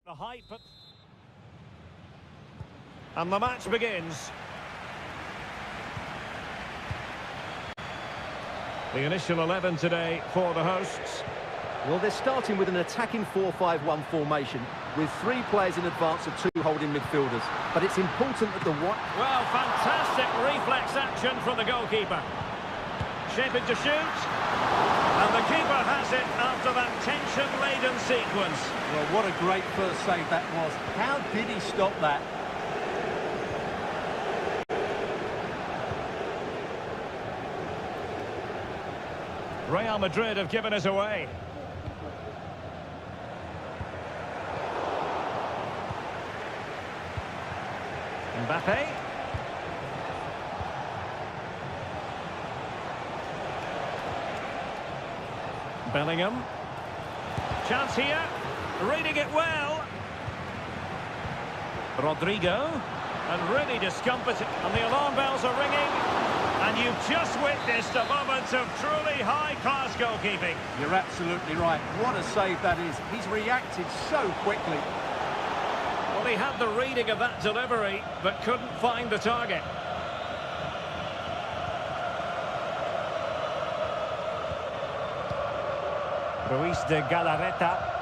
The height, but... And the match begins. The initial 11 today for the hosts. Well, they're starting with an attacking 4-5-1 formation with 3 players in advance of 2 holding midfielders. But it's important that the one... Well, fantastic reflex action from the goalkeeper. Shaping to shoot. And the keeper has it after that tension-laden sequence. Well, what a great first save that was. How did he stop that? Real Madrid have given us away. Mbappe. Bellingham. Chance here. Reading it well. Rodrigo. And really discomforted. And the alarm bells are ringing. And you've just witnessed a moment of truly high-class goalkeeping. You're absolutely right. What a save that is. He's reacted so quickly. Well, he had the reading of that delivery, but couldn't find the target. Ruiz de Galarreta.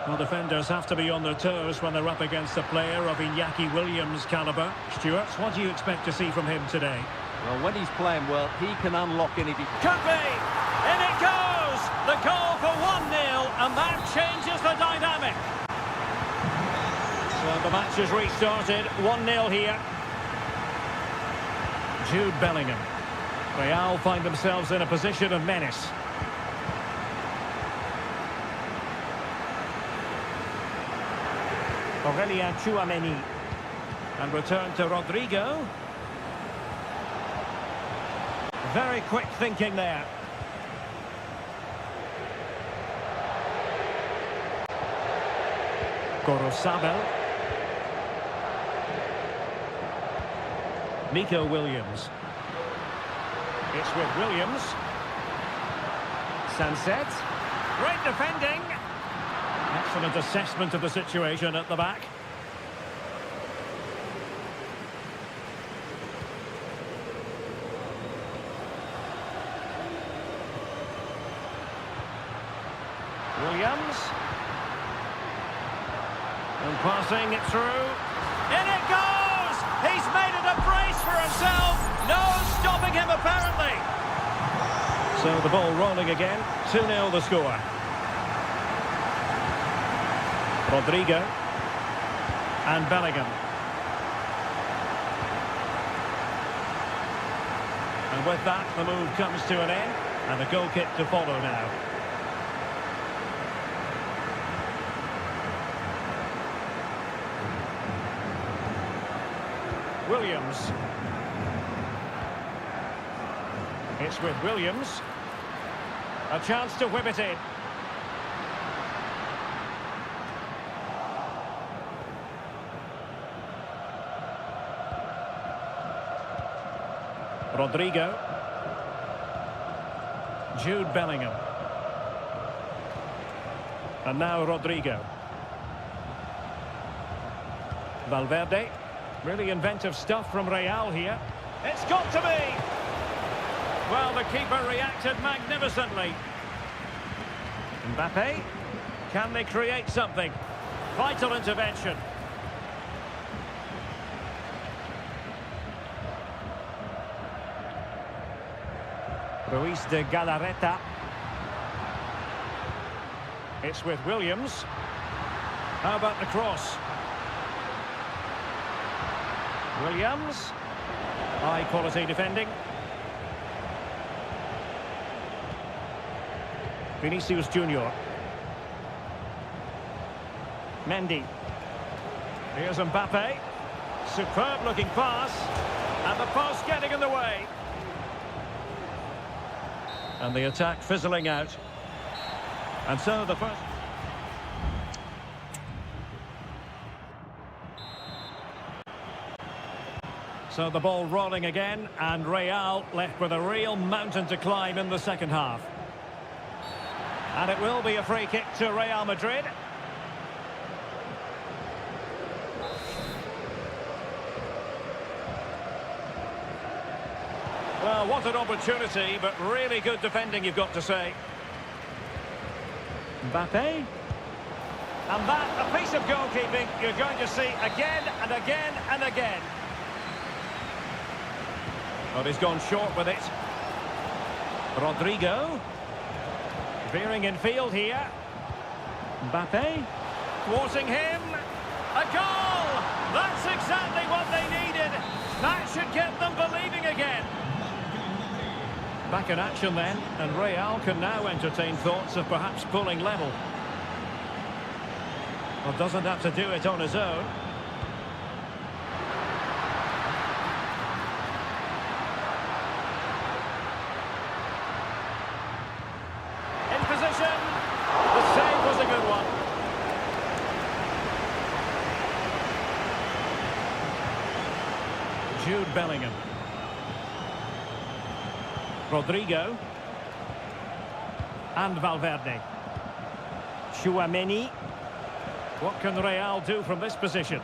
Well, defenders have to be on their toes when they're up against a player of Iñaki Williams' calibre. Stuart, what do you expect to see from him today? Well, when he's playing well, he can unlock any... Could be! In it goes! The goal for 1-0, and that changes the dynamic. So the match has restarted. 1-0 here. Jude Bellingham. Real find themselves in a position of menace. Aurelien Tchouameni. And return to Rodrigo. Very quick thinking there. Gorosabel. Nico Williams. It's with Williams. Sunset. Great defending. Excellent assessment of the situation at the back. Williams. And passing it through. In it goes! He's made it a brace for himself. No stopping him apparently. So the ball rolling again. 2-0 the score. Rodrigo and Bellingham. And with that, the move comes to an end, and a goal kick to follow now. Williams. It's with Williams. A chance to whip it in. Rodrigo. Jude Bellingham. And now Rodrigo. Valverde. Really inventive stuff from Real here. It's got to be! Well, the keeper reacted magnificently. Mbappe. Can they create something? Vital intervention. Ruiz de Galarreta. It's with Williams. How about the cross? Williams. High quality defending. Vinicius Junior. Mendy. Here's Mbappe. Superb looking pass. And the post getting in the way. And the attack fizzling out. And so the first... So the ball rolling again, and Real left with a real mountain to climb in the second half. And it will be a free kick to Real Madrid. Well, what an opportunity, but really good defending, you've got to say. Mbappe. And that, a piece of goalkeeping you're going to see again and again and again. But he's gone short with it. Rodrigo. Veering in field here. Mbappe. Thwarting him. A goal! That's exactly what they needed. That should get them believing again. Back in action then, and Real can now entertain thoughts of perhaps pulling level. Well, doesn't have to do it on his own. In position. The save was a good one. Jude Bellingham. Rodrigo. And Valverde. Tchouaméni. What can Real do from this position?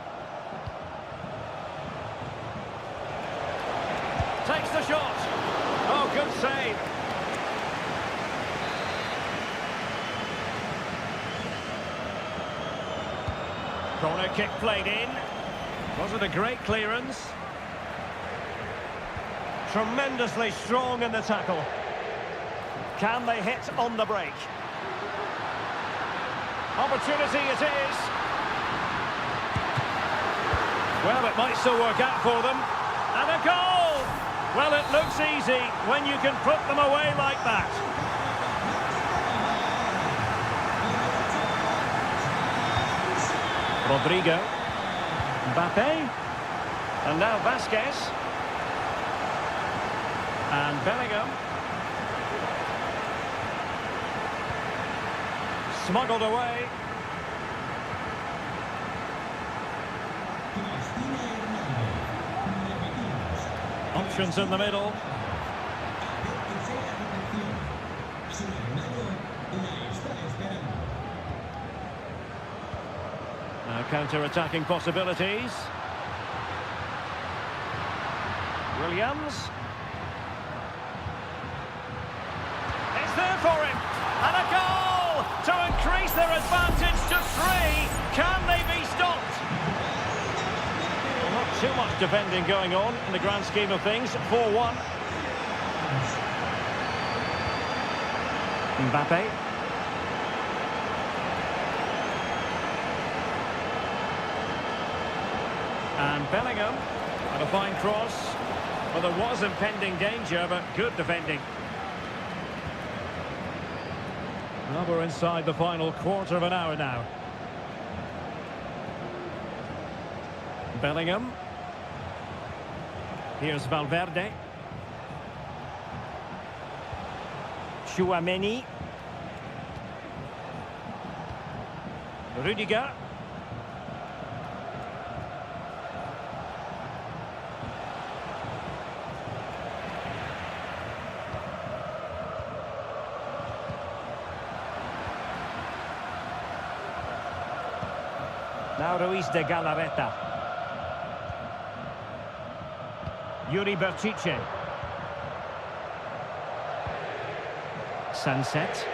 Takes the shot. Oh, good save. Corner kick played in. Was it a great clearance? Tremendously strong in the tackle. Can they hit on the break? Opportunity it is. Well, it might still work out for them. And a goal! Well, it looks easy when you can put them away like that. Rodrigo. Mbappe. And now Vasquez. And Bellingham. Smuggled away. Options in the middle. Now counter-attacking possibilities. Williams. It's there for him. And a goal to increase their advantage to 3. Can they be stopped? Well, not too much defending going on in the grand scheme of things. 4-1. Mbappe. And Bellingham. And a fine cross. Well, there was impending danger, but good defending. Well, we're inside the final quarter of an hour now. Bellingham. Here's Valverde. Tchouaméni. Rudiger. Now Ruiz de Galarreta. Yuri Berchiche. Sunset.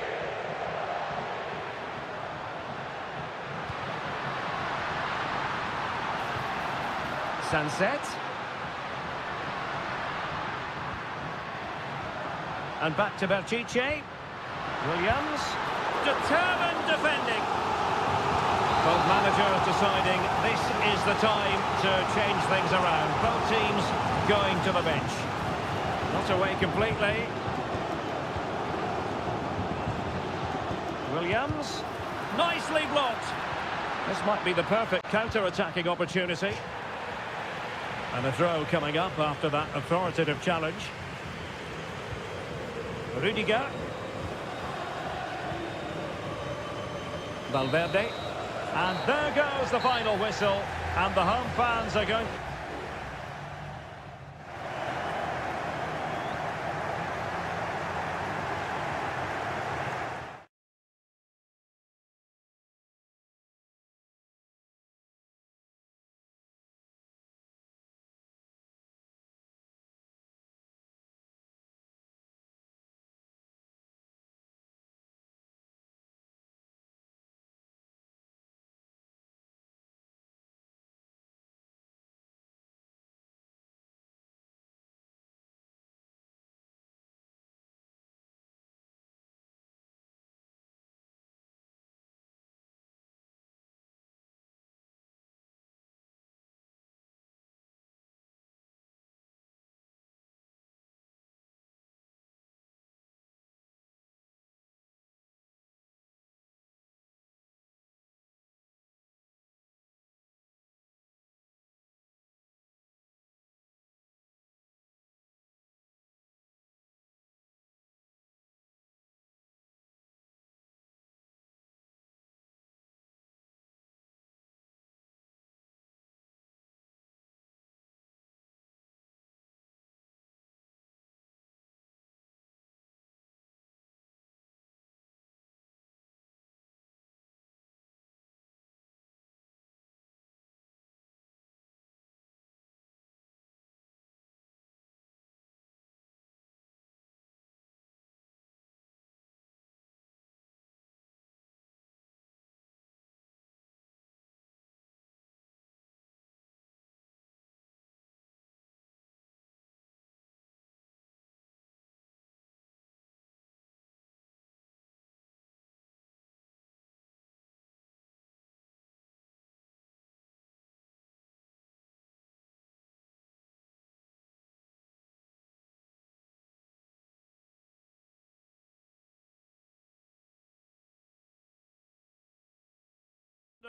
Sunset. And back to Berchiche. Williams. Determined defending. Both managers deciding this is the time to change things around. Both teams going to the bench. Not away completely. Williams. Nicely blocked. This might be the perfect counter-attacking opportunity. And a throw coming up after that authoritative challenge. Rudiger. Valverde. And there goes the final whistle, and the home fans are going...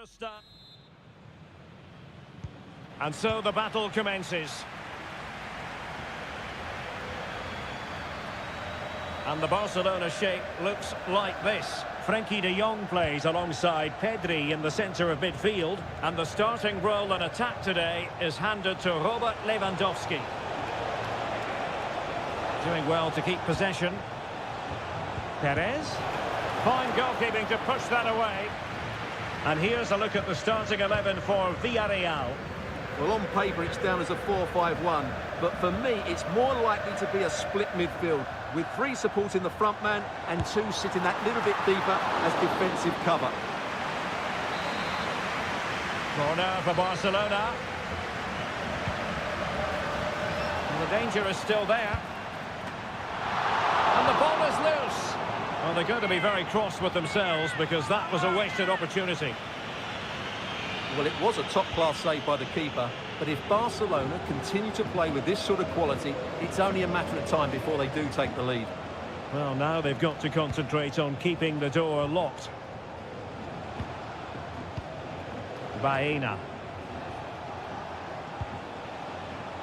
a start. And so the battle commences. And the Barcelona shape looks like this. Frenkie de Jong plays alongside Pedri in the centre of midfield. And the starting role in attack today is handed to Robert Lewandowski. Doing well to keep possession. Perez. Fine goalkeeping to push that away. And here's a look at the starting 11 for Villarreal. Well, on paper it's down as a 4-5-1, but for me it's more likely to be a split midfield, with 3 supporting the front man and 2 sitting that little bit deeper as defensive cover. Corner for Barcelona. And the danger is still there. And the ball is loose. Well, they're going to be very cross with themselves because that was a wasted opportunity. Well, it was a top-class save by the keeper, but if Barcelona continue to play with this sort of quality, it's only a matter of time before they do take the lead. Well, now they've got to concentrate on keeping the door locked. Baena.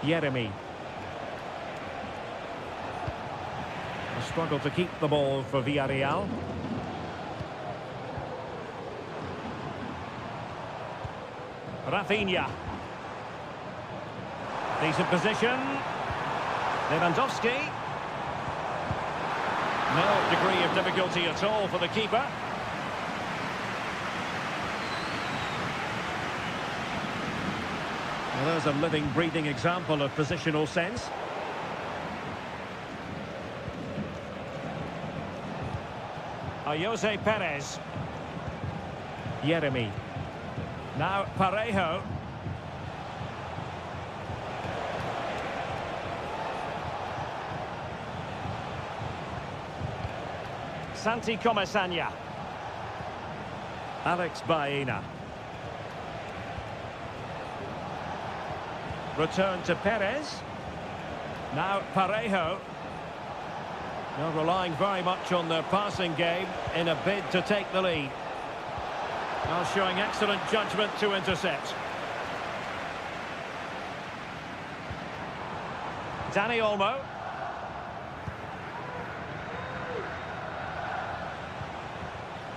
Yeremy. A struggle to keep the ball for Villarreal. Rafinha. Decent position. Lewandowski. No degree of difficulty at all for the keeper. Well, there's a living, breathing example of positional sense. Jose Perez. Yeremy. Now Parejo. Santi Comesaña. Alex Baena. Return to Perez. Now Parejo. They're relying very much on their passing game in a bid to take the lead. Now showing excellent judgment to intercept. Dani Olmo.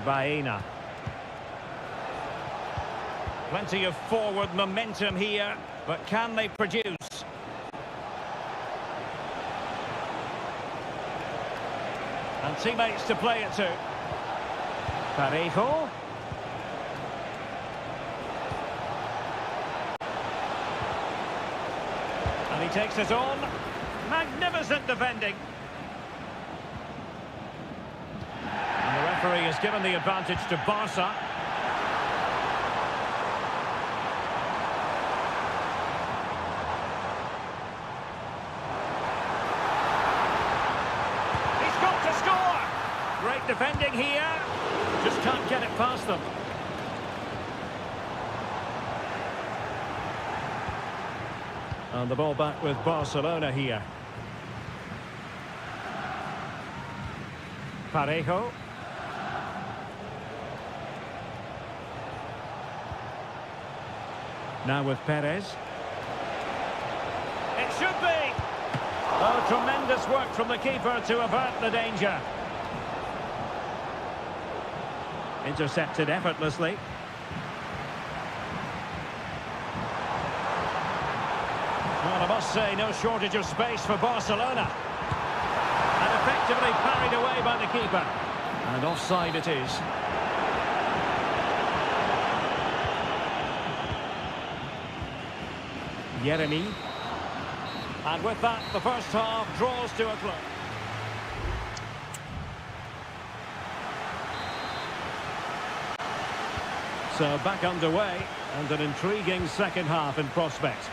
Baena. Plenty of forward momentum here, but can they produce? And teammates to play it to. Parejo. And he takes it on. Magnificent defending. And the referee has given the advantage to Barca. Great defending here. Just can't get it past them. And the ball back with Barcelona here. Parejo. Now with Perez. It should be. Oh, tremendous work from the keeper to avert the danger. Intercepted effortlessly. Well, I must say, no shortage of space for Barcelona. And effectively parried away by the keeper. And offside it is. Yeremy. And with that, the first half draws to a close. So back underway, and an intriguing second half in prospect.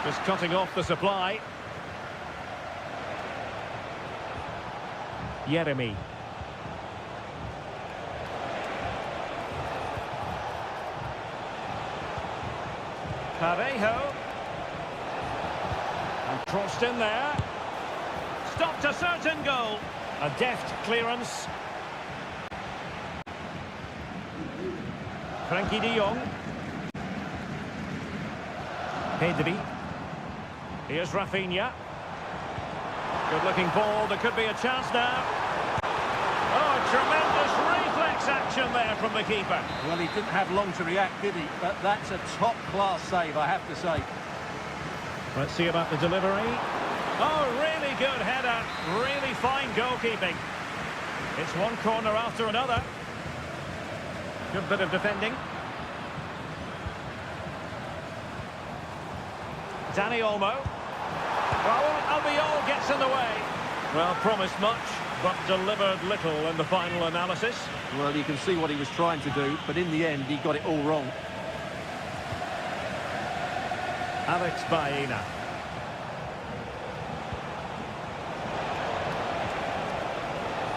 Just cutting off the supply. Yeremy. Parejo. And crossed in there. Stopped a certain goal. A deft clearance. Frankie de Jong. Pedri. Here's Rafinha. Good-looking ball. There could be a chance now. Oh, tremendous reflex action there from the keeper. Well, he didn't have long to react, did he? But that's a top-class save, I have to say. Let's see about the delivery. Oh, really good header. Really fine goalkeeping. It's one corner after another. Good bit of defending. Dani Olmo. Raul Albiol gets in the way. Well, promised much, but delivered little in the final analysis. Well, you can see what he was trying to do, but in the end, he got it all wrong. Alex Baena.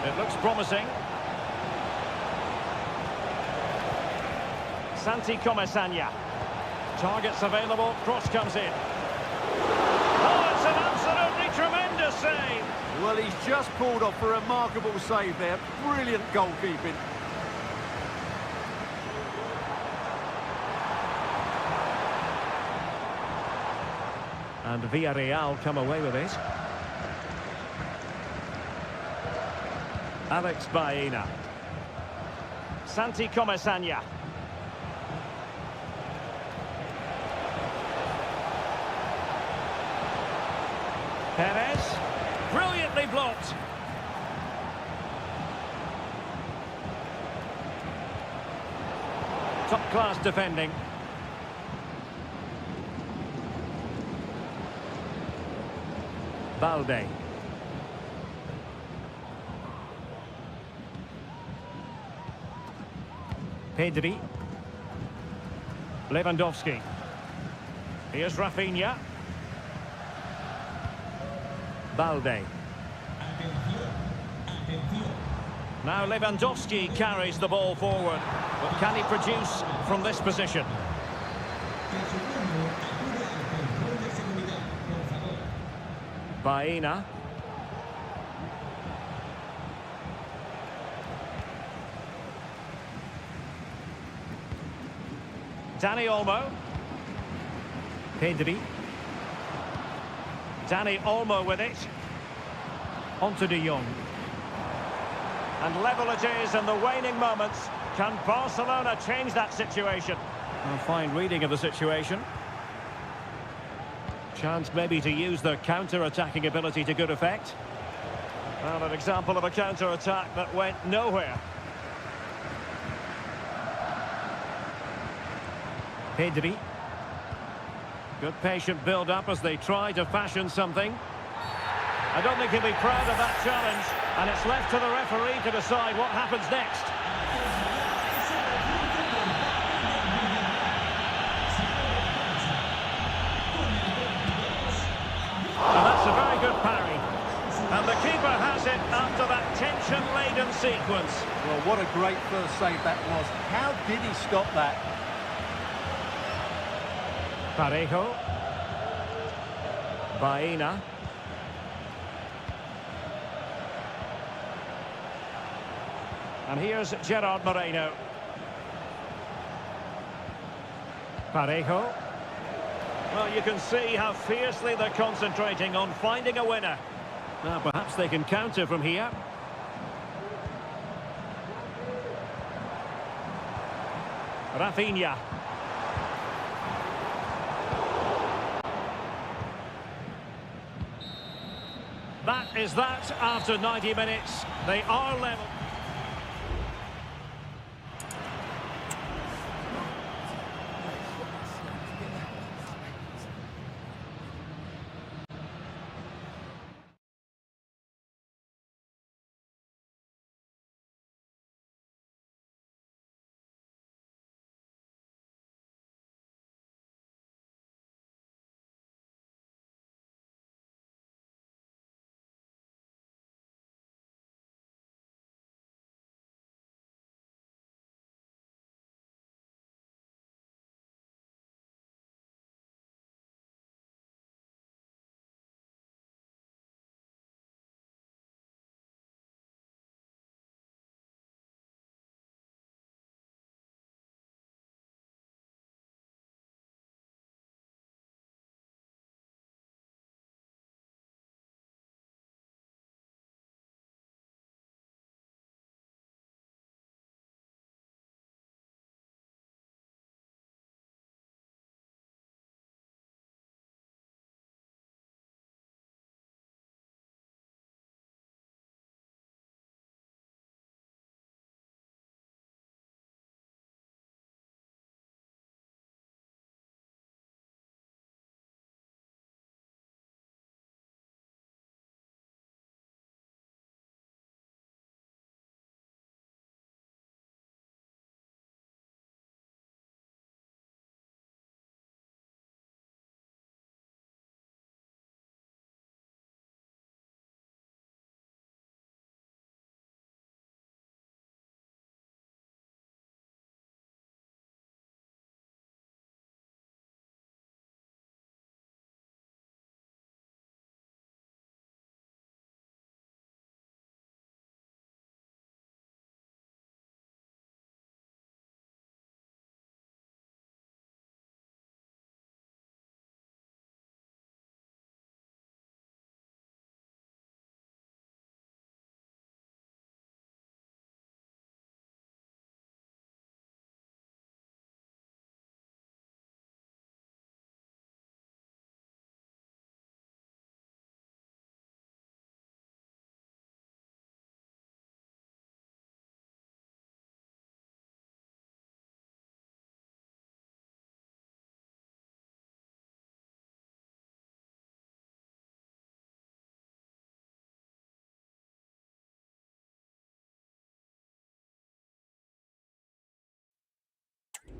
It looks promising. Santi Comesaña. Targets available, cross comes in. Oh, it's an absolutely tremendous save. Well, he's just pulled off a remarkable save there. Brilliant goalkeeping. And Villarreal come away with it. Alex Baena. Santi Comesaña. Perez. Brilliantly blocked. Top-class defending. Balde. Pedri. Lewandowski. Here's Rafinha. Balde. Now Lewandowski carries the ball forward. But can he produce from this position? Baena. Dani Olmo. Pedri. Dani Olmo with it. Onto de Jong. And level it is in the waning moments. Can Barcelona change that situation? A fine reading of the situation. Chance maybe to use their counter-attacking ability to good effect. Well, an example of a counter-attack that went nowhere. Pedri. Good patient build-up as they try to fashion something. I don't think he'll be proud of that challenge, and it's left to the referee to decide what happens next. And that's a very good parry. And the keeper has it after that tension-laden sequence. Well, what a great first save that was. How did he stop that? Parejo. Baena. And here's Gerard Moreno. Parejo. Well, you can see how fiercely they're concentrating on finding a winner. Now, perhaps they can counter from here. Rafinha. That is that after 90 minutes. They are level.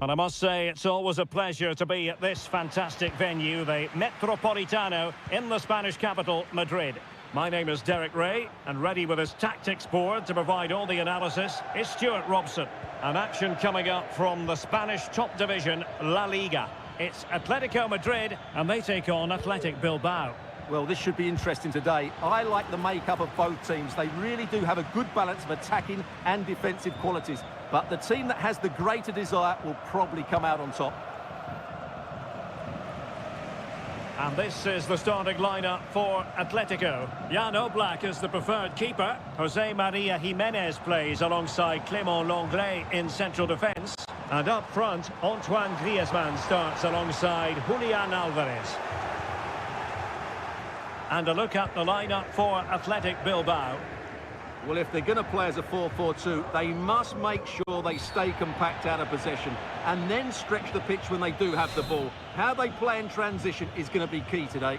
And I must say, it's always a pleasure to be at this fantastic venue, the Metropolitano, in the Spanish capital, Madrid. My name is Derek Ray, and ready with his tactics board to provide all the analysis is Stuart Robson. An action coming up from the Spanish top division, La Liga. It's Atletico Madrid, and they take on Athletic Bilbao. Well, this should be interesting today. I like the makeup of both teams. They really do have a good balance of attacking and defensive qualities. But the team that has the greater desire will probably come out on top. And this is the starting lineup for Atletico. Jan Oblak is the preferred keeper. Jose Maria Jimenez plays alongside Clément Lenglet in central defence. And up front, Antoine Griezmann starts alongside Julian Alvarez. And a look at the lineup for Athletic Bilbao. Well, if they're going to play as a 4-4-2, they must make sure they stay compact out of possession and then stretch the pitch when they do have the ball. How they play in transition is going to be key today.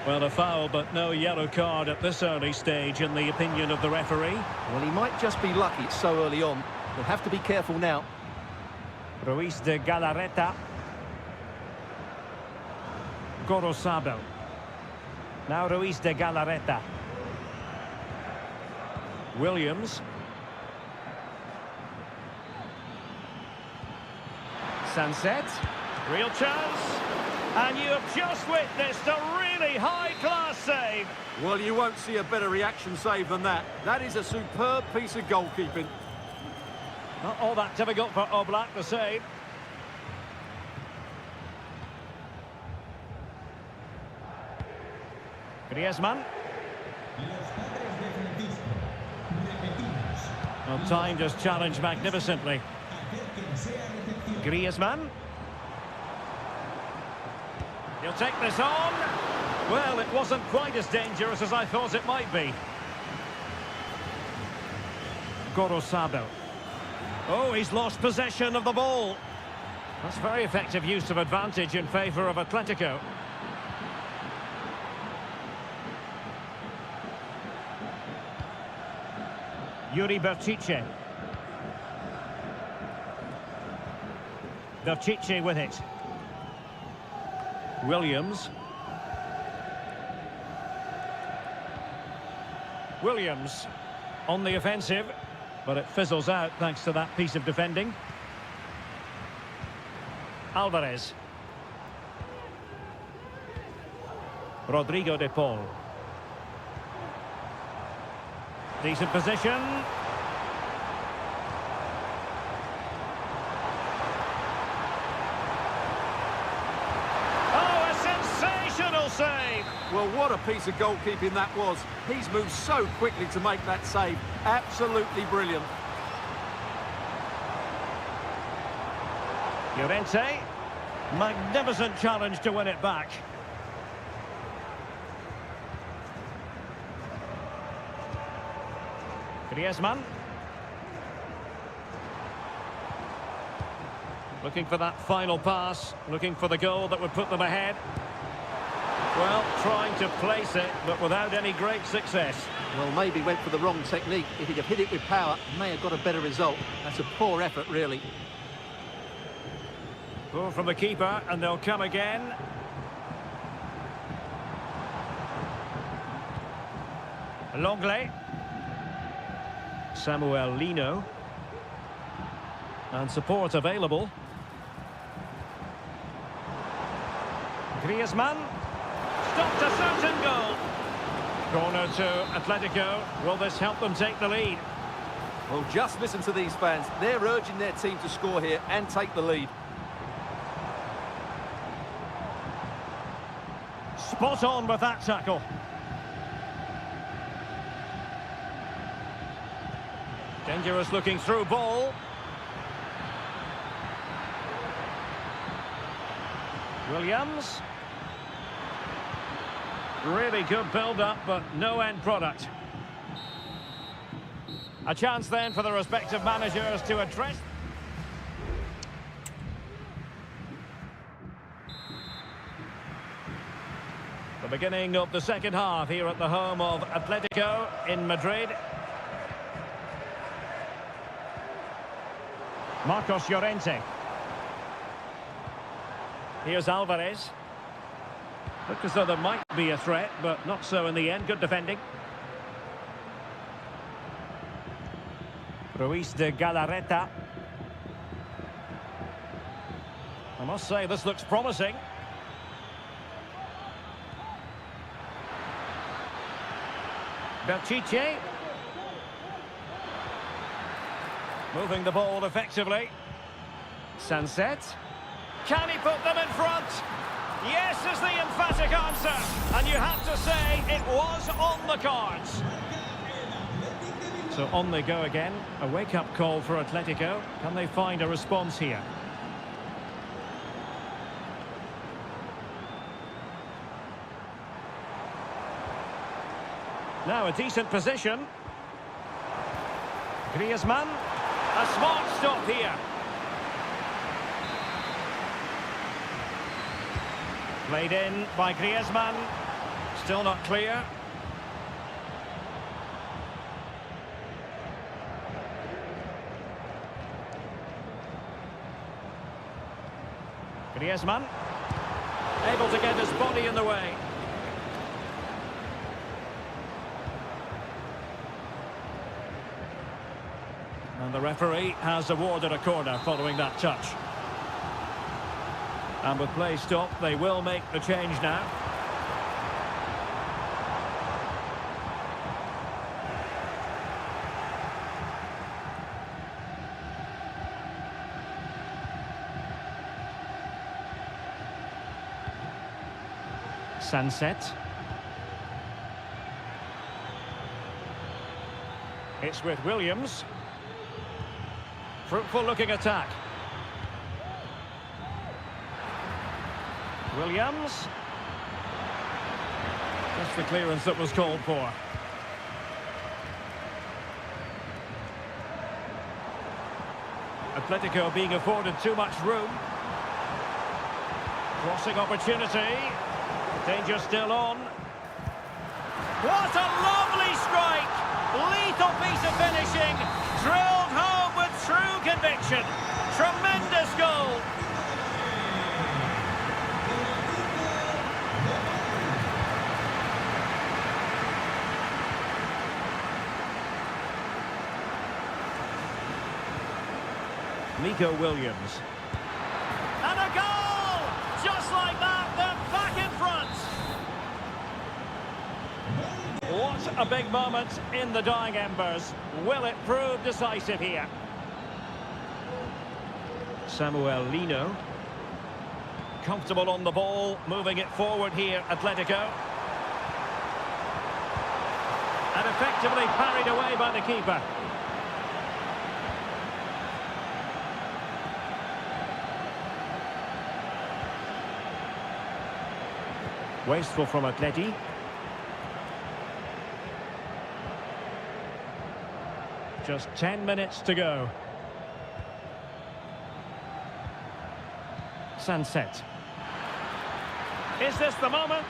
Well, a foul, but no yellow card at this early stage, in the opinion of the referee. Well, he might just be lucky it's so early on. They'll have to be careful now. Ruiz de Galarreta. Gorosabel. Now Ruiz de Galarreta. Williams. Sunset. Real chance. And you have just witnessed a really high-class save. Well, you won't see a better reaction save than that. That is a superb piece of goalkeeping. Not all that difficult for Oblak to save. Griezmann. Well, time just challenged magnificently. Griezmann. He'll take this on. Well, it wasn't quite as dangerous as I thought it might be. Gorosabel. Oh, he's lost possession of the ball. That's very effective use of advantage in favour of Atletico. Yuri Berchiche. Berchiche with it. Williams. Williams on the offensive, but it fizzles out thanks to that piece of defending. Alvarez. Rodrigo de Paul. Decent position. Oh, a sensational save! Well, what a piece of goalkeeping that was. He's moved so quickly to make that save. Absolutely brilliant. Llorente. Magnificent challenge to win it back. Griezmann. Looking for that final pass, looking for the goal that would put them ahead. Well, trying to place it, but without any great success. Well, maybe went for the wrong technique. If he'd have hit it with power, may have got a better result. That's a poor effort, really. Ball from the keeper, and they'll come again. Lenglet. Samuel Lino. And support available. Griezmann. Stopped a certain goal. Corner to Atletico. Will this help them take the lead? Well, just listen to these fans. They're urging their team to score here and take the lead. Spot on with that tackle. Dangerous looking through ball. Williams. Really good build-up, but no end product. A chance then for the respective managers to address. The beginning of the second half here at the home of Atletico in Madrid. Marcos Llorente. Here's Alvarez. Looked as though there might be a threat, but not so in the end. Good defending. Ruiz de Galarreta. I must say, this looks promising. Belchiche. Moving the ball effectively. Sunset. Can he put them in front? Yes is the emphatic answer. And you have to say it was on the cards. So on they go again. A wake-up call for Atletico. Can they find a response here? Now a decent position. Griezmann. A smart stop here. Played in by Griezmann. Still not clear. Griezmann. Able to get his body in the way. And the referee has awarded a corner following that touch. And with play stopped, they will make the change now. Sunset. It's with Williams. Fruitful looking attack. Williams. That's the clearance that was called for. Atletico being afforded too much room. Crossing opportunity. Danger still on. What a lovely strike! Lethal piece of finishing. Drilled home with true conviction. Tremendous goal. Nico Williams. And a goal! Just like that, they're back in front. What a big moment in the dying embers. Will it prove decisive here? Samuel Lino. Comfortable on the ball, moving it forward here, Atletico. And effectively parried away by the keeper. Wasteful from Atleti. Just 10 minutes to go. Sunset. Is this the moment?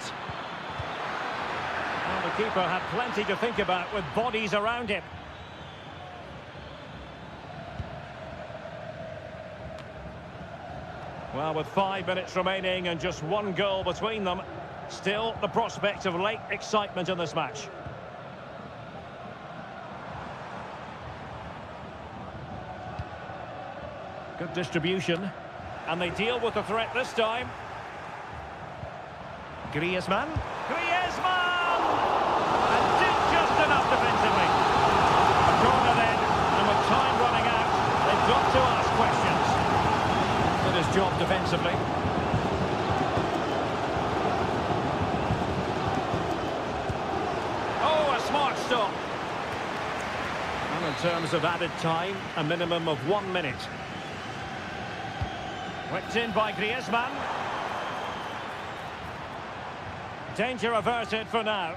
Well, the keeper had plenty to think about with bodies around him. Well, with 5 minutes remaining and just one goal between them, still the prospect of late excitement in this match. Good distribution. And they deal with the threat this time. Griezmann. Griezmann! And did just enough defensively. A corner then, and with time running out, they've got to ask questions. Did his job defensively. Oh, a smart stop. And in terms of added time, a minimum of 1 minute. Whipped in by Griezmann. Danger averted for now.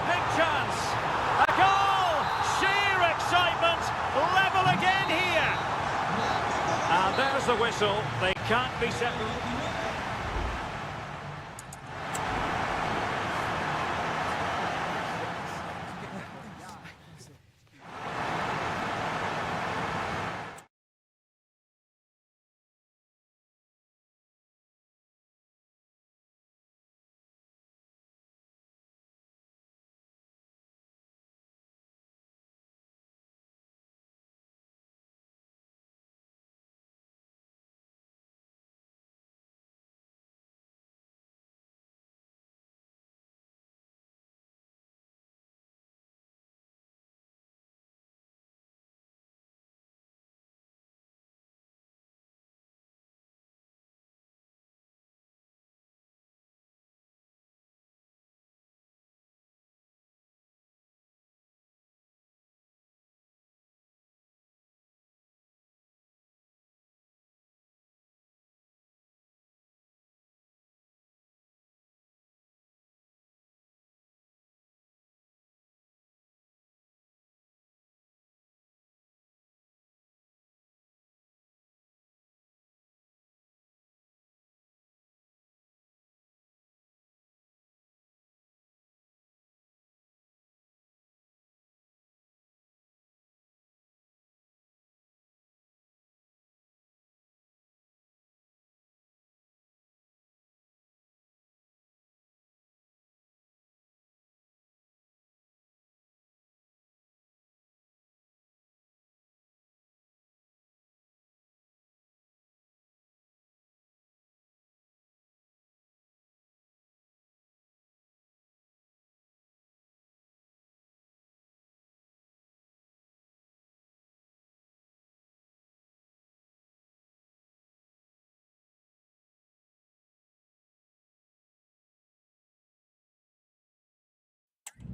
Big chance. A goal! Sheer excitement. Level again here. And there's the whistle. They can't be separated.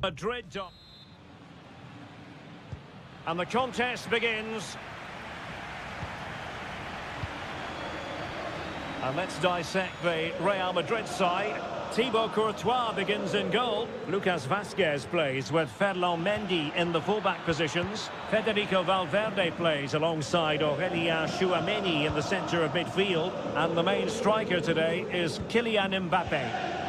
Madrid. And the contest begins. And let's dissect the Real Madrid side. Thibaut Courtois begins in goal. Lucas Vazquez plays with Ferland Mendy in the fullback positions. Federico Valverde plays alongside Aurélien Tchouameni in the centre of midfield. And the main striker today is Kylian Mbappé.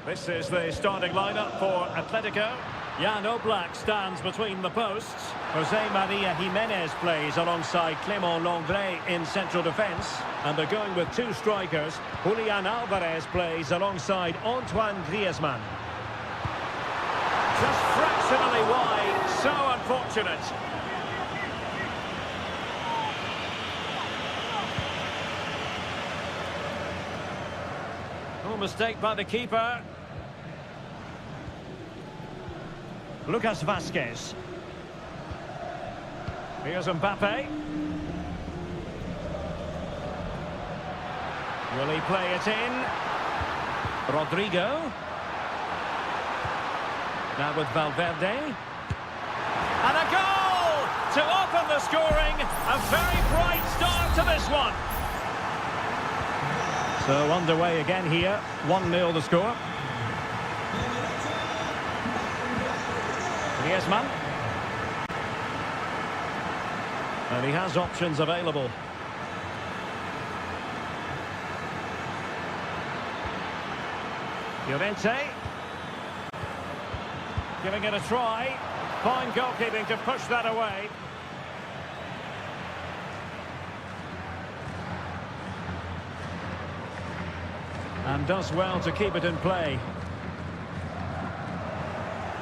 This is the starting lineup for Atletico. Jan Oblak stands between the posts. Jose Maria Jimenez plays alongside Clément Lenglet in central defence. And they're going with two strikers. Julian Alvarez plays alongside Antoine Griezmann. Just fractionally wide, so unfortunate. No mistake by the keeper. Lucas Vazquez. Here's Mbappé. Will he play it in? Rodrigo. Now with Valverde. And a goal to open the scoring. A very bright start to this one. So underway again here. 1-0 the score. Griezmann. And he has options available. Llorente. Giving it a try. Fine goalkeeping to push that away. And does well to keep it in play.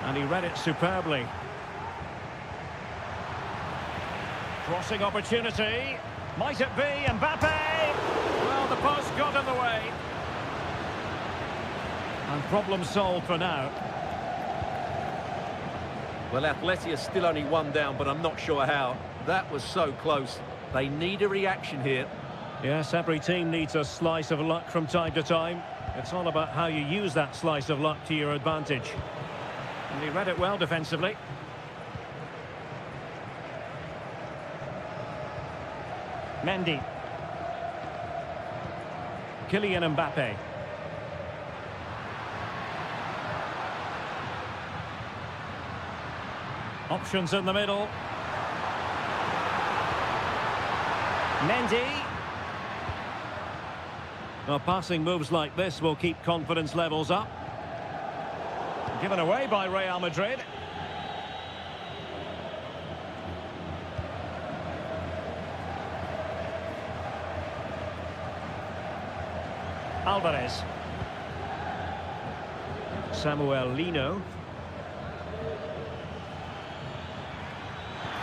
And he read it superbly. Crossing opportunity. Might it be Mbappé? Well, the post got in the way. And problem solved for now. Well, Atleti are still only one down, but I'm not sure how. That was so close. They need a reaction here. Yes, every team needs a slice of luck from time to time. It's all about how you use that slice of luck to your advantage. And he read it well defensively. Mendy. Kylian Mbappé. Options in the middle. Mendy. Well, passing moves like this will keep confidence levels up. Given away by Real Madrid. Alvarez. Samuel Lino.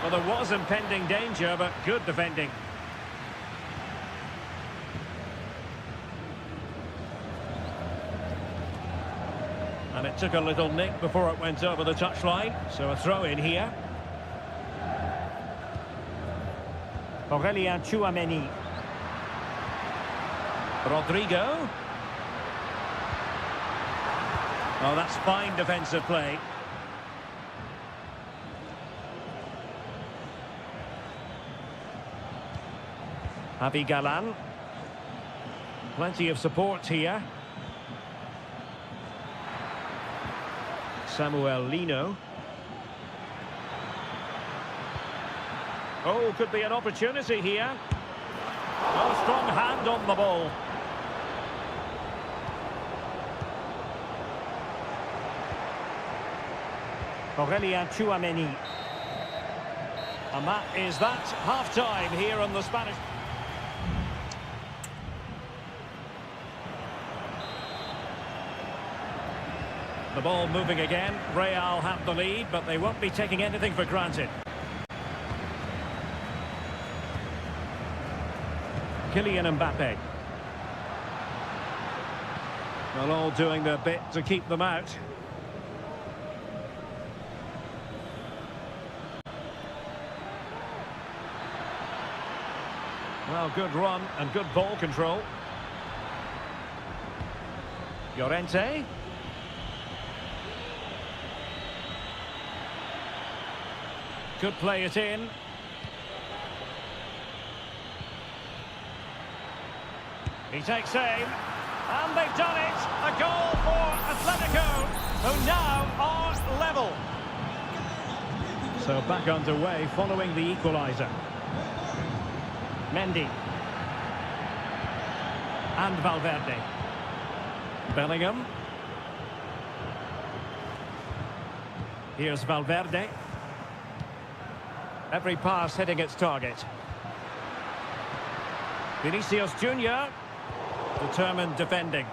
Well, there was impending danger, but good defending. And it took a little nick before it went over the touchline, so a throw in here. Aurélien Tchouameni. Rodrigo. Oh, that's fine defensive play. Javi Galán. Plenty of support here. Samuel Lino. Oh, could be an opportunity here. Oh, strong hand on the ball. Aurélien Tchouameni. And that is that. Half-time here on the Spanish. The ball moving again. Real have the lead, but they won't be taking anything for granted. Kylian Mbappé. Well, all doing their bit to keep them out. Well, good run and good ball control. Llorente. Could play it in. He takes aim. And they've done it. A goal for Atletico, who now are level. So back underway following the equaliser. Mendy. And Valverde. Bellingham. Here's Valverde. Every pass hitting its target. Vinicius Junior. Determined defending.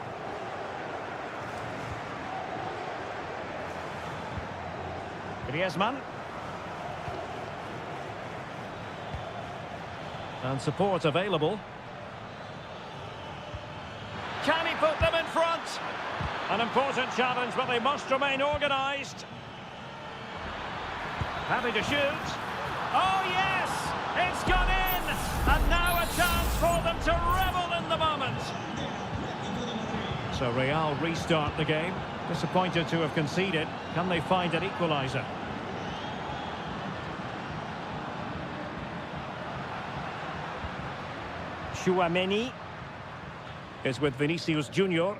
Griezmann. And support available. Can he put them in front? An important challenge, but they must remain organised. Happy to shoot. Oh yes! It's gone in! And now a chance for them to revel in the moment. So Real restart the game. Disappointed to have conceded. Can they find an equaliser? Tchouaméni is with Vinicius Junior.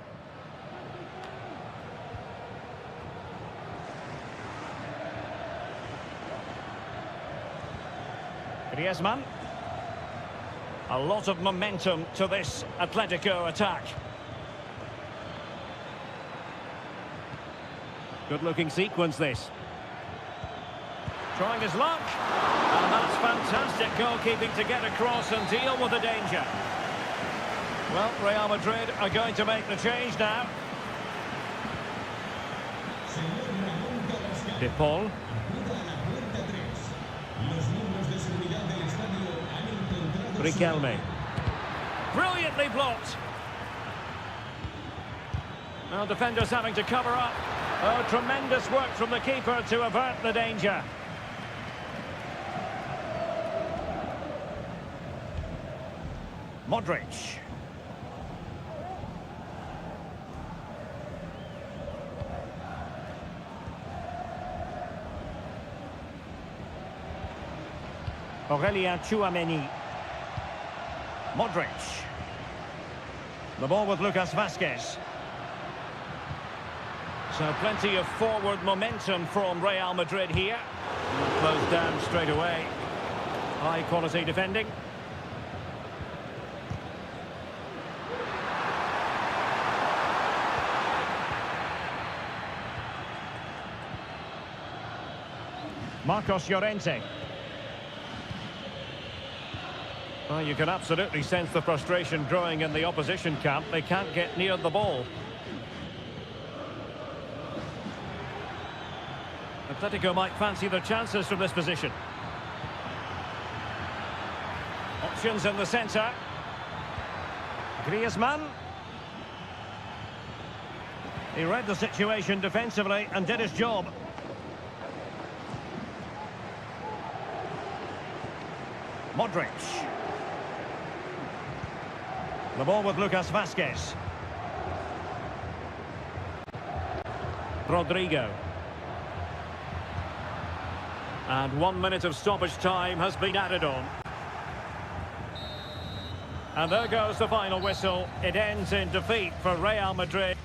Griezmann. A lot of momentum to this Atletico attack. Good-looking sequence, this. Trying his luck. And that's fantastic goalkeeping to get across and deal with the danger. Well, Real Madrid are going to make the change now. De Paul. Riquelme. Brilliantly blocked. Well, defenders having to cover up. Oh, tremendous work from the keeper to avert the danger. Modric. Aurélien Tchouaméni. Modric. The ball with Lucas Vázquez. So plenty of forward momentum from Real Madrid here. Closed down straight away. High quality defending. Marcos Llorente. Well, you can absolutely sense the frustration growing in the opposition camp. They can't get near the ball. Atletico might fancy their chances from this position. Options in the centre. Griezmann. He read the situation defensively and did his job. Modric. The ball with Lucas Vázquez. Rodrigo. And 1 minute of stoppage time has been added on. And there goes the final whistle. It ends in defeat for Real Madrid.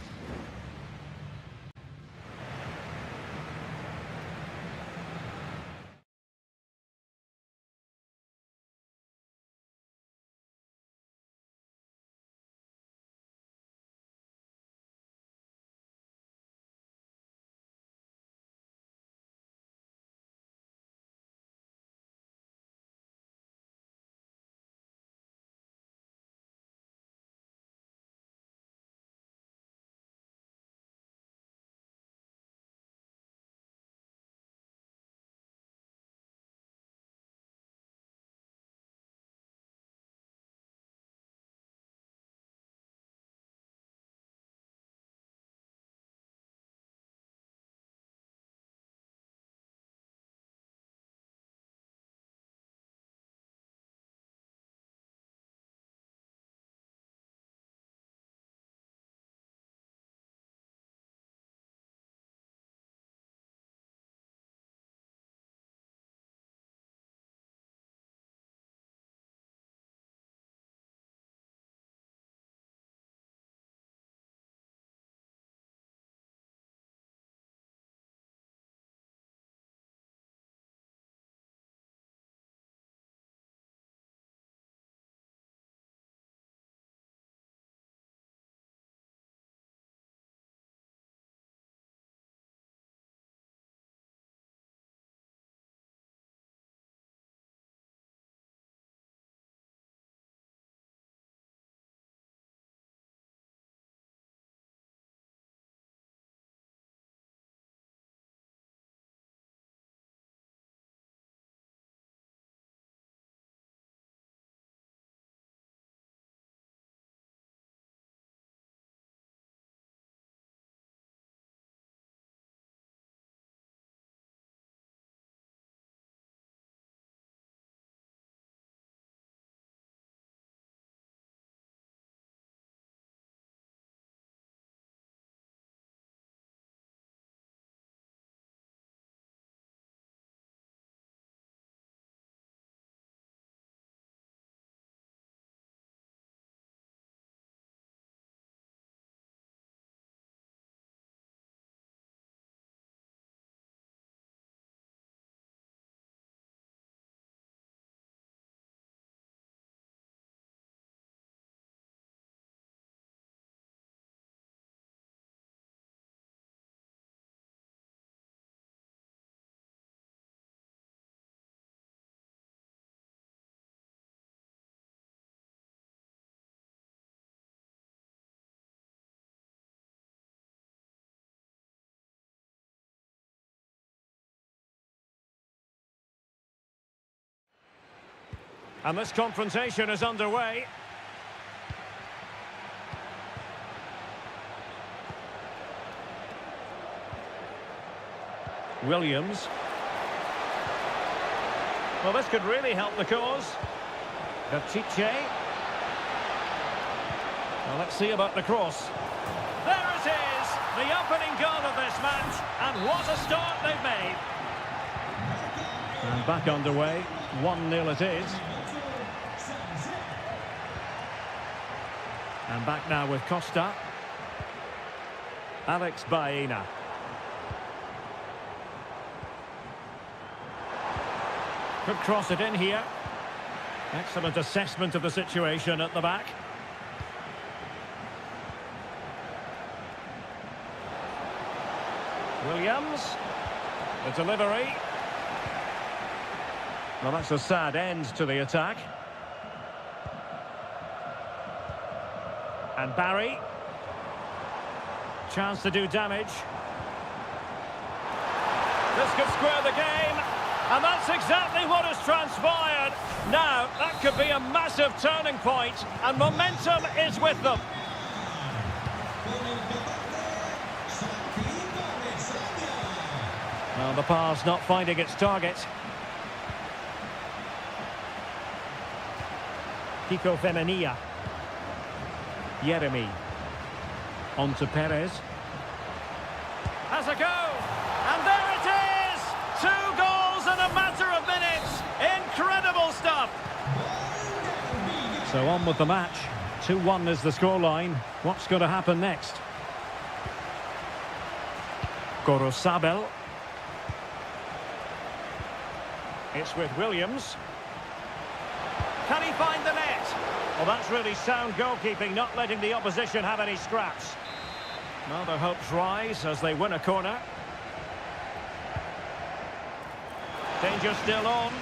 And this confrontation is underway. Williams. Well, this could really help the cause. Pichet. Well, let's see about the cross. There it is, the opening goal of this match, and what a start they've made. And back underway, 1-0 it is. And back now with Costa. Alex Baena. Could cross it in here. Excellent assessment of the situation at the back. Williams. The delivery. Well, that's a sad end to the attack. And Barry. Chance to do damage. This could square the game. And that's exactly what has transpired. Now, that could be a massive turning point, and momentum is with them. Well, the pass not finding its target. Kiko Femenia. Jeremy. On to Perez. Has a go. And there it is! 2 goals in a matter of minutes. Incredible stuff. So on with the match. 2-1 is the scoreline. What's going to happen next? Gorosabel. It's with Williams. Can he find the net? Well, that's really sound goalkeeping, not letting the opposition have any scraps. Now their hopes rise as they win a corner. Danger still on.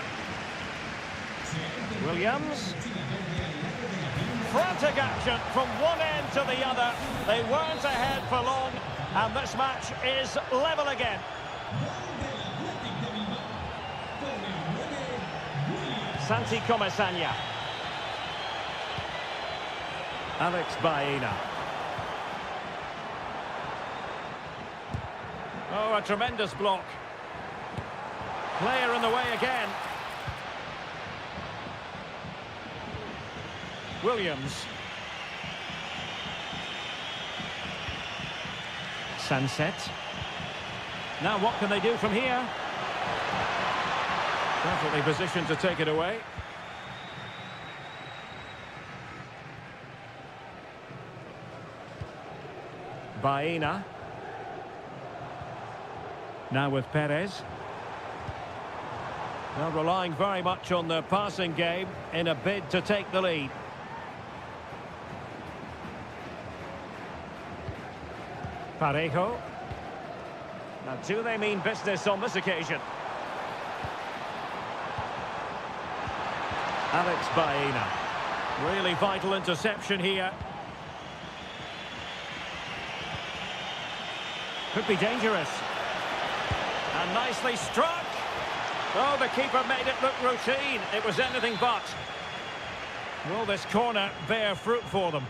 Williams. Frantic action from one end to the other. They weren't ahead for long, and this match is level again. Santi Comesaña. Alex Baena. Oh, a tremendous block. Player in the way again. Williams. Sunset. Now what can they do from here? Perfectly positioned to take it away. Baena. Now with Perez. Now relying very much on their passing game in a bid to take the lead. Parejo. Now, do they mean business on this occasion? Alex Baena. Really vital interception here. Could be dangerous. And nicely struck. Oh, the keeper made it look routine. It was anything but. Will this corner bear fruit for them?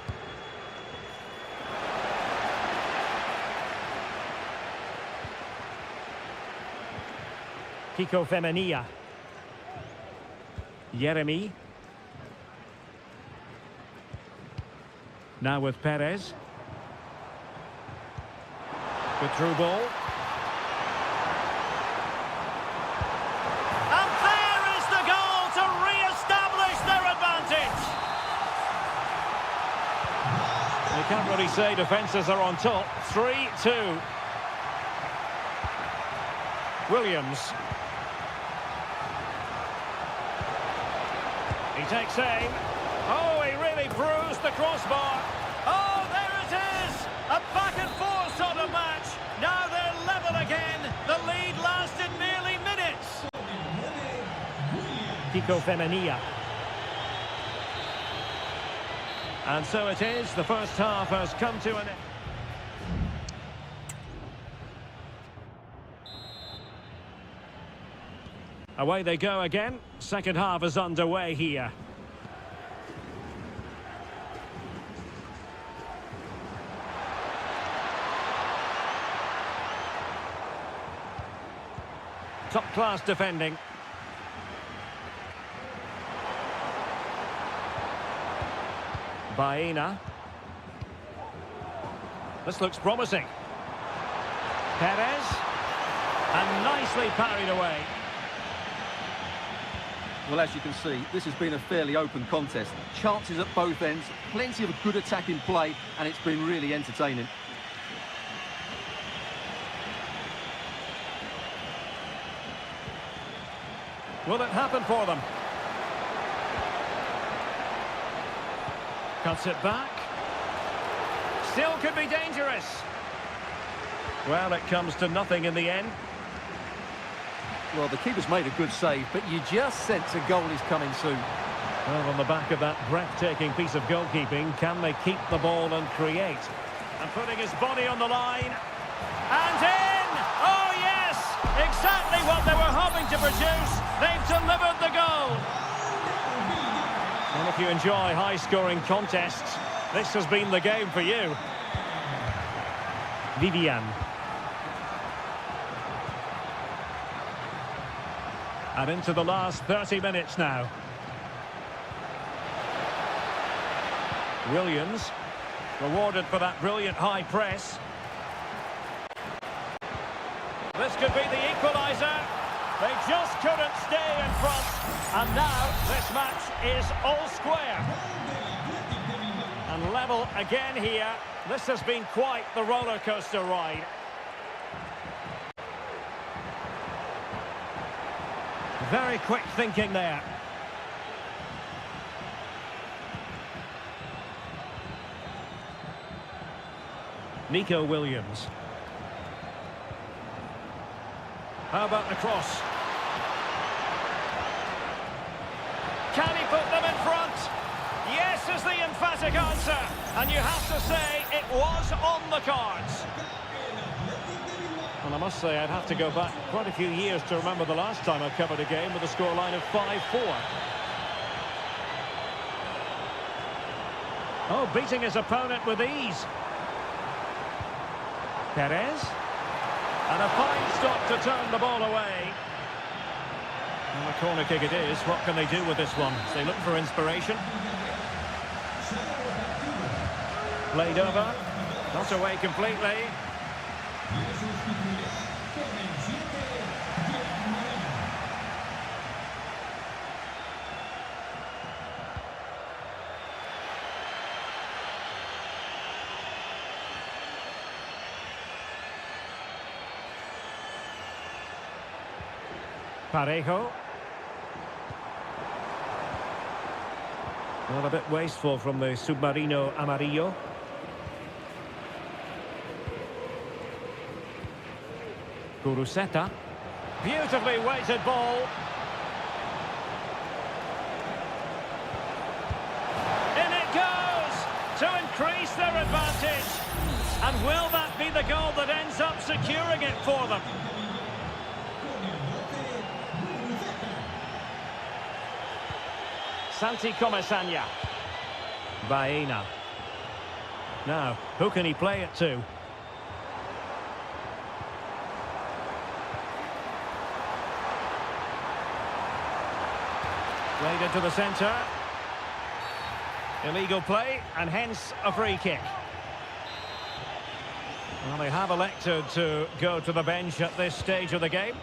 Kiko Femenia. Jeremy. Now with Perez. Good through ball. And there is the goal to re-establish their advantage. You can't really say defences are on top. 3-2. Williams. He takes aim. Oh, he really bruised the crossbar. Oh, there it is! A back and forth sort of match. Now they're level again. The lead lasted merely minutes. Kiko Femenia. And so it is. The first half has come to an end. Away they go again. Second half is underway here. Top-class defending. Baena. This looks promising. Perez. And nicely parried away. Well, as you can see, this has been a fairly open contest. Chances at both ends, plenty of good attacking play, and it's been really entertaining. Will it happen for them? Cuts it back. Still could be dangerous. Well, it comes to nothing in the end. Well, the keeper's made a good save, but you just sense a goal is coming soon. Well, on the back of that breathtaking piece of goalkeeping, can they keep the ball and create? And putting his body on the line. And in! Oh, yes! Exactly what they were hoping to produce. They've delivered the goal. And if you enjoy high-scoring contests, this has been the game for you. Vivian. And into the last 30 minutes now. Williams, rewarded for that brilliant high press. This could be the equaliser. They just couldn't stay in front. And now this match is all square. And level again here. This has been quite the roller coaster ride. Very quick thinking there. Nico Williams. How about the cross? Can he put them in front? Yes is the emphatic answer. And you have to say it was on the cards. And I must say I'd have to go back quite a few years to remember the last time I covered a game with a scoreline of 5-4. Oh, beating his opponent with ease. Perez. And a fine stop to turn the ball away. And the corner kick it is. What can they do with this one? They look for inspiration. Played over. Not away completely. Parejo. Well, a bit wasteful from the Submarino Amarillo. Guruseta. Beautifully weighted ball. In it goes to increase their advantage. And will that be the goal that ends up securing it for them? Santi Comesaña. Baena. Now, who can he play it to? Played into the centre. Illegal play, and hence a free kick. Well, they have elected to go to the bench at this stage of the game.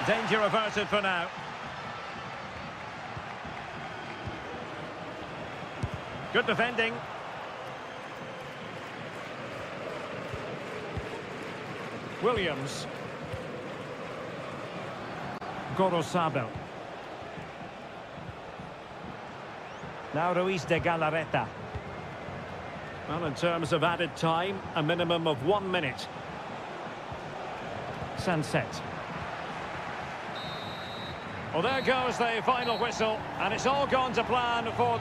Danger averted for now. Good defending. Williams. Gorosabel. Now Ruiz de Galarreta. Well, in terms of added time, a minimum of 1 minute. Sunset. Well, there goes the final whistle, and it's all gone to plan for...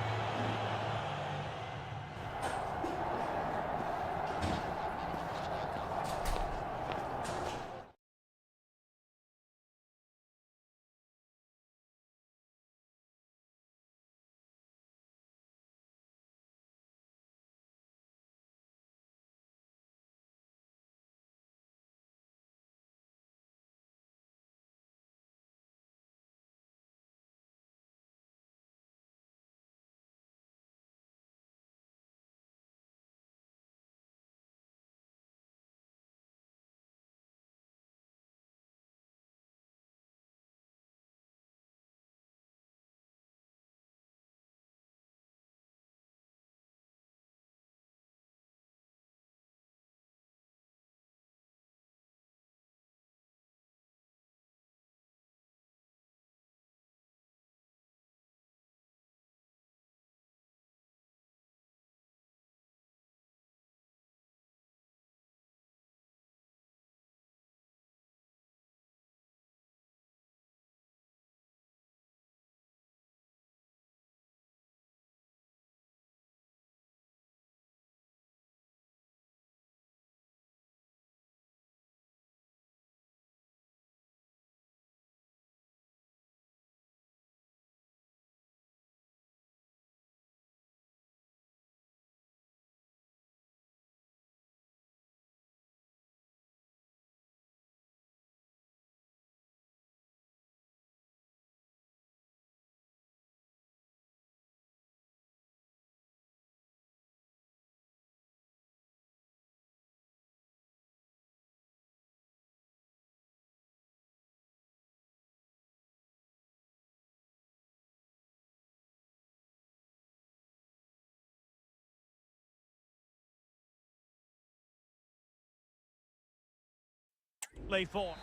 They fought.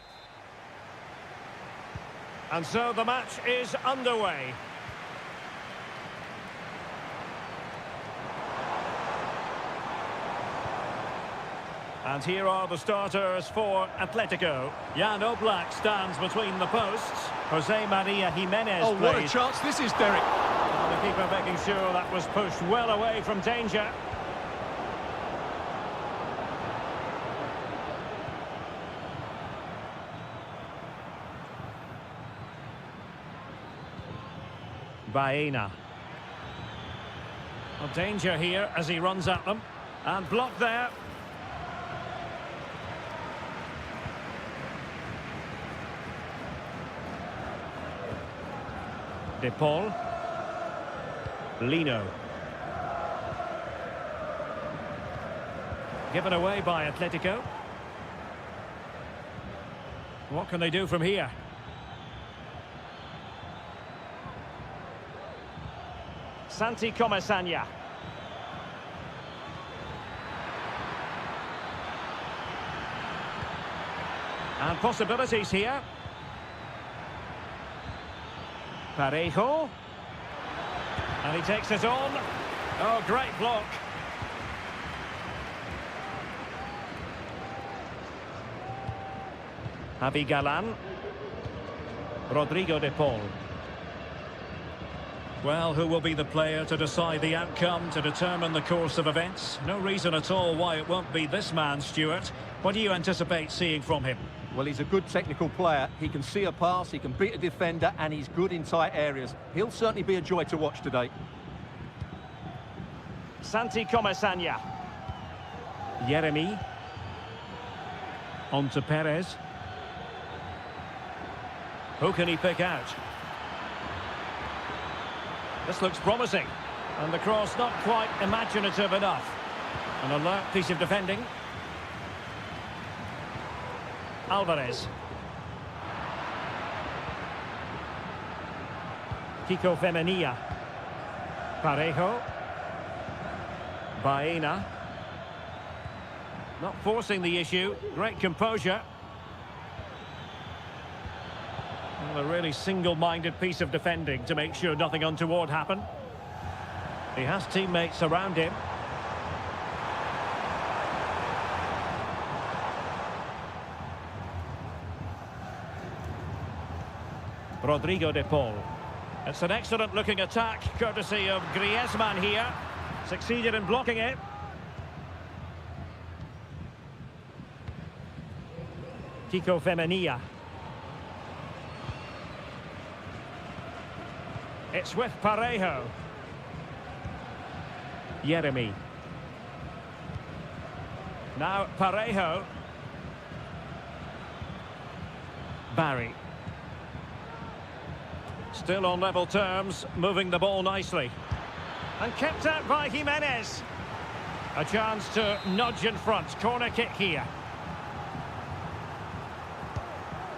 And so the match is underway. And here are the starters for Atletico. Jan Oblak stands between the posts. Jose Maria Jimenez Oh, plays. what a chance this is, Derek. And the keeper making sure that was pushed well away from danger. Baena. Well, danger here as he runs at them. And blocked there. De Paul. Lino. Given away by Atletico. What can they do from here? Santi Comesaña. And possibilities here. Parejo. And he takes it on. Oh, great block. Javi Galan. Rodrigo de Paul. Well, who will be the player to decide the outcome, to determine the course of events? No reason at all why it won't be this man, Stuart. What do you anticipate seeing from him? Well, he's a good technical player. He can see a pass, he can beat a defender, and he's good in tight areas. He'll certainly be a joy to watch today. Santi Comesaña. Yeremi. On to Perez. Who can he pick out? This looks promising. And the cross not quite imaginative enough. An alert piece of defending. Alvarez. Kiko Femenia. Parejo. Baena. Not forcing the issue. Great composure. Well, a really single-minded piece of defending to make sure nothing untoward happened. He has teammates around him. Rodrigo de Paul. It's an excellent-looking attack, courtesy of Griezmann here. Succeeded in blocking it. Kiko Femenia. It's with Parejo. Yeremi. Now Parejo. Barry. Still on level terms, moving the ball nicely. And kept out by Jimenez. A chance to nudge in front. Corner kick here.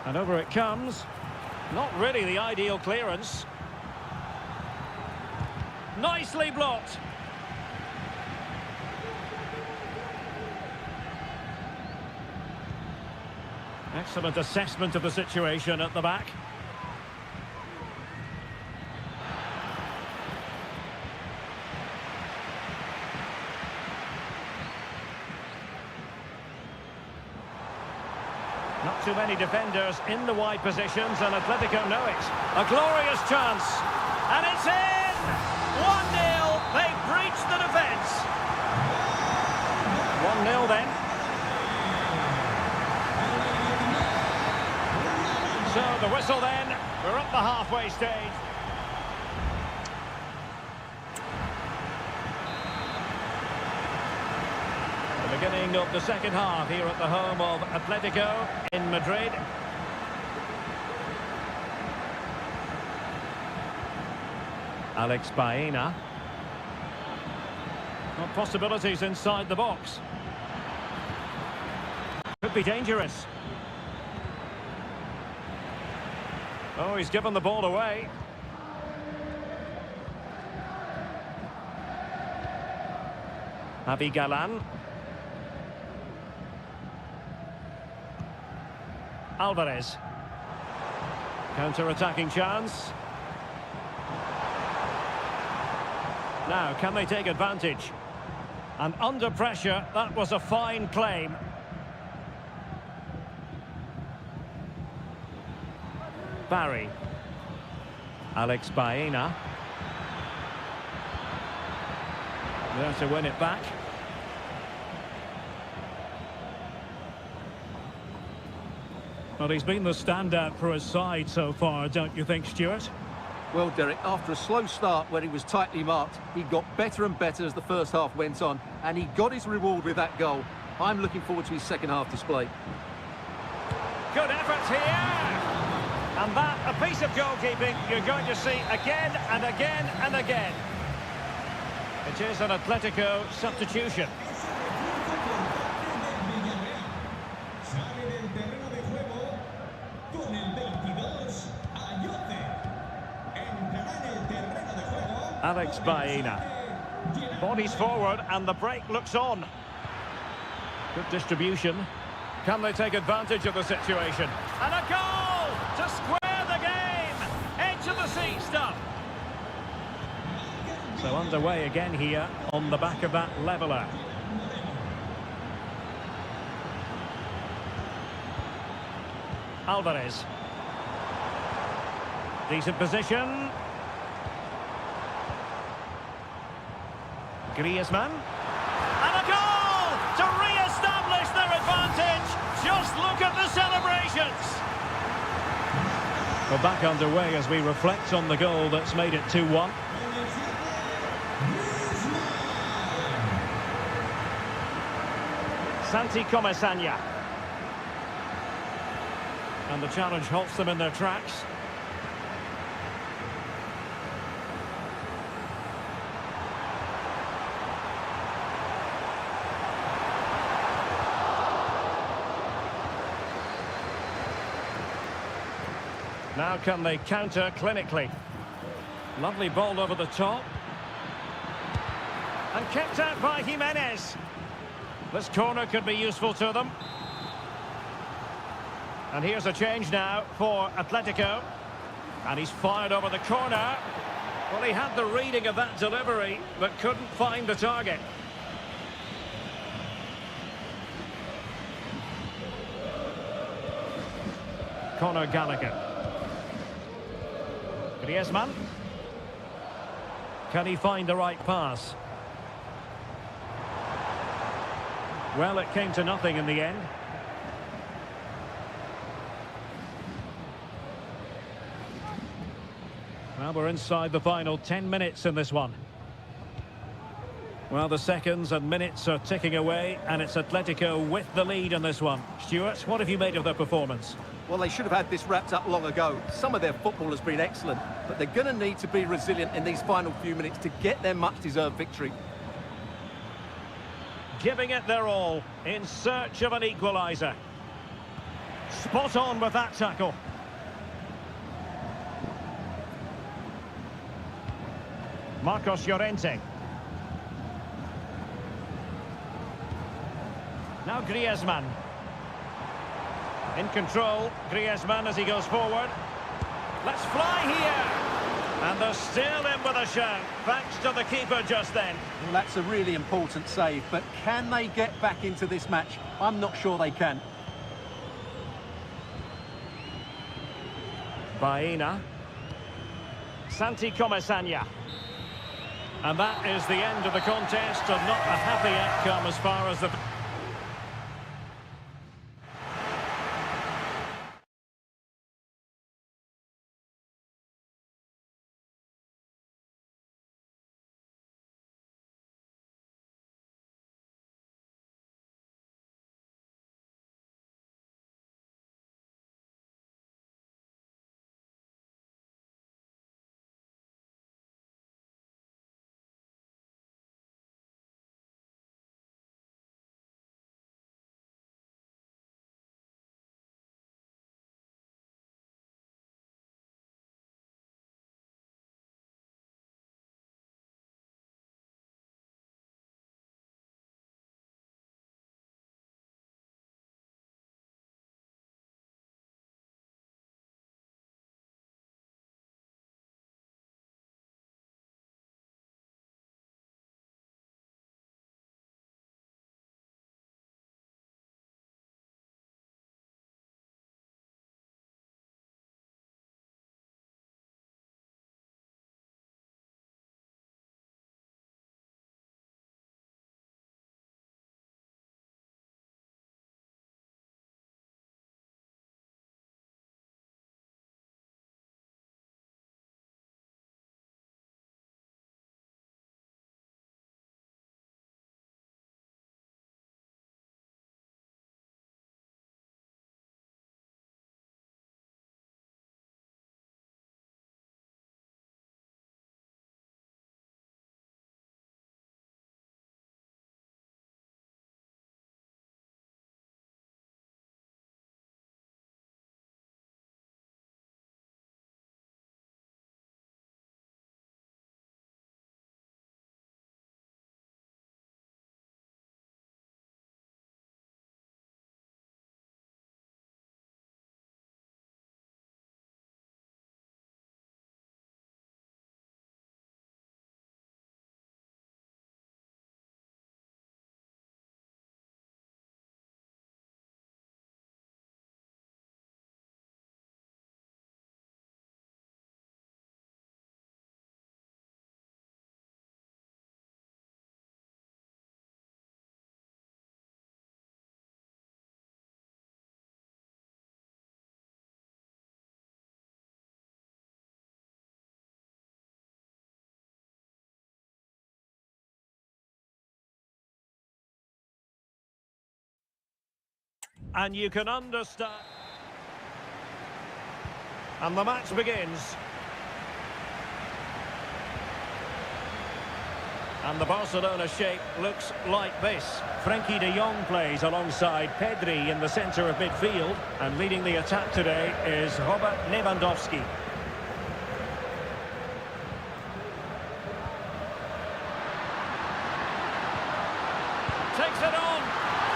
And over it comes. Not really the ideal clearance. Nicely blocked. Excellent assessment of the situation at the back. Not too many defenders in the wide positions, and Atletico know it. A glorious chance. And it's in! 1-0, they breached the defence. 1-0 then. So the whistle then, we're up the halfway stage. The beginning of the second half here at the home of Atletico in Madrid. Alex Baena. Well, possibilities inside the box. Could be dangerous. Oh, he's given the ball away. Javi Galan. Alvarez. Counter-attacking chance. Now, can they take advantage? And under pressure, that was a fine claim. Barry. Alex Baena. There to win it back. Well, he's been the standout for his side so far, don't you think, Stuart? Well, Derek, after a slow start where he was tightly marked, he got better and better as the first half went on, and he got his reward with that goal. I'm looking forward to his second half display. Good effort here! And that, a piece of goalkeeping you're going to see again and again and again. It is an Atletico substitution. Alex Baena. Bodies forward and the break looks on. Good distribution. Can they take advantage of the situation? And a goal to square the game. Edge of the seat stuff. So underway again here on the back of that leveller. Alvarez. Decent position. Griezmann. And a goal to re-establish their advantage. Just look at the celebrations. We're back underway as we reflect on the goal that's made it 2-1. Santi Comesaña. And the challenge halts them in their tracks. Now can they counter clinically? Lovely ball over the top. And kept out by Jimenez. This corner could be useful to them. And here's a change now for Atletico. And he's fired over the corner. Well, he had the reading of that delivery, but couldn't find the target. Conor Gallagher. Griezmann. Can he find the right pass? Well, it came to nothing in the end. Well, we're inside the final 10 minutes in this one. Well, the seconds and minutes are ticking away, and it's Atletico with the lead in this one. Stuart, what have you made of their performance? Well, they should have had this wrapped up long ago. Some of their football has been excellent, but they're going to need to be resilient in these final few minutes to get their much-deserved victory. Giving it their all in search of an equaliser. Spot on with that tackle. Marcos Llorente. Now Griezmann. In control, Griezmann as he goes forward. Let's fly here! And they're still in with a shout, thanks to the keeper just then. Well, that's a really important save, but can they get back into this match? I'm not sure they can. Baena. Santi Comesaña. And that is the end of the contest, and not a happy outcome as far as the... and you can understand. And the match begins. And the Barcelona shape looks like this. Frenkie de Jong plays alongside Pedri in the centre of midfield. And leading the attack today is Robert Lewandowski. Takes it on.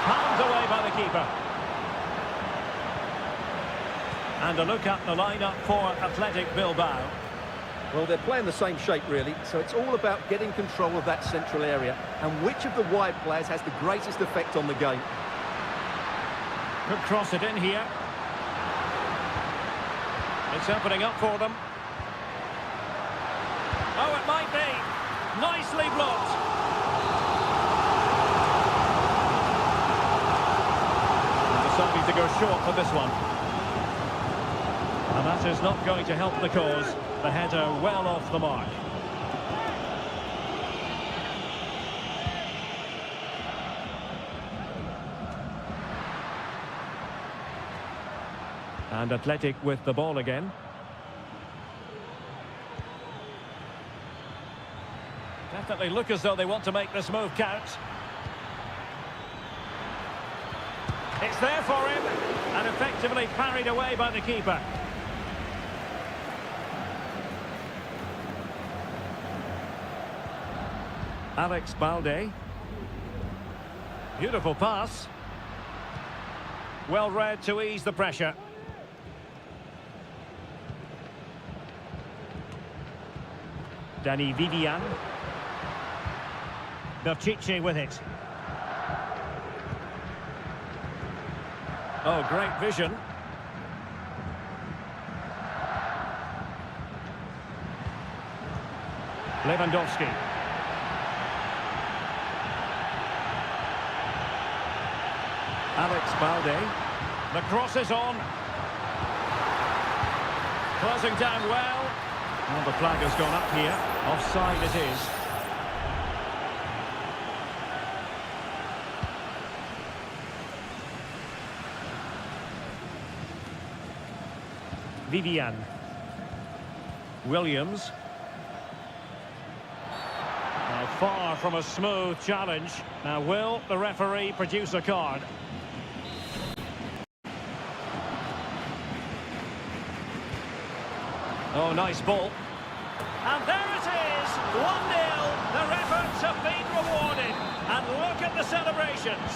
Palmed away by the keeper. And a look at the lineup for Athletic Bilbao. Well, they're playing the same shape, really, so it's all about getting control of that central area and which of the wide players has the greatest effect on the game. Could cross it in here. It's opening up for them. Oh, it might be. Nicely blocked. Deciding to go short for this one. And that is not going to help the cause. The header well off the mark. And Athletic with the ball again. Definitely look as though they want to make this move count. It's there for him, and effectively parried away by the keeper. Alex Balde. Beautiful pass. Well read to ease the pressure. Danny Vivian. Berchiche with it. Oh, great vision. Lewandowski. Alex Balde. The cross is on. Closing down well. Well, the flag has gone up here. Offside it is. Vivian. Williams. Now far from a smooth challenge. Now will the referee produce a card? Oh, nice ball. And there it is, 1-0. Their efforts have been rewarded. And look at the celebrations.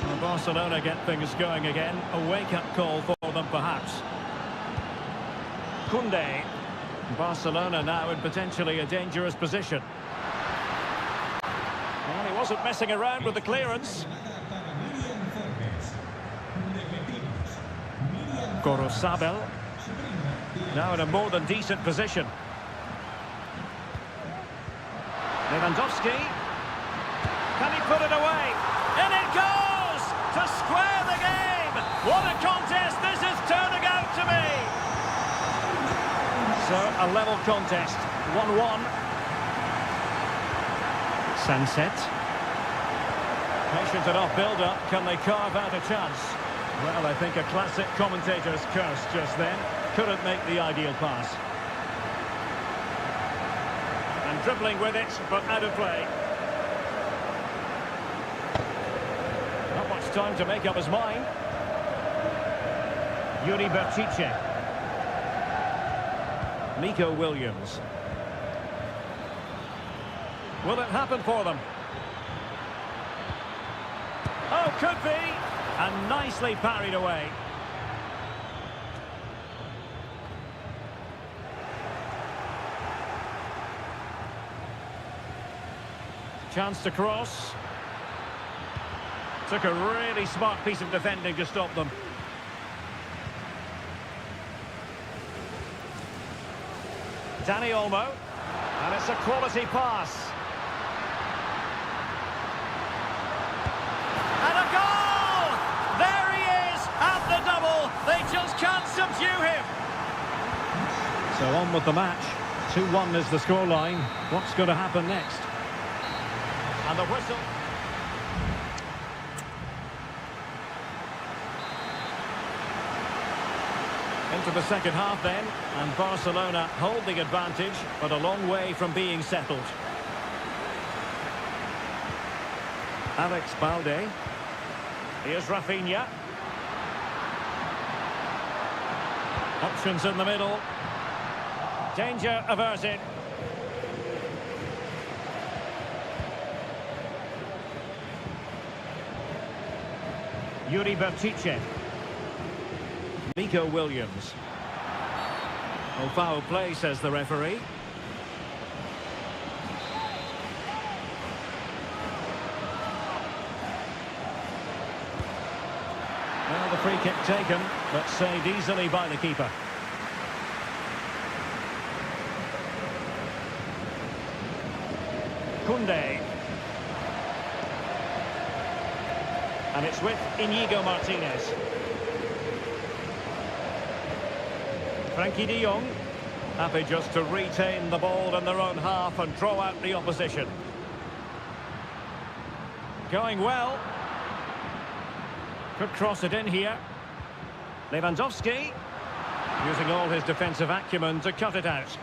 Well, Barcelona get things going again. A wake-up call for them, perhaps. Koundé. Barcelona now in potentially a dangerous position. Well, he wasn't messing around with the clearance. Gorosabel. Now in a more than decent position. Lewandowski. Can he put it away? In it goes! To square the game! What a contest this is turning out to be! So, a level contest. 1-1. Sunset. Patient enough build-up. Can they carve out a chance? Well, I think a classic commentator's curse just then. Couldn't make the ideal pass. And dribbling with it, but out of play. Not much time to make up his mind. Yuri Berchiche. Nico Williams. Will it happen for them? Oh, could be! And nicely parried away. Chance to cross. Took a really smart piece of defending to stop them. Dani Olmo. And it's a quality pass. And a goal! There he is at the double. They just can't subdue him. So on with the match. 2-1 is the scoreline. What's going to happen next? And the whistle. Into the second half then, and Barcelona hold the advantage, but a long way from being settled. Alex Balde. Here's Rafinha. Options in the middle. Danger averted. Yuri Bertice. Nico Williams. Oh, foul play, says the referee. Well, the free kick taken, but saved easily by the keeper. Koundé. And it's with Inigo Martinez. Frankie de Jong, happy just to retain the ball in their own half and draw out the opposition. Going well. Could cross it in here. Lewandowski, using all his defensive acumen to cut it out.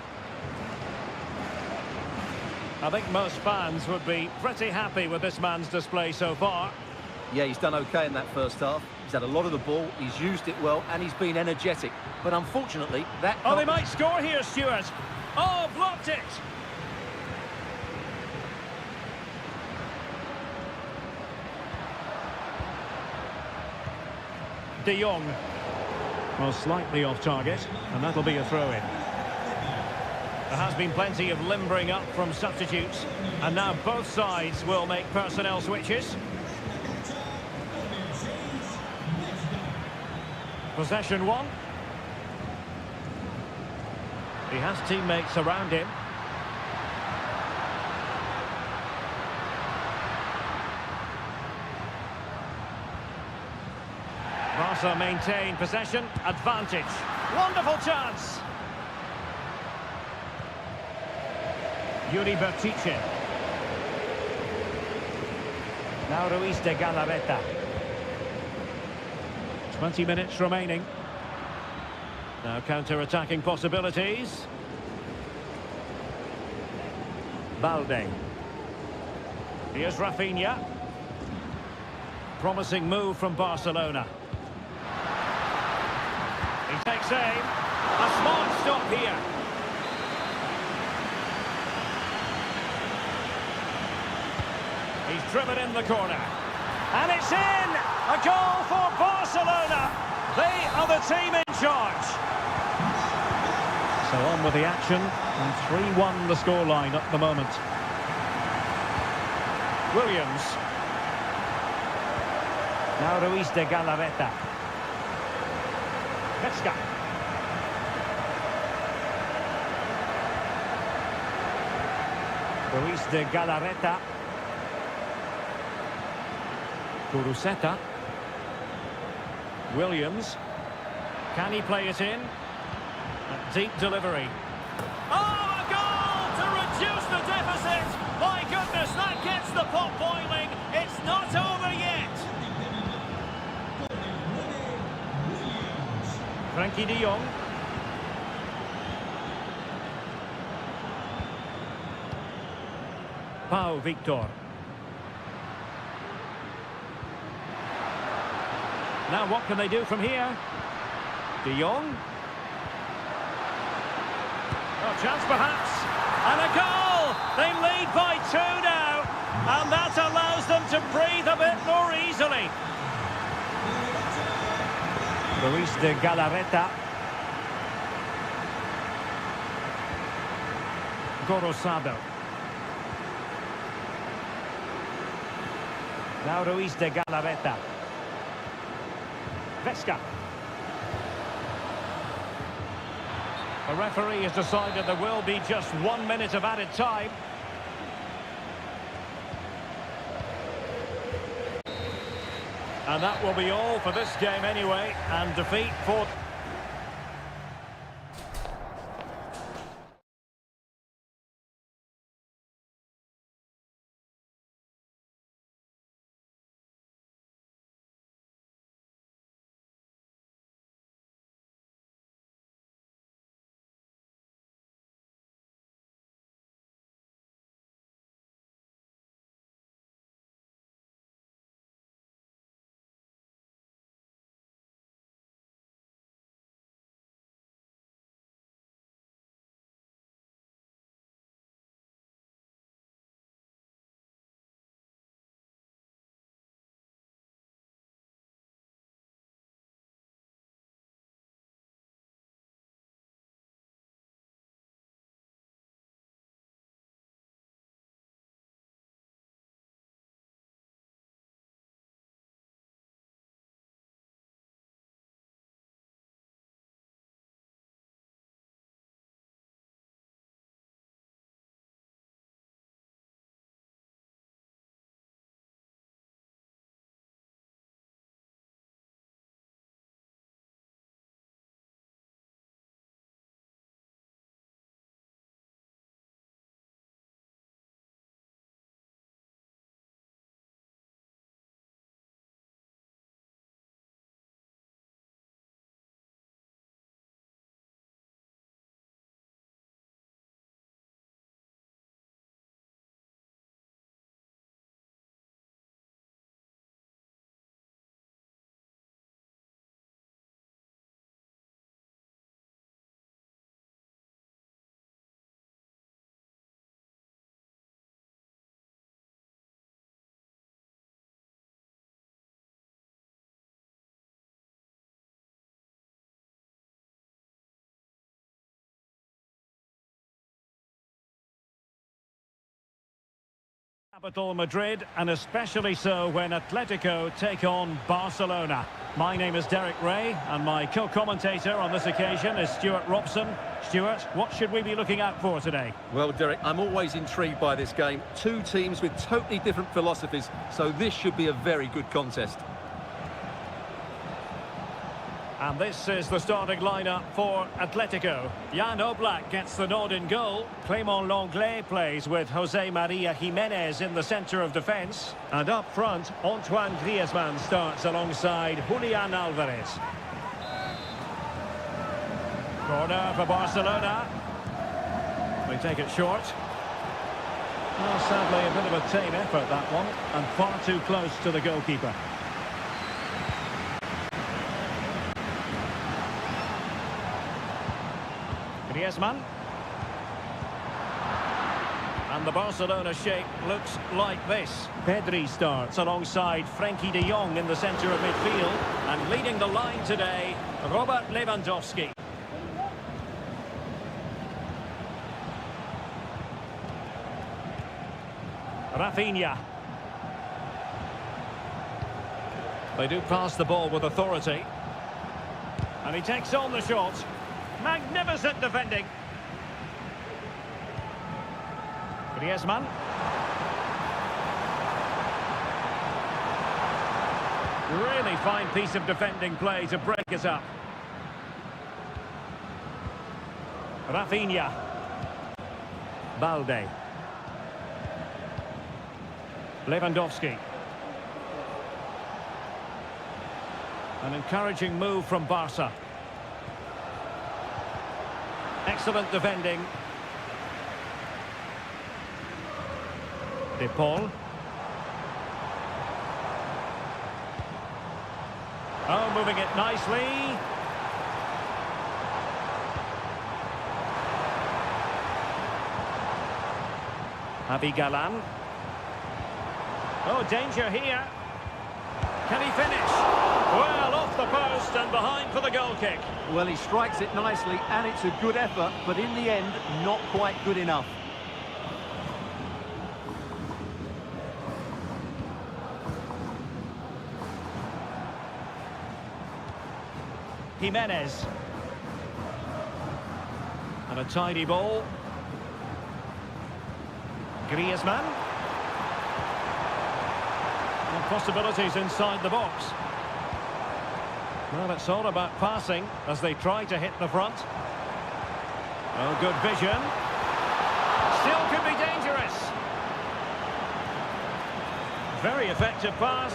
I think most fans would be pretty happy with this man's display so far. Yeah, he's done okay in that first half. He's had a lot of the ball, he's used it well, and he's been energetic. But unfortunately, that... Oh, they might score here, Stuart. Oh, blocked it. De Jong. Well, slightly off target, and that'll be a throw-in. There has been plenty of limbering up from substitutes, and now both sides will make personnel switches. Possession one. He has teammates around him. Barca maintain possession, advantage. Wonderful chance. Yuri Bertice. Now Ruiz de Galarreta. 20 minutes remaining. Now counter-attacking possibilities. Balde. Here's Rafinha. Promising move from Barcelona. He takes aim. A smart stop here. He's driven in the corner. And it's in! A goal for Barcelona. They are the team in charge. So on with the action. And 3-1 the scoreline at the moment. Williams. Now Ruiz de Galarreta. Pesca. Ruiz de Galarreta. Kuruseta. Williams. Can he play it in? A deep delivery. Oh, a goal to reduce the deficit! My goodness, that gets the pot boiling. It's not over yet. Frankie de Jong. Pau Victor. Now what can they do from here? De Jong. Oh, chance perhaps. And a goal! They lead by 2 now. And that allows them to breathe a bit more easily. Ruiz de Galarreta. Gorosado. Now Ruiz de Galarreta. Vesca. The referee has decided there will be just 1 minute of added time. And that will be all for this game anyway, and defeat for... Capital Madrid, and especially so when Atletico take on Barcelona. My name is Derek Ray, and my co-commentator on this occasion is Stuart Robson. Stuart, what should we be looking out for today? Well, Derek, I'm always intrigued by this game. Two teams with totally different philosophies, so this should be a very good contest. And this is the starting lineup for Atletico. Jan Oblak gets the nod in goal. Clément Lenglet plays with Jose Maria Jimenez in the centre of defence. And up front, Antoine Griezmann starts alongside Julian Alvarez. Corner for Barcelona. They take it short. Well, sadly, a bit of a tame effort, that one, and far too close to the goalkeeper. Griezmann. And the Barcelona shape looks like this. Pedri starts alongside Frenkie de Jong in the centre of midfield. And leading the line today, Robert Lewandowski. Rafinha. They do pass the ball with authority. And he takes on the shot. Magnificent defending. Griezmann. Really fine piece of defending play to break us up. Rafinha. Balde. Lewandowski. An encouraging move from Barca. Excellent defending. De Paul. Oh, moving it nicely. Javi Galan. Oh, danger here. Can he finish? Well, off the post and behind for the goal kick. Well, he strikes it nicely, and it's a good effort, but in the end, not quite good enough. Jimenez. And a tidy ball. Griezmann. And possibilities inside the box. Well, it's all about passing as they try to hit the front. Oh, good vision. Still could be dangerous. Very effective pass.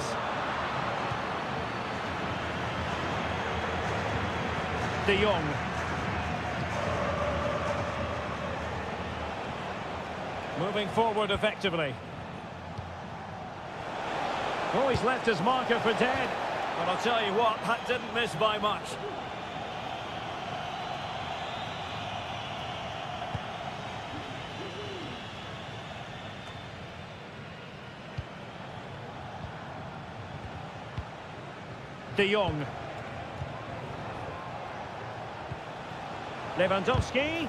De Jong. Moving forward effectively. Oh, he's left his marker for dead. But I'll tell you what, that didn't miss by much. De Jong. Lewandowski.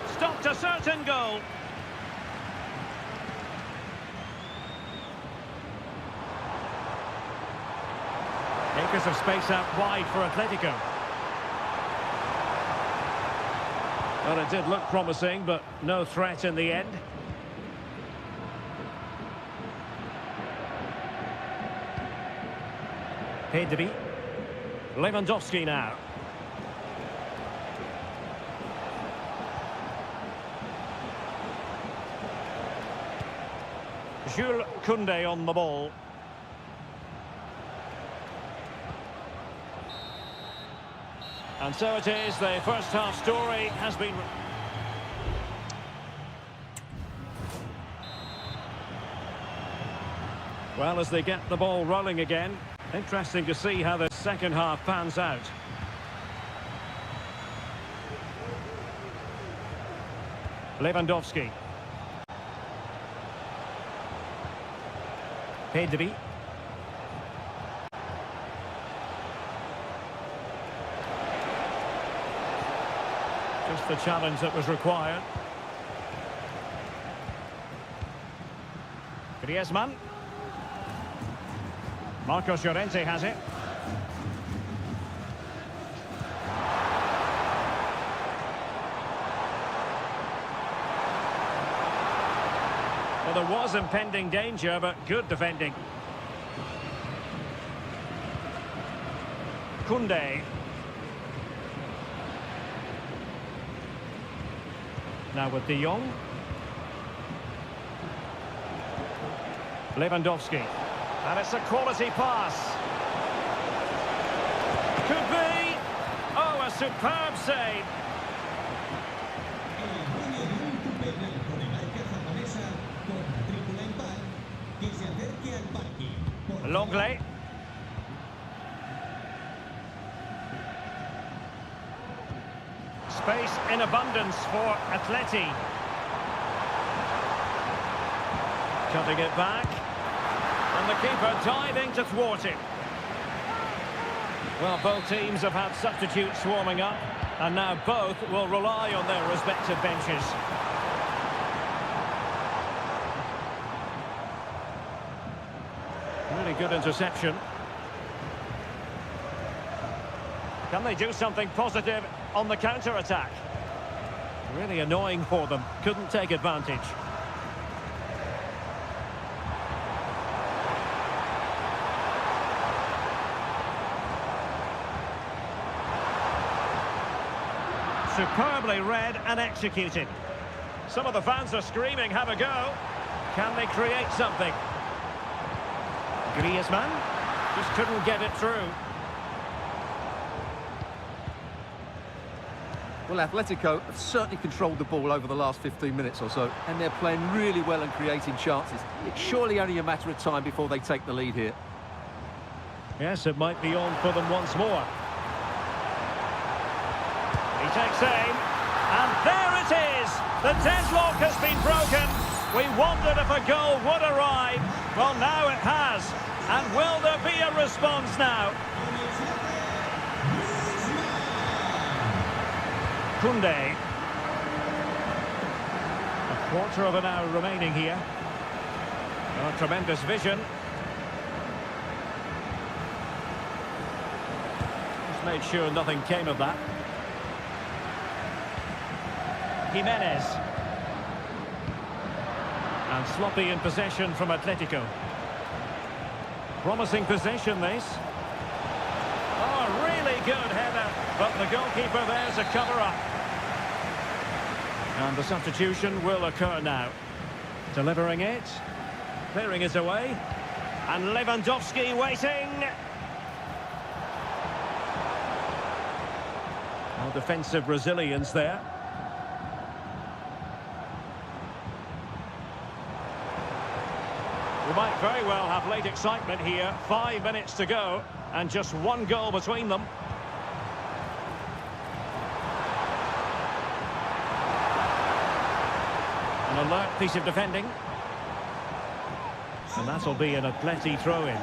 Stopped a certain goal. Acres of space out wide for Atletico. Well, it did look promising, but no threat in the end. Pedri. Lewandowski now. Jules Koundé on the ball. And so it is, the first half story has been... Well, as they get the ball rolling again, interesting to see how the second half pans out. Lewandowski. Pedri. Just the challenge that was required. Griezmann. Marcos Llorente has it. Well, there was impending danger, but good defending. Koundé. Now with De Jong. Lewandowski. And it's a quality pass. Could be. Oh, a superb save. Longley. Space in abundance for Atleti. Cutting it back. And the keeper diving to thwart it. Well, both teams have had substitutes swarming up, and now both will rely on their respective benches. Really good interception. Can they do something positive on the counter-attack? Really annoying for them. Couldn't take advantage. Superbly read and executed. Some of the fans are screaming, have a go. Can they create something? Griezmann just couldn't get it through. Well, Atletico have certainly controlled the ball over the last 15 minutes or so, and they're playing really well and creating chances. It's surely only a matter of time before they take the lead here. Yes, it might be on for them once more. He takes aim, and there it is! The deadlock has been broken. We wondered if a goal would arrive. Well, now it has. And will there be a response now? Koundé. A quarter of an hour remaining here. Oh, tremendous vision. Just made sure nothing came of that. Jimenez. And sloppy in possession from Atletico. Promising possession, this. Oh, really good header. But the goalkeeper there's a cover-up. And the substitution will occur now. Delivering it. Clearing it away. And Lewandowski waiting. Well, defensive resilience there. We might very well have late excitement here. 5 minutes to go, and just one goal between them. An alert piece of defending. And that'll be an Atleti throw-in.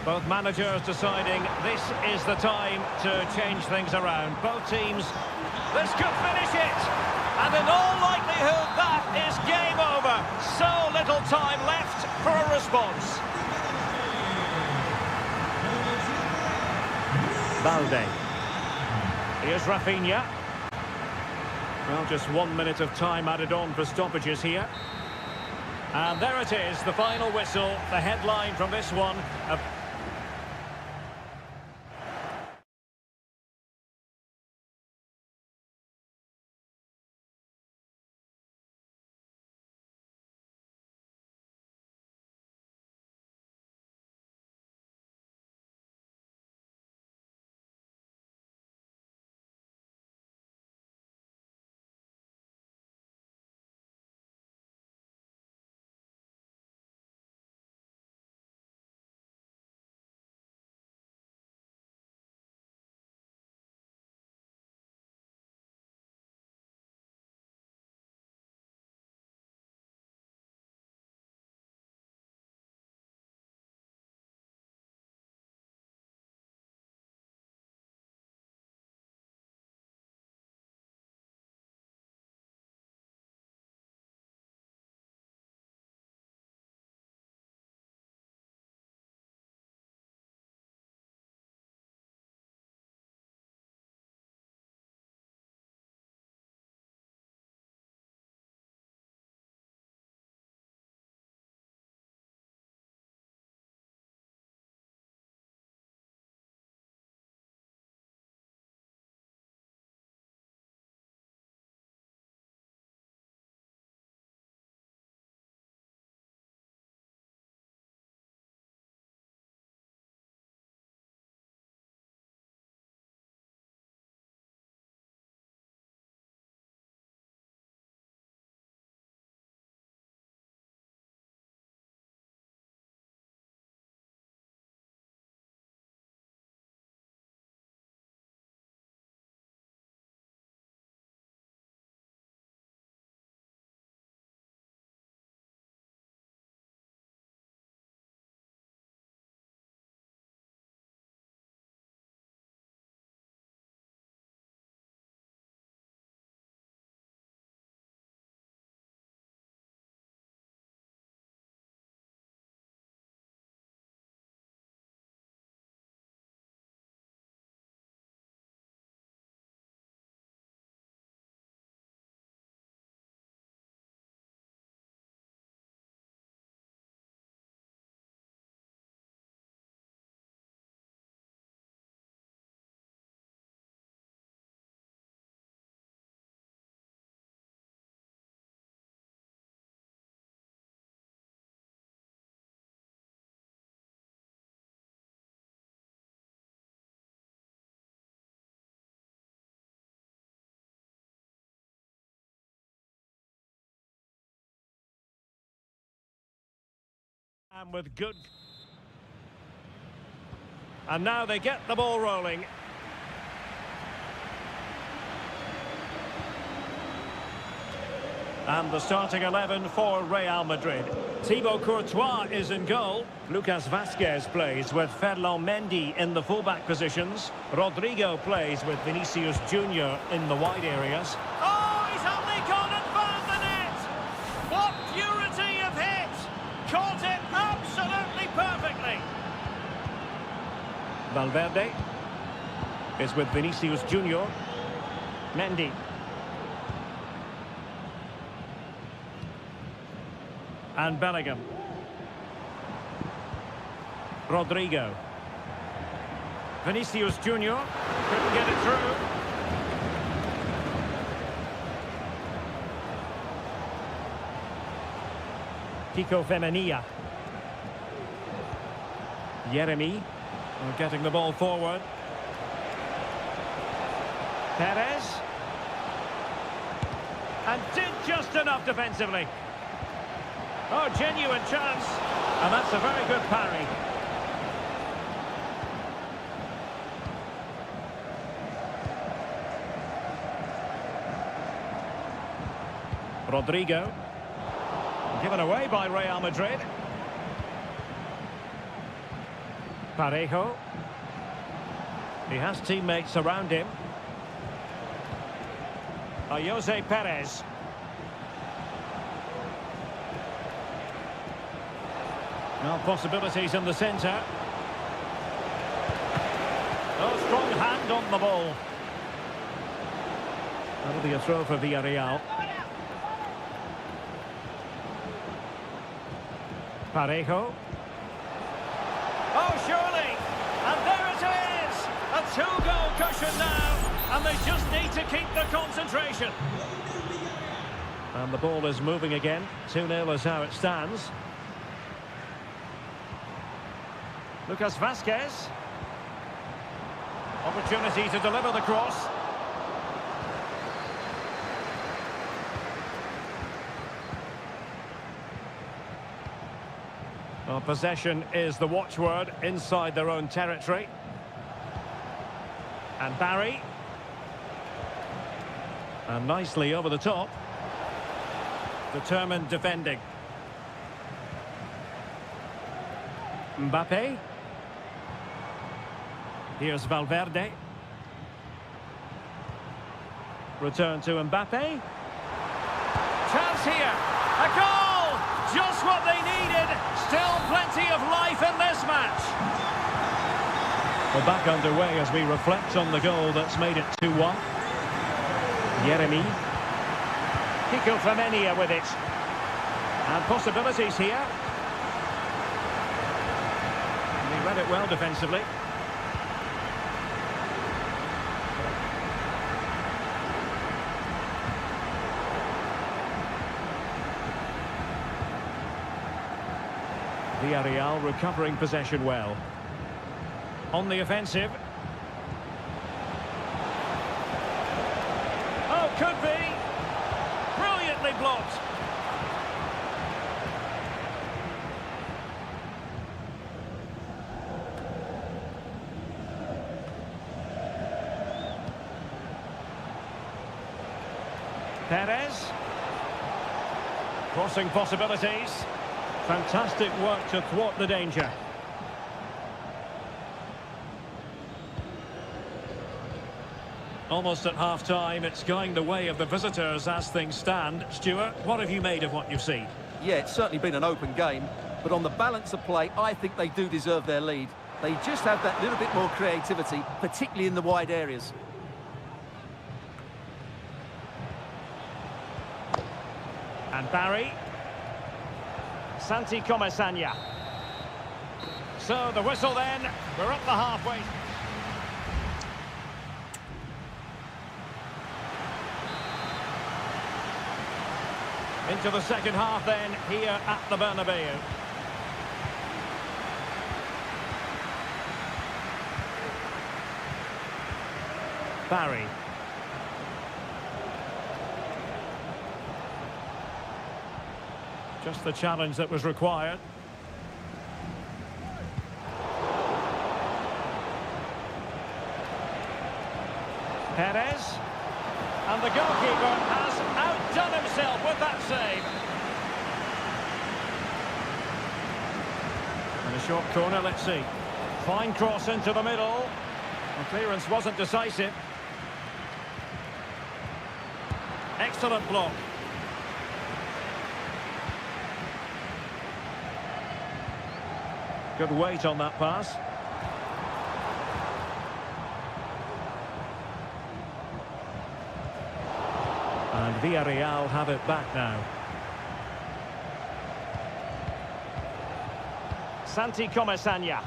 Both managers deciding this is the time to change things around. Both teams, this could finish it! And in all likelihood, that is game over. So little time left for a response. Balde. Here's Rafinha. Well, just 1 minute of time added on for stoppages here. And there it is, the final whistle, the headline from this one. And with good... And now they get the ball rolling. And the starting 11 for Real Madrid. Thibaut Courtois is in goal. Lucas Vazquez plays with Ferland Mendy in the fullback positions. Rodrigo plays with Vinicius Junior in the wide areas. Oh, he's only gone and found the net! What purity of hit! Caught it absolutely perfectly! Valverde is with Vinicius Junior. Mendy. And Bellingham. Rodrigo. Vinicius Junior couldn't get it through. Kiko Femenia. Yeremy getting the ball forward. Perez. And did just enough defensively. Oh, genuine chance. And that's a very good parry. Rodrigo. Given away by Real Madrid. Parejo. He has teammates around him. Jose Perez. Well, possibilities in the centre. Oh, strong hand on the ball. That'll be a throw for Villarreal. Parejo. Oh, surely! And there it is! A two-goal cushion now, and they just need to keep the concentration. And the ball is moving again. 2-0 is how it stands. Lucas Vazquez. Opportunity to deliver the cross. Well, possession is the watchword inside their own territory. And Barry. And nicely over the top. Determined defending. Mbappe. Here's Valverde. Return to Mbappe. Chance here. A goal! Just what they needed. Still plenty of life in this match. We're back underway as we reflect on the goal that's made it 2-1. Yeremy. Kiko Femenia with it. And possibilities here. He read it well defensively. Villarreal recovering possession well. On the offensive. Oh, could be. Brilliantly blocked. Perez. Crossing possibilities. Fantastic work to thwart the danger. Almost at half-time, it's going the way of the visitors as things stand. Stuart, what have you made of what you've seen? Yeah, it's certainly been an open game, but on the balance of play, I think they do deserve their lead. They just have that little bit more creativity, particularly in the wide areas. And Barry. Santi Comesaña. So the whistle then, we're up the halfway. Into the second half then, here at the Bernabeu. Barry. Just the challenge that was required. Perez. And the goalkeeper has outdone himself with that save. And a short corner, let's see. Fine cross into the middle. The clearance wasn't decisive. Excellent block. Good weight on that pass. And Villarreal have it back now. Santi Comesaña.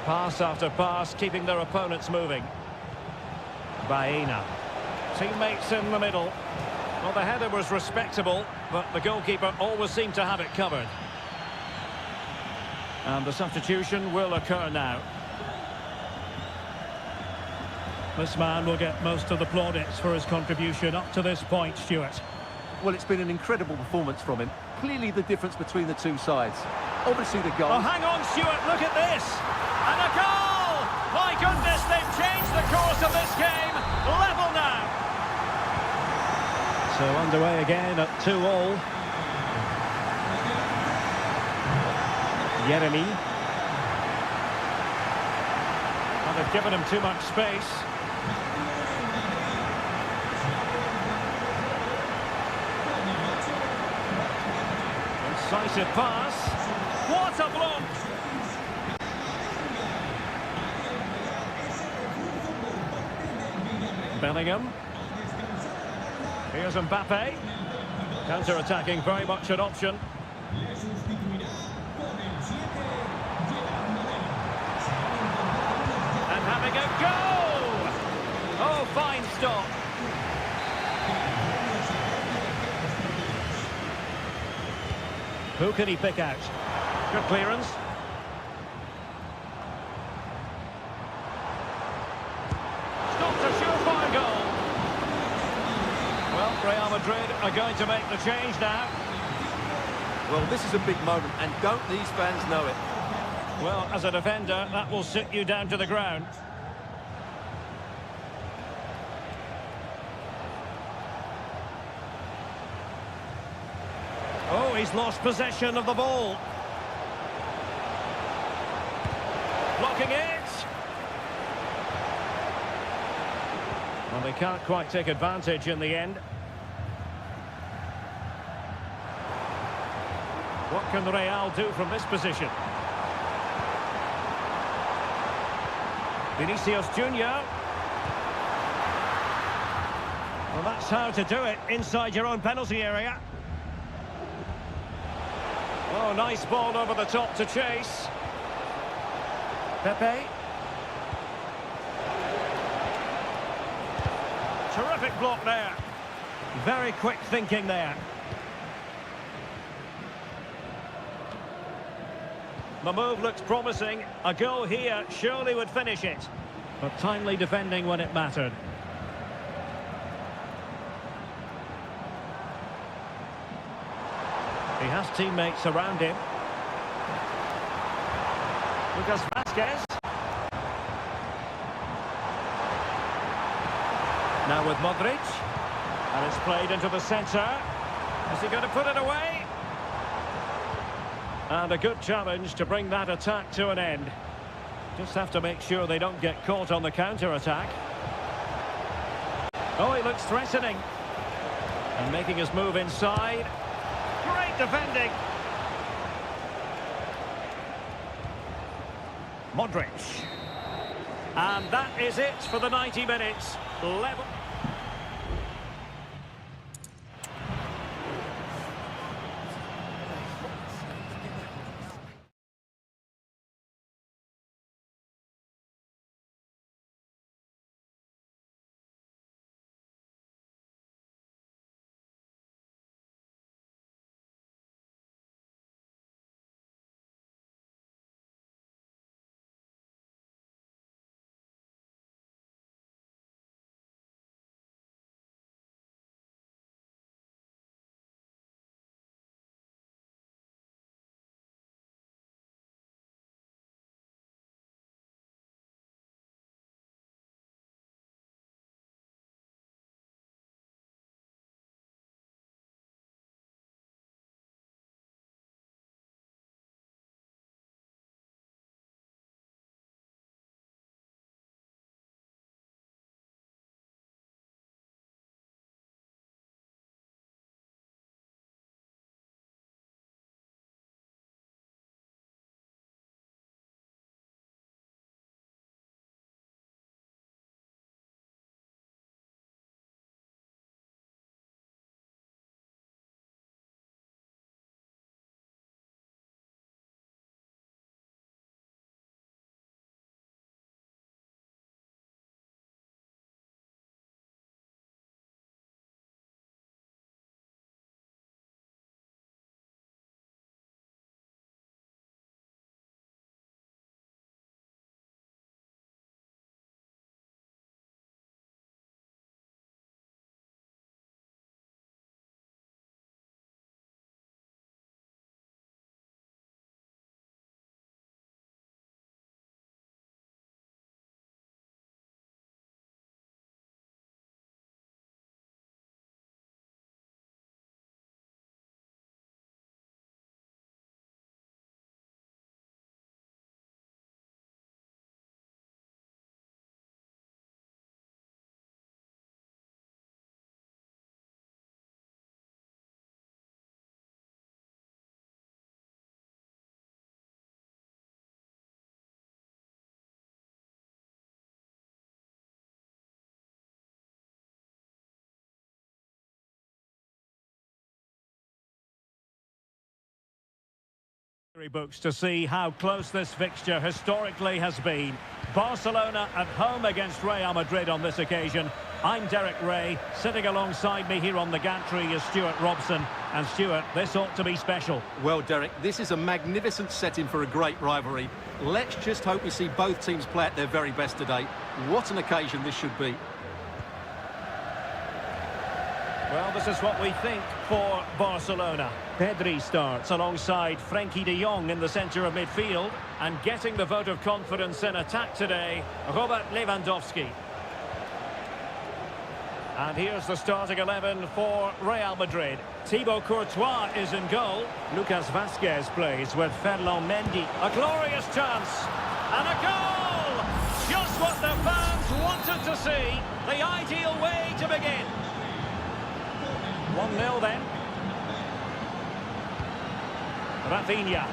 Pass after pass, keeping their opponents moving. Baena. Teammates in the middle. Well, the header was respectable, but the goalkeeper always seemed to have it covered. And the substitution will occur now. This man will get most of the plaudits for his contribution up to this point, Stuart. Well, it's been an incredible performance from him. Clearly the difference between the two sides. Obviously the goal. Oh, hang on, Stuart, look at this. And a goal! My goodness, they've changed the course of this game. Level now. So underway again at 2-2. Jeremy. And they've given him too much space. Incisive pass. What a block! Bellingham. Here's Mbappe. Counter-attacking, very much an option. And having a go! Oh, fine stop. Who can he pick out? Good clearance. Stopped a surefire goal. Well, Real Madrid are going to make the change now. Well, this is a big moment, and don't these fans know it? Well, as a defender, that will sit you down to the ground. Oh, he's lost possession of the ball. Blocking it. Well, they can't quite take advantage in the end. What can Real do from this position? Vinicius Junior. Well, that's how to do it inside your own penalty area. Oh, nice ball over the top to chase. Pepe. Terrific block there. Very quick thinking there. The move looks promising. A goal here surely would finish it. But timely defending when it mattered. He has teammates around him. Lucas Vazquez. Now with Modric. And it's played into the centre. Is he going to put it away? And a good challenge to bring that attack to an end. Just have to make sure they don't get caught on the counter-attack. Oh, he looks threatening. And making his move inside. Great defending. Modric. And that is it for the 90 minutes. Level. Books to see how close this fixture historically has been. Barcelona at home against Real Madrid on this occasion. I'm Derek Ray. Sitting alongside me here on the gantry is Stuart Robson. And Stuart, this ought to be special. Well, Derek, this is a magnificent setting for a great rivalry. Let's just hope we see both teams play at their very best today. What an occasion this should be. Well, this is what we think for Barcelona. Pedri starts alongside Frenkie de Jong in the centre of midfield. And getting the vote of confidence in attack today, Robert Lewandowski. And here's the starting 11 for Real Madrid. Thibaut Courtois is in goal. Lucas Vazquez plays with Ferland Mendy. A glorious chance. And a goal! Just what the fans wanted to see. The ideal way to begin. 1-0 then. Rafinha.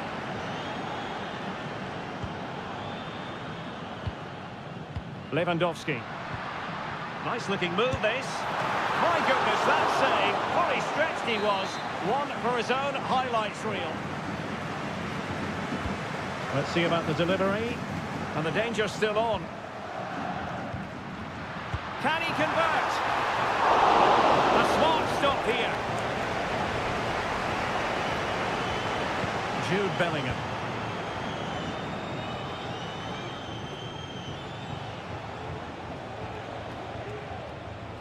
Lewandowski. Nice looking move this. My goodness, that save. Fully stretched he was. One for his own highlights reel. Let's see about the delivery. And the danger's still on. Can he convert? A smart stop here. Jude Bellingham.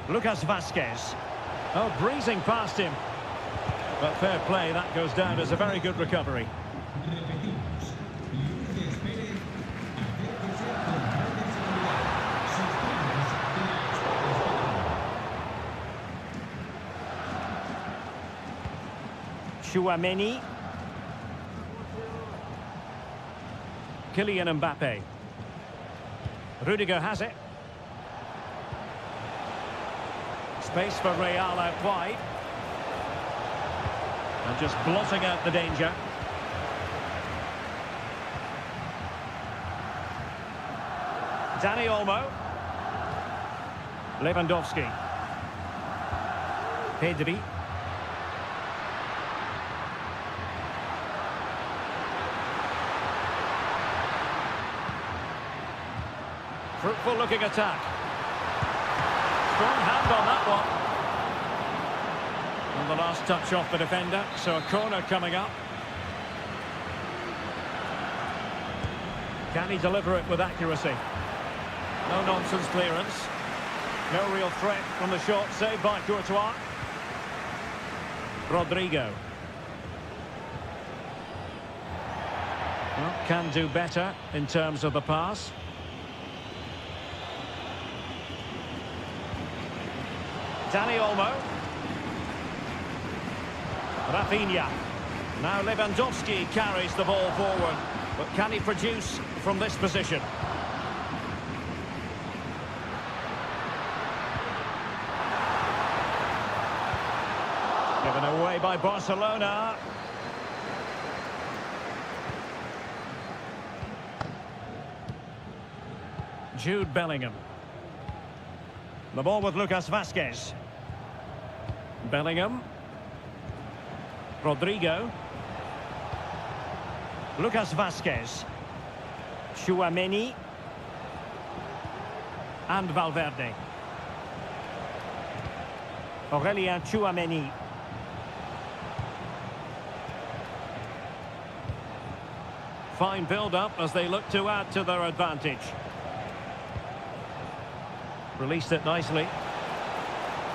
Lucas Vazquez. Oh, breezing past him. But fair play, that goes down as a very good recovery. Chouameni. Kylian Mbappe. Rudiger has it. Space for Real out wide. And just blotting out the danger. Dani Olmo. Lewandowski. Pedri. Fruitful looking attack. Strong hand on that one. And the last touch off the defender, so a corner coming up. Can he deliver it with accuracy? No nonsense clearance. No real threat from the shot, saved by Courtois. Rodrigo. Well, can do better in terms of the pass. Dani Olmo. Rafinha. Now Lewandowski carries the ball forward. But can he produce from this position? Given away by Barcelona. Jude Bellingham. The ball with Lucas Vazquez. Bellingham. Rodrigo. Lucas Vazquez. Chouameni. And Valverde. Aurélien Chouameni. Fine build-up as they look to add to their advantage. Released it nicely.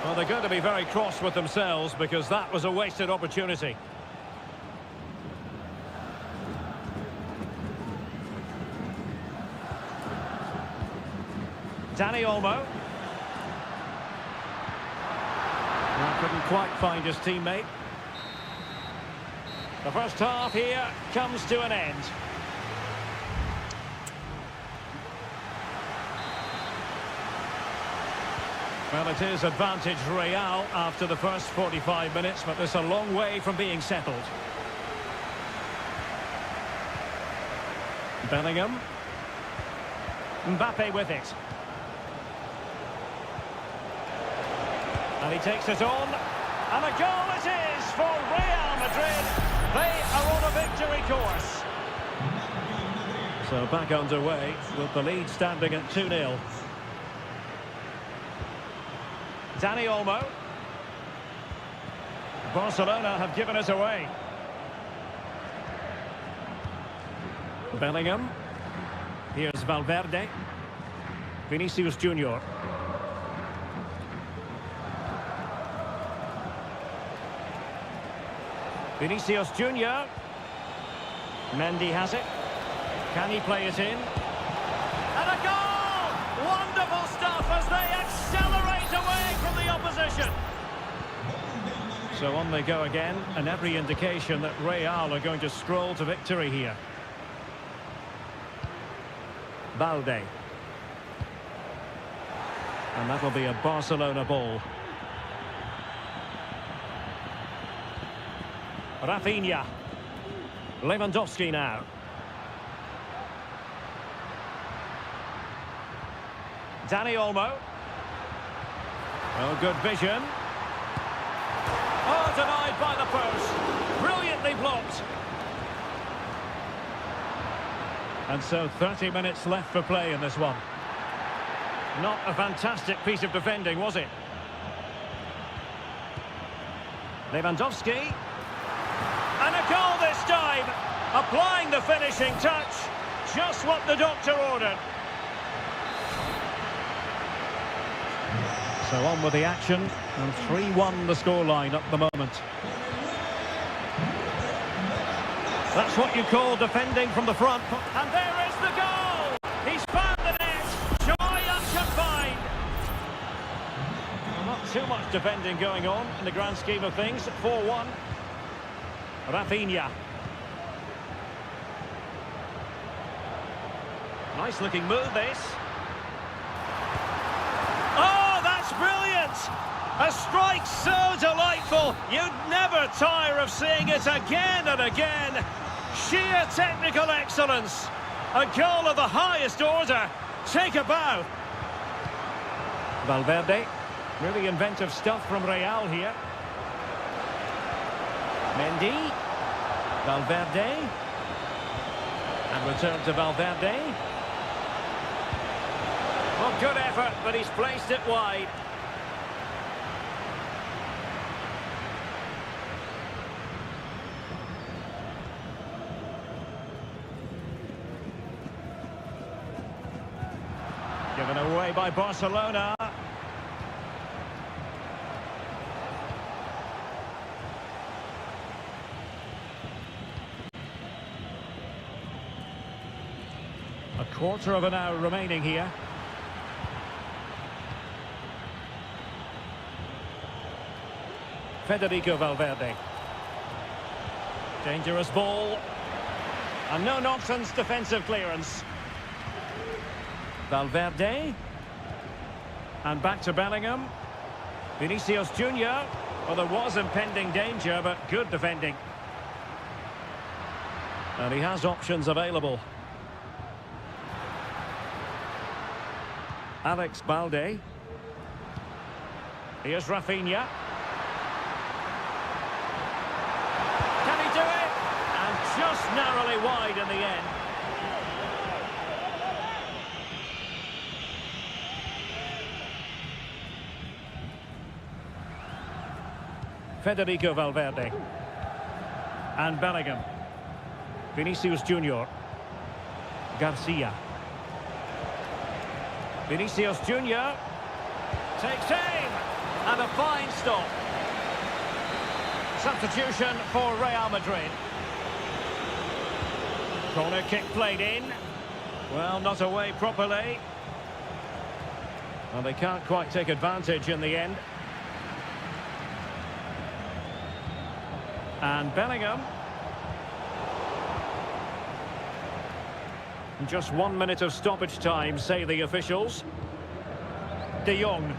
Well, they're going to be very cross with themselves because that was a wasted opportunity. Dani Olmo. Well, couldn't quite find his teammate. The first half here comes to an end. Well, it is advantage Real after the first 45 minutes, but there's a long way from being settled. Bellingham. Mbappe with it. And he takes it on. And a goal it is for Real Madrid. They are on a victory course. So back underway with the lead standing at 2-0. Dani Olmo. Barcelona have given us away. Bellingham. Here's Valverde. Vinicius Junior. Vinicius Junior. Mendy has it. Can he play it in? And a goal! Wonderful stuff as they accelerate away from the opposition. So on they go again, and every indication that Real are going to stroll to victory here. Balde. And that'll be a Barcelona ball. Rafinha. Lewandowski now. Dani Olmo. Oh, good vision. Oh, denied by the post. Brilliantly blocked. And so 30 minutes left for play in this one. Not a fantastic piece of defending, was it? Lewandowski. And a goal this time. Applying the finishing touch. Just what the doctor ordered. So on with the action, and 3-1 the scoreline at the moment. That's what you call defending from the front. And there is the goal! He's found the net! Joy unconfined! Well, not too much defending going on in the grand scheme of things. 4-1. Rafinha. Nice looking move this. Oh, that's brilliant! A strike so delightful, you'd never tire of seeing it again and again. Sheer technical excellence. A goal of the highest order. Take a bow. Valverde. Really inventive stuff from Real here. Mendy. Valverde. And return to Valverde. Well, good effort, but he's placed it wide. Given away by Barcelona. A quarter of an hour remaining here. Federico Valverde. Dangerous ball. And no-nonsense defensive clearance. Valverde. And back to Bellingham. Vinicius Junior. Well, there was impending danger, but good defending. And he has options available. Alex Balde. Here's Rafinha. Can he do it? And just narrowly wide in the end. Federico Valverde. And Bellingham. Vinicius Junior. Garcia. Vinicius Junior takes aim, and a fine stop. Substitution for Real Madrid. Corner kick played in. Well, not away properly. Well, they can't quite take advantage in the end. And Bellingham. Just 1 minute of stoppage time, say the officials. De Jong.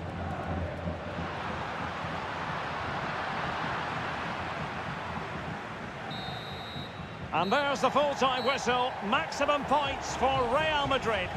And there's the full-time whistle. Maximum points for Real Madrid.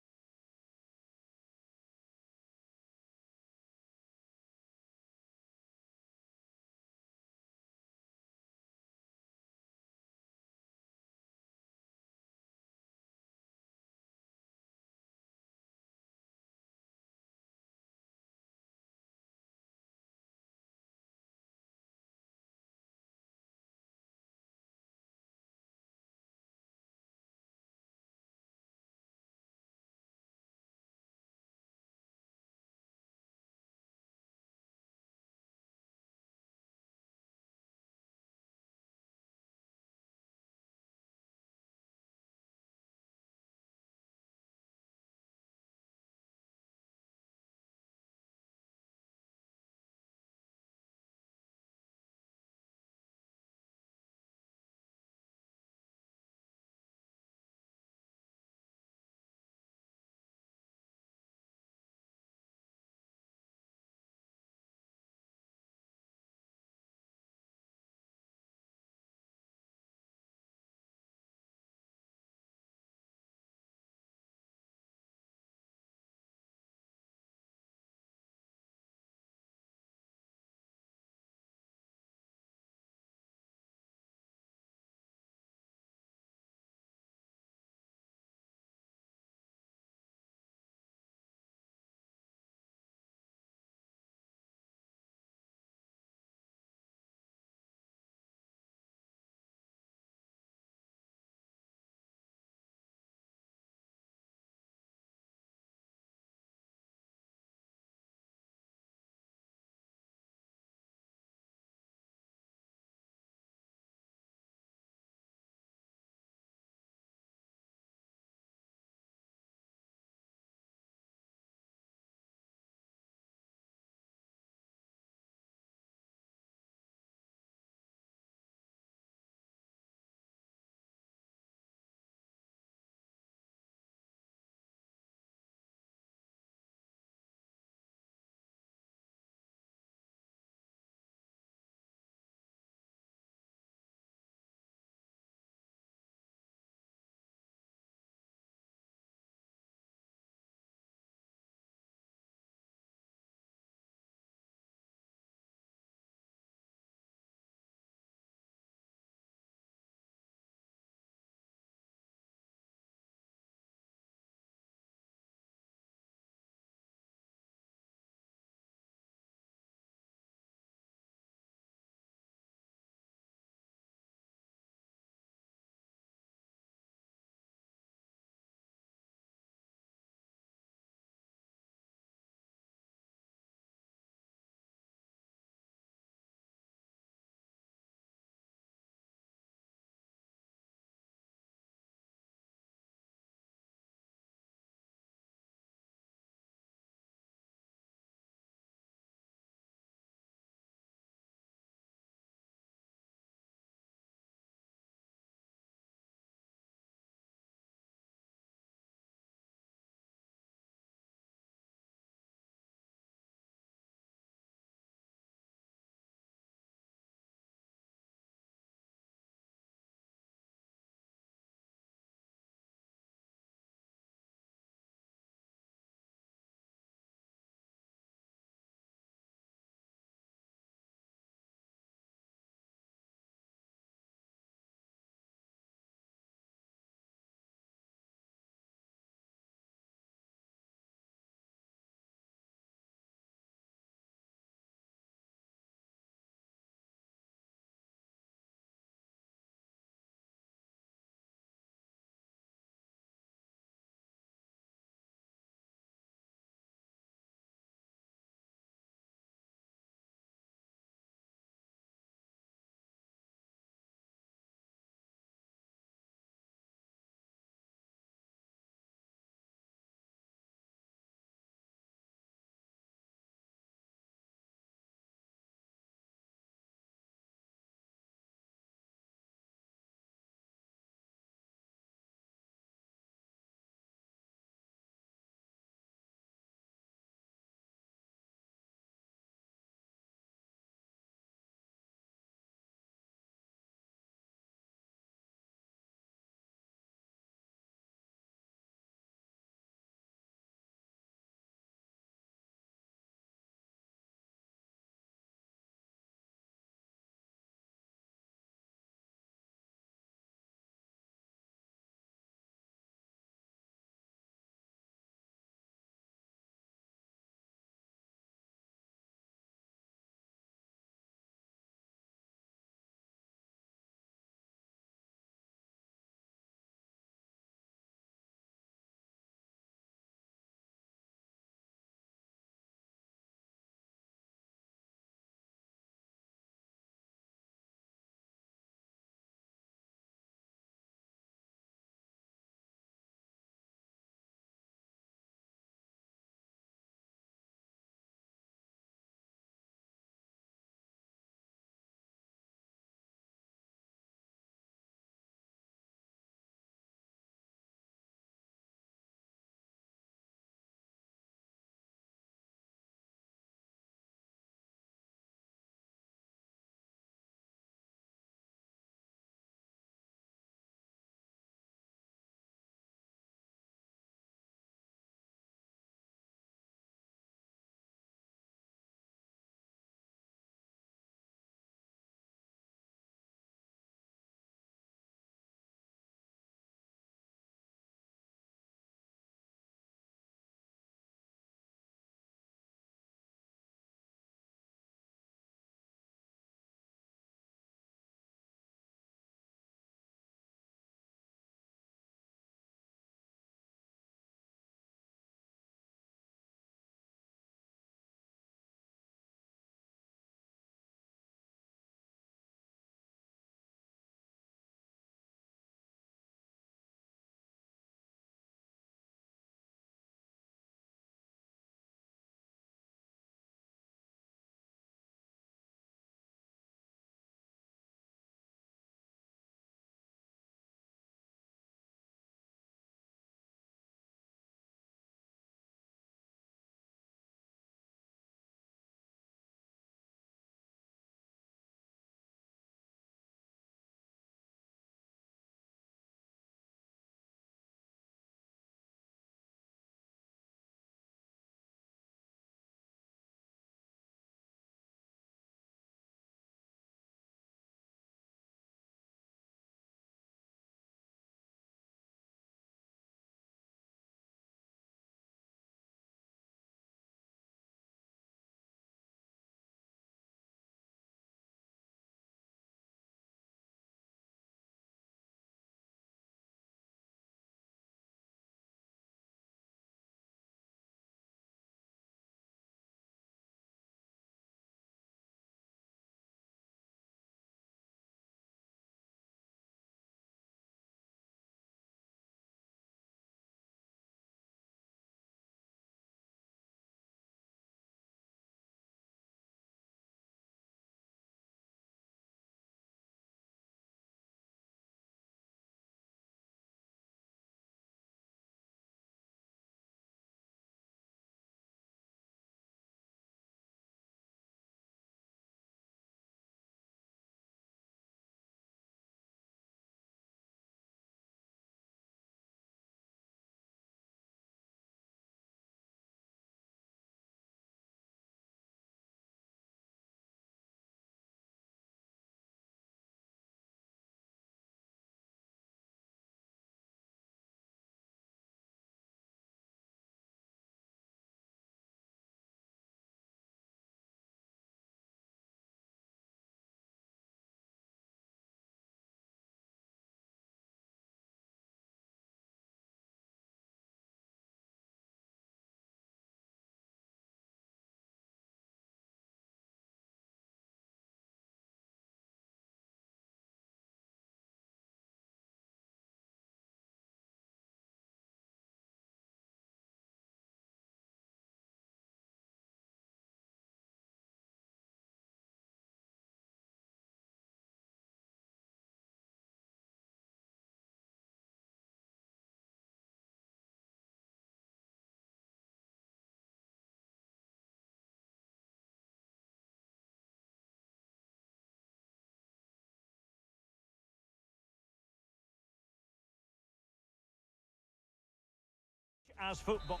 as football.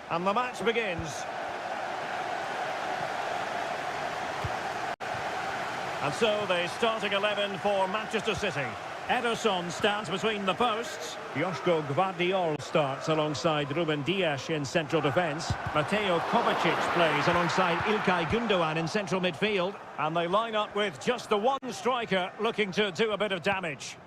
And the match begins. And so the starting 11 for Manchester City. Ederson stands between the posts. Joško Gvardiol starts alongside Ruben Dias in central defence. Mateo Kovacic plays alongside İlkay Gündoğan in central midfield. And they line up with just the one striker looking to do a bit of damage.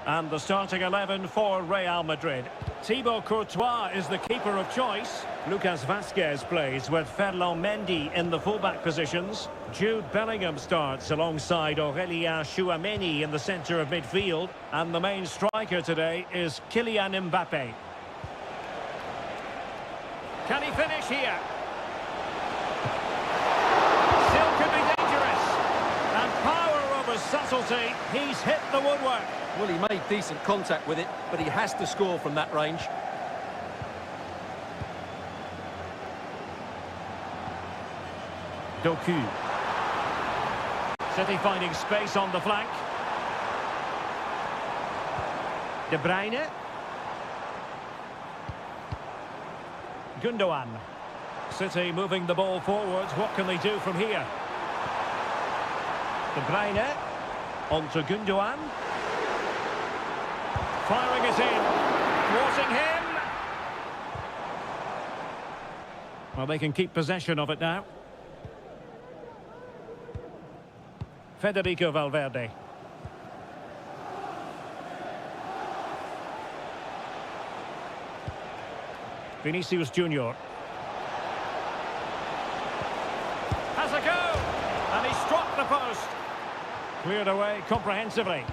And the starting 11 for Real Madrid. Thibaut Courtois is the keeper of choice. Lucas Vazquez plays with Ferland Mendy in the fullback positions. Jude Bellingham starts alongside Aurélien Tchouameni in the centre of midfield. And the main striker today is Kylian Mbappe. Can he finish here? Still could be dangerous. And power over subtlety, he's hit the woodwork. Well, he made decent contact with it, but he has to score from that range. Doku. City finding space on the flank. De Bruyne. Gündoğan. City moving the ball forwards. What can they do from here? De Bruyne. On to Gündoğan. Firing it in. Thwarting him. Well, they can keep possession of it now. Federico Valverde. Vinicius Junior. Has a go! And he struck the post. Cleared away comprehensively.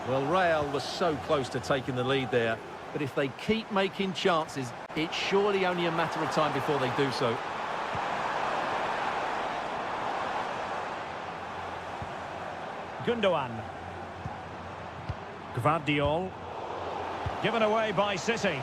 Well, Real was so close to taking the lead there, but if they keep making chances, it's surely only a matter of time before they do so. Gündoğan. Gvardiol. Given away by City.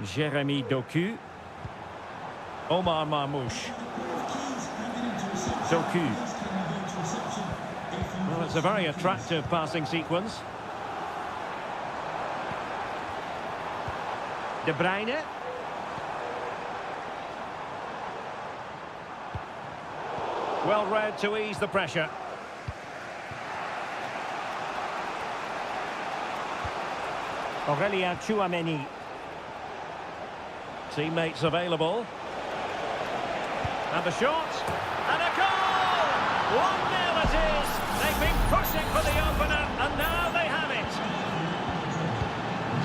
Jeremy Doku. Omar Marmoush. Doku. Well, it's a very attractive passing sequence. De Bruyne. Well read to ease the pressure. Aurélien Tchouameni. Teammates available. And the shot. And a goal! 1-0 it is. They've been pushing for the opener, and now they have it.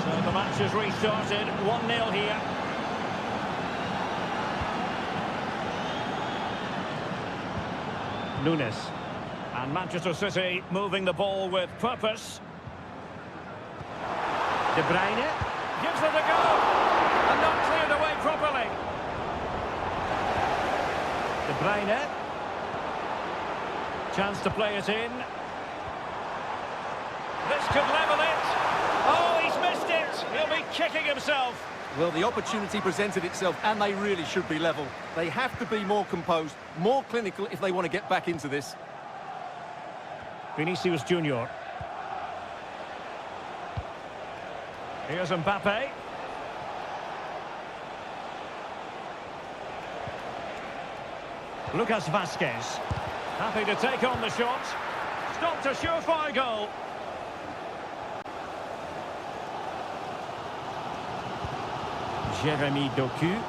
So the match has restarted. 1-0 here. Nunes. And Manchester City moving the ball with purpose. De Bruyne gives it a go. And not cleared away properly. De Bruyne. Chance to play it in. This could level it. Oh, he's missed it. He'll be kicking himself. Well, the opportunity presented itself, and they really should be level. They have to be more composed, more clinical if they want to get back into this. Vinicius Junior. Here's Mbappe. Lucas Vazquez. Happy to take on the shot. Stopped a surefire goal. Jeremy Doku.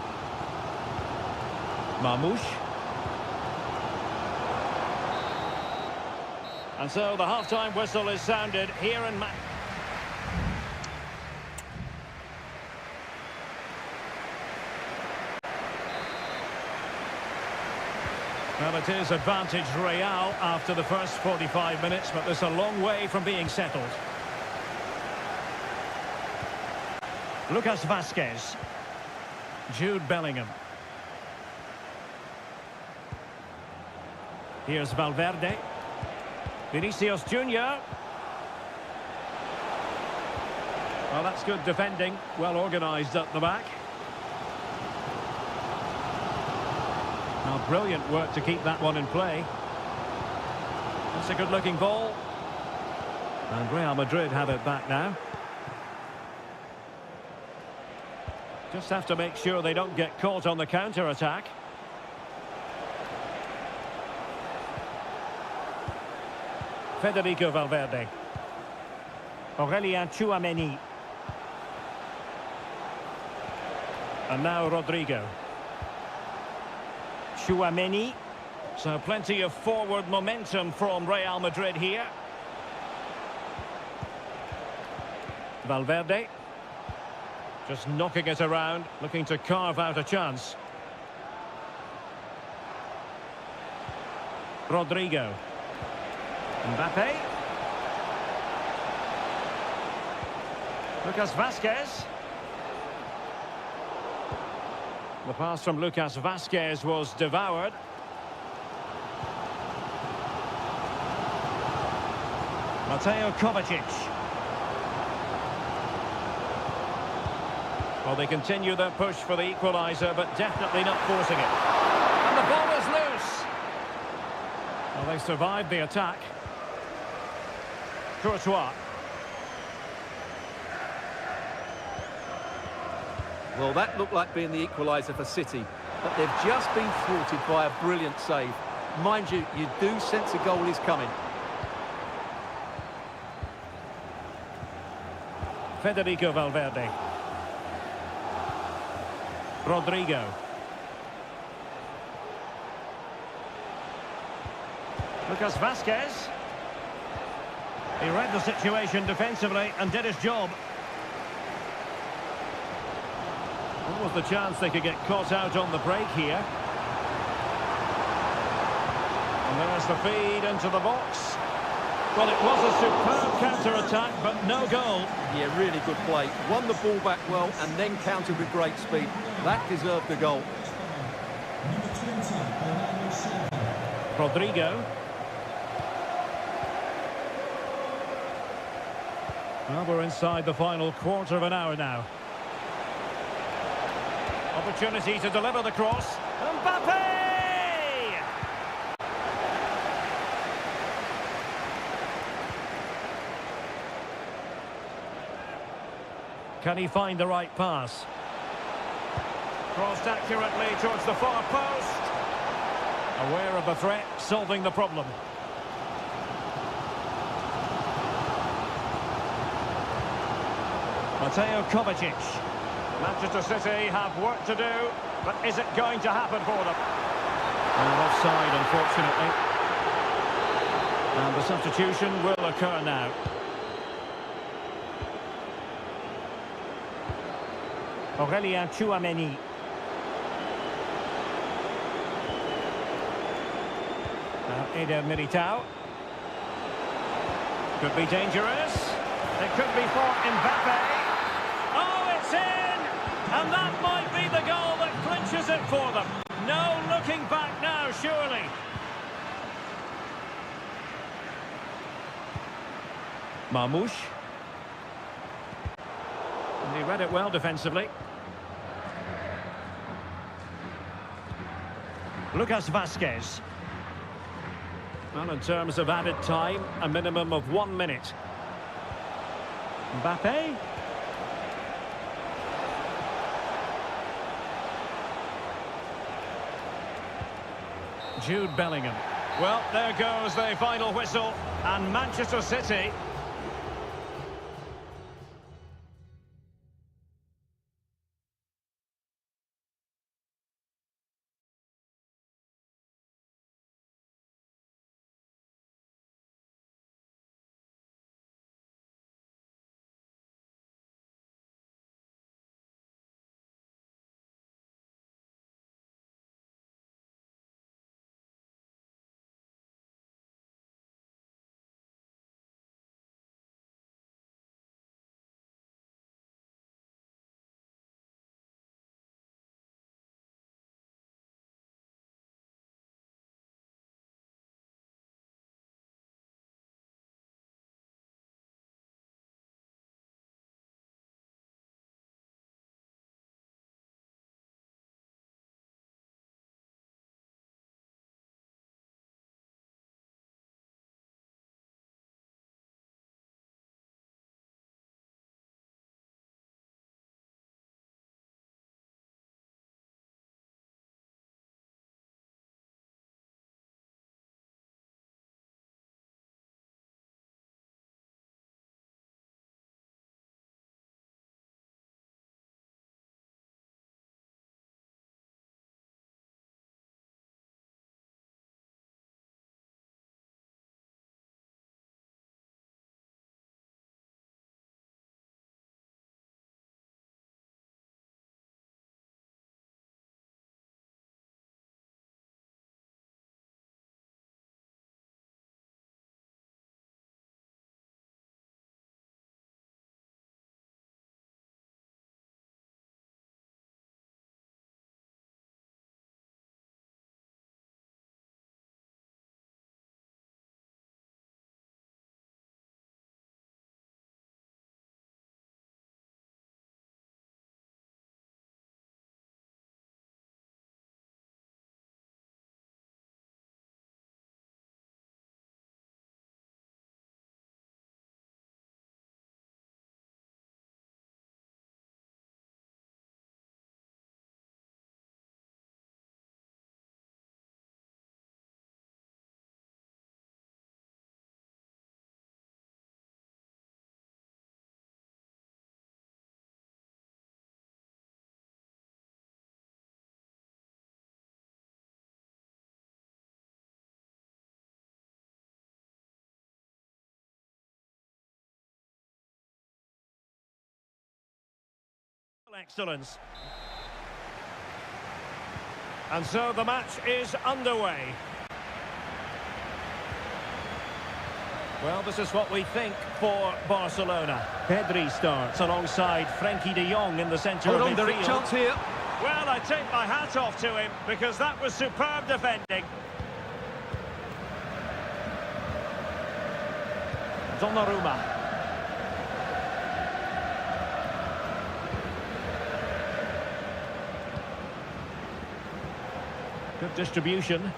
Marmoush. And so the half-time whistle is sounded here in Well, it is advantage Real after the first 45 minutes, but there's a long way from being settled. Lucas Vazquez. Jude Bellingham. Here's Valverde. Vinicius Junior. Well, that's good defending. Well organised up the back. Now, brilliant work to keep that one in play. That's a good-looking ball. And Real Madrid have it back now. Just have to make sure they don't get caught on the counter-attack. Federico Valverde. Aurelien Tchouameni. And now Rodrigo. Tchouameni. So plenty of forward momentum from Real Madrid here. Valverde. Just knocking it around, looking to carve out a chance. Rodrigo. Mbappe. Lucas Vazquez. The pass from Lucas Vazquez was devoured. Mateo Kovacic. Well, they continue their push for the equaliser, but definitely not forcing it. And the ball is loose. Well, they survived the attack. Courtois. Well, that looked like being the equaliser for City, but they've just been thwarted by a brilliant save. Mind you, you do sense a goal is coming. Federico Valverde. Rodrigo. Lucas Vazquez. He read the situation defensively and did his job. What was the chance they could get caught out on the break here? And there's the feed into the box. Well, it was a superb counter-attack, but no goal. Yeah, really good play. Won the ball back well and then countered with great speed. That deserved the goal. Rodrigo. Well, we're inside the final quarter of an hour now. Opportunity to deliver the cross. Mbappe! Can he find the right pass? Crossed accurately towards the far post. Aware of the threat, solving the problem. Mateo Kovacic. Manchester City have work to do, but is it going to happen for them? And offside, unfortunately. And the substitution will occur now. Aurelien Tchouameni. Now Eder Militao. Could be dangerous. It could be for Mbappe. Oh, it's in! And that might be the goal that clinches it for them. No looking back now, surely. Marmoush. And he read it well defensively. Lucas Vazquez. Well, in terms of added time, a minimum of 1 minute. Mbappe. Jude Bellingham. Well, there goes the final whistle, and Manchester City Excellence. And so the match is underway. Well, this is what we think for Barcelona. Pedri starts alongside Frenkie de Jong in the centre of Hold on, midfield. chance here. Well, I take my hat off to him because that was superb defending. Donnarumma. Good distribution.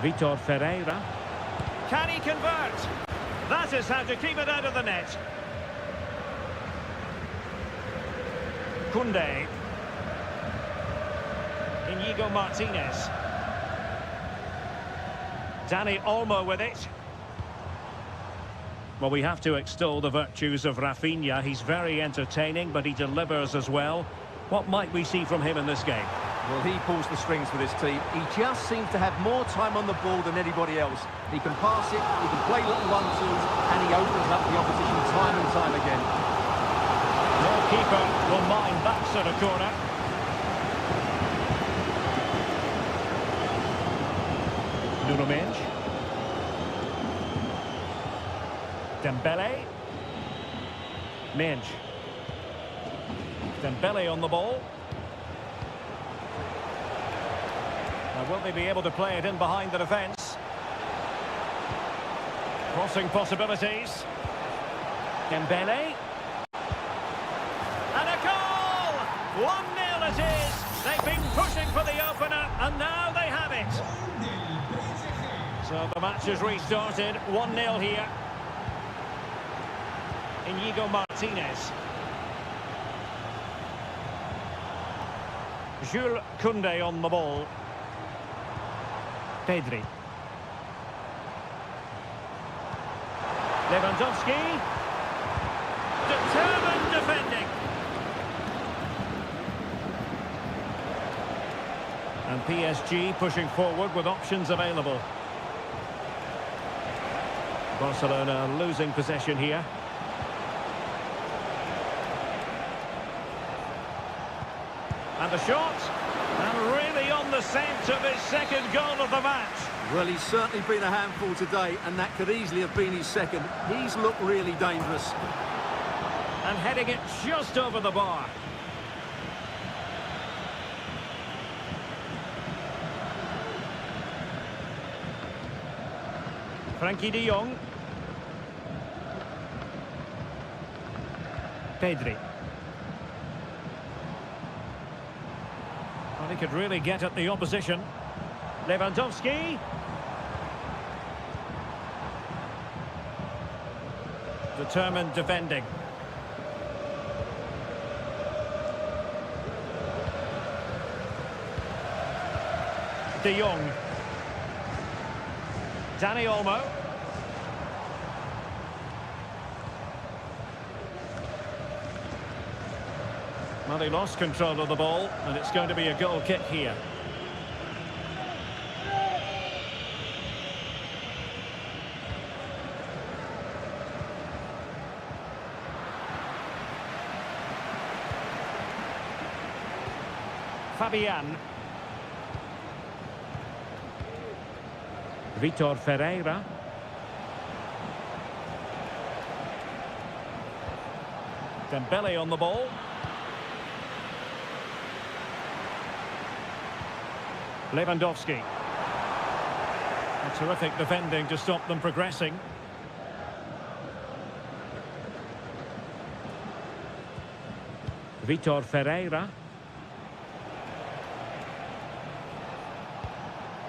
Vitor Ferreira. Can he convert? That is how to keep it out of the net. Koundé. Inigo Martinez. Dani Olmo with it. Well, we have to extol the virtues of Rafinha. He's very entertaining, but he delivers as well. What might we see from him in this game? Well, he pulls the strings for this team. He just seems to have more time on the ball than anybody else. He can pass it, he can play little one-twos, and he opens up the opposition time and time again. No keeper will mind that sort of corner. Nuno Mendes. Dembele. Mendes. Dembele on the ball. Now, will they be able to play it in behind the defence? Crossing possibilities. Dembele. And a goal! 1-0 it is. They've been pushing for the opener, and now they have it. So the match has restarted. 1-0 here. Inigo Martinez. Jules Koundé on the ball. Pedri. Lewandowski. Determined defending. And PSG pushing forward with options available. Barcelona losing possession here. And the shot. And really on the scent of his second goal of the match. Well, he's certainly been a handful today, and that could easily have been his second. He's looked really dangerous. And heading it just over the bar. Frenkie de Jong. Pedri. Well, he could really get at the opposition. Lewandowski. Determined defending. De Jong. Dani Olmo. Well, he lost control of the ball, and it's going to be a goal kick here. Fabian. Vitor Ferreira. Dembele on the ball. Lewandowski. A terrific defending to stop them progressing. Vitor Ferreira.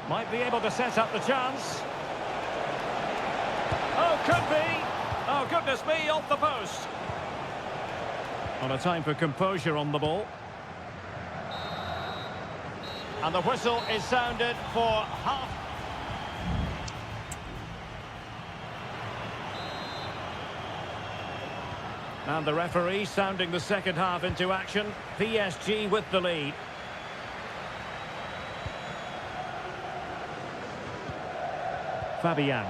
Might be able to set up the chance. Oh, could be. Oh, goodness me, off the post. On a time for composure on the ball. And the whistle is sounded for half. And the referee sounding the second half into action. PSG with the lead. Fabian.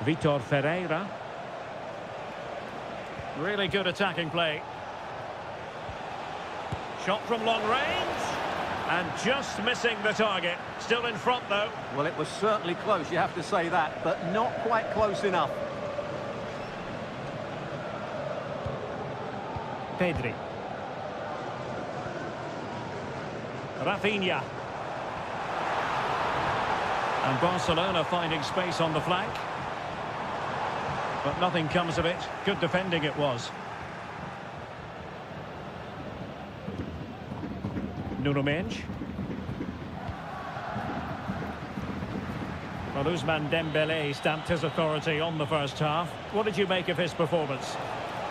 Vitor Ferreira. Really good attacking play. Shot from long range. And just missing the target. Still in front, though. Well, it was certainly close, you have to say that, but not quite close enough. Pedri. Rafinha. And Barcelona finding space on the flank. But nothing comes of it. Good defending it was. Nuno Mendes. Well, Ousmane Dembélé stamped his authority on the first half. What did you make of his performance?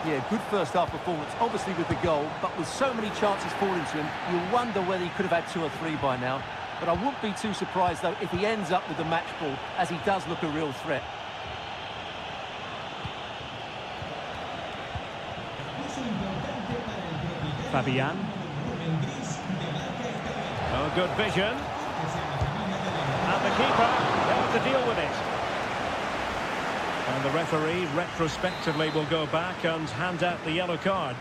Yeah, good first half performance, obviously with the goal, but with so many chances falling to him, you wonder whether he could have had 2 or 3 by now. But I wouldn't be too surprised, though, if he ends up with the match ball, as he does look a real threat. Fabian. Oh, good vision. And the keeper able to deal with it. And the referee retrospectively will go back and hand out the yellow card.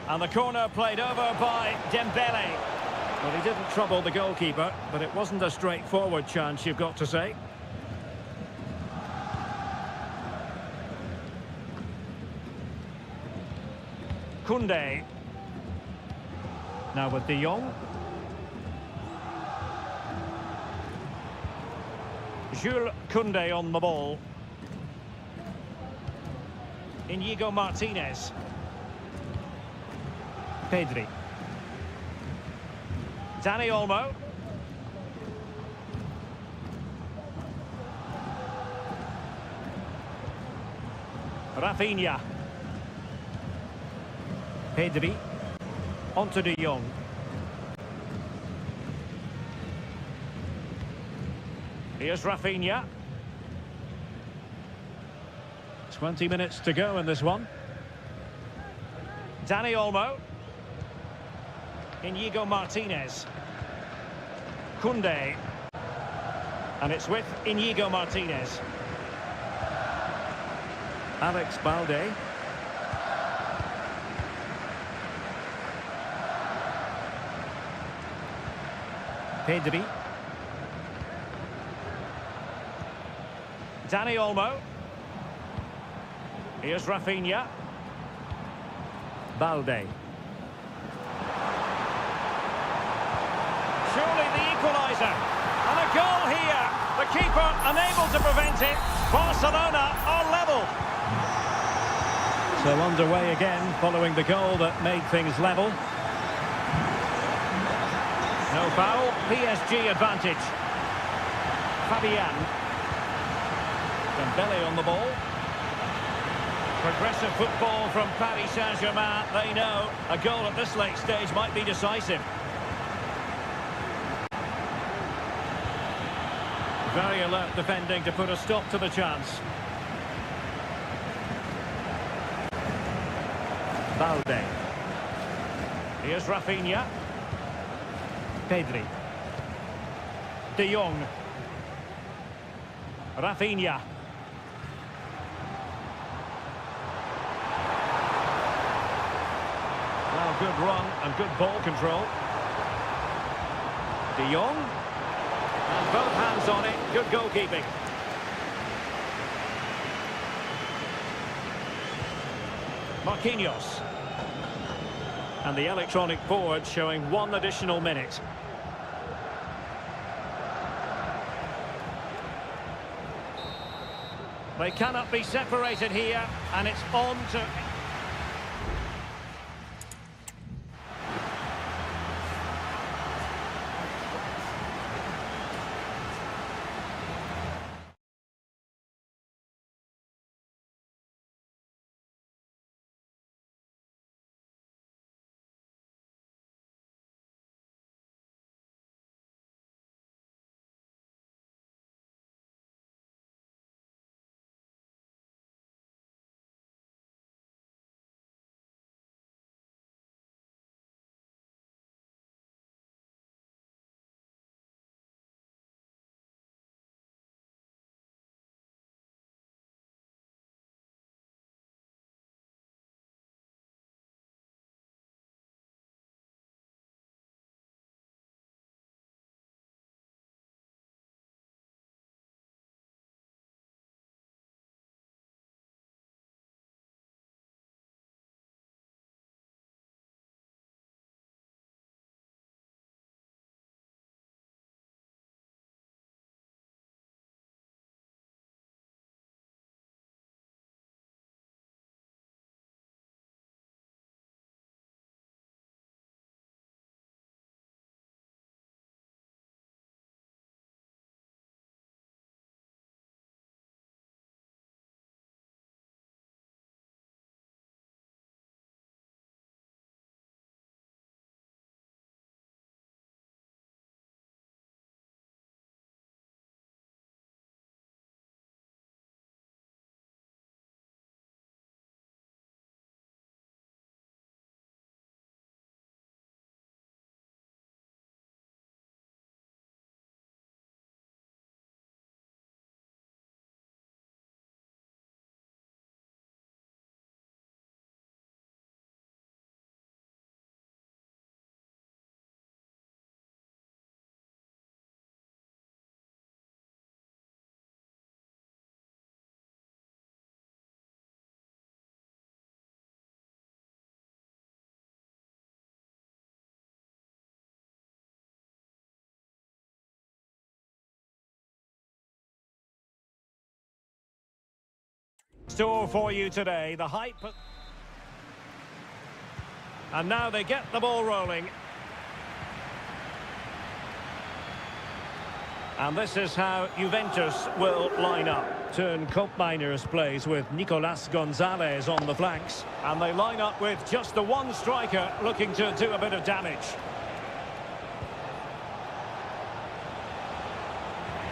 And the corner played over by Dembélé. Well, he didn't trouble the goalkeeper, but it wasn't a straightforward chance, you've got to say. Koundé. Now with De Jong. Jules Koundé on the ball. Inigo Martinez. Pedri. Dani Olmo. Rafinha. Pedri. Onto De Jong. Here's Rafinha. 20 minutes to go in this one. Dani Olmo. Inigo Martinez. Koundé. And it's with Inigo Martinez. Alex Balde. Pedri. Dani Olmo. Here's Rafinha. Balde. Surely the equaliser. And a goal here. The keeper unable to prevent it. Barcelona are level. So underway again following the goal that made things level. No foul. PSG advantage. Fabian. Dembélé on the ball. Progressive football from Paris Saint-Germain. They know a goal at this late stage might be decisive. Very alert defending to put a stop to the chance. Balde. Here's Rafinha. Pedri. De Jong. Rafinha. Well, good run and good ball control. De Jong. And both hands on it. Good goalkeeping. Marquinhos. And the electronic board showing 1 additional minute. They cannot be separated here, and it's on to store for you today. The hype. And now they get the ball rolling. And this is how Juventus will line up. Turn Koopmeiners plays with Nicolas Gonzalez on the flanks. And they line up with just the one striker looking to do a bit of damage.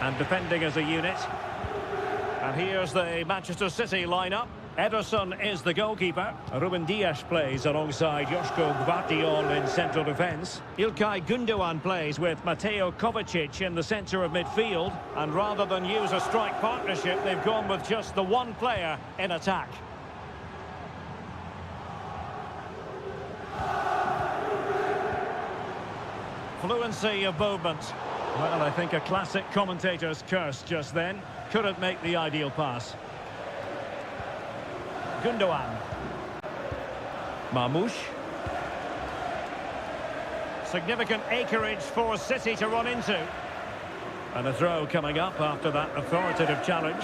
And defending as a unit. And here's the Manchester City lineup. Ederson is the goalkeeper. Ruben Dias plays alongside Joško Gvardiol in central defence. Ilkay Gundogan plays with Mateo Kovacic in the centre of midfield. And rather than use a strike partnership, they've gone with just the one player in attack. Fluency of movement. Well, I think a classic commentator's curse just then. Couldn't make the ideal pass. Gundogan. Marmoush. Significant acreage for City to run into. And a throw coming up after that authoritative challenge.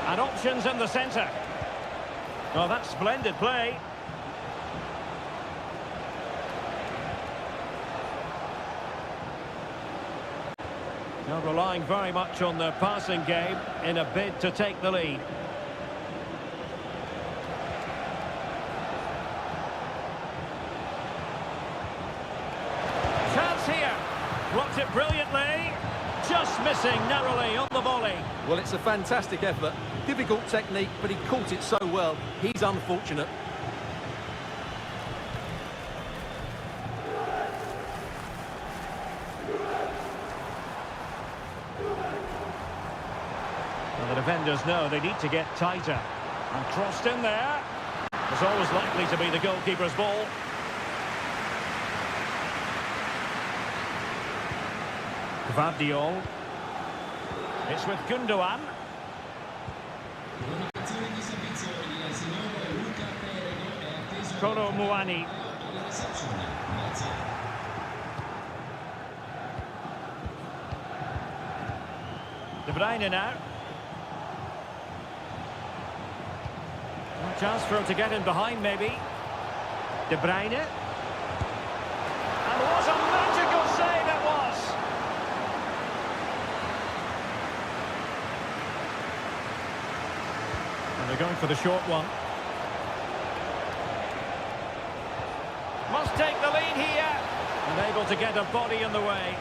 And options in the centre. Well, that's splendid play. Now relying very much on their passing game in a bid to take the lead. Chance here. Blocked it brilliantly. Just missing narrowly on the volley. Well, it's a fantastic effort. Difficult technique, but he caught it so well. He's unfortunate. And the defenders know they need to get tighter. And crossed in there. It's always likely to be the goalkeeper's ball. Gvardiol. It's with Gundogan. Kolo Muani. De Bruyne now. Chance for him to get in behind, maybe. De Bruyne. And what a magical save it was! And they're going for the short one. Must take the lead here. And able to get a body in the way.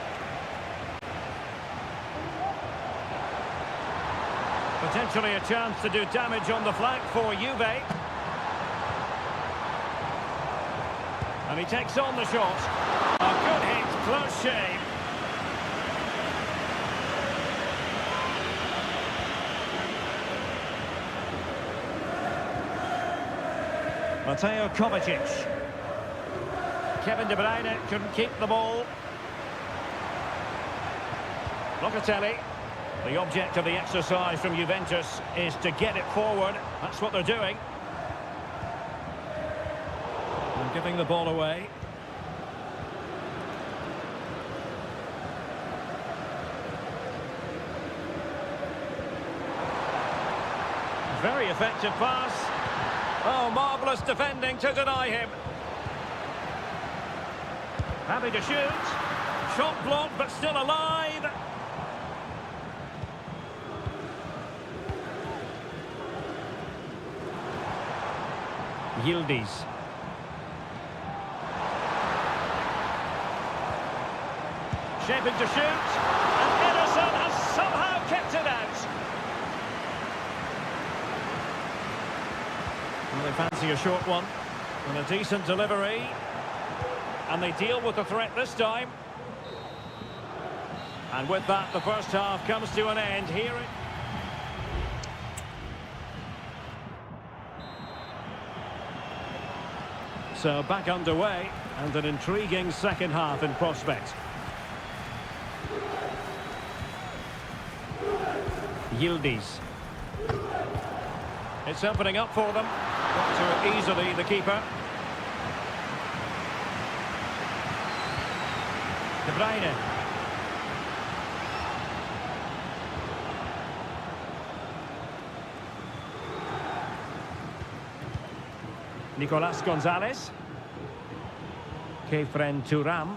Potentially a chance to do damage on the flank for Juve. And he takes on the shot. A good hit, close shave. Mateo Kovacic. Kevin De Bruyne couldn't keep the ball. Locatelli. The object of the exercise from Juventus is to get it forward. That's what they're doing. And giving the ball away. Very effective pass. Oh, marvellous defending to deny him. Happy to shoot. Shot blocked, but still alive. Yildiz. Shaping to shoot. And Ederson has somehow kept it out. Well, they fancy a short one. And a decent delivery. And they deal with the threat this time. And with that, the first half comes to an end. Here it... So back underway, and an intriguing second half in prospect. Yildiz. It's opening up for them. Got to it easily, the keeper. De Bruyne. Nicolas Gonzalez. Kefren Turam.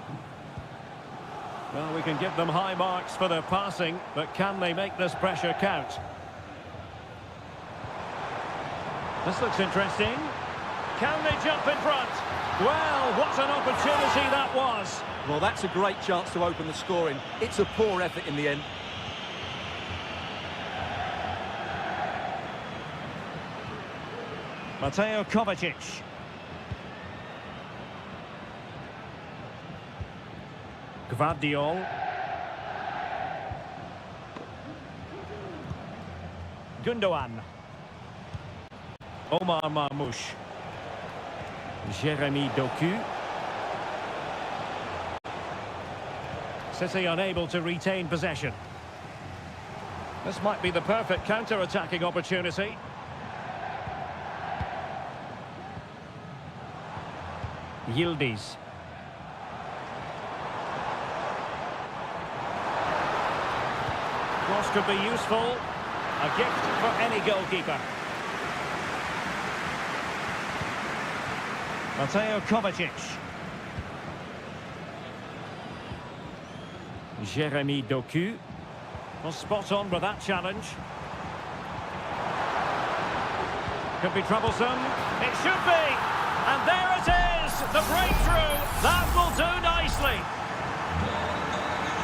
Well, we can give them high marks for their passing, but can they make this pressure count? This looks interesting. Can they jump in front? Well, what an opportunity that was. Well, that's a great chance to open the scoring. It's a poor effort in the end. Mateo Kovacic. Gvardiol. Gundogan. Omar Marmoush. Jeremy Doku. City unable to retain possession. This might be the perfect counter-attacking opportunity. Yildiz. Cross could be useful. A gift for any goalkeeper. Mateo Kovacic. Jeremy Doku. Well, spot on with that challenge. Could be troublesome. It should be. And there it is. The breakthrough. That will do nicely.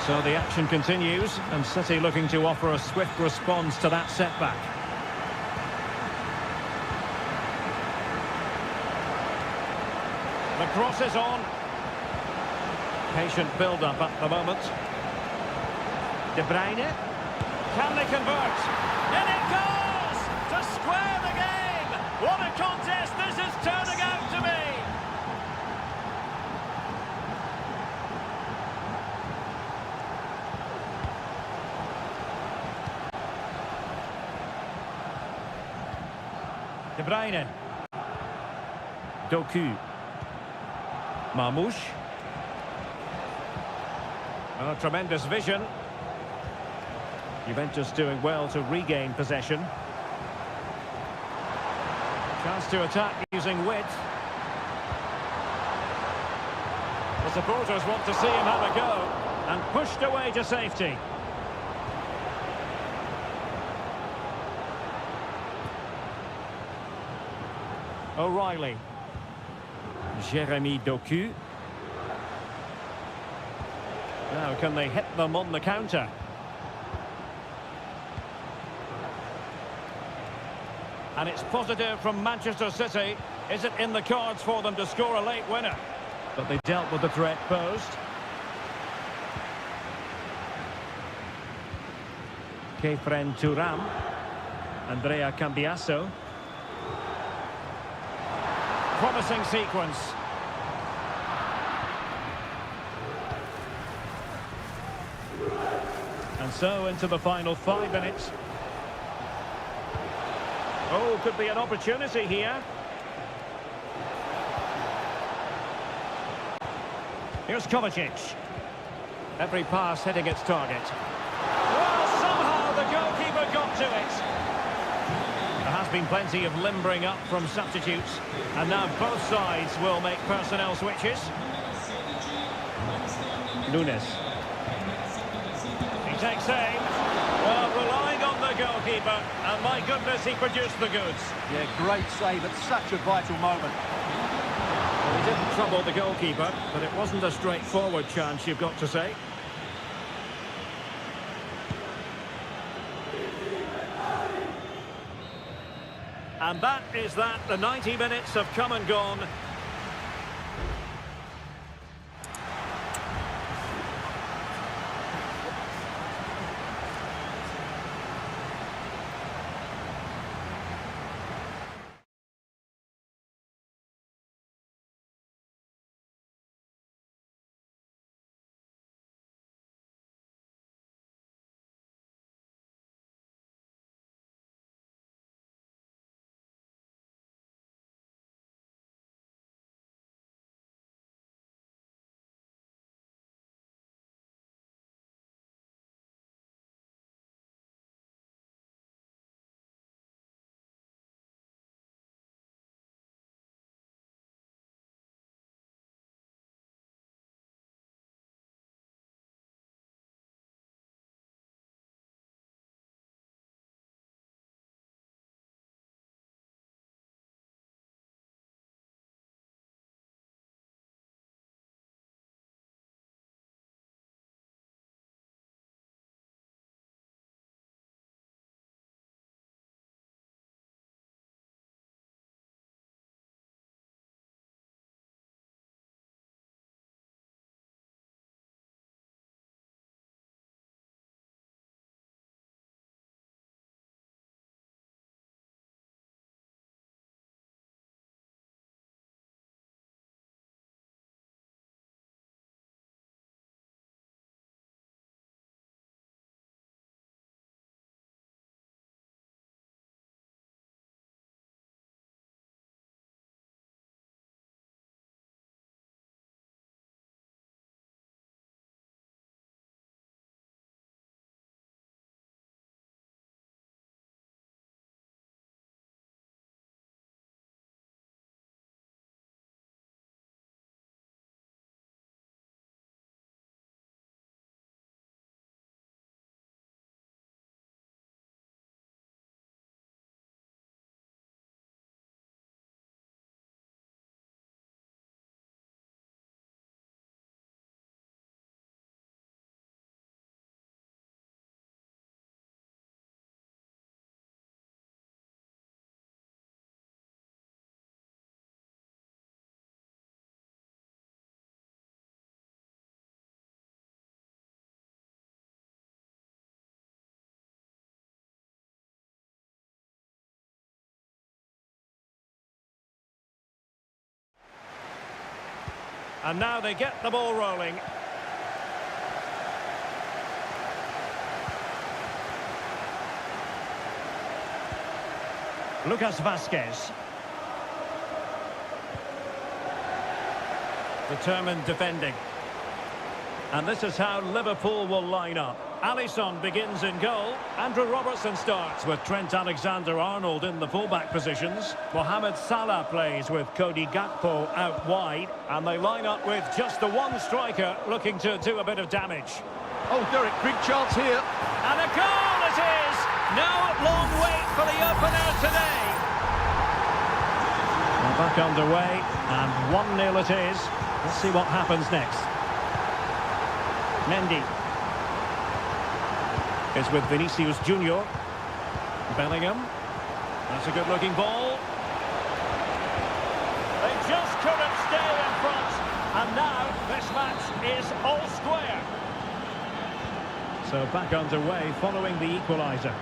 So the action continues, and City looking to offer a swift response to that setback. The cross is on. Patient build-up at the moment. De Bruyne. Can they convert? In it goes! To square the game! What a contest this is turning out to be! De Bruyne. Doku. Marmoush. Oh, tremendous vision. Juventus doing well to regain possession. Chance to attack using width. The supporters want to see him have a go, and pushed away to safety. O'Reilly. Jeremy Doku. Now, can they hit them on the counter? And it's positive from Manchester City. Is it in the cards for them to score a late winner? But they dealt with the threat posed. Kefren Turam. Andrea Cambiasso. Promising sequence. And so into the final 5 minutes. Oh, could be an opportunity here. Here's Kovacic. Every pass hitting its target. Well, somehow the goalkeeper got to it. There has been plenty of limbering up from substitutes, and now both sides will make personnel switches. Nunes. He takes aim. Well, relying on the goalkeeper, and my goodness, he produced the goods. Yeah, great save at such a vital moment. Well, he didn't trouble the goalkeeper, but it wasn't a straightforward chance, you've got to say. And that is that. The 90 minutes have come and gone. And now they get the ball rolling. Lucas Vazquez. Determined defending. And this is how Liverpool will line up. Alisson begins in goal. Andrew Robertson starts with Trent Alexander-Arnold in the fullback positions. Mohamed Salah plays with Cody Gakpo out wide. And they line up with just the one striker looking to do a bit of damage. Oh, Derek, big chance here. And a goal it is! No long wait for the opener today. We're back underway, and 1-0 it is. Let's see what happens next. Mendy is with Vinicius Junior. Bellingham. That's a good-looking ball. They just couldn't stay in front. And now this match is all square. So back underway following the equaliser.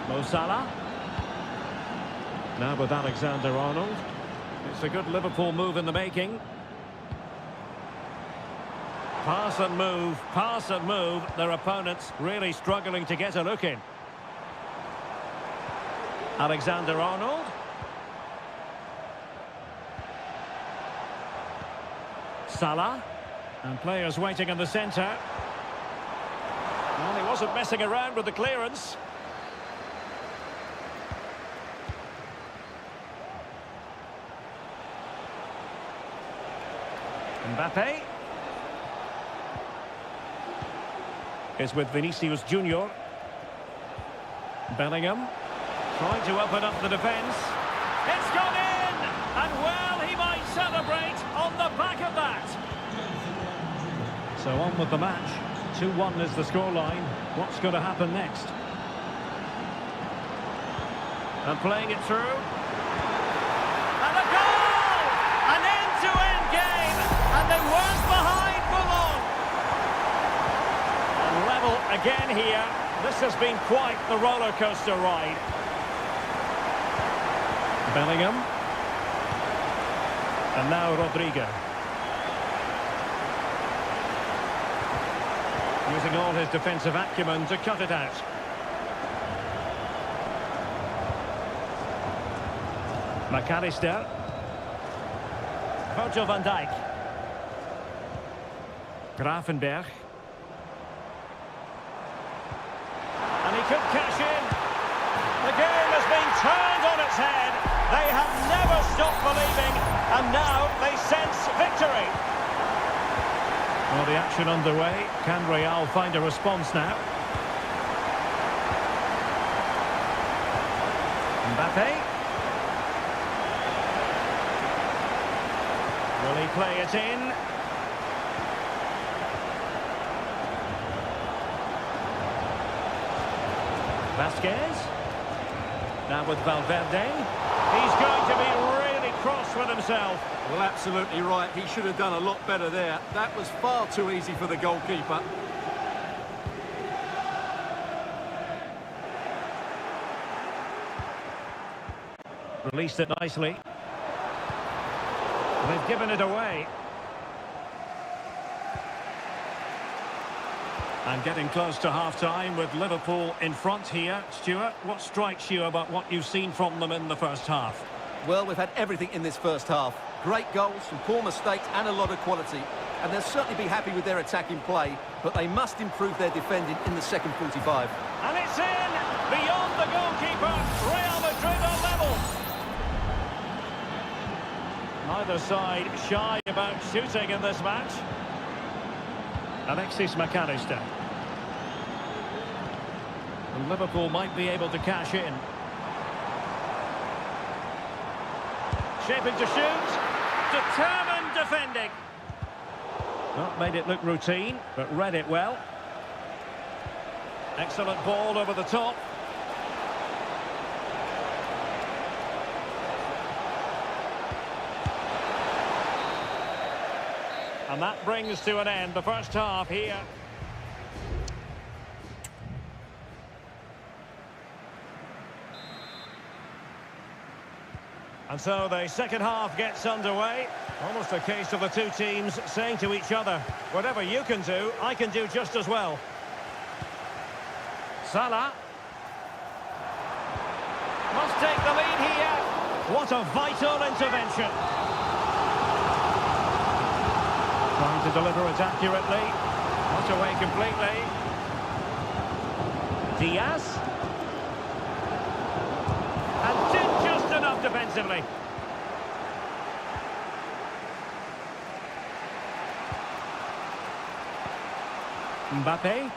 Mo Salah. Now with Alexander-Arnold. It's a good Liverpool move in the making. Pass and move. Their opponents really struggling to get a look in. Alexander-Arnold. Salah. And players waiting in the centre. Well, he wasn't messing around with the clearance. Mbappe is with Vinicius Junior. Bellingham trying to open up the defence. It's gone in! And well, he might celebrate on the back of that. So on with the match. 2-1 is the scoreline. What's going to happen next? And playing it through. And a goal! An end-to-end game! And they weren't behind for long. And level again here. This has been quite the roller coaster ride. Bellingham. And now Rodrigo. Using all his defensive acumen to cut it out. McAllister. Virgil van Dijk. Gravenberg. And he could cash in. The game has been turned on its head. They have never stopped believing, and now they sense victory. Well, the action underway. Can Real find a response now? Mbappe. Will he play it in? Vazquez. Now with Valverde. He's going to be really cross with himself. Well, absolutely right. He should have done a lot better there. That was far too easy for the goalkeeper. Released it nicely. They've given it away. And getting close to half-time with Liverpool in front here. Stuart, what strikes you about what you've seen from them in the first half? Well, we've had everything in this first half. Great goals, some poor mistakes and a lot of quality. And they'll certainly be happy with their attacking play, but they must improve their defending in the second 45. And it's in! Beyond the goalkeeper, Real Madrid are level. Neither side shy about shooting in this match. Alexis McAllister. And Liverpool might be able to cash in. Shaping to shoot. Determined defending. Not made it look routine, but read it well. Excellent ball over the top. And that brings to an end the first half here. And so the second half gets underway. Almost a case of the two teams saying to each other, whatever you can do, I can do just as well. Salah. Must take the lead here. What a vital intervention. Trying to deliver it accurately. Not away completely. Diaz. And did just enough defensively. Mbappe.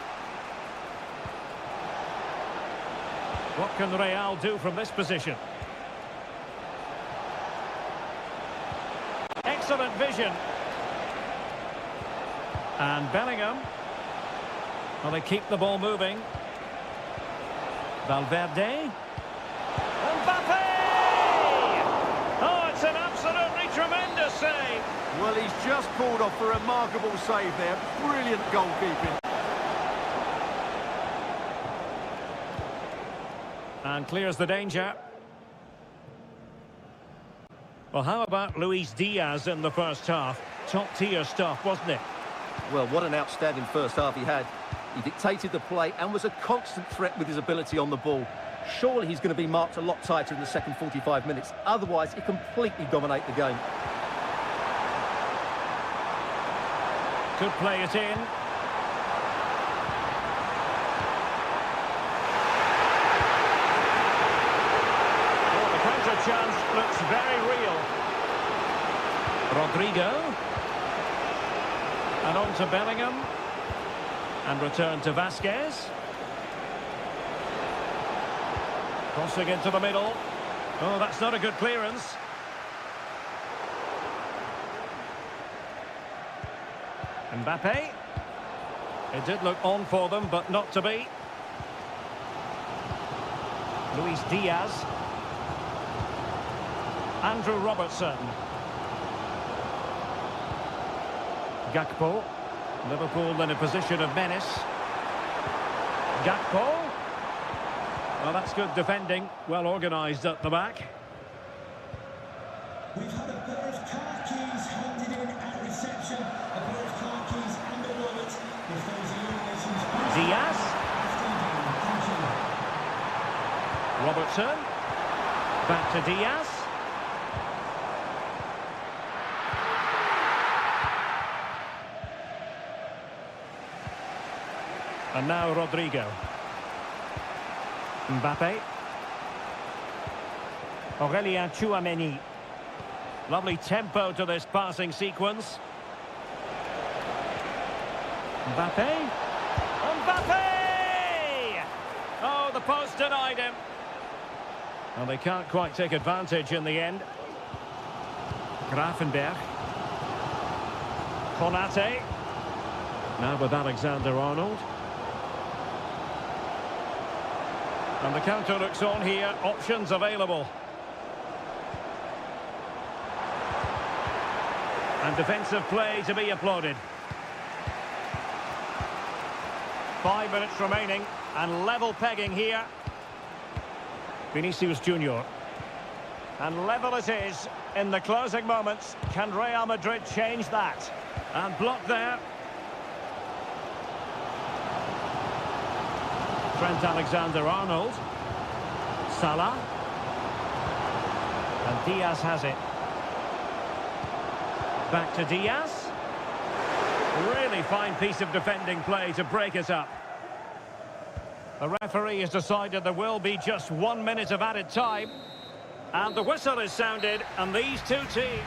What can Real do from this position? Excellent vision. And Bellingham. Well, they keep the ball moving. Valverde. Mbappe! Oh, it's an absolutely tremendous save. Well, he's just pulled off a remarkable save there. Brilliant goalkeeping. And clears the danger. Well, how about Luis Diaz in the first half? Top-tier stuff, wasn't it? Well, what an outstanding first half he had. He dictated the play and was a constant threat with his ability on the ball. Surely he's going to be marked a lot tighter in the second 45 minutes. Otherwise, he completely dominate the game. Could play it in. Oh, the counter chance looks very real. Rodrigo. And on to Bellingham. And return to Vasquez. Crossing into the middle. Oh, that's not a good clearance. Mbappe. It did look on for them, but not to be. Luis Diaz. Andrew Robertson. Gakpo. Liverpool in a position of menace. Gakpo. Well, that's good defending. Well organised at the back. We've had a pair of car keys handed in at reception. A pair of car keys and a wallet. If those are your nations, Diaz. thank you. Robertson. Back to Diaz. And now Rodrigo. Mbappe. Aurelien Tchouameni. Lovely tempo to this passing sequence. Mbappe. Mbappe! Oh, the post denied him. Well, they can't quite take advantage in the end. Grafenberg. Konate. Now with Alexander-Arnold. And the counter looks on here. Options available. And defensive play to be applauded. 5 minutes remaining. And level pegging here. Vinicius Junior. And level it is in the closing moments. Can Real Madrid change that? And blocked there. Trent Alexander-Arnold. Salah. And Diaz has it. Back to Diaz. Really fine piece of defending play to break it up. The referee has decided there will be just 1 minute of added time. And the whistle is sounded, and these two teams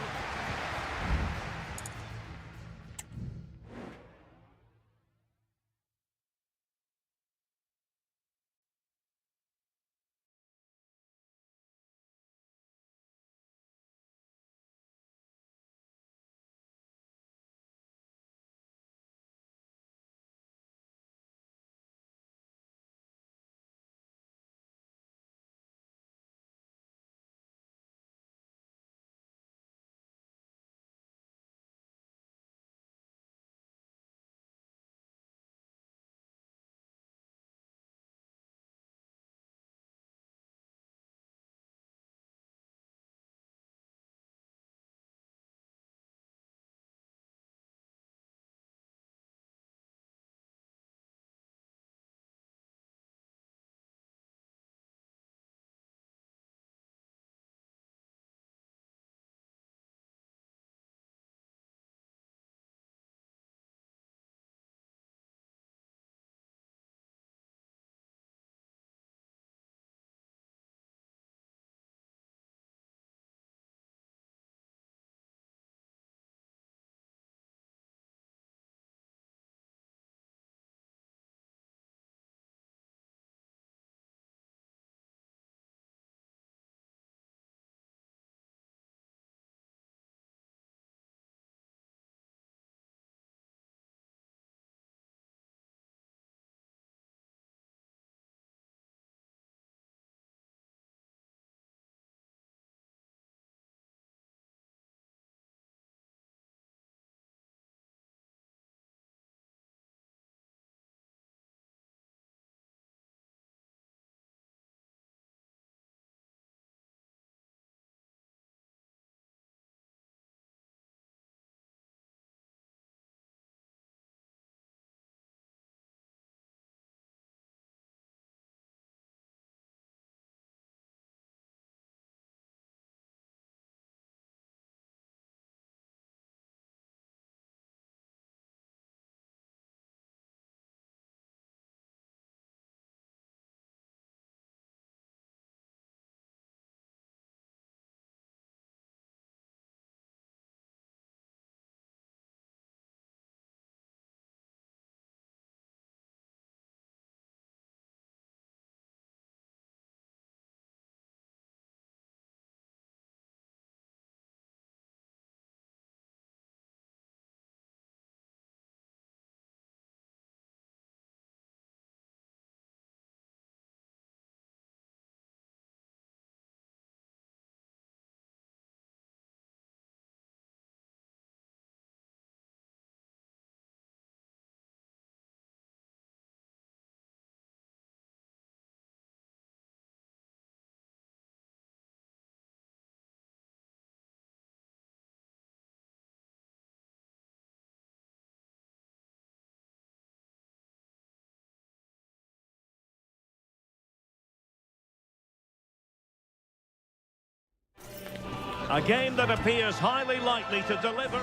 A game that appears highly likely to deliver.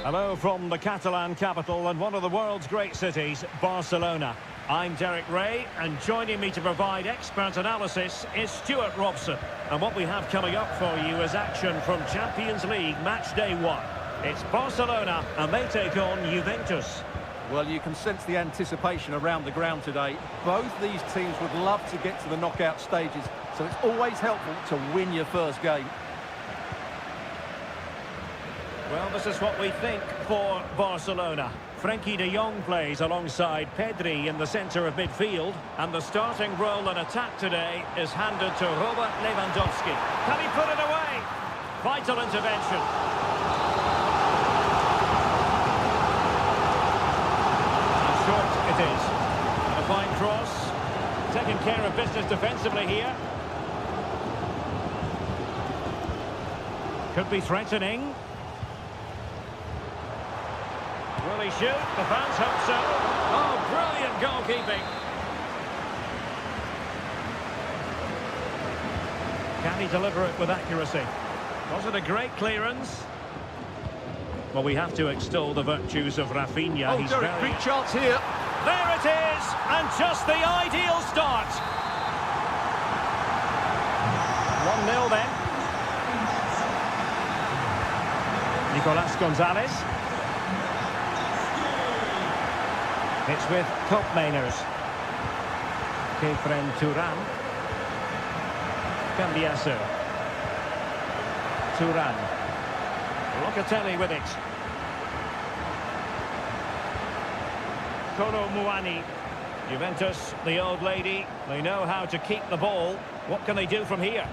Hello from the Catalan capital and one of the world's great cities, Barcelona. I'm Derek Ray, and joining me to provide expert analysis is Stuart Robson. And what we have coming up for you is action from Champions League match day 1. It's Barcelona, and they take on Juventus. Well, you can sense the anticipation around the ground today. Both these teams would love to get to the knockout stages, so it's always helpful to win your first game. Well, this is what we think for Barcelona. Frenkie de Jong plays alongside Pedri in the centre of midfield, and the starting role in attack today is handed to Robert Lewandowski. Can he put it away? Vital intervention. And short it is. And a fine cross. Taking care of business defensively here. Could be threatening. Will he shoot? The fans hope so. Oh, brilliant goalkeeping. Can he deliver it with accuracy? Was it a great clearance? Well, we have to extol the virtues of Rafinha. Oh, Derek, big chance here. There it is, and just the ideal start. 1-0 then. Nicolas Gonzalez. It's with Koopmeiners. Kefren Turan. Cambiasso. Turan. Locatelli with it. Kolo Muani. Juventus, the old lady. They know how to keep the ball. What can they do from here?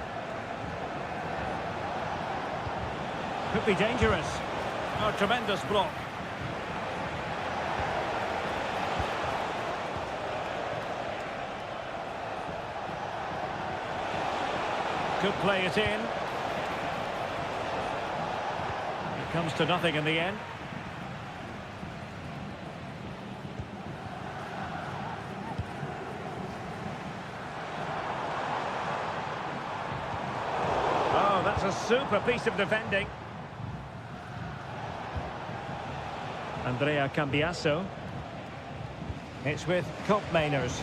Could be dangerous. A tremendous block. Could play it in. It comes to nothing in the end. Oh, that's a super piece of defending. Andrea Cambiasso. It's with Koopmeiners.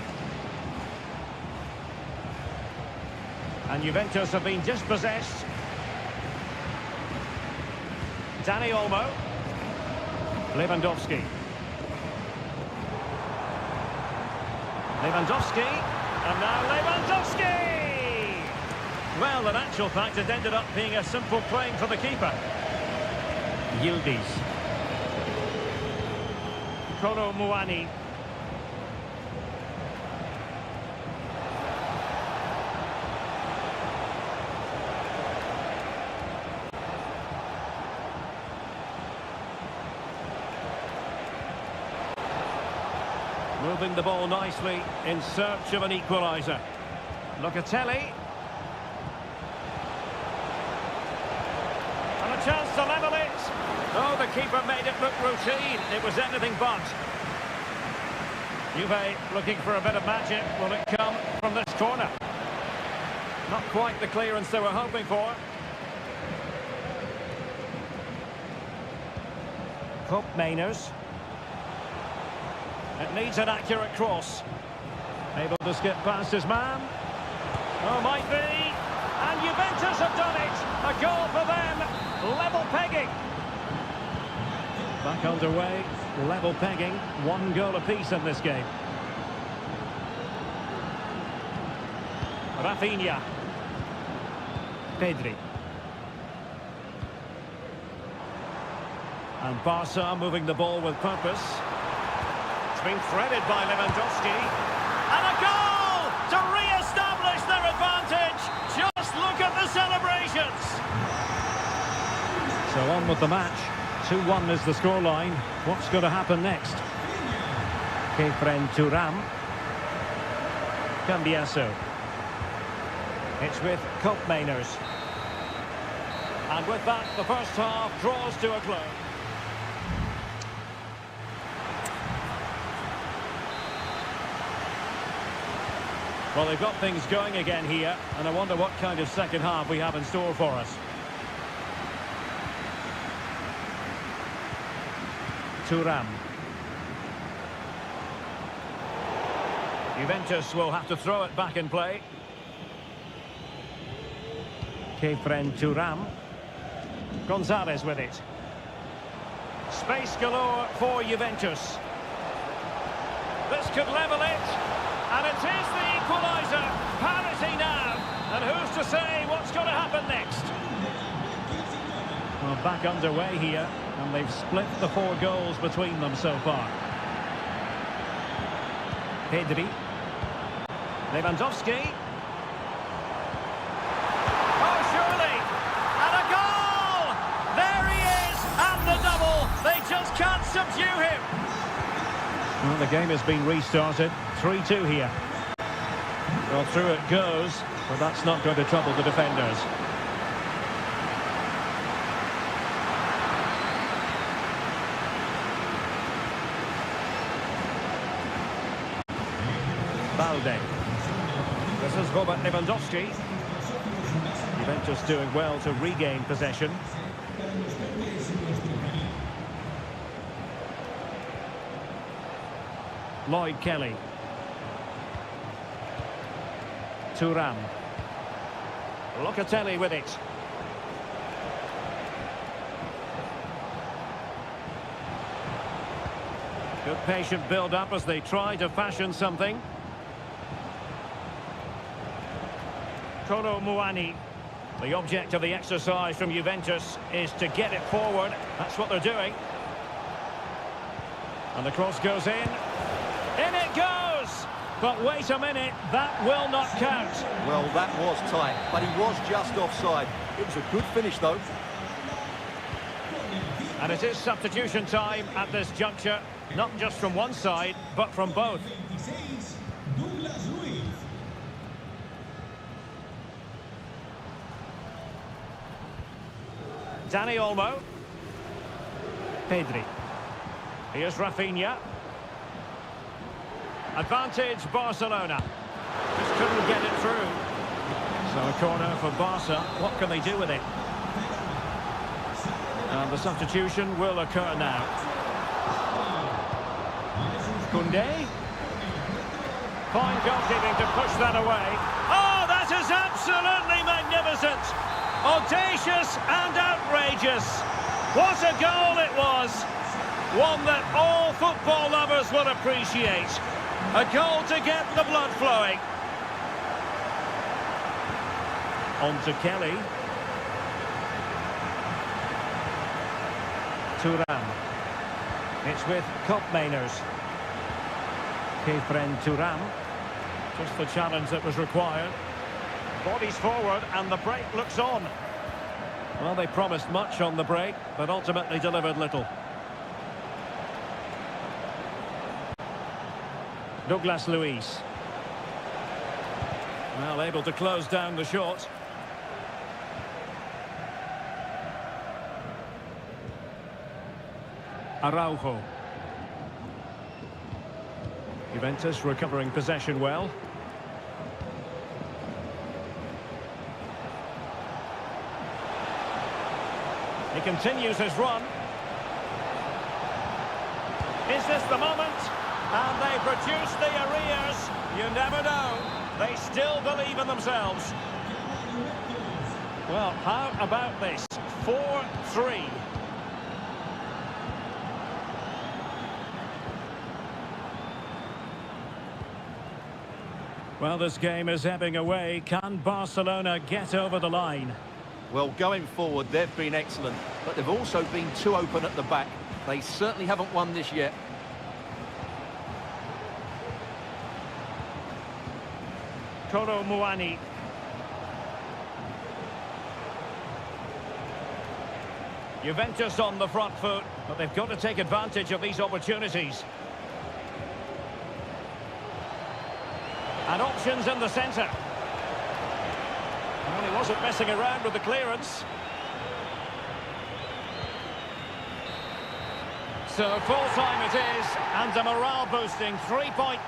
And Juventus have been dispossessed. Dani Olmo. Lewandowski. Lewandowski. And now Lewandowski! Well, in actual fact, it ended up being a simple claim for the keeper. Yildiz. Kolo Muani. Moving the ball nicely in search of an equaliser. Locatelli. And a chance to level it. Oh, the keeper made it look routine. It was anything but. Juve looking for a bit of magic. Will it come from this corner? Not quite the clearance they were hoping for. Koopmeiners. It needs an accurate cross. Able to skip past his man. Oh, might be. And Juventus have done it. A goal for them. Level pegging. Back underway. Level pegging. 1 goal apiece in this game. Rafinha. Pedri. And Barca moving the ball with purpose. It's been threaded by Lewandowski. And a goal to re-establish their advantage. Just look at the celebrations. So on with the match. 2-1 is the scoreline. What's going to happen next? Kefren Turan. Cambiasso. It's with Koopmeiners. And with that, the first half draws to a close. Well, they've got things going again here, and I wonder what kind of second half we have in store for us. Thuram. Juventus will have to throw it back in play. Thuram. Gonzalez with it. Space galore for Juventus. This could level it. And it is the equaliser. Parity now. And who's to say what's going to happen next? Well, back underway here. And they've split the 4 goals between them so far. Pedri. Lewandowski. Oh, surely. And a goal! There he is! And the double! They just can't subdue him! Well, the game has been restarted. 3-2 here. Well, through it goes, but that's not going to trouble the defenders. Balde. This is Robert Lewandowski. Juventus doing well to regain possession. Lloyd Kelly. Thuram. Locatelli with it. Good patient build-up as they try to fashion something. Kolo Muani. The object of the exercise from Juventus is to get it forward. That's what they're doing. And the cross goes in. In it goes! But wait a minute, that will not count. Well, that was tight, but he was just offside. It was a good finish, though. And it is substitution time at this juncture, not just from one side, but from both. Dani Olmo. Pedri. Here's Rafinha. Advantage Barcelona. Just couldn't get it through. So a corner for Barca. What can they do with it? And the substitution will occur now. Koundé. Fine goalkeeping to push that away. Oh, that is absolutely magnificent. Audacious and outrageous. What a goal it was. One that all football lovers will appreciate. A goal to get the blood flowing. On to Kelly. Thuram. It's with Kopmeiners. Thuram. Just the challenge that was required. Bodies forward and the break looks on. Well, they promised much on the break, but ultimately delivered little. Douglas Luiz. Well, able to close down the shot. Araujo. Juventus recovering possession well. He continues his run. Is this the moment? And they produce the arrears. You never know. They still believe in themselves. Well, how about this? 4-3. Well, this game is ebbing away. Can Barcelona get over the line? Well, going forward, they've been excellent, but they've also been too open at the back. They certainly haven't won this yet. Kolo Muani. Juventus on the front foot, but they've got to take advantage of these opportunities. And options in the centre. Well, he wasn't messing around with the clearance. So full time it is, and a morale-boosting 3-point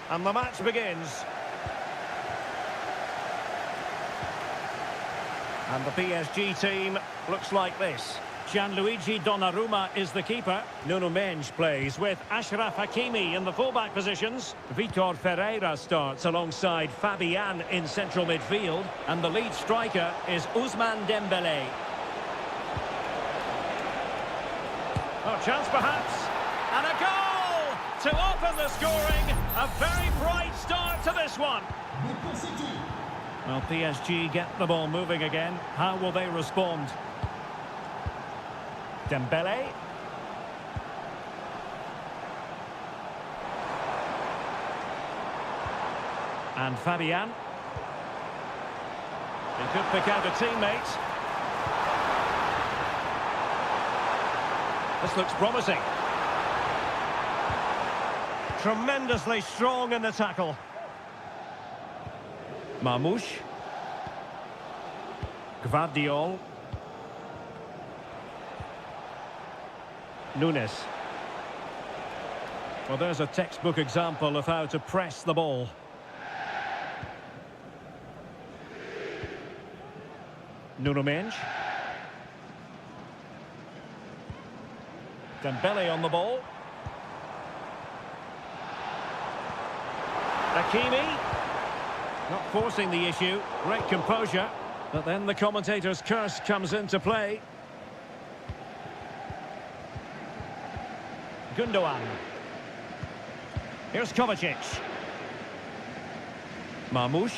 And the match begins. And the PSG team looks like this. Gianluigi Donnarumma is the keeper. Nuno Mendes plays with Achraf Hakimi in the fullback positions. Vitor Ferreira starts alongside Fabian in central midfield. And the lead striker is Ousmane Dembélé. Oh, chance perhaps. And a goal to open the scoring. A very bright start to this one. Well, PSG get the ball moving again. How will they respond? Dembélé. And Fabian. He could pick out a teammate. This looks promising. Tremendously strong in the tackle. Marmoush. Gvardiol. Nunes. Well, there's a textbook example of how to press the ball. Nuno Mendes. Dembélé on the ball. Hakimi. Not forcing the issue. Great composure. But then the commentator's curse comes into play. Gundogan. Here's Kovacic. Marmoush.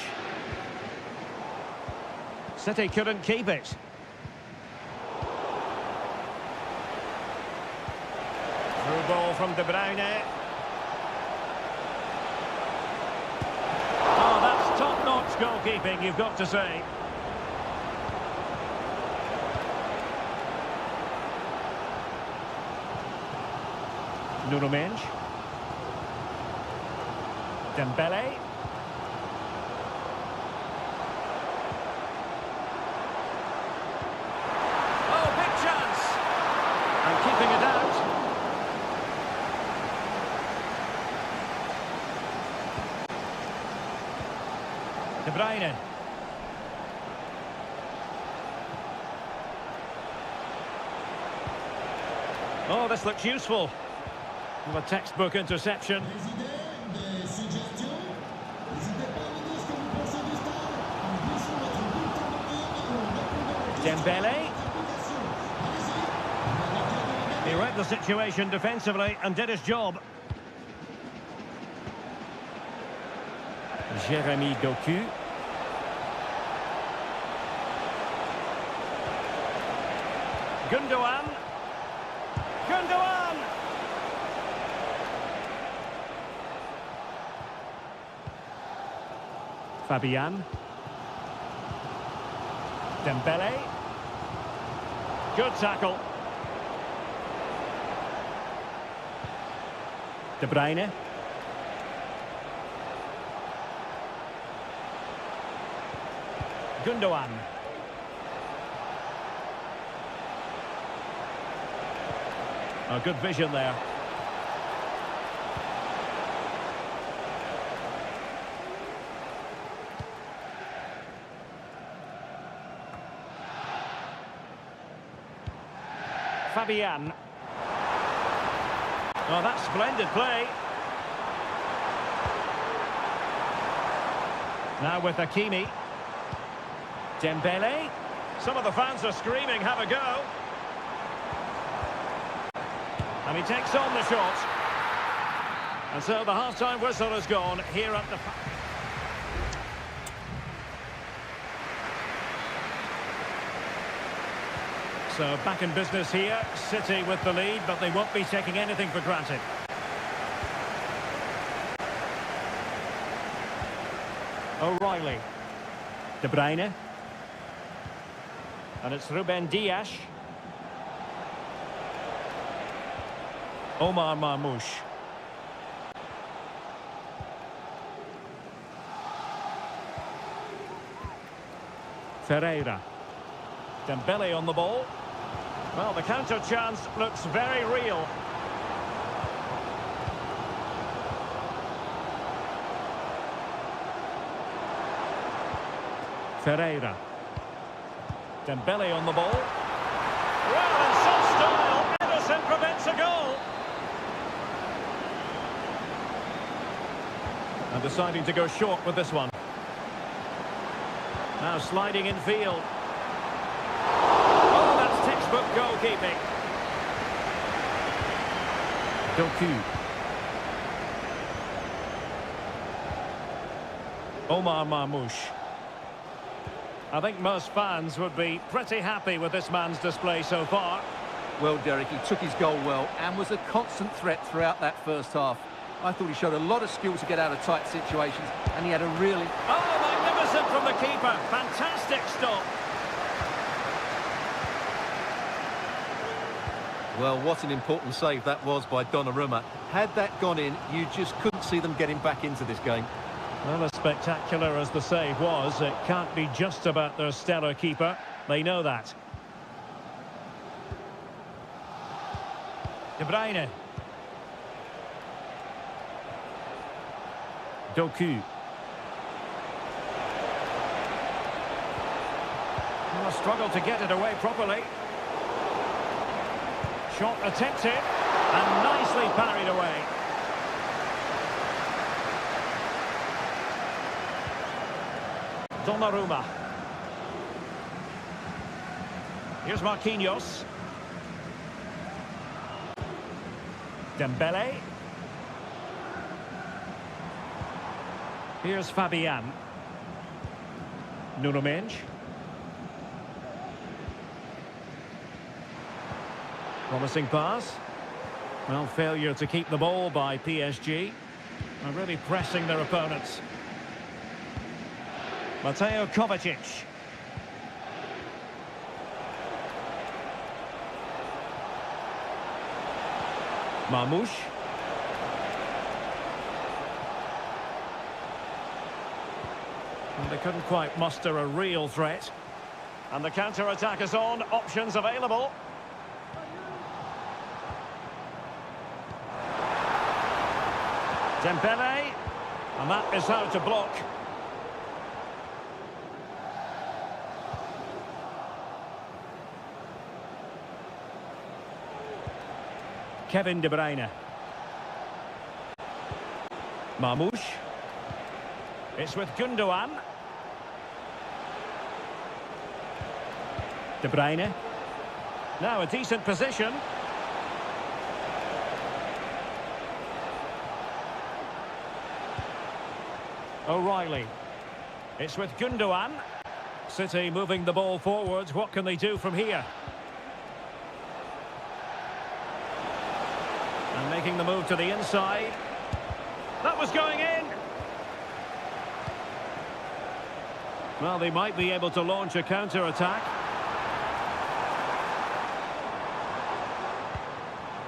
City couldn't keep it. Through ball from De Bruyne. Oh, that's top-notch goalkeeping, you've got to say. Nuno Mendes. Dembélé. Oh, big chance. And keeping it out. De Bruyne. Oh, this looks useful. A textbook interception. Dembélé. He read the situation defensively and did his job. Jérémy Doku. Gundogan. Gundogan! Fabian. Dembélé. Good tackle. De Bruyne. Gundogan. Oh, good vision there. Fabian. Oh, that's splendid play. Now with Hakimi. Dembélé. Some of the fans are screaming, have a go. And he takes on the shot. And so the half-time whistle has gone here at the... So back in business here, City with the lead, but they won't be taking anything for granted. O'Reilly. De Bruyne. And it's Ruben Dias. Omar Marmoush. Ferreira. Dembélé on the ball. Well, the counter chance looks very real. Pereira. Dembele on the ball. Well, in some style, Ederson prevents a goal. And deciding to go short with this one. Now sliding in field. Oh, that's textbook goalkeeping. Doku. Omar Marmoush. I think most fans would be pretty happy with this man's display so far. Well, Derek, he took his goal well and was a constant threat throughout that first half. I thought he showed a lot of skill to get out of tight situations, and he had a really... Oh, magnificent from the keeper. Fantastic stop. Well, what an important save that was by Donnarumma. Had that gone in, you just couldn't see them getting back into this game. Well, as spectacular as the save was, it can't be just about their stellar keeper. They know that. De Bruyne. Doku. Well, struggled to get it away properly. Shot attempted and nicely parried away. Donnarumma. Here's Marquinhos. Dembele. Here's Fabian. Nuno Mendes. Promising pass. Well, failure to keep the ball by PSG. Are really pressing their opponents. Mateo Kovacic. Marmoush. And they couldn't quite muster a real threat. And the counter-attack is on. Options available. Dembele. And that is how to block. Kevin De Bruyne. Marmoush. It's with Gundogan. De Bruyne. Now a decent position. O'Reilly. It's with Gundogan. City moving the ball forwards. What can they do from here? And making the move to the inside. That was going in. Well, they might be able to launch a counter-attack.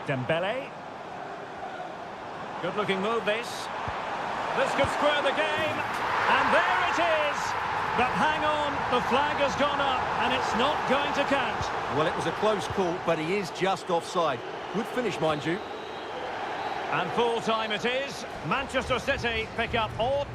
Dembele. Good-looking move, this. This could square the game. And there it is. But hang on, the flag has gone up, and it's not going to count. Well, it was a close call, but he is just offside. Good finish, mind you. And full time it is. Manchester City pick up all...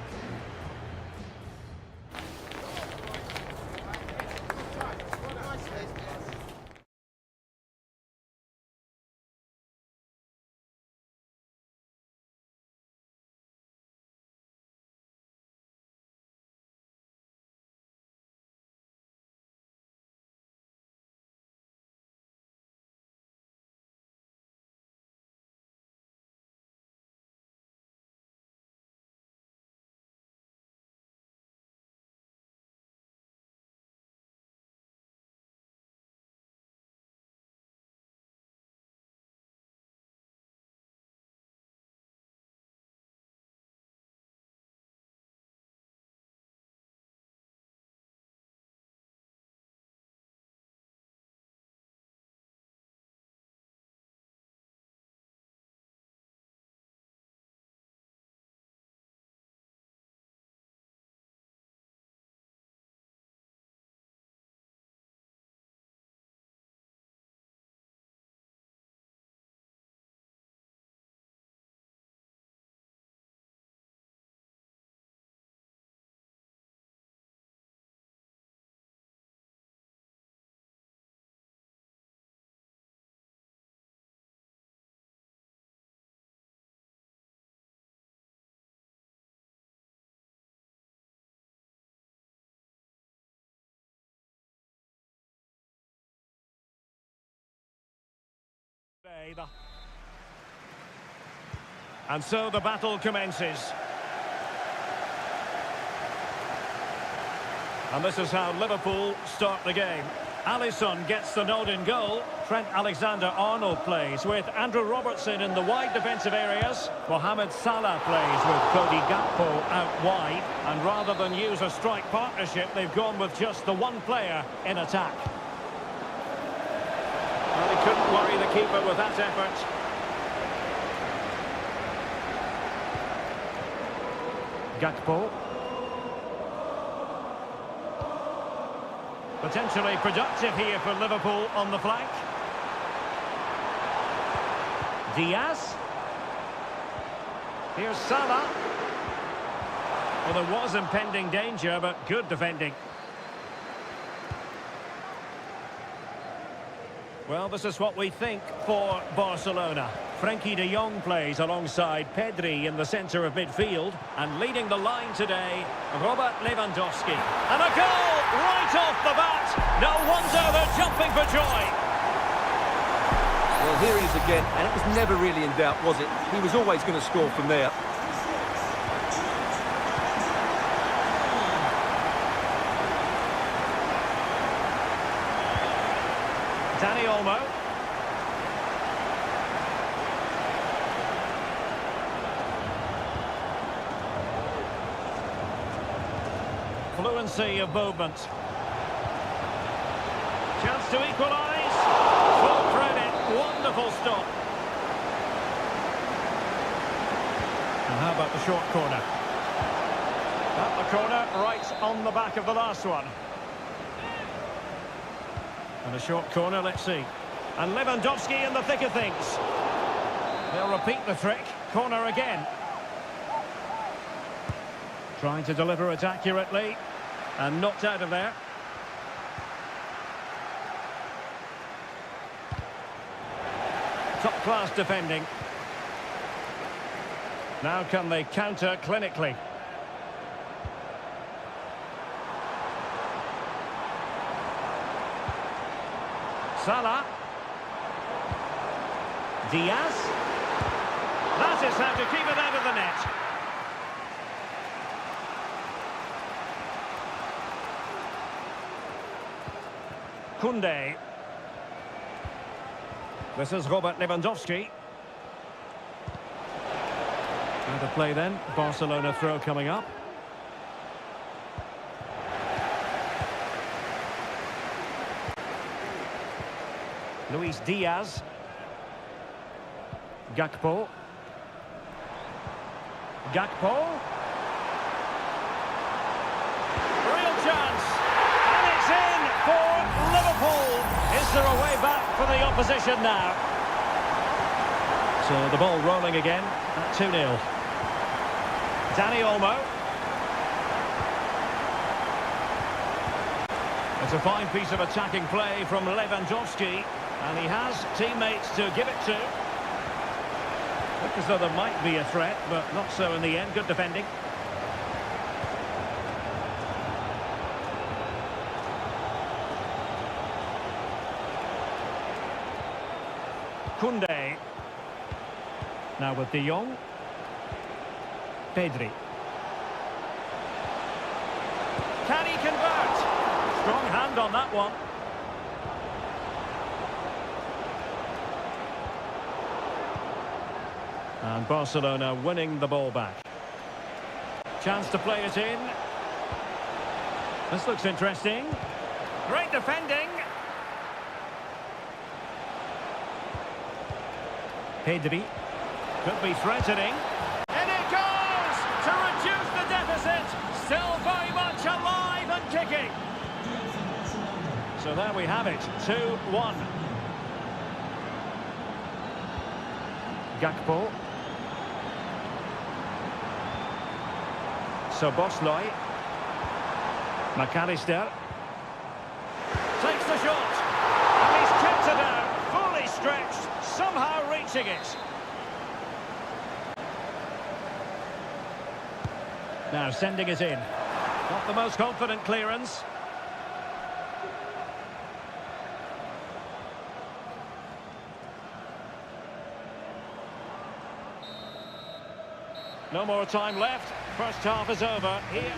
today. And so the battle commences. And this is how Liverpool start the game. Alisson gets the nod in goal. Trent Alexander-Arnold plays with Andrew Robertson in the wide defensive areas. Mohamed Salah plays with Cody Gakpo out wide. And rather than use a strike partnership, they've gone with just the one player in attack. Well, he couldn't worry the keeper with that effort. Gakpo. Potentially productive here for Liverpool on the flank. Diaz. Here's Salah. Well, there was impending danger, but good defending. Well, this is what we think for Barcelona. Frankie de Jong plays alongside Pedri in the centre of midfield. And leading the line today, Robert Lewandowski. And a goal right off the bat. No wonder they're jumping for joy. Well, here he is again, and it was never really in doubt, was it? He was always going to score from there. Dani Olmo. Fluency of movement. Chance to equalise. Full credit. Wonderful stop. And how about the short corner? At the corner, right on the back of the last one. And a short corner, let's see. And Lewandowski in the thick of things. They'll repeat the trick. Corner again. Trying to deliver it accurately. And knocked out of there. Top-class defending. Now can they counter clinically? Salah. Diaz. That is how to keep it out of the net. Koundé. This is Robert Lewandowski. Out of play then. Barcelona throw coming up. Luis Diaz. Gakpo. Gakpo. Real chance. And it's in for Liverpool. Is there a way back for the opposition now? So the ball rolling again at 2-0. Dani Olmo. It's a fine piece of attacking play from Lewandowski. And he has teammates to give it to. Look as though there might be a threat, but not so in the end. Good defending. Koundé. Now with de Jong. Pedri. Can he convert? Strong hand on that one. And Barcelona winning the ball back. Chance to play it in. This looks interesting. Great defending. Pedri. Could be threatening. And it goes! To reduce the deficit. Still very much alive and kicking. So there we have it. 2-1. Gakpo. Szoboszlai. McAllister. Takes the shot. And he's kept it out. Fully stretched. Somehow reaching it. Now sending it in. Not the most confident clearance. No more time left. First half is over. Here.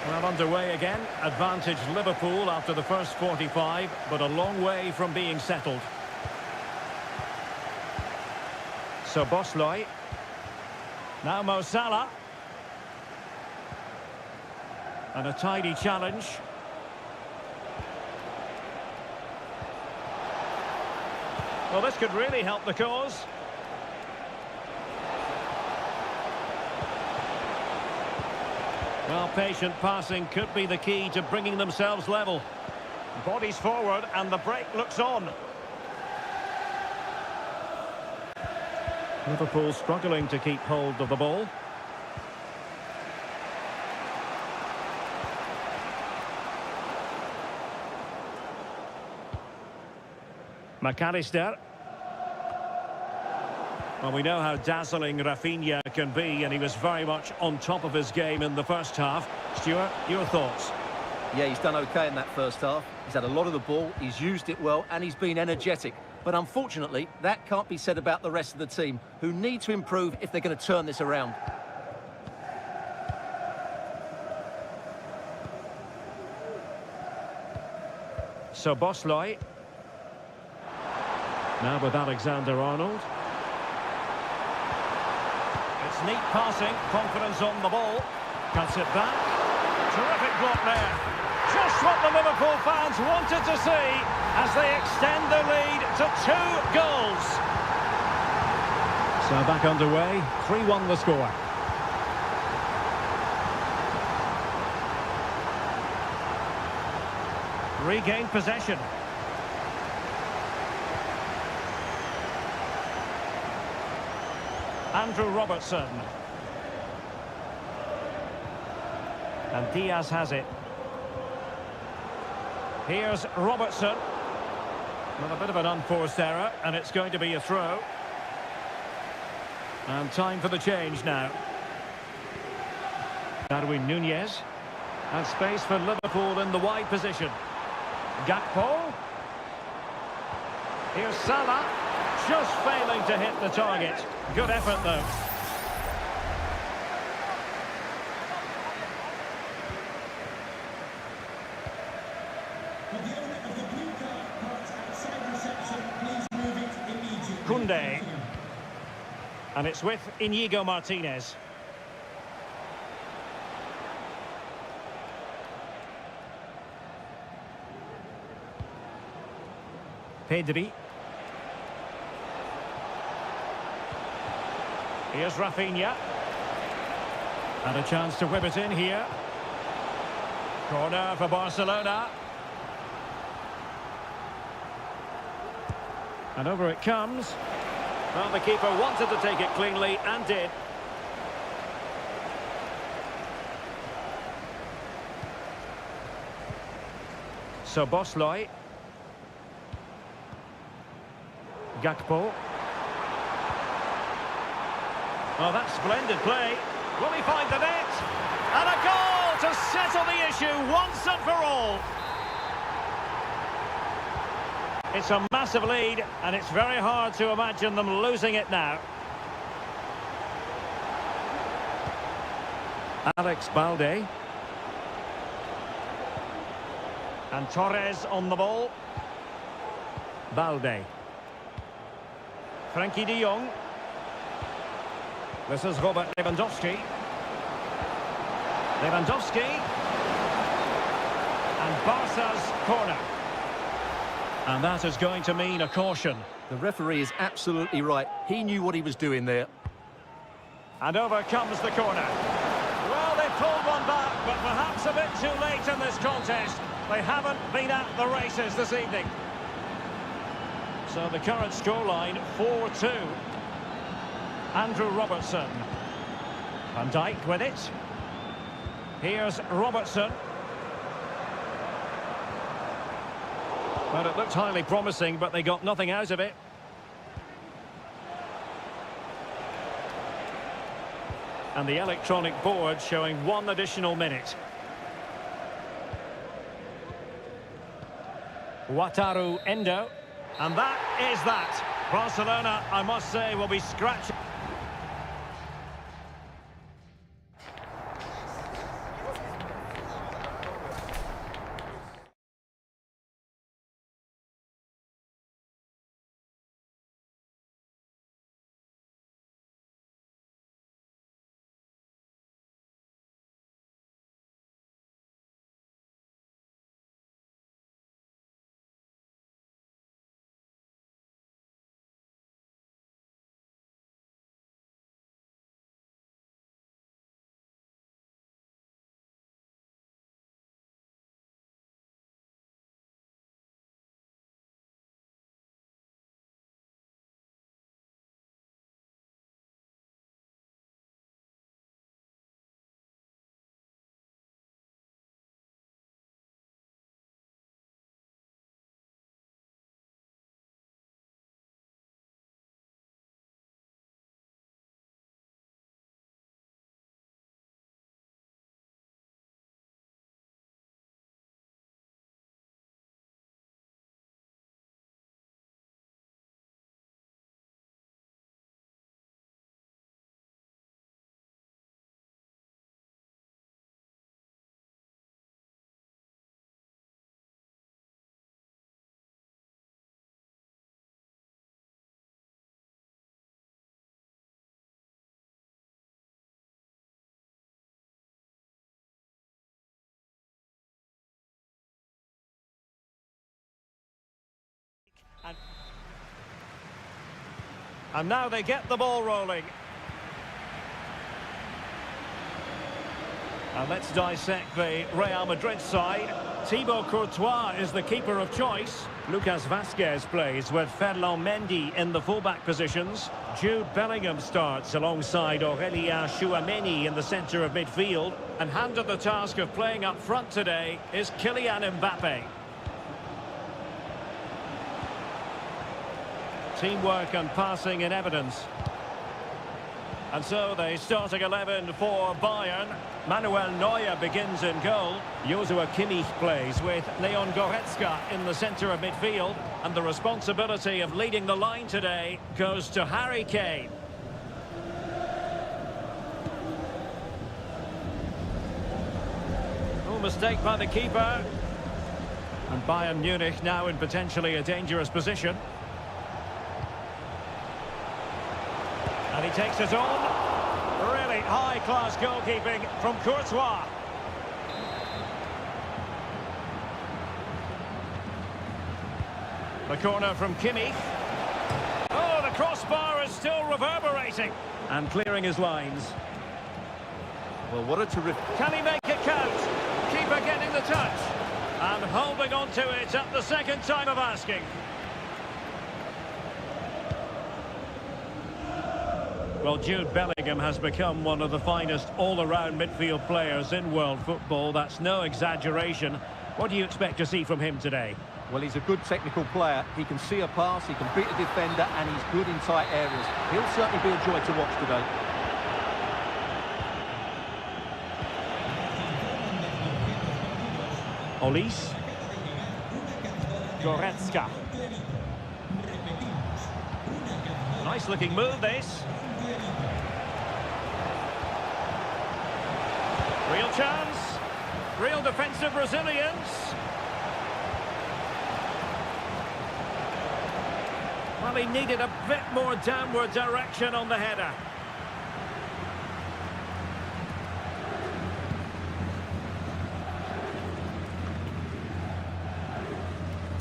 Well, underway again. Advantage Liverpool after the first 45, but a long way from being settled. So Bosley. Now Mo Salah. And a tidy challenge. Well, this could really help the cause. Well, patient passing could be the key to bringing themselves level. Bodies forward and the break looks on. Liverpool struggling to keep hold of the ball. McAllister. Well, we know how dazzling Rafinha can be, and he was very much on top of his game in the first half. Stuart, your thoughts? Yeah, he's done okay in that first half. He's had a lot of the ball, he's used it well, and he's been energetic. But unfortunately, that can't be said about the rest of the team, who need to improve if they're going to turn this around. So Bosley. Now with Alexander-Arnold. It's neat passing, confidence on the ball. Cuts it back. Terrific block there. Just what the Liverpool fans wanted to see as they extend their lead to 2 goals. So back underway, 3-1 the score. Regained possession. Andrew Robertson. And Diaz has it. Here's Robertson. With a bit of an unforced error, and it's going to be a throw. And time for the change now. Darwin Núñez. And space for Liverpool in the wide position. Gakpo. Here's Salah. Just failing to hit the target. Good effort, though. With the owner of the blue card parked outside reception, please move it immediately. Koundé. And it's with Inigo Martinez. Pedri. Here's Rafinha. And a chance to whip it in here. Corner for Barcelona. And over it comes. Well, the keeper wanted to take it cleanly and did. So Bosley. Gakpo. Well, that's splendid play. Will he find the net? And a goal to settle the issue once and for all. It's a massive lead, and it's very hard to imagine them losing it now. Alex Balde. And Torres on the ball. Balde. Frankie de Jong. This is Robert Lewandowski. Lewandowski. And Barca's corner. And that is going to mean a caution. The referee is absolutely right. He knew what he was doing there. And over comes the corner. Well, they pulled one back, but perhaps a bit too late in this contest. They haven't been at the races this evening. So the current scoreline, 4-2. Andrew Robertson. Van Dijk with it. Here's Robertson. Well, it looked highly promising, but they got nothing out of it. And the electronic board showing 1 additional minute. Wataru Endo. And that is that. Barcelona, I must say, will be scratching. And now they get the ball rolling. And let's dissect the Real Madrid side. Thibaut Courtois is the keeper of choice. Lucas Vazquez plays with Ferland Mendy in the fullback positions. Jude Bellingham starts alongside Aurélien Tchouaméni in the centre of midfield. And handed the task of playing up front today is Kylian Mbappe. Teamwork and passing in evidence. And so the starting 11 for Bayern. Manuel Neuer begins in goal. Joshua Kimmich plays with Leon Goretzka in the centre of midfield. And the responsibility of leading the line today goes to Harry Kane. No mistake by the keeper. And Bayern Munich now in potentially a dangerous position. And he takes it on. Really high-class goalkeeping from Courtois. The corner from Kimmich. Oh, the crossbar is still reverberating. And clearing his lines. Well, what a terrific... Can he make it count? Keeper getting the touch. And holding on to it at the second time of asking. Well, Jude Bellingham has become one of the finest all-around midfield players in world football. That's no exaggeration. What do you expect to see from him today? Well, he's a good technical player. He can see a pass, he can beat a defender, and he's good in tight areas. He'll certainly be a joy to watch today. Olis. Goretzka. Nice-looking move, this. Real chance. Real defensive resilience. Well, he needed a bit more downward direction on the header.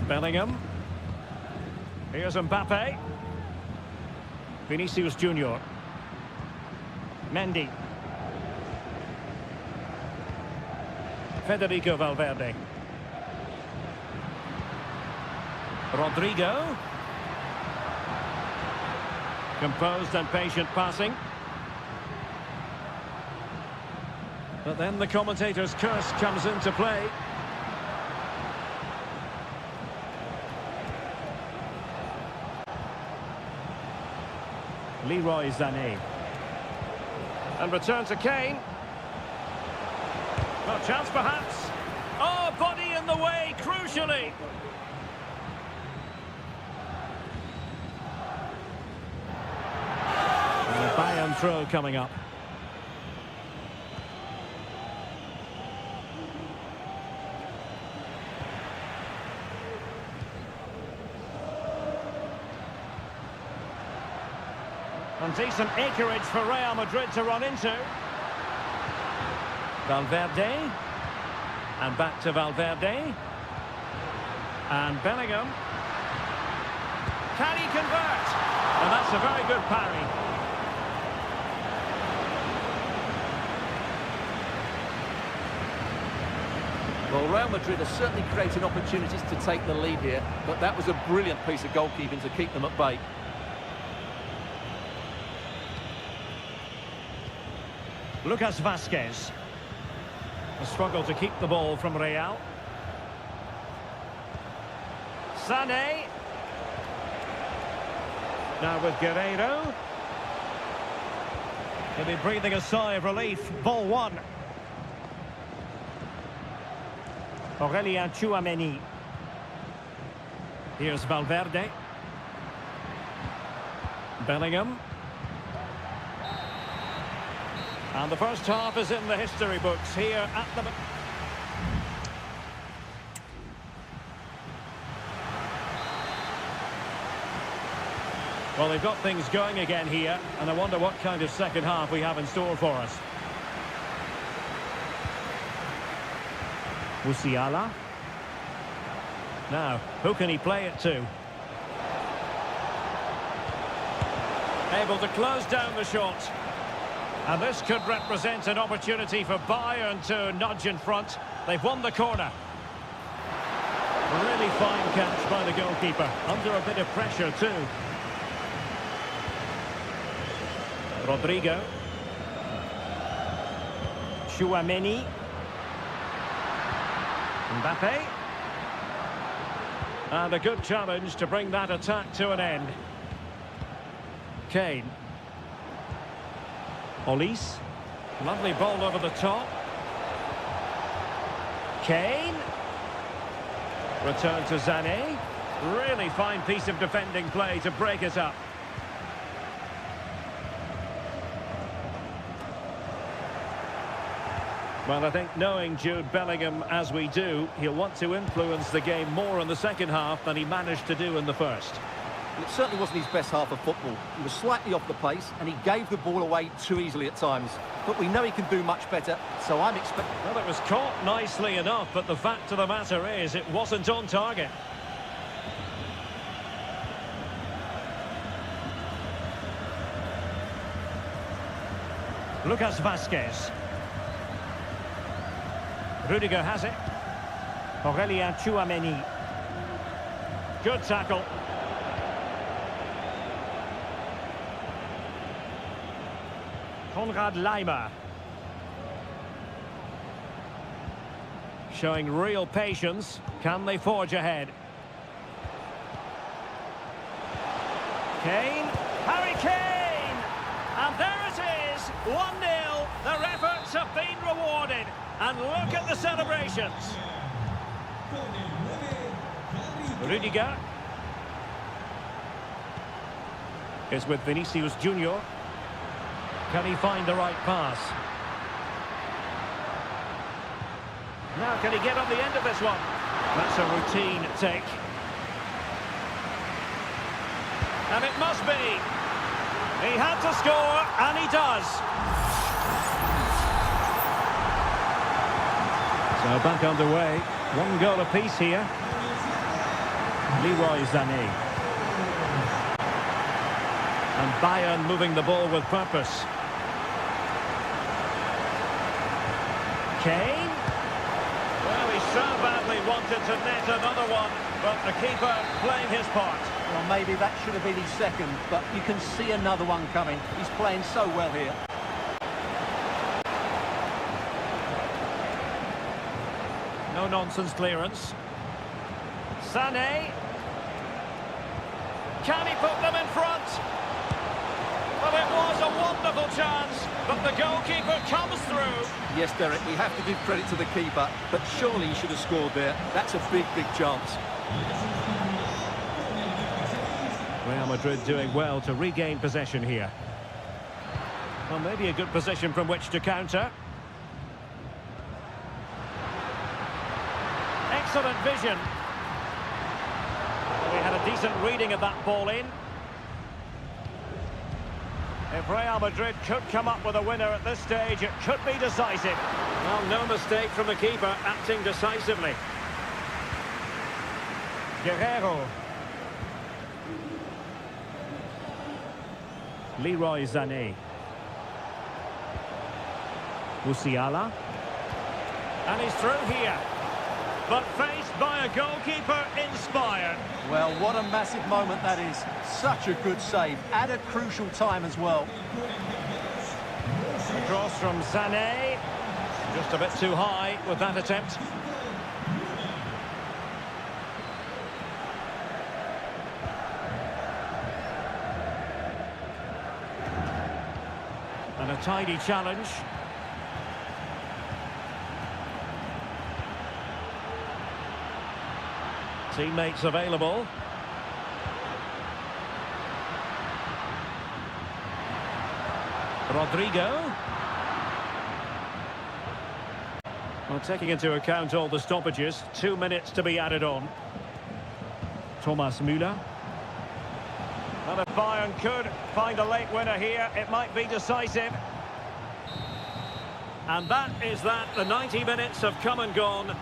Bellingham. Here's Mbappe. Vinicius Junior. Mendy. Federico Valverde. Rodrigo. Composed and patient passing. But then the commentator's curse comes into play. Leroy Sané. And return to Kane. Well, chance perhaps. Oh, body in the way, crucially. throw coming up. And decent acreage for Real Madrid to run into. Valverde. And back to Valverde. And Bellingham. Can he convert? And that's a very good parry. Well, Real Madrid are certainly creating opportunities to take the lead here, but that was a brilliant piece of goalkeeping to keep them at bay. Lucas Vazquez. A struggle to keep the ball from Real. Sané. Now with Guerreiro. He'll be breathing a sigh of relief. Ball one. Aurélien Tchouameni. Here's Valverde. Bellingham. And the first half is in the history books here at the... Well, they've got things going again here, and I wonder what kind of second half we have in store for us. Musiala. Now, who can he play it to? Able to close down the shot. And this could represent an opportunity for Bayern to nudge in front. They've won the corner. Really fine catch by the goalkeeper. Under a bit of pressure too. Rodrigo. Tchouameni. Mbappe. And a good challenge to bring that attack to an end. Kane. Olise. Lovely ball over the top. Kane. Return to Sané. Really fine piece of defending play to break it up. Well, I think knowing Jude Bellingham as we do, he'll want to influence the game more in the second half than he managed to do in the first. Well, it certainly wasn't his best half of football. He was slightly off the pace and he gave the ball away too easily at times. But we know he can do much better, so I'm expecting... Well, it was caught nicely enough, but the fact of the matter is it wasn't on target. Lucas Vazquez. Rudiger has it. Aurélien Tchouameni. Good tackle. Konrad Laimer. Showing real patience. Can they forge ahead? Kane. Harry Kane! And there it is. 1-0. Their efforts have been rewarded. And look at the celebrations. Rudiger is with Vinicius Junior. Can he find the right pass? Now can he get on the end of this one? That's a routine take. And it must be. He had to score, and he does. So back underway. One goal apiece here. Leroy Sané. And Bayern moving the ball with purpose. Kane. Well, he so badly wanted to net another one, but the keeper playing his part. Well, maybe that should have been his second, but you can see another one coming. He's playing so well here. No-nonsense clearance. Sané. Can he put them in front? Well, it was a wonderful chance, but the goalkeeper comes through. Yes, Derek, we have to give credit to the keeper, but surely he should have scored there. That's a big, big chance. Real Madrid doing well to regain possession here. Well, maybe a good position from which to counter. Excellent vision. We had a decent reading of that ball in. If Real Madrid could come up with a winner at this stage, it could be decisive. Well, no mistake from the keeper, acting decisively. Guerrero. Leroy Sané. Musiala. And he's through here. But faced by a goalkeeper inspired. Well, what a massive moment that is. Such a good save at a crucial time as well. Across from Sané. Just a bit too high with that attempt. And a tidy challenge. Teammates available. Rodrigo. Well, taking into account all the stoppages, 2 minutes to be added on. Thomas Müller. Well, if Bayern could find a late winner here, it might be decisive. And that is that. The 90 minutes have come and gone.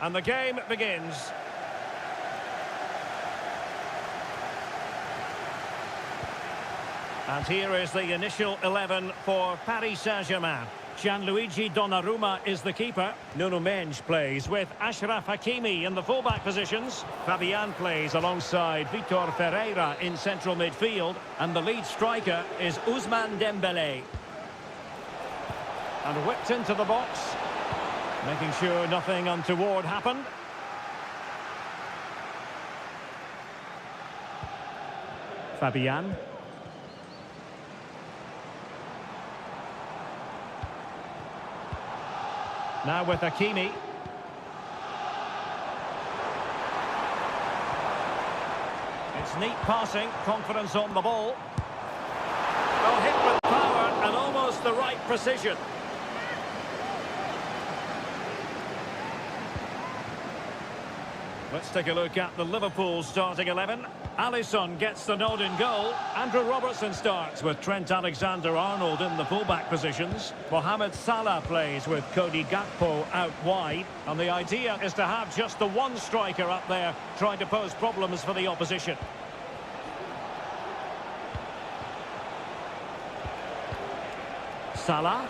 And the game begins. And here is the initial 11 for Paris Saint-Germain. Gianluigi Donnarumma is the keeper. Nuno Mendes plays with Achraf Hakimi in the fullback positions. Fabian plays alongside Vitor Ferreira in central midfield. And the lead striker is Ousmane Dembélé. And whipped into the box, making sure nothing untoward happened. Fabian. Now with Hakimi. It's neat passing, confidence on the ball. Well, hit with power and almost the right precision. Let's take a look at the Liverpool starting 11. Alisson gets the nod in goal. Andrew Robertson starts with Trent Alexander-Arnold in the fullback positions. Mohamed Salah plays with Cody Gakpo out wide. And the idea is to have just the one striker up there trying to pose problems for the opposition. Salah.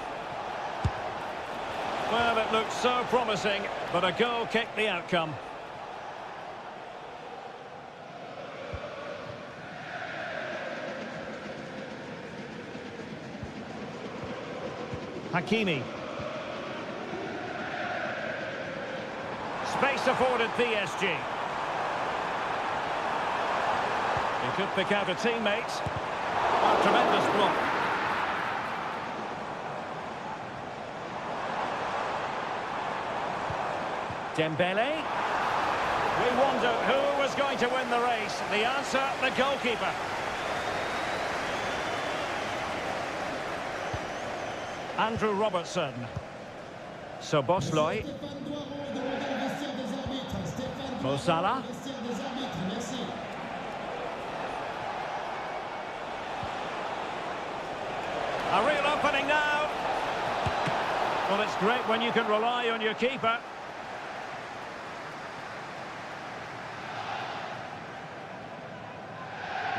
Well, it looked so promising, but a goal kicked the outcome. Hakimi. Space afforded PSG. He could pick out a teammate. Oh, tremendous block. Dembele. We wonder who was going to win the race. The answer, the goalkeeper. Andrew Robertson. Szoboszlai. Mo Salah. A real opening now. Well, it's great when you can rely on your keeper.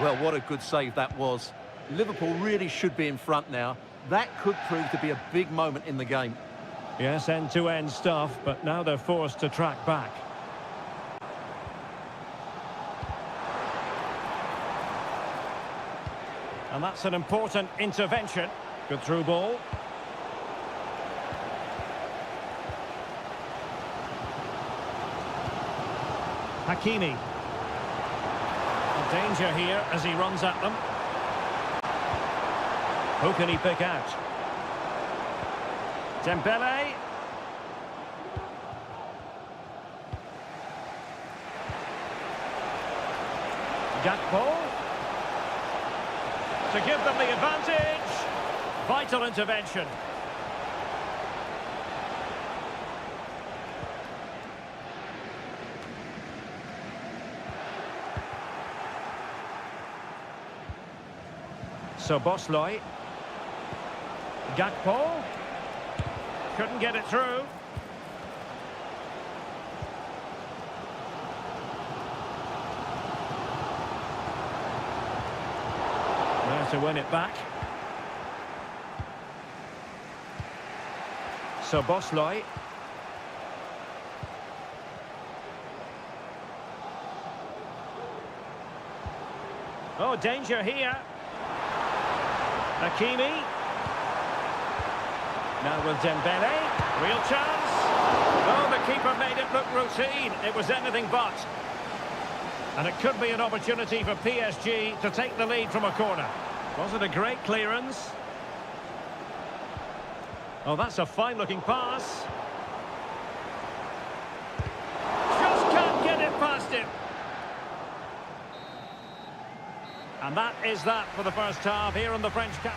Well, what a good save that was. Liverpool really should be in front now. That could prove to be a big moment in the game. Yes, end-to-end stuff, but now they're forced to track back. And that's an important intervention. Good through ball. Hakimi. Danger here as he runs at them. Who can he pick out? Dembele. Gakpo. To give them the advantage. Vital intervention. Szoboszlai. Gakpo. Couldn't get it through. There to win it back. Szoboszlai. Oh, danger here. Hakimi. Now with Dembele. Real chance. Oh, the keeper made it look routine. It was anything but. And it could be an opportunity for PSG to take the lead from a corner. Was it a great clearance? Oh, that's a fine-looking pass. Just can't get it past him. And that is that for the first half here in the French camp.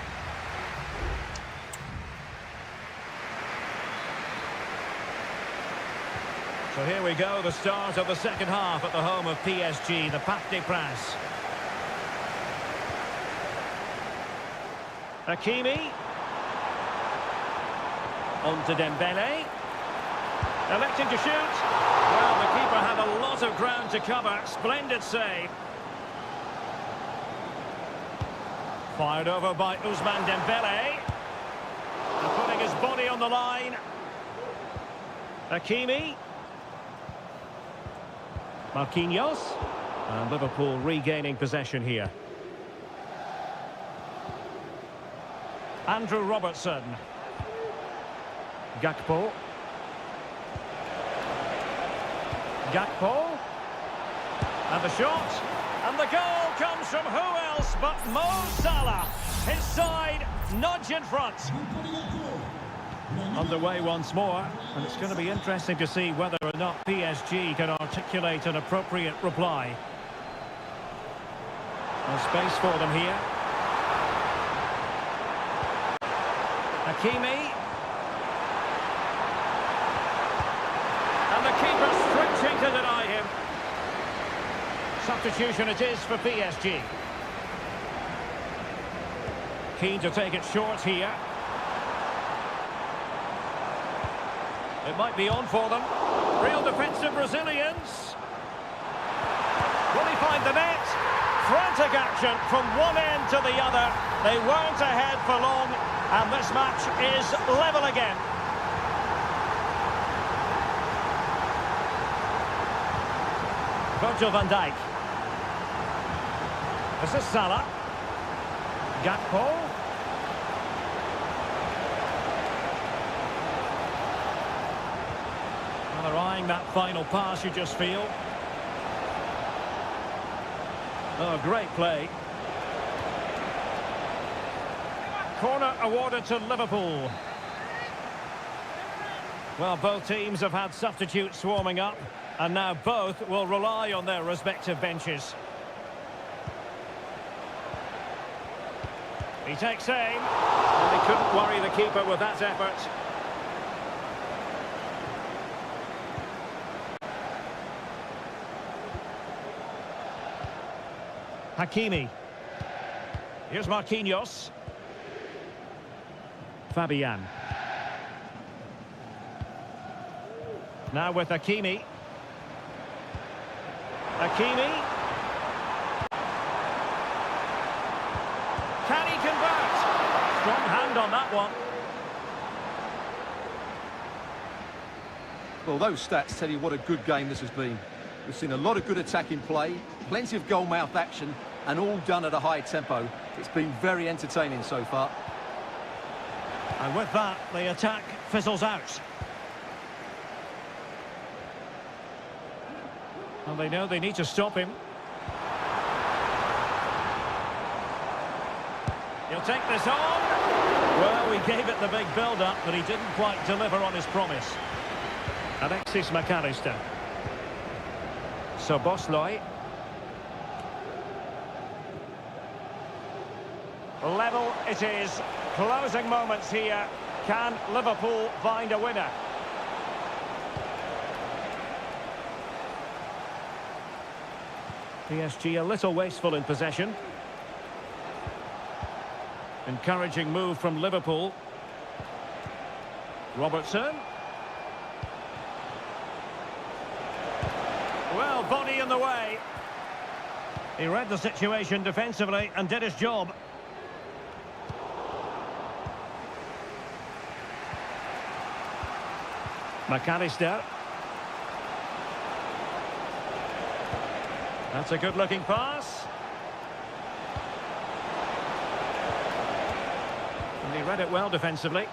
So here we go, the start of the second half at the home of PSG, the Parc des Princes. Hakimi. On to Dembele. Electing to shoot. Well, the keeper had a lot of ground to cover. Splendid save. Fired over by Ousmane Dembele. And putting his body on the line. Hakimi. Marquinhos. And Liverpool regaining possession here. Andrew Robertson. Gakpo. Gakpo. And the shot. And the goal comes from who else but Mo Salah. His side nudge in front. Underway once more, and it's going to be interesting to see whether or not PSG can articulate an appropriate reply. There's space for them here. Hakimi. And the keeper stretching to deny him. Substitution it is for PSG. Keen to take it short here. It might be on for them. Real defensive Brazilians. Will he find the net? Frantic action from one end to the other. They weren't ahead for long, and this match is level again. Virgil van Dijk. This is Salah. Gakpo. Well, they're eyeing that final pass, you just feel. Oh, great play. Corner awarded to Liverpool. Well, both teams have had substitutes swarming up, and now both will rely on their respective benches. He takes aim. And he couldn't worry the keeper with that effort. Hakimi. Here's Marquinhos. Fabian. Now with Hakimi. Hakimi. Can he convert? Strong hand on that one. Well, those stats tell you what a good game this has been. We've seen a lot of good attacking play, plenty of goal-mouth action, and all done at a high tempo. It's been very entertaining so far. And with that, the attack fizzles out. And they know they need to stop him. He'll take this on. Well, he gave it the big build-up, but he didn't quite deliver on his promise. Alexis McAllister. Sobosloy. Level it is. Closing moments here. Can Liverpool find a winner? PSG a little wasteful in possession. Encouraging move from Liverpool. Robertson. Well, body in the way. He read the situation defensively and did his job. McAllister. That's a good-looking pass. And he read it well defensively.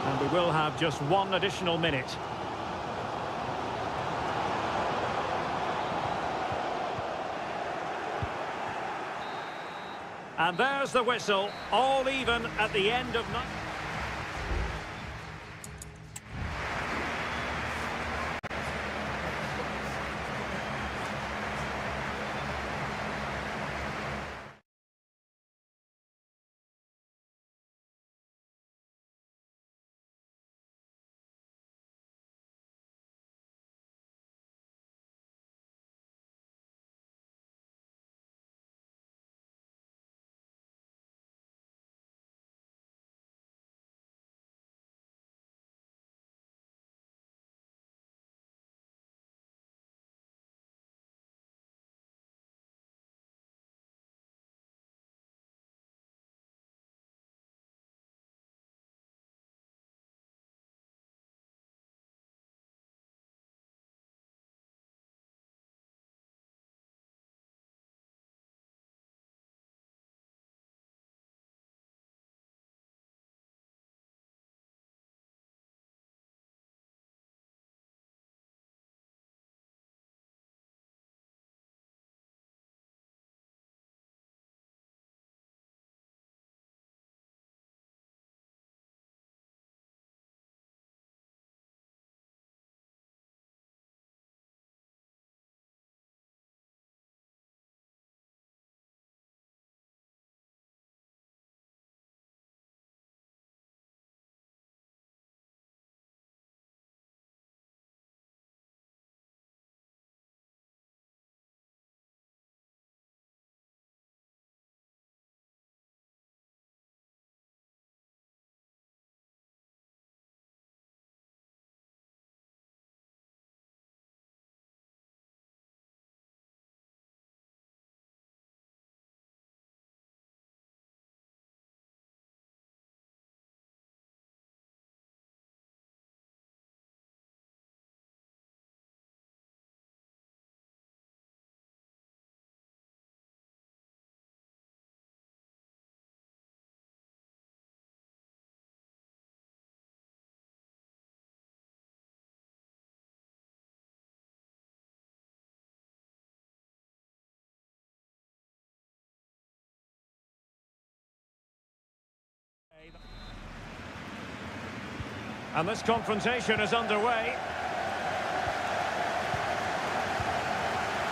And we will have just one additional minute. And there's the whistle, all even at the end of... And this confrontation is underway.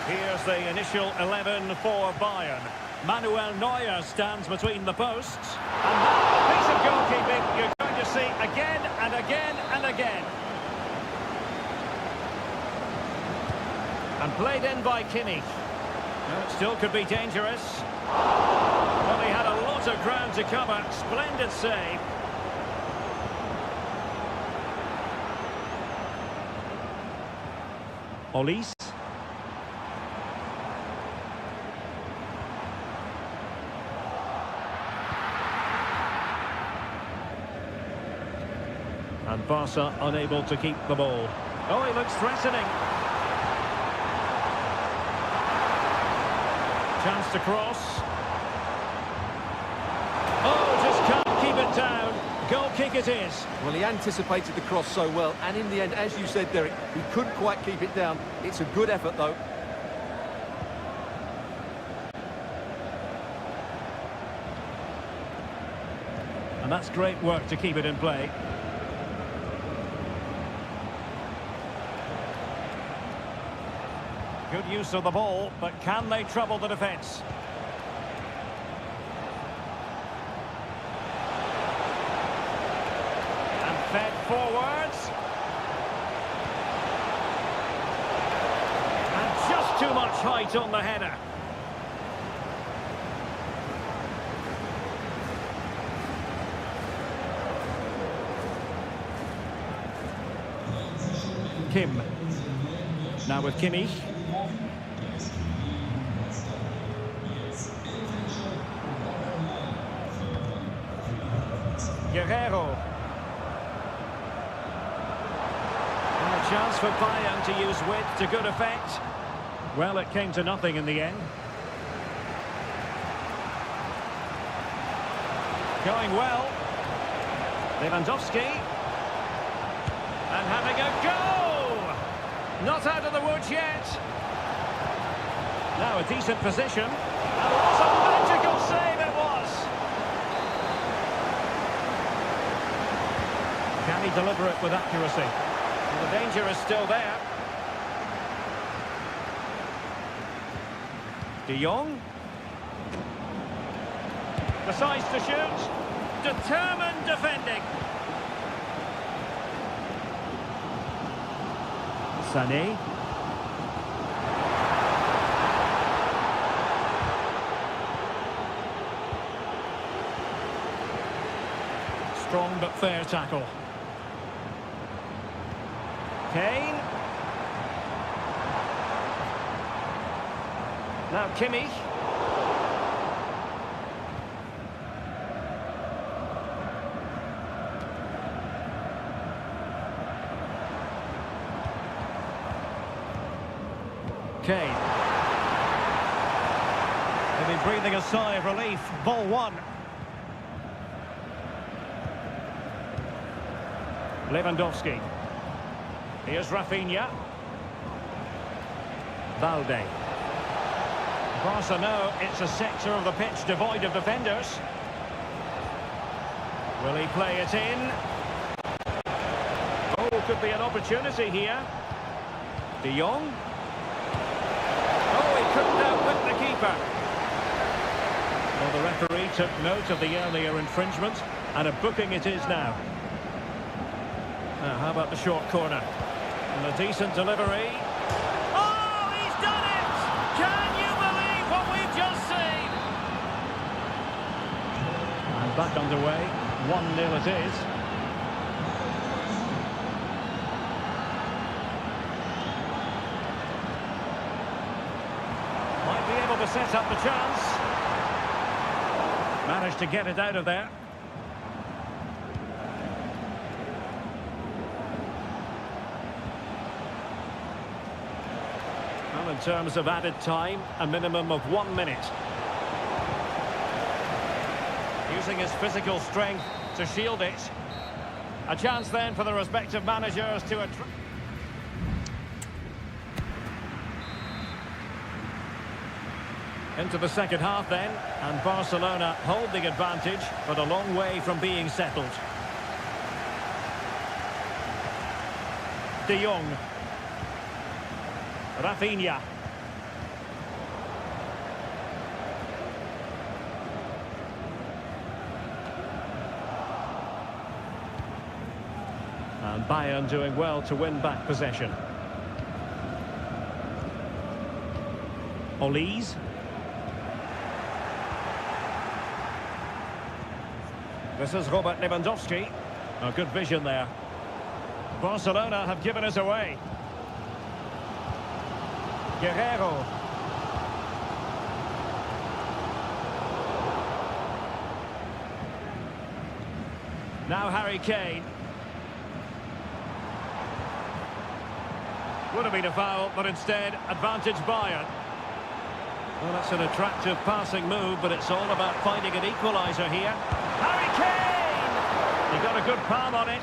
Here's the initial 11 for Bayern. Manuel Neuer stands between the posts. And that piece of goalkeeping you're going to see again and again and again. And played in by Kimmich. Now it still could be dangerous. Well, he had a lot of ground to cover. Splendid save. Olise. And Barca unable to keep the ball. Oh, he looks threatening. Chance to cross. Oh, just can't keep it down. Goal kick it is. Well, he anticipated the cross so well, and in the end, as you said, Derek, he couldn't quite keep it down. It's a good effort, though. And that's great work to keep it in play. Good use of the ball, but can they trouble the defence? And fed forwards. And just too much height on the header. Kim. Now with Kimmich. Guerrero. And a chance for Bayern to use width to good effect. Well, it came to nothing in the end. Going well. Lewandowski. And having a go! Not out of the woods yet. Now a decent position. And what a magical save it was! Can he deliver it with accuracy? Well, the danger is still there. De Jong. Decides to shoot. Determined defending. Sané. Strong but fair tackle. Kane. Now Kimmich. Kane. They've been breathing a sigh of relief. Ball one. Lewandowski. Here's Rafinha. Valde. Barca know it's a sector of the pitch devoid of defenders. Will he play it in? Oh, could be an opportunity here. De Jong. Oh, he couldn't outwit the keeper. Well, the referee took note of the earlier infringement, and a booking it is now. Now, how about the short corner? And a decent delivery. Oh, he's done it! Can you believe what we've just seen? And back underway. 1-0 it is. Might be able to set up the chance. Managed to get it out of there. Well, in terms of added time, a minimum of 1 minute. Using his physical strength to shield it. A chance then for the respective managers to... Into the second half then, and Barcelona hold the advantage, but a long way from being settled. De Jong. Rafinha. And Bayern doing well to win back possession. Olise. This is Robert Lewandowski. A good vision there. Barcelona have given us away. Guerrero. Now Harry Kane. Would have been a foul, but instead, advantage Bayern. Well, that's an attractive passing move, but it's all about finding an equaliser here. Harry Kane! He got a good palm on it.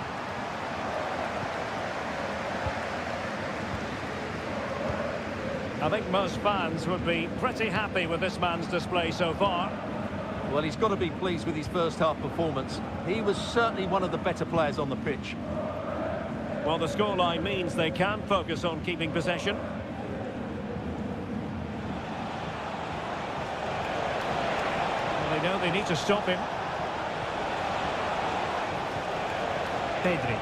I think most fans would be pretty happy with this man's display so far. Well, he's got to be pleased with his first half performance. He was certainly one of the better players on the pitch. Well, the scoreline means they can focus on keeping possession. Well, they know they need to stop him. Pedri.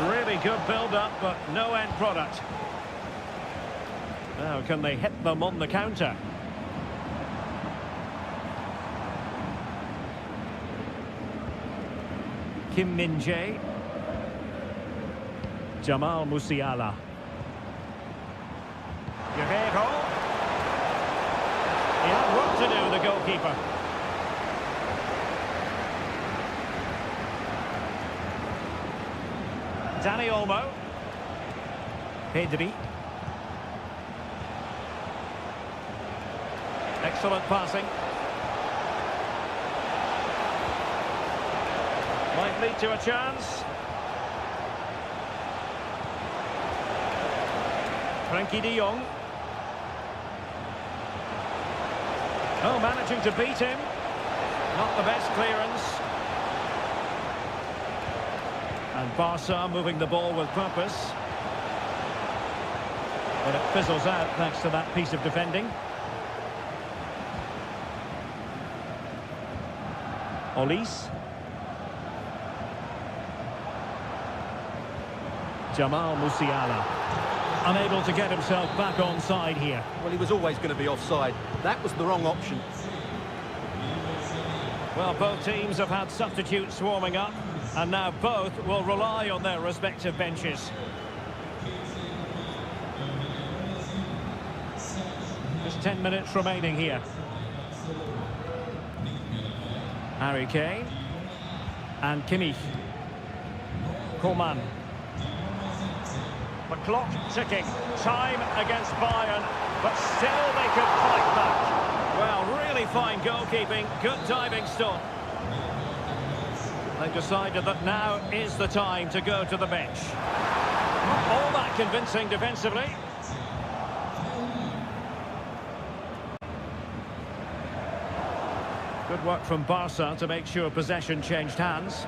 Really good build-up, but no end product. Now, can they hit them on the counter? Kim Min-jae. Jamal Musiala. Guerrero. He had work to do, the goalkeeper. Dani Olmo. Pedri. Excellent passing. Might lead to a chance. Frankie de Jong. Oh, managing to beat him. Not the best clearance. And Barca moving the ball with purpose. But it fizzles out thanks to that piece of defending. Olise. Jamal Musiala. Unable to get himself back on side here. Well, he was always going to be offside. That was the wrong option. Well, both teams have had substitutes swarming up, and now both will rely on their respective benches. Just 10 minutes remaining here. Harry Kane. And Kimmich. Coman. The clock ticking. Time against Bayern, but still they could fight back. Well, really fine goalkeeping. Good diving stop. They've decided that now is the time to go to the bench. Not all that convincing defensively. Good work from Barca to make sure possession changed hands.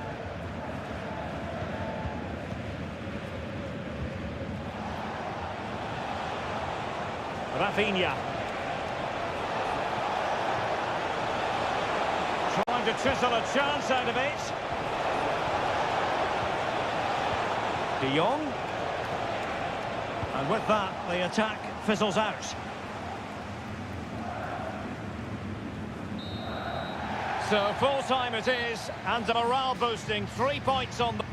Rafinha. Trying to chisel a chance out of it. De Jong. And with that, the attack fizzles out. So full time it is, and a morale boosting 3 points on the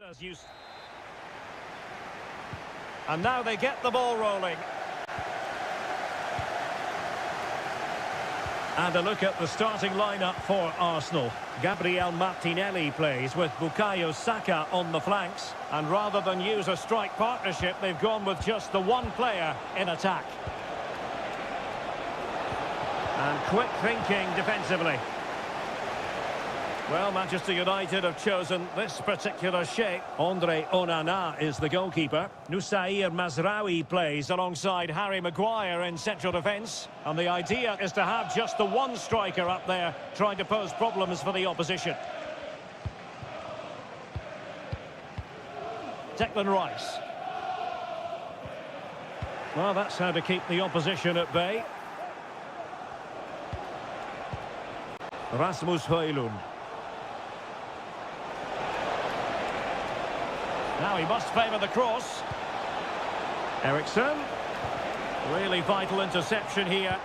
As you... And now they get the ball rolling. And a look at the starting lineup for Arsenal. Gabriel Martinelli plays with Bukayo Saka on the flanks. And rather than use a strike partnership, they've gone with just the one player in attack. And quick thinking defensively. Well, Manchester United have chosen this particular shape. Andre Onana is the goalkeeper. Nusair Mazraoui plays alongside Harry Maguire in central defence. And the idea is to have just the one striker up there trying to pose problems for the opposition. Declan Rice. Well, that's how to keep the opposition at bay. Rasmus Højlund. Now he must favour the cross. Eriksson. Really vital interception here.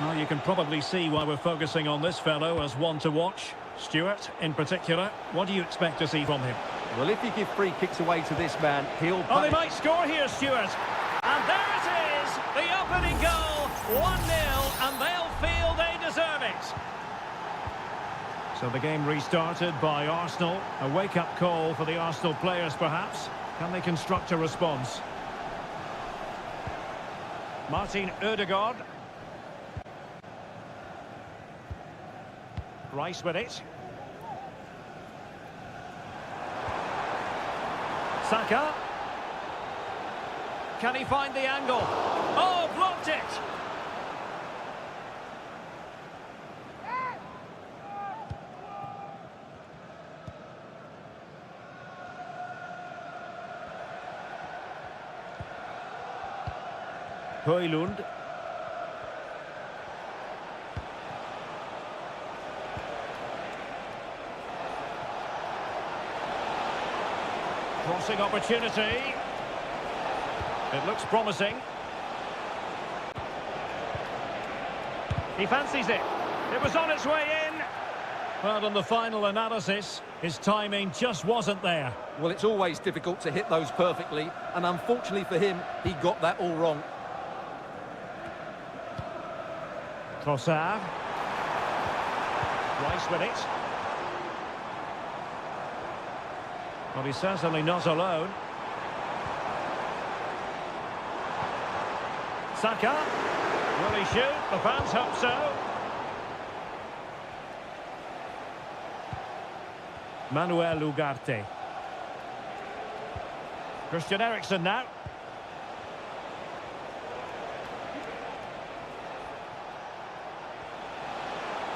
Well, you can probably see why we're focusing on this fellow as one to watch. Stuart, in particular, what do you expect to see from him? Well, if you give free kicks away to this man, he'll... Oh, they might score here, Stuart. And there it is, the opening goal, 1-0, and they'll feel they deserve it. So the game restarted by Arsenal. A wake-up call for the Arsenal players, perhaps. Can they construct a response? Martin Ødegaard. Rice with it. Saka. Can he find the angle? Oh, blocked it! Højlund. Crossing opportunity. It looks promising. He fancies it. It was on its way in. Well, in the final analysis, his timing just wasn't there. Well, it's always difficult to hit those perfectly, and unfortunately for him, he got that all wrong. Trossard. Rice with it. Well, he's certainly not alone. Saka. Will he shoot? The fans hope so. Manuel Ugarte. Christian Eriksen now.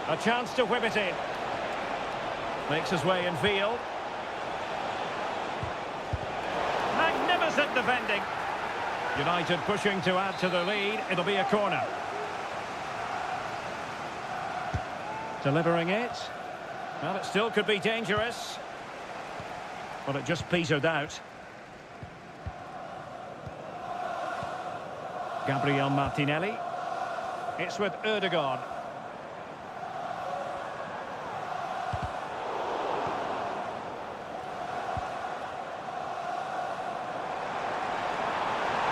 A chance to whip it in. Makes his way in field. Magnificent defending. United pushing to add to the lead. It'll be a corner. Delivering it. Well, it still could be dangerous. But it just petered out. Gabriel Martinelli. It's with Ødegaard.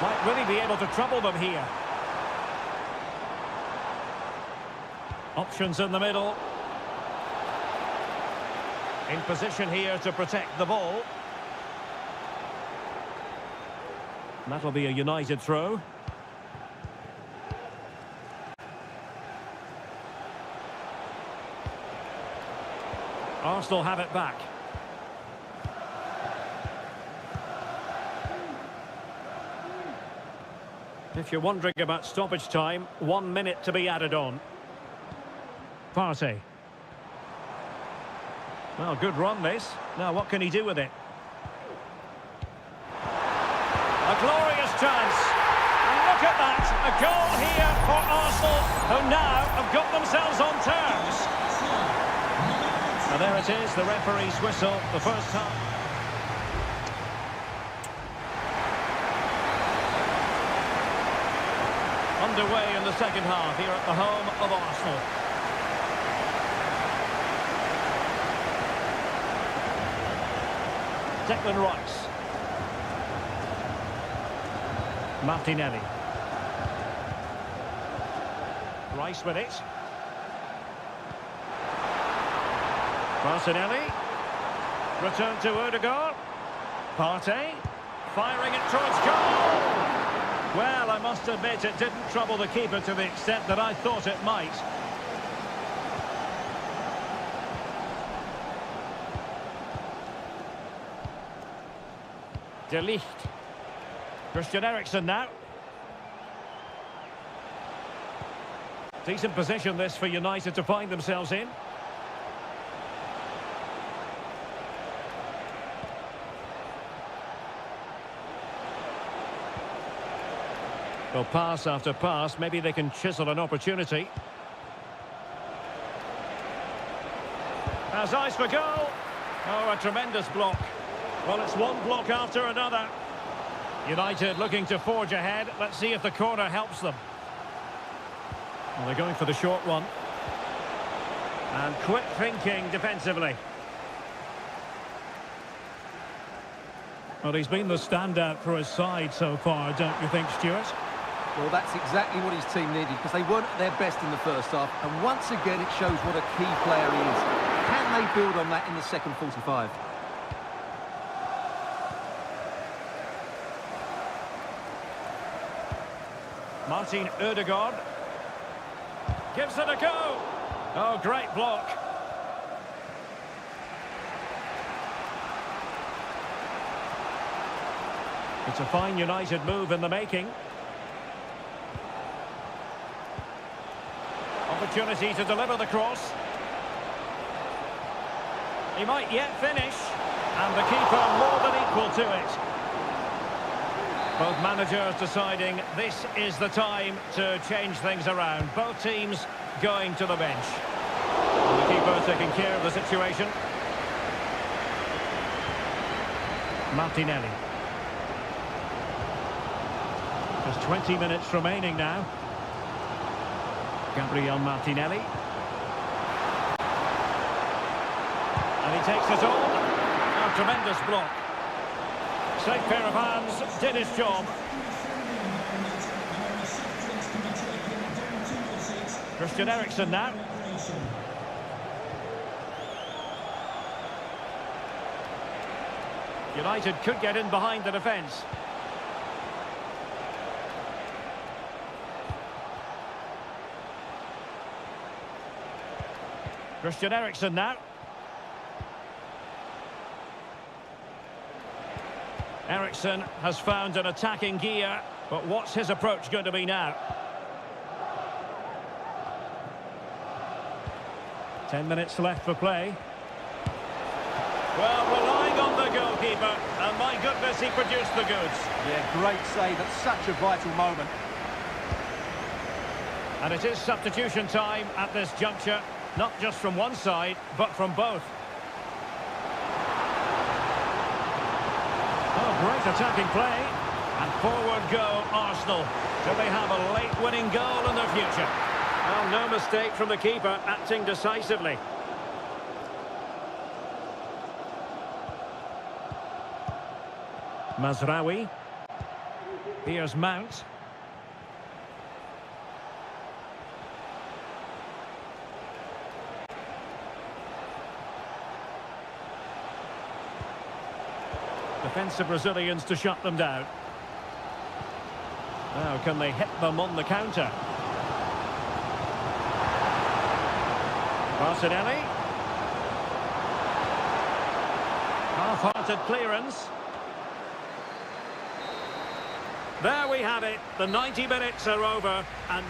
Might really be able to trouble them here. Options in the middle. In position here to protect the ball. And that'll be a United throw. Arsenal have it back. If you're wondering about stoppage time, 1 minute to be added on. Partey. Well, good run this. Now, what can he do with it? A glorious chance. And look at that. A goal here for Arsenal, who now have got themselves on terms. And there it is, the referee's whistle, the first half. underway in the second half here at the home of Arsenal. Declan Rice. Martinelli. Rice with it. Martinelli. Return to Odegaard. Partey. Firing it towards goal. Well, I must admit it didn't trouble the keeper to the extent that I thought it might. De Ligt. Christian Eriksen now. Decent position this for United to find themselves in. Well, pass after pass, maybe they can chisel an opportunity. Has eyes for goal. Oh, a tremendous block. Well, it's one block after another. United looking to forge ahead. Let's see if the corner helps them. Well, they're going for the short one. And quick thinking defensively. Well, he's been the standout for his side so far, don't you think, Stuart? Well, that's exactly what his team needed, because they weren't at their best in the first half. And once again, it shows what a key player he is. Can they build on that in the second 45? Martin Odegaard gives it a go. Oh, great block. It's a fine United move in the making. Opportunity to deliver the cross. He might yet finish. And the keeper more than equal to it. Both managers deciding this is the time to change things around. Both teams going to the bench. And the keeper taking care of the situation. Martinelli. Just 20 minutes remaining now. Gabriel Martinelli. And he takes it on. A tremendous block. Safe pair of hands, did his job. Christian Eriksen now. United could get in behind the defence. Christian Eriksen now. Eriksen has found an attacking gear, but what's his approach going to be now? 10 minutes left for play. Well, relying on the goalkeeper, and my goodness, he produced the goods. Yeah, great save at such a vital moment. And it is substitution time at this juncture, not just from one side, but from both. Great attacking play, and forward go Arsenal. Do they have a late winning goal in their future? Well, no mistake from the keeper, acting decisively. Mazraoui. Here's Mount. Defensive Brazilians to shut them down. Now, can they hit them on the counter? Martinelli. Half-hearted clearance. There we have it. The 90 minutes are over, and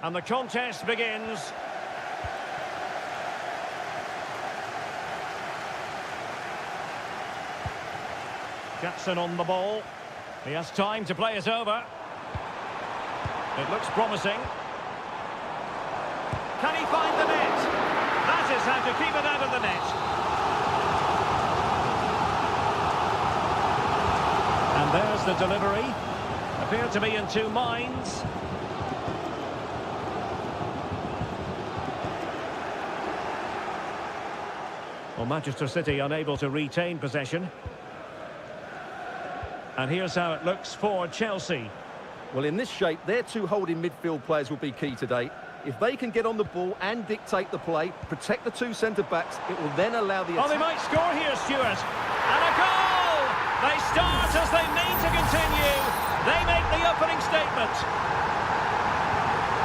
And the contest begins. Jackson on the ball. He has time to play it over. It looks promising. Can he find the net? That is how to keep it out of the net. And there's the delivery. Appeared to be in two minds. Well, Manchester City unable to retain possession. And here's how it looks for Chelsea. Well, in this shape, their two holding midfield players will be key today. If they can get on the ball and dictate the play, protect the two centre-backs, it will then allow the... Oh, they might score here, Stuart. And a goal! They start as they mean to continue. They make the opening statement.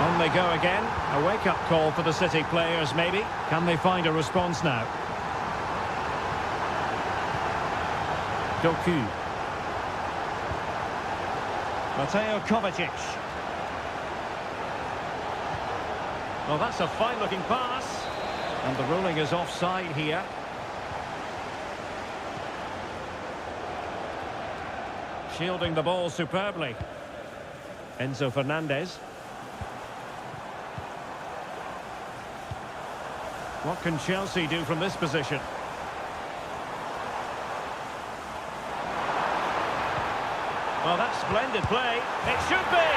On they go again. A wake-up call for the City players, maybe. Can they find a response now? Doku. Mateo Kovacic. Well, that's a fine-looking pass. And the ruling is offside here. Shielding the ball superbly. Enzo Fernandez. What can Chelsea do from this position? Well, that's splendid play. It should be.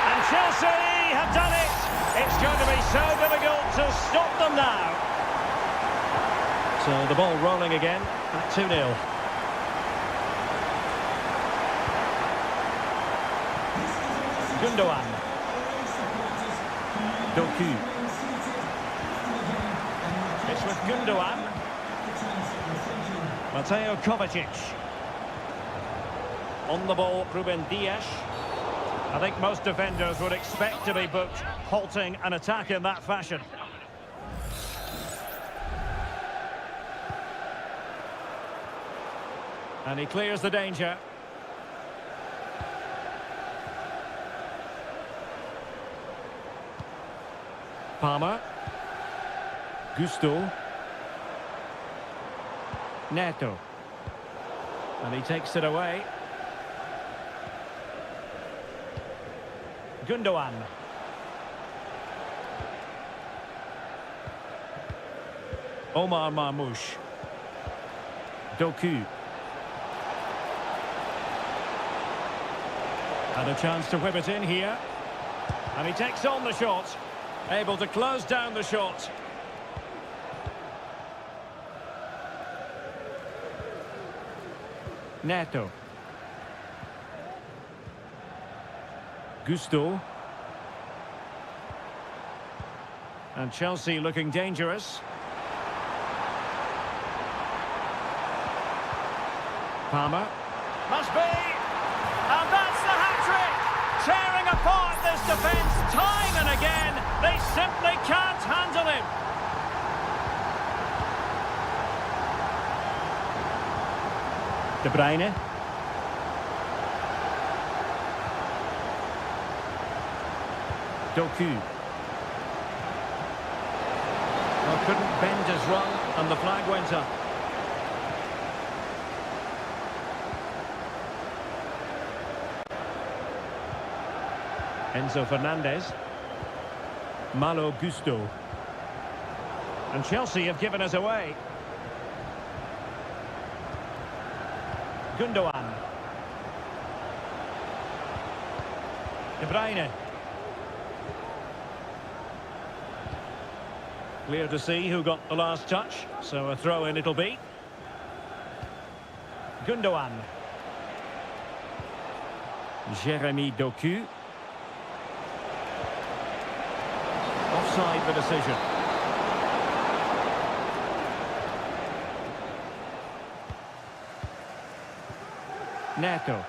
And Chelsea have done it. It's going to be so difficult to stop them now. So the ball rolling again at 2-0. Gundogan. Doku. It's with Gundogan. Mateo Kovacic. On the ball, Ruben Dias. I think most defenders would expect to be booked, halting an attack in that fashion. And he clears the danger. Palmer. Gusto. Neto. And he takes it away. Gundogan. Omar Marmoush. Doku. And a chance to whip it in here. And he takes on the shot. Able to close down the shot. Neto. Gusto. And Chelsea looking dangerous. Palmer. Must be! And that's the hat-trick! Tearing apart this defence time and again. They simply can't handle him. De Bruyne. Doku. Well, couldn't bend his run, and the flag went up. Enzo Fernandez. Malo Gusto. And Chelsea have given us away. Gundogan. De Bruyne. Clear to see who got the last touch, so a throw-in it'll be. Gundogan. Jeremy Doku. Offside the decision. Neto.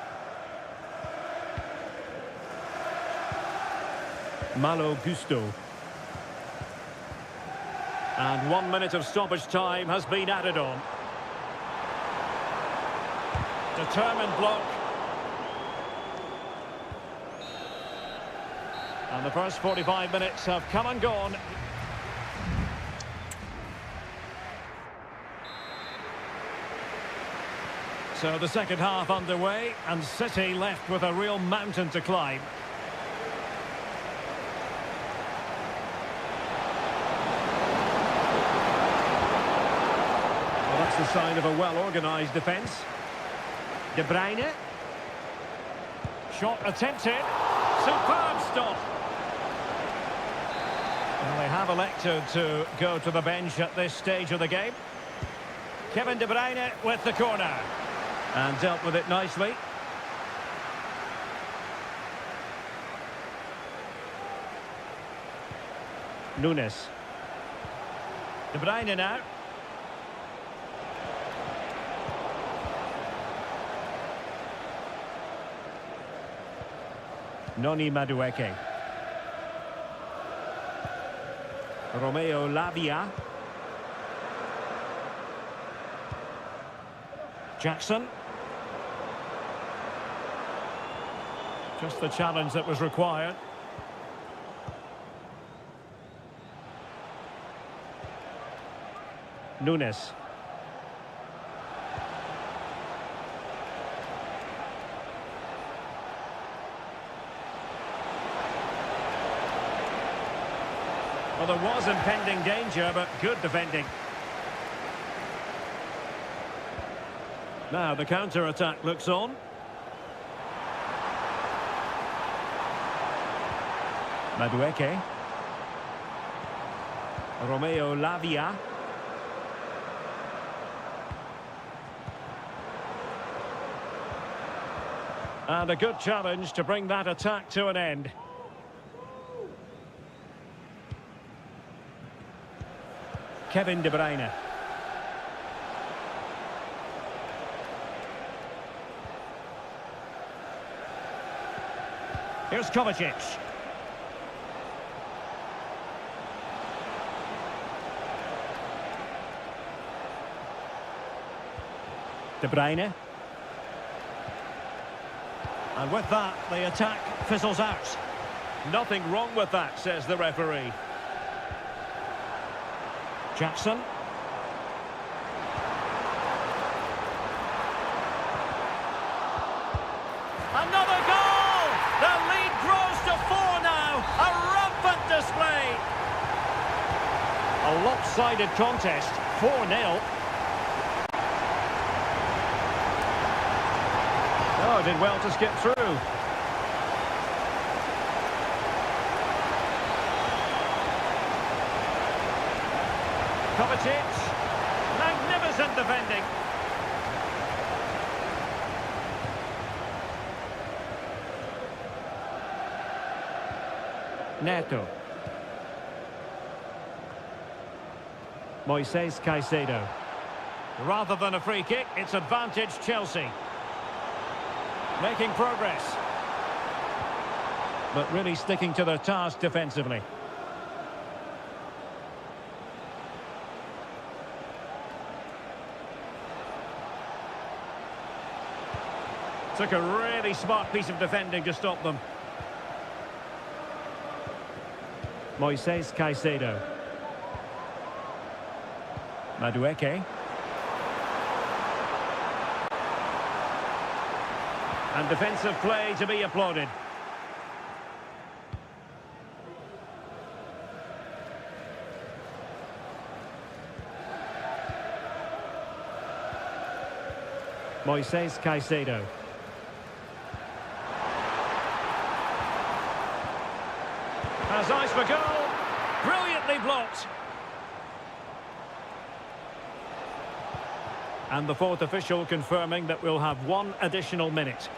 Malo Gusto. And 1 minute of stoppage time has been added on. Determined block. And the first 45 minutes have come and gone. So the second half underway, and City left with a real mountain to climb. Well, that's the sign of a well-organised defence. De Bruyne. Shot attempted. Superb stop. Well, they have elected to go to the bench at this stage of the game. Kevin De Bruyne with the corner. And dealt with it nicely. Nunes. De Bruyne now. Noni Madueke. Romeo Lavia. Jackson. Just the challenge that was required. Nunes. Well, there was impending danger, but good defending. Now the counter-attack looks on. Madueke. Romeo Lavia. And a good challenge to bring that attack to an end. Kevin De Bruyne. Here's Kovacic. De Bruyne. And with that, the attack fizzles out. Nothing wrong with that, says the referee. Jackson. Another goal! The lead grows to 4 now. A rampant display. A lopsided contest, 4-0. Oh, did well to skip through. Kovacic. Magnificent defending. Neto. Moises Caicedo. Rather than a free kick, it's advantage Chelsea. Making progress. But really sticking to their task defensively. Took a really smart piece of defending to stop them. Moises Caicedo. Madueke. And defensive play to be applauded. Moises Caicedo. Has eyes for goal. Brilliantly blocked. And the fourth official confirming that we'll have 1 additional minute.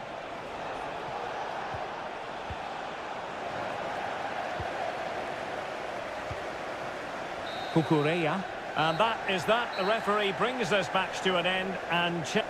Cucurella. And that is that. The referee brings this match to an end and...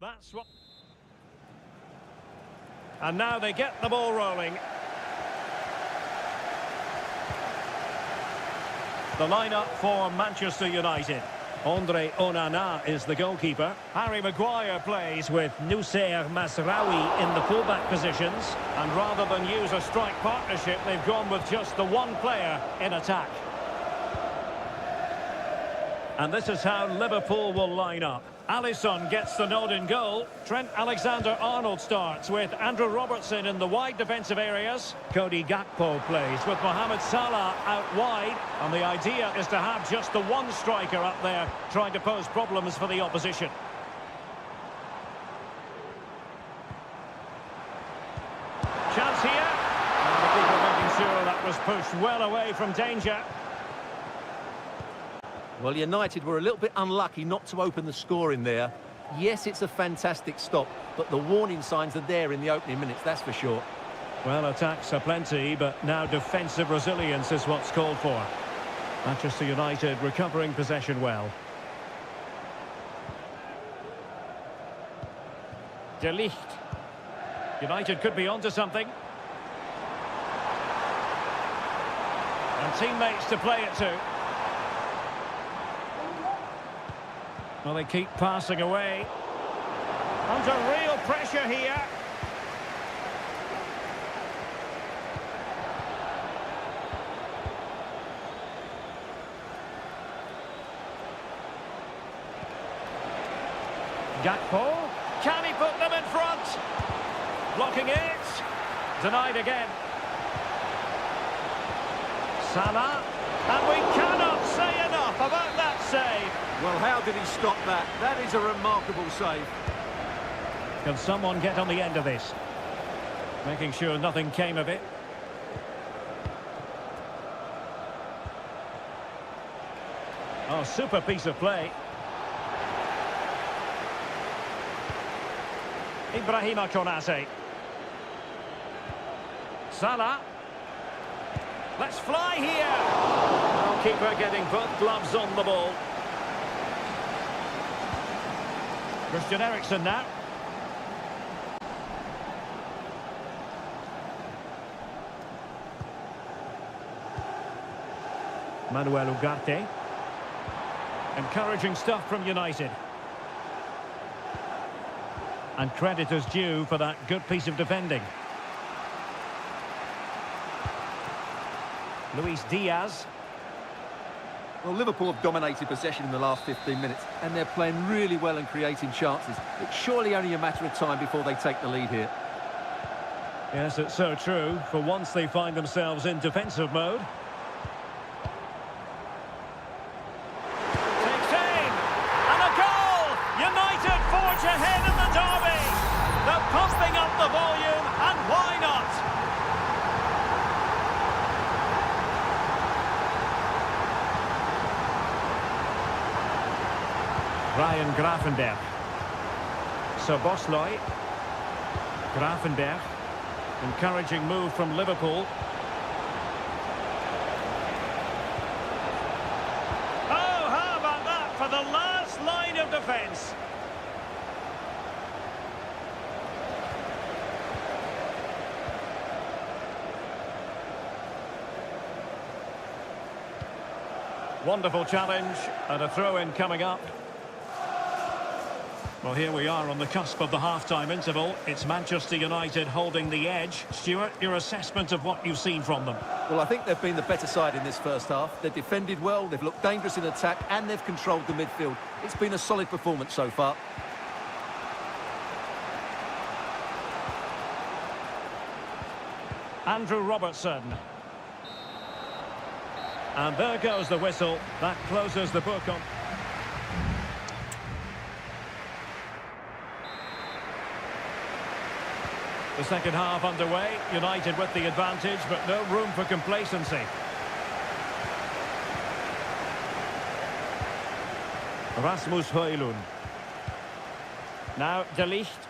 That's what... And now they get the ball rolling. The lineup for Manchester United. Andre Onana is the goalkeeper. Harry Maguire plays with Nusayr Masraoui in the fullback positions. And rather than use a strike partnership, they've gone with just the one player in attack. And this is how Liverpool will line up. Alisson gets the nod in goal. Trent Alexander-Arnold starts with Andrew Robertson in the wide defensive areas. Cody Gakpo plays with Mohamed Salah out wide. And the idea is to have just the one striker up there trying to pose problems for the opposition. Chance here. And the keeper making sure that was pushed well away from danger. Well, United were a little bit unlucky not to open the score in there. Yes, it's a fantastic stop, but the warning signs are there in the opening minutes, that's for sure. Well, attacks are plenty, but now defensive resilience is what's called for. Manchester United recovering possession well. De Ligt. United could be onto something. And teammates to play it to. Well, they keep passing away. Under real pressure here. Gakpo. Can he put them in front? Blocking it. Denied again. Salah. And we cannot say enough about that save. Well, how did he stop that? That is a remarkable save. Can someone get on the end of this? Making sure nothing came of it. Oh, super piece of play. Ibrahima Konate. Salah. Let's fly here. Goalkeeper getting both gloves on the ball. Christian Eriksen now. Manuel Ugarte. Encouraging stuff from United. And credit is due for that good piece of defending. Luis Diaz. Well, Liverpool have dominated possession in the last 15 minutes, and they're playing really well and creating chances. It's surely only a matter of time before they take the lead here. Yes, it's so true. For once they find themselves in defensive mode. Takes aim! And a goal! United forge ahead in the derby! They're pumping up the volume, and why not? Ryan Gravenberch. Szoboszlai. Gravenberch. Encouraging move from Liverpool. Oh, how about that for the last line of defence? Wonderful challenge and a throw-in coming up. Well, here we are on the cusp of the half-time interval. It's Manchester United holding the edge. Stuart, your assessment of what you've seen from them? Well, I think they've been the better side in this first half. They've defended well, they've looked dangerous in attack, and they've controlled the midfield. It's been a solid performance so far. Andrew Robertson. And there goes the whistle. That closes the book on... The second half underway, United with the advantage, but no room for complacency. Rasmus Højlund. Now De Ligt.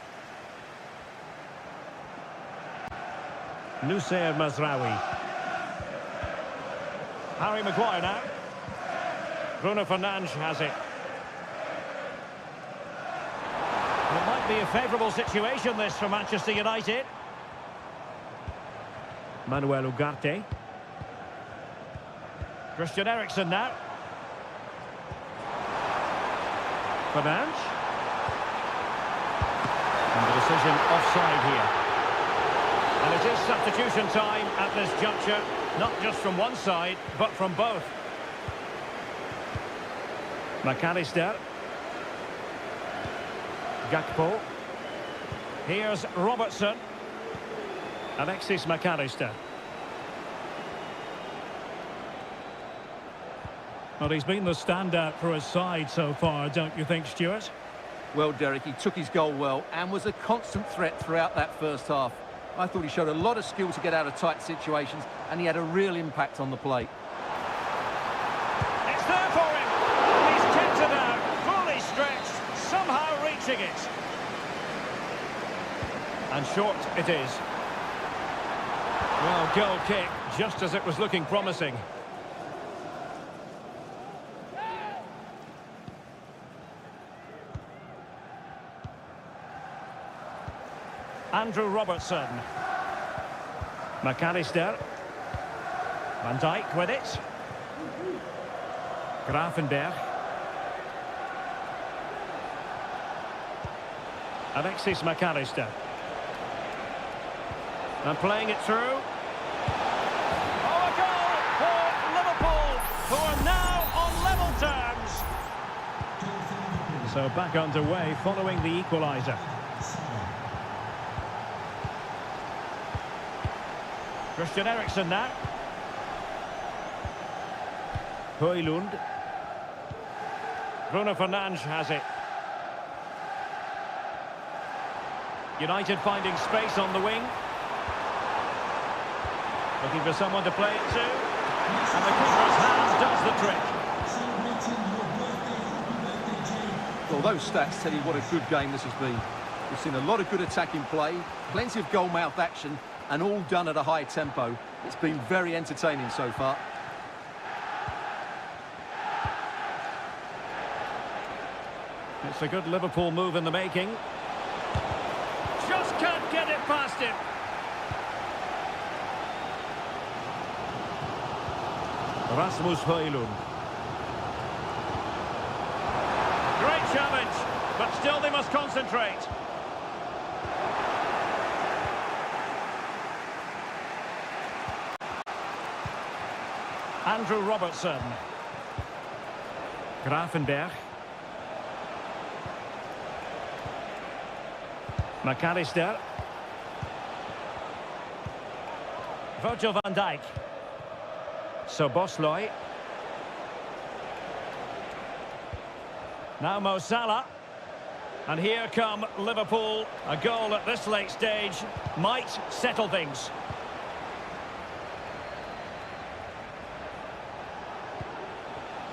Nusayr Masraoui. Harry Maguire now. Bruno Fernandes has it. It might be a favourable situation, this, for Manchester United. Manuel Ugarte. Christian Eriksen now. Fernandes. And the decision offside here. And it is substitution time at this juncture, not just from one side, but from both. McAllister. Gakpo. Here's Robertson. Alexis McAllister. Well, he's been the standout for his side so far, don't you think, Stuart? Well, Derek, he took his goal well and was a constant threat throughout that first half. I thought he showed a lot of skill to get out of tight situations, and he had a real impact on the plate. It's there for him. He's kept it out, fully stretched, somehow reaching it. And short it is. Well, goal kick, just as it was looking promising. Andrew Robertson. McAllister. Van Dijk with it. Gravenberg. Alexis McAllister. And playing it through. Oh, a goal for Liverpool, who are now on level terms. So back underway following the equaliser. Christian Eriksen now. Højlund. Bruno Fernandes has it. United finding space on the wing. Looking for someone to play it to. And the keeper's hand does the trick. Well, those stats tell you what a good game this has been. We've seen a lot of good attacking play, plenty of goal-mouth action, and all done at a high tempo. It's been very entertaining so far. It's a good Liverpool move in the making. Just can't get it past him. Rasmus Højlund. Great challenge, but still they must concentrate. Andrew Robertson. Gravenberg. McAllister. Virgil van Dijk. Szoboszlai. Now Mo Salah. And here come Liverpool. A goal at this late stage might settle things.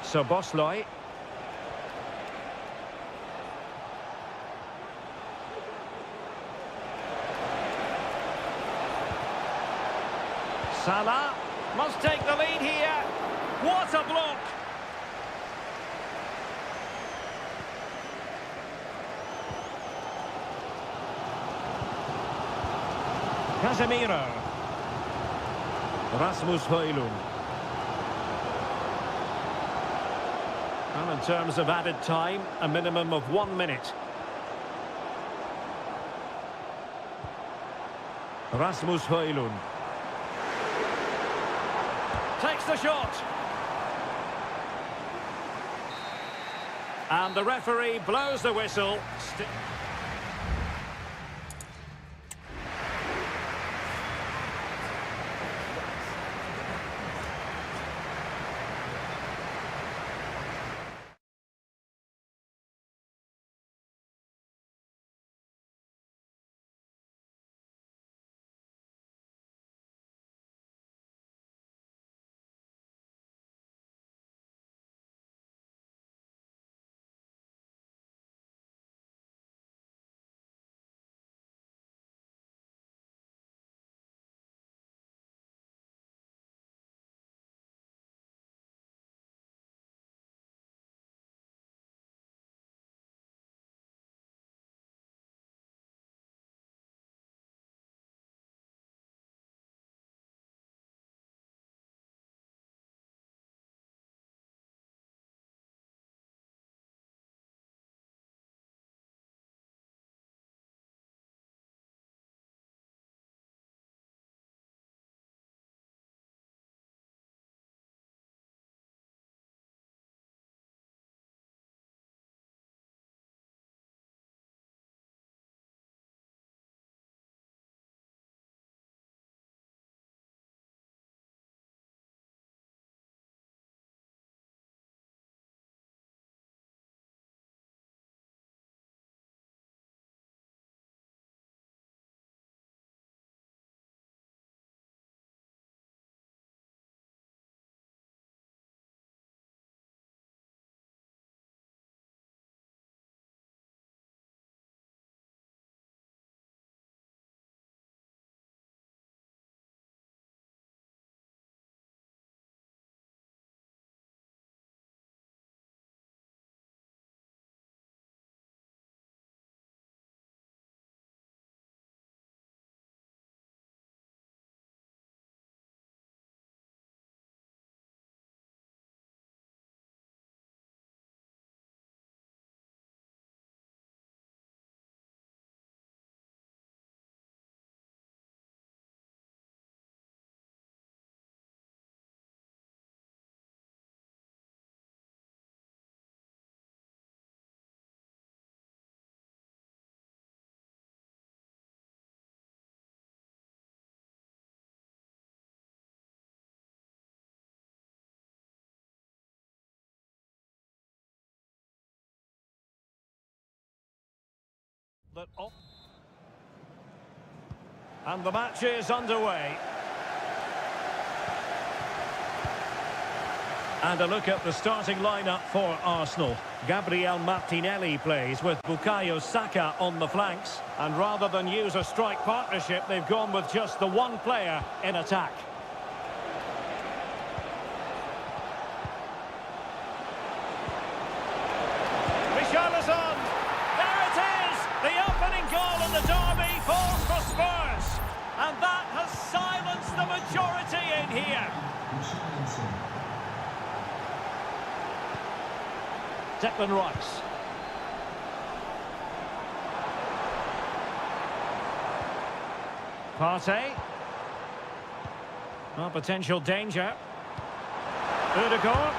Szoboszlai. Salah must take the lead here. What a block! Casemiro. Rasmus Højlund. Well, in terms of added time, a minimum of 1 minute. Rasmus Højlund. Takes the shot. And the referee blows the whistle. that... And the match is underway. And a look at the starting lineup for Arsenal. Gabriel Martinelli plays with Bukayo Saka on the flanks. And rather than use a strike partnership, they've gone with just the one player in attack. Richarlison! There it is! The opening goal in the derby falls for Spurs. And that has silenced the majority in here. Declan Rice. Partey. Well, potential danger. Ødegaard.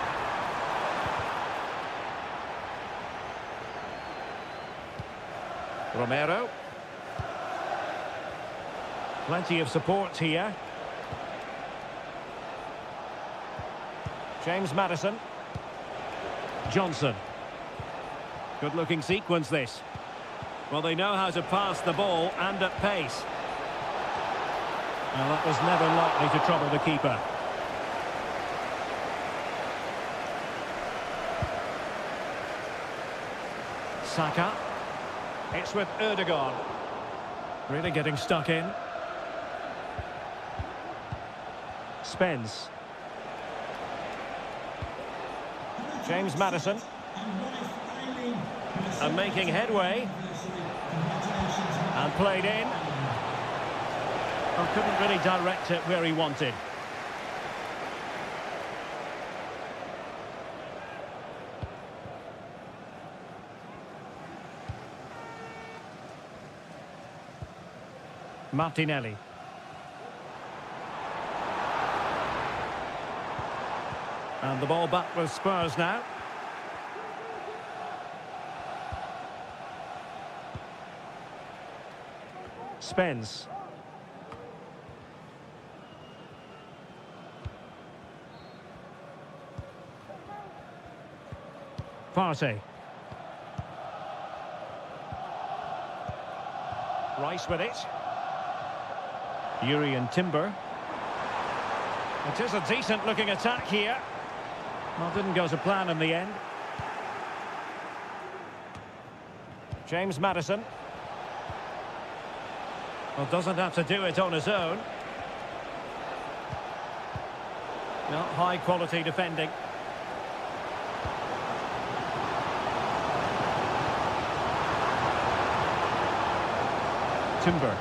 Romero. Plenty of support here. James Maddison. Johnson. Good-looking sequence, this. Well, they know how to pass the ball and at pace. Well, that was never likely to trouble the keeper. Saka. It's with Ødegaard. Really getting stuck in. Spence. James Maddison. And making headway. And played in. Well, couldn't really direct it where he wanted. Martinelli. And the ball back with Spurs now. Spence. Partey. Rice with it. Yuri and Timber. It is a decent looking attack here. Well, didn't go to plan in the end. James Maddison. Well, doesn't have to do it on his own. Not high quality defending. Timber.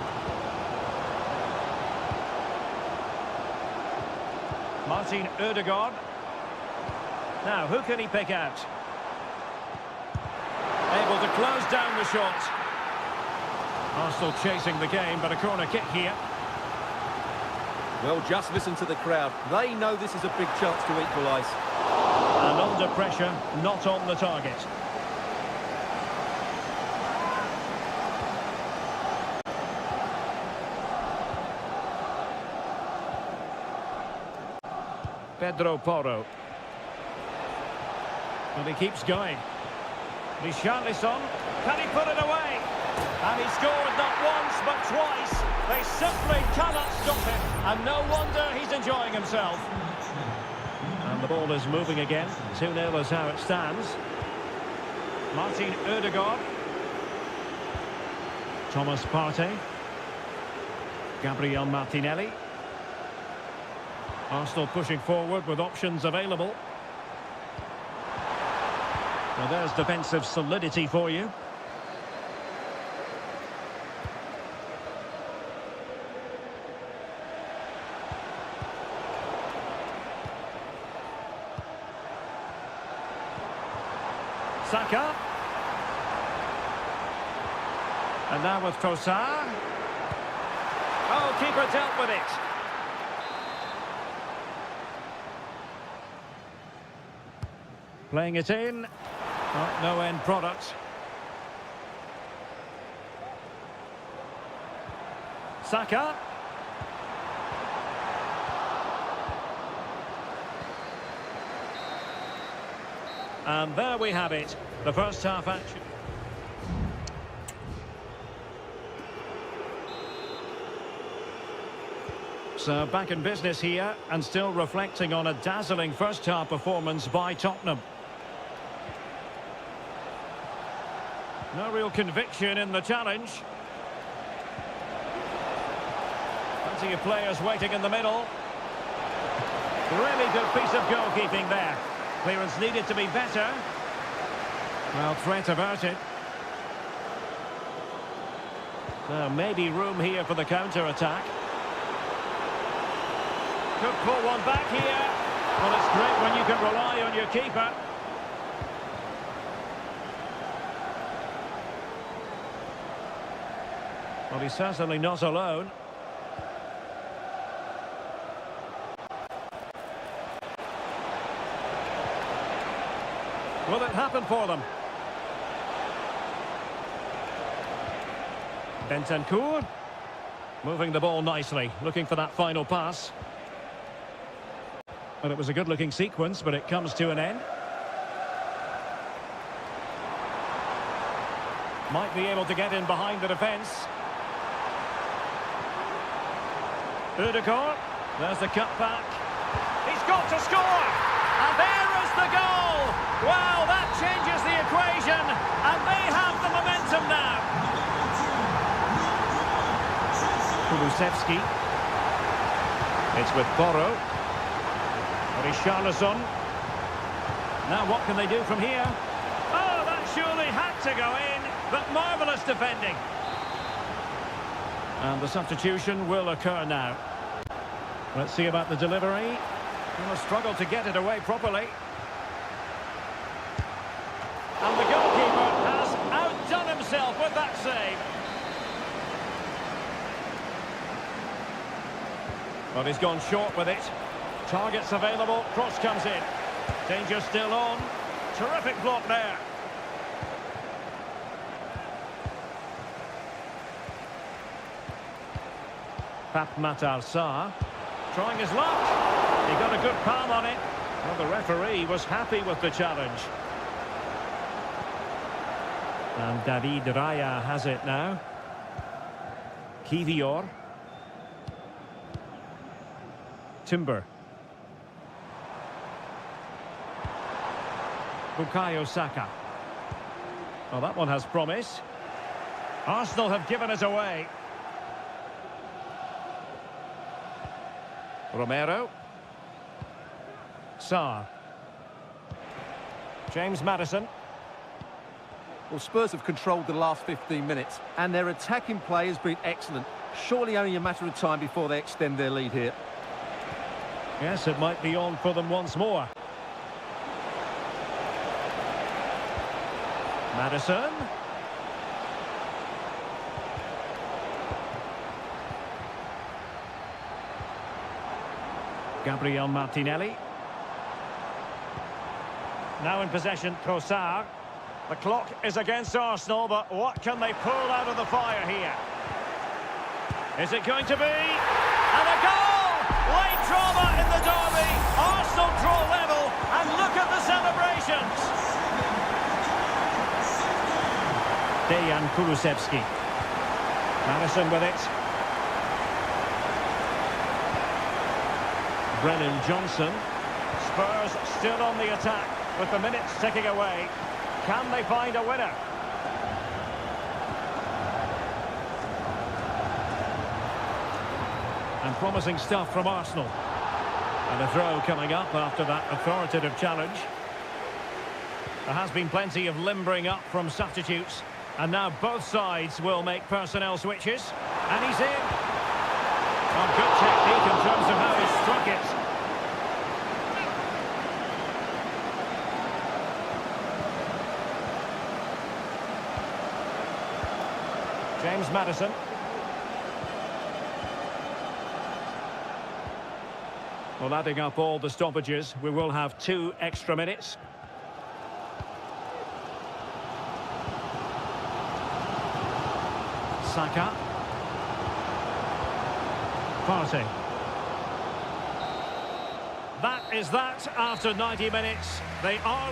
Martin Ødegaard. Now, who can he pick out? Able to close down the shot. Arsenal chasing the game, but a corner kick here. Well, just listen to the crowd. They know this is a big chance to equalise. And under pressure, not on the target. Pedro Porro. And he keeps going. Richarlison. Can he put it away? And he scored not once but twice. They simply cannot stop him. And no wonder he's enjoying himself. And the ball is moving again. 2-0 is how it stands. Martin Ødegaard. Thomas Partey. Gabriel Martinelli. Arsenal pushing forward with options available. Well, there's defensive solidity for you. Saka. And now with Trossard. Oh, keeper dealt with it. Playing it in. Oh, no end product. Saka. And there we have it. The first half action. So back in business here and still reflecting on a dazzling first-half performance by Tottenham. No real conviction in the challenge. Plenty of players waiting in the middle. Really good piece of goalkeeping there. Clearance needed to be better. Well, threat averted. Now, maybe room here for the counter-attack. Could pull one back here. Well, it's great when you can rely on your keeper. Well, he's certainly not alone. Will it happen for them? Bentancur. Moving the ball nicely, looking for that final pass. Well, it was a good-looking sequence, but it comes to an end. Might be able to get in behind the defence. Udegaard. There's the cutback. He's got to score! And there is the goal! Wow, that changes the equation, and they have the momentum now. Kulusevski. It's with Porro. Richarlison. Now what can they do from here? Oh, that surely had to go in, but marvellous defending. And the substitution will occur now. Let's see about the delivery. He'll struggle to get it away properly. And the goalkeeper has outdone himself with that save. But he's gone short with it. Targets available, cross comes in. Danger still on. Terrific block there. Matar Sarr trying his luck. He got a good palm on it. Well, the referee was happy with the challenge. And David Raya has it now. Kivior. Timber. Bukayo Saka. Well, that one has promise. Arsenal have given it away. Romero. Sarr. James Maddison. Well, Spurs have controlled the last 15 minutes, and their attacking play has been excellent. Surely only a matter of time before they extend their lead here. Yes, it might be on for them once more. Maddison. Gabriel Martinelli. Now in possession, Trossard. The clock is against Arsenal, but what can they pull out of the fire here? Is it going to be? And a goal! Late drama in the derby. Arsenal draw level, and look at the celebrations. Dejan Kulusevski. Madison with it. Brennan Johnson. Spurs still on the attack with the minutes ticking away. Can they find a winner? And promising stuff from Arsenal. And a throw coming up after that authoritative challenge. There has been plenty of limbering up from substitutes. And now both sides will make personnel switches. And he's in. Oh, good technique in terms of how he struck it. James Maddison. Well, adding up all the stoppages, we will have 2 extra minutes. Saka. Partey. That is that after 90 minutes. They are...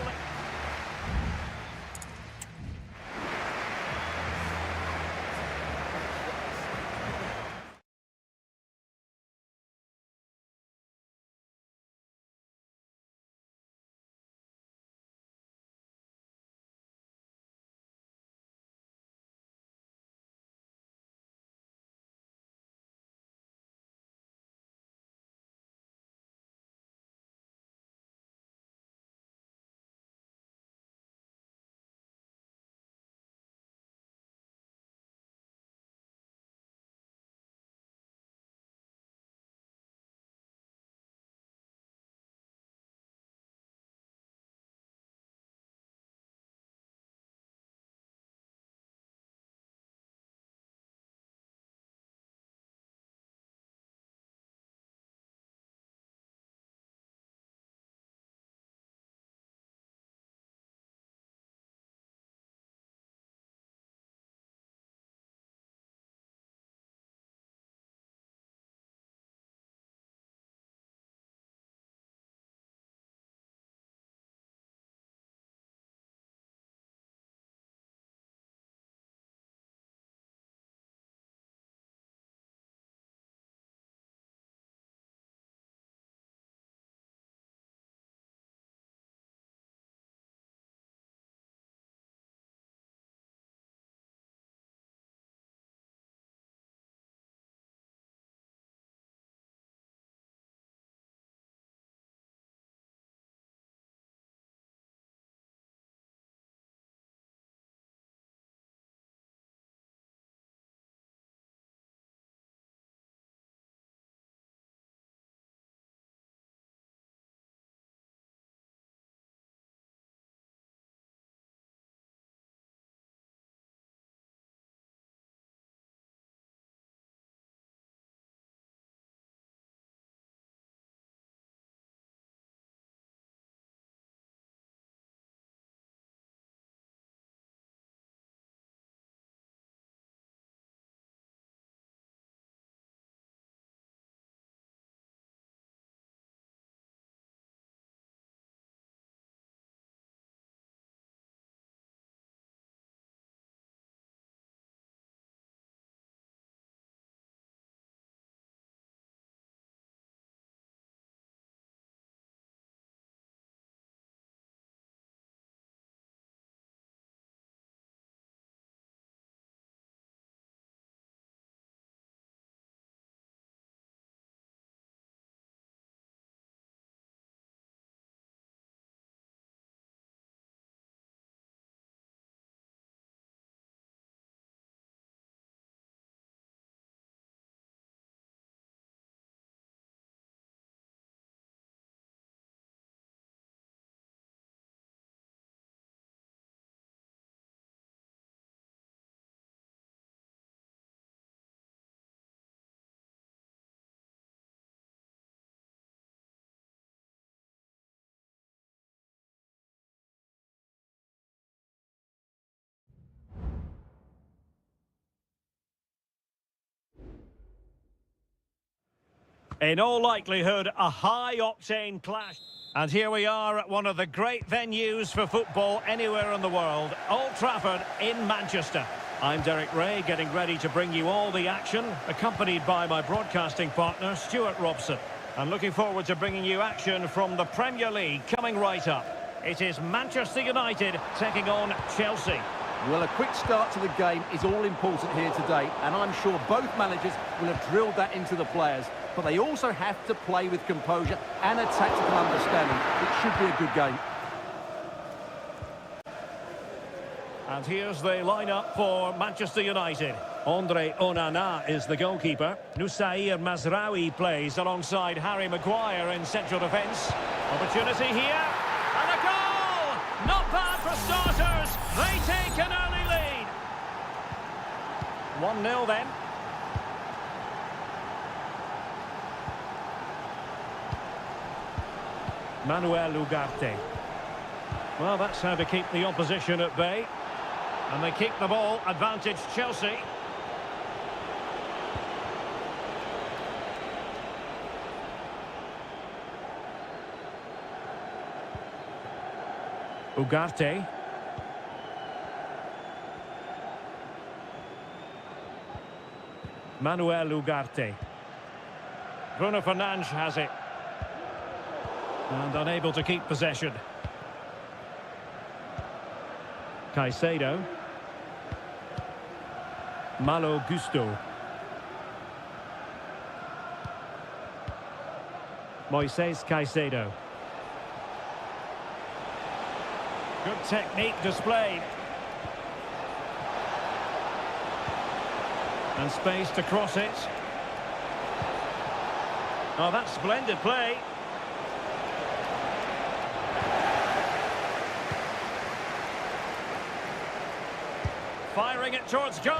In all likelihood, a high-octane clash. And here we are at one of the great venues for football anywhere in the world, Old Trafford in Manchester. I'm Derek Ray, getting ready to bring you all the action, accompanied by my broadcasting partner, Stuart Robson. I'm looking forward to bringing you action from the Premier League coming right up. It is Manchester United taking on Chelsea. Well, a quick start to the game is all important here today, and I'm sure both managers will have drilled that into the players. But they also have to play with composure and a tactical understanding. It should be a good game. And here's the lineup for Manchester United. Andre Onana is the goalkeeper. Nusair Mazraoui plays alongside Harry Maguire in central defence. Opportunity here, and a goal! Not bad for starters. They take an early lead. 1-0 then. Manuel Ugarte. Well, that's how to keep the opposition at bay. And they keep the ball, advantage Chelsea. Ugarte. Manuel Ugarte. Bruno Fernandes has it. And unable to keep possession. Caicedo. Malo Gusto. Moises Caicedo. Good technique displayed. And space to cross it. Oh, that's splendid play. Firing it towards goal.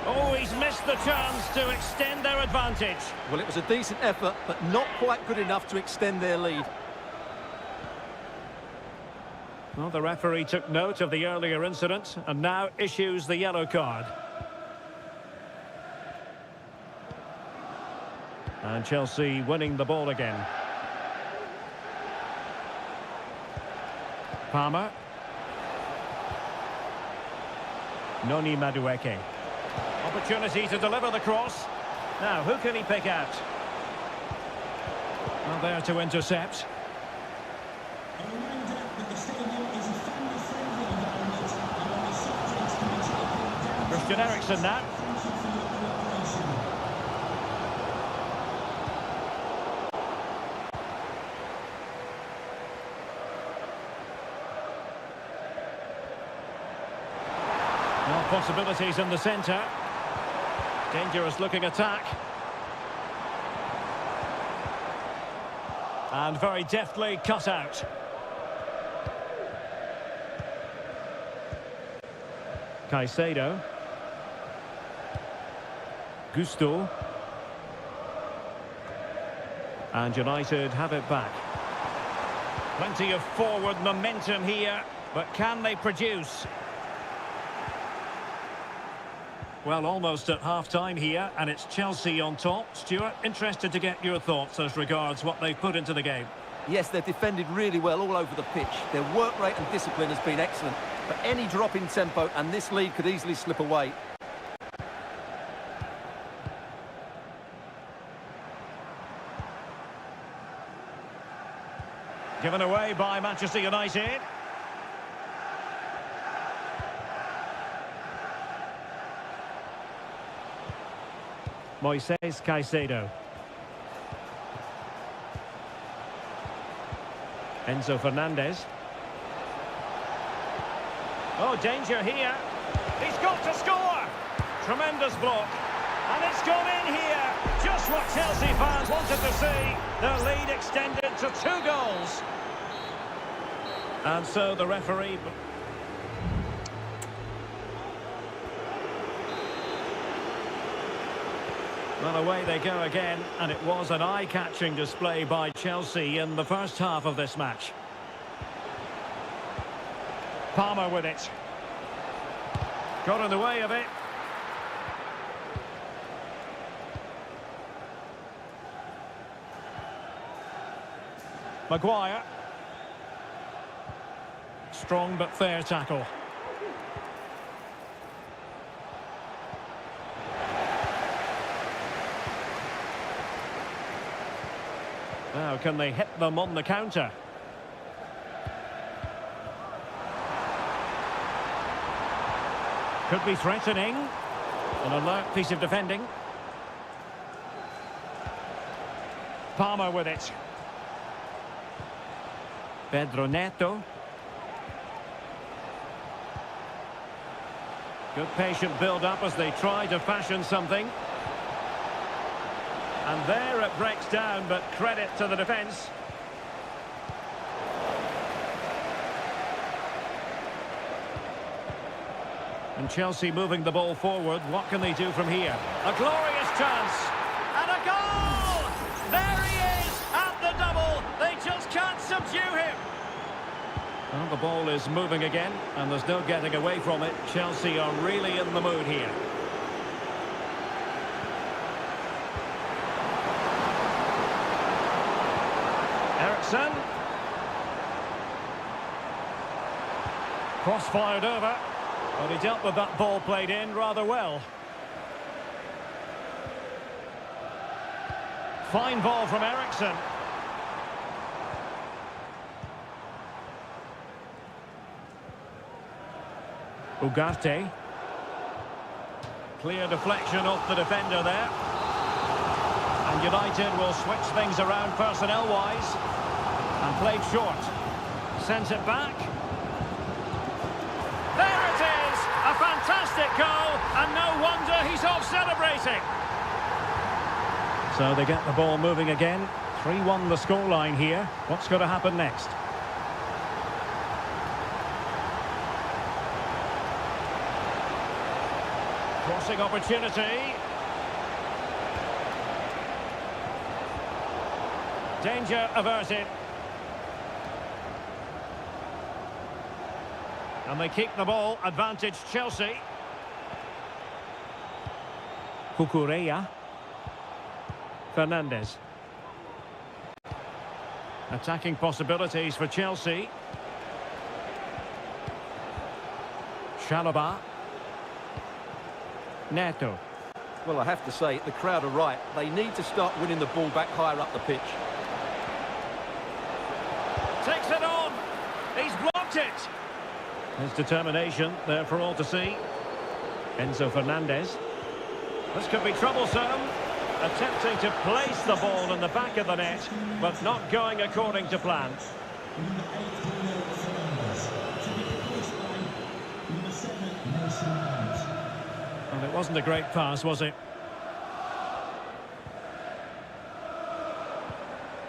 Oh, he's missed the chance to extend their advantage. Well, it was a decent effort, but not quite good enough to extend their lead. Well, the referee took note of the earlier incident and now issues the yellow card. And Chelsea winning the ball again. Palmer. Noni Madueke. Opportunity to deliver the cross. Now, who can he pick out? Well, there to intercept. A reminder that the stadium is a family-friendly environment and only soft drinks can be taken down. Christian Eriksen now. Thank you for your cooperation. Well, possibilities in the centre. Dangerous looking attack. And very deftly cut out. Caicedo. Gusto. And United have it back. Plenty of forward momentum here, but can they produce? Well, almost at half-time here, and it's Chelsea on top. Stuart, interested to get your thoughts as regards what they've put into the game. Yes, they've defended really well all over the pitch. Their work rate and discipline has been excellent. But any drop in tempo, and this lead could easily slip away. Given away by Manchester United. Moises Caicedo. Enzo Fernandez. Oh, danger here. He's got to score. Tremendous block. And it's gone in here. Just what Chelsea fans wanted to see. Their lead extended to 2 goals. And so the referee... Well, away they go again, and it was an eye-catching display by Chelsea in the first half of this match. Palmer with it. Got in the way of it. Maguire. Strong but fair tackle. Now, can they hit them on the counter? Could be threatening. An alert piece of defending. Palmer with it. Pedro Neto. Good patient build-up as they try to fashion something. And there it breaks down, but credit to the defence. And Chelsea moving the ball forward. What can they do from here? A glorious chance. And a goal! There he is at the double. They just can't subdue him. Well, the ball is moving again, and there's no getting away from it. Chelsea are really in the mood here. Ericsson. Cross-fired over. But he dealt with that ball played in rather well. Fine ball from Ericsson. Ugarte. Clear deflection off the defender there. And United will switch things around personnel-wise. And played short. Sends it back. There it is! A fantastic goal, and no wonder he's off celebrating. So they get the ball moving again. 3-1 the scoreline here. What's going to happen next? Crossing opportunity. Danger averted. And they keep the ball, advantage Chelsea. Cucurella. Fernandes. Attacking possibilities for Chelsea. Chalobah. Neto. Well, I have to say, the crowd are right. They need to start winning the ball back higher up the pitch. Takes it on. He's blocked it. His determination there for all to see. Enzo Fernandez. This could be troublesome. Attempting to place the ball in the back of the net, but not going according to plan. Number 8, Bruno Fernandes. To be replaced by number 7, Mason Mount. And it wasn't a great pass, was it?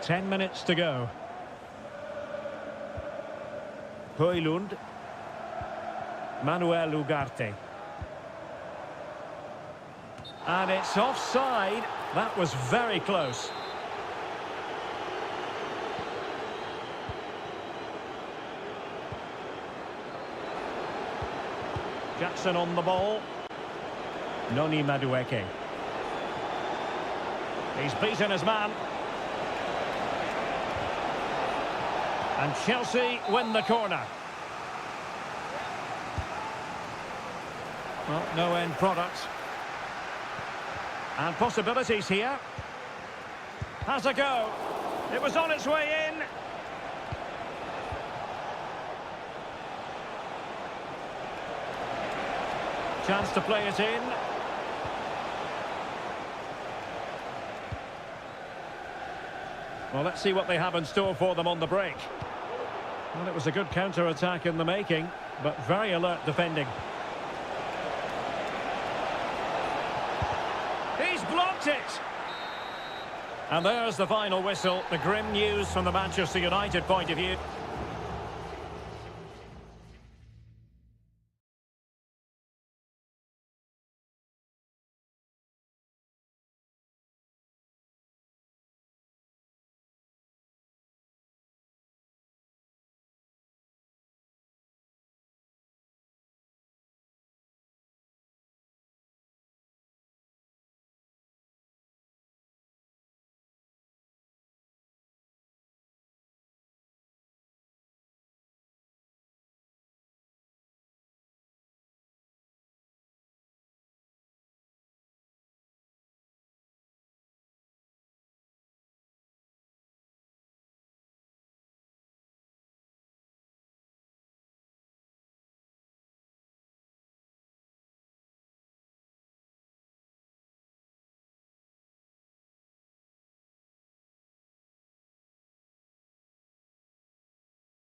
10 minutes to go. Højlund. Manuel Ugarte. And it's offside. That was very close. Jackson on the ball. Noni Madueke. He's beaten his man. And Chelsea win the corner. Well, no end product. And possibilities here. Has a go. It was on its way in. Chance to play it in. Well, let's see what they have in store for them on the break. Well, it was a good counter-attack in the making, but very alert defending. He's blocked it! And there's the final whistle, the grim news from the Manchester United point of view.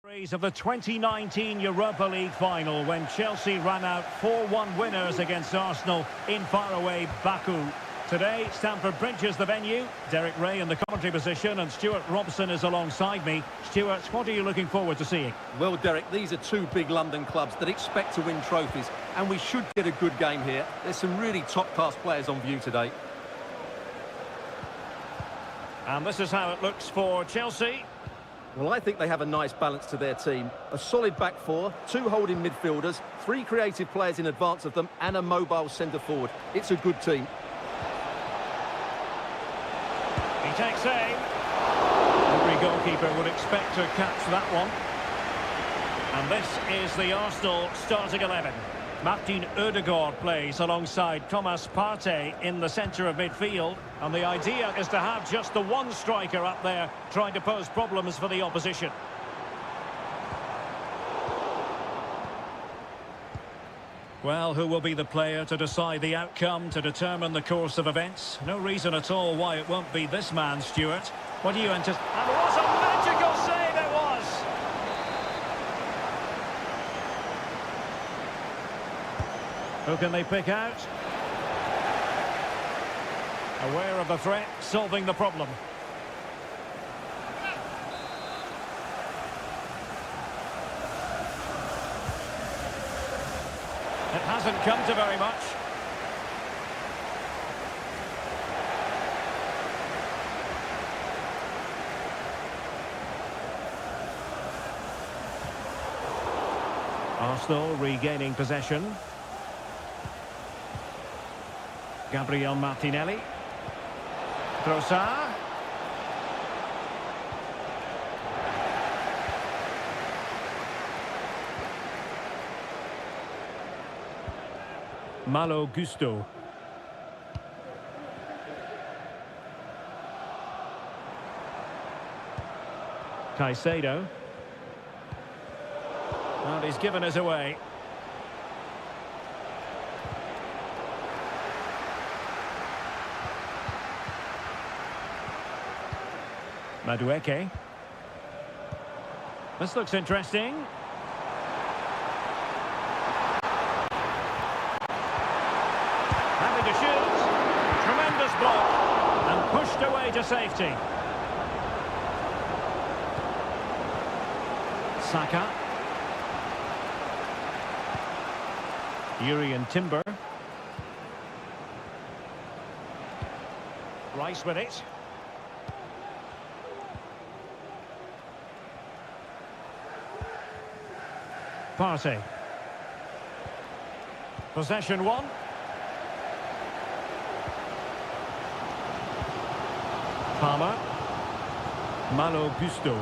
Of the 2019 Europa League final when Chelsea ran out 4-1 winners against Arsenal in faraway Baku. Today, Stamford Bridge is the venue. Derek Ray in the commentary position and Stuart Robson is alongside me. Stuart, what are you looking forward to seeing? Well, Derek, these are two big London clubs that expect to win trophies, and we should get a good game here. There's some really top-class players on view today. And this is how it looks for Chelsea. Well, I think they have a nice balance to their team. A solid back four, two holding midfielders, three creative players in advance of them, and a mobile centre-forward. It's a good team. He takes aim. Every goalkeeper would expect to catch that one. And this is the Arsenal starting 11. Martin Ødegaard plays alongside Thomas Partey in the centre of midfield. And the idea is to have just the one striker up there trying to pose problems for the opposition. Well, who will be the player to decide the outcome, to determine the course of events? No reason at all why it won't be this man, Stuart. What do you anticipate? And what a magical save it was! Who can they pick out? Aware of the threat, solving the problem. It hasn't come to very much. Arsenal regaining possession. Gabriel Martinelli. Trossard. Malo Gusto. Caicedo. And he's given us away. Madueke. This looks interesting. Having to shoot. Tremendous block. And pushed away to safety. Saka. Urian Timber. Rice with it. Partey. Possession one. Palmer. Malo Gusto.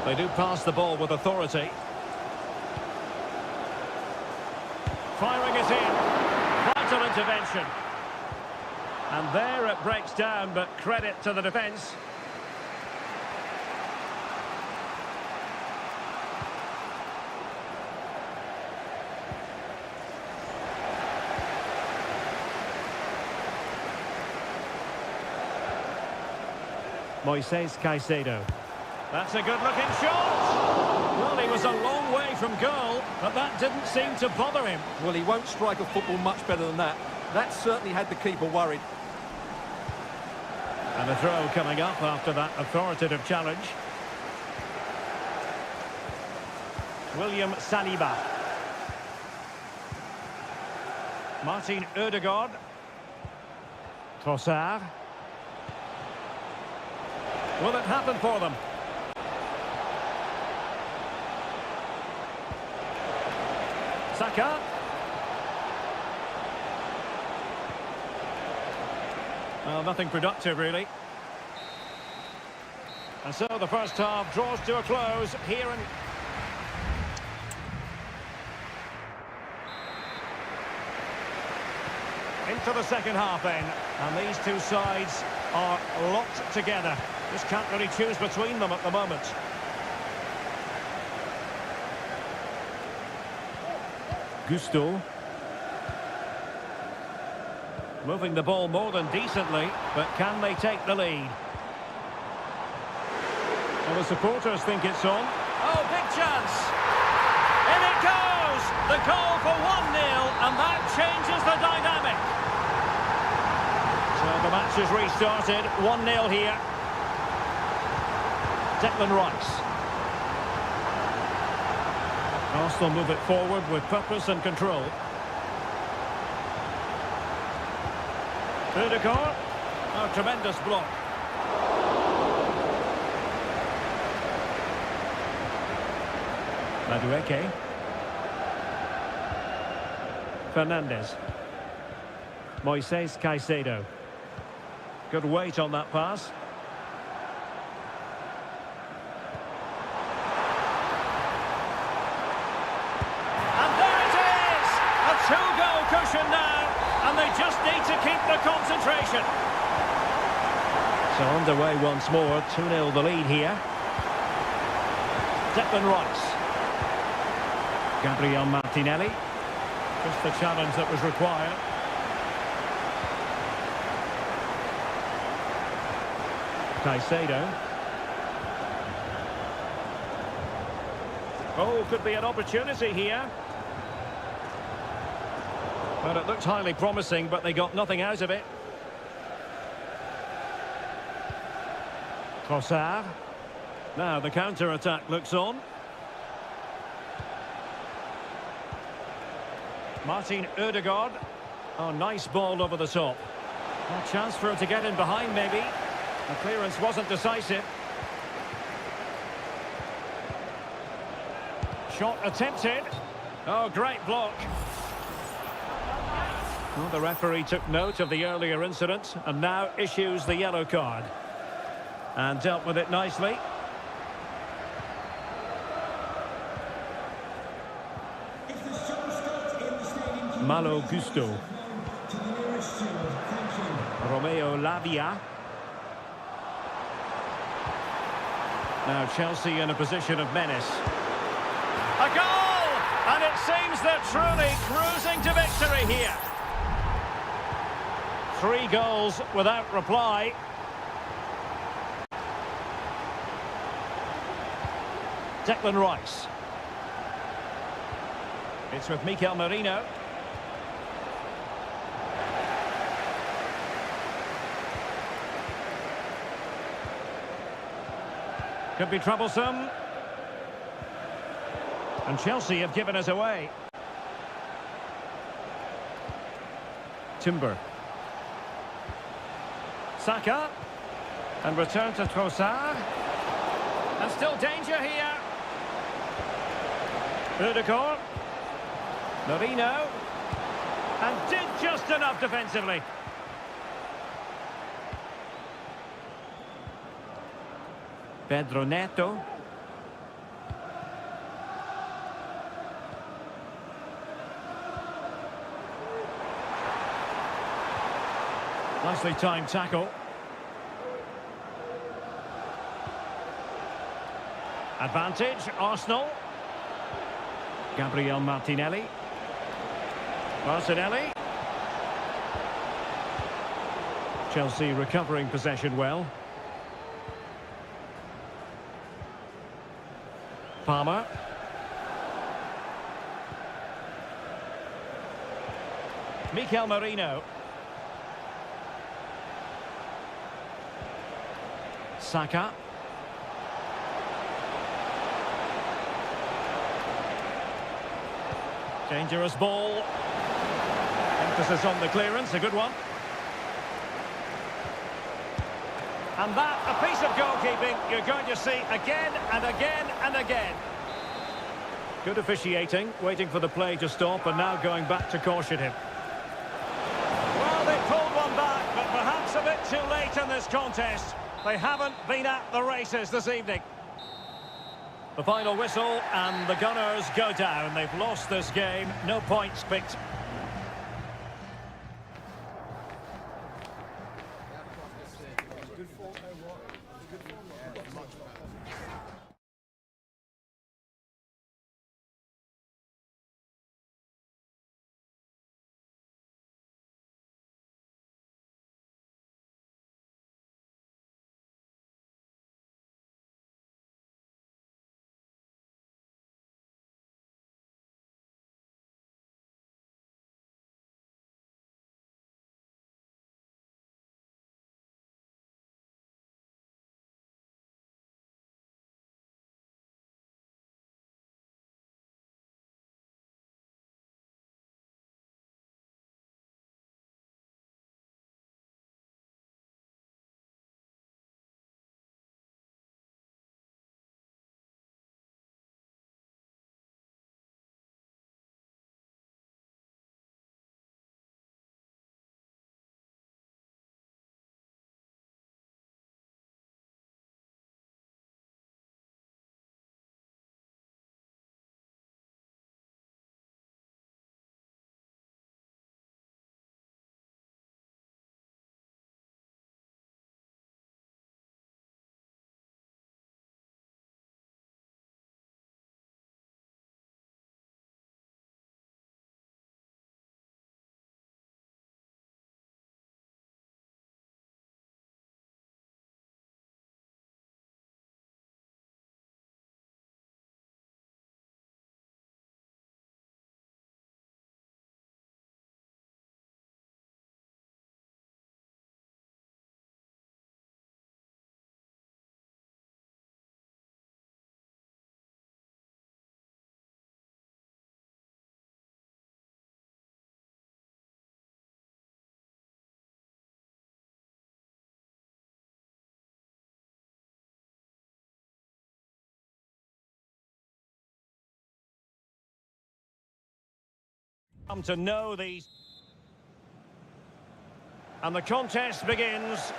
They do pass the ball with authority. Firing it in. Vital intervention. And there it breaks down, but credit to the defence. Moises Caicedo. That's a good-looking shot. Well, he was a long way from goal, but that didn't seem to bother him. Well, he won't strike a football much better than that. That certainly had the keeper worried. And a throw coming up after that authoritative challenge. William Saliba. Martin Ødegaard. Trossard. Will it happen for them? Saka. Well, nothing productive, really. And so the first half draws to a close here in... Into the second half then. And these two sides are locked together. Just can't really choose between them at the moment. Gusto. Moving the ball more than decently, but can they take the lead? Well, the supporters think it's on. Oh, big chance. In it goes. The goal for 1-0, and that changes the dynamic. So the match is restarted. 1-0 here. Declan Rice. Arsenal move it forward with purpose and control. Ødegaard. Oh, tremendous block. Madueke. Fernandez. Moises Caicedo. Good weight on that pass. And there it is! A two-goal cushion now, and they just need to keep the concentration. So underway once more. 2-0 the lead here. Declan Rice. Gabriel Martinelli. Just the challenge that was required. Caicedo. Oh, could be an opportunity here. But it looked highly promising, but they got nothing out of it. Trossard. Now the counter-attack looks on. Martin Ødegaard. Oh, nice ball over the top. A chance for her to get in behind, maybe. The clearance wasn't decisive. Shot attempted. Oh, great block. Well, the referee took note of the earlier incident and now issues the yellow card. And dealt with it nicely. If the show starts in the stadium, can you Malo please Gusto. pass the phone to the nearest steward? Thank you. Romeo Lavia. Now Chelsea in a position of menace. A goal! And it seems they're truly cruising to victory here. 3 goals without reply. Declan Rice. It's with Mikel Merino. Could be troublesome. And Chelsea have given us away. Timber. Saka. And return to Trossard. And still danger here. Ødegaard. Merino. And did just enough defensively. Pedro Neto. Nicely timed tackle. Advantage, Arsenal. Gabriel Martinelli. Martinelli. Chelsea recovering possession well. Palmer. Mikel Merino. Saka. Dangerous ball. Emphasis on the clearance, a good one. And that, a piece of goalkeeping you're going to see again and again and again. Good officiating, waiting for the play to stop and now going back to caution him. Well, they pulled one back, but perhaps a bit too late in this contest. They haven't been at the races this evening. The final whistle and the Gunners go down. They've lost this game, no points picked. Come to know these. And the contest begins.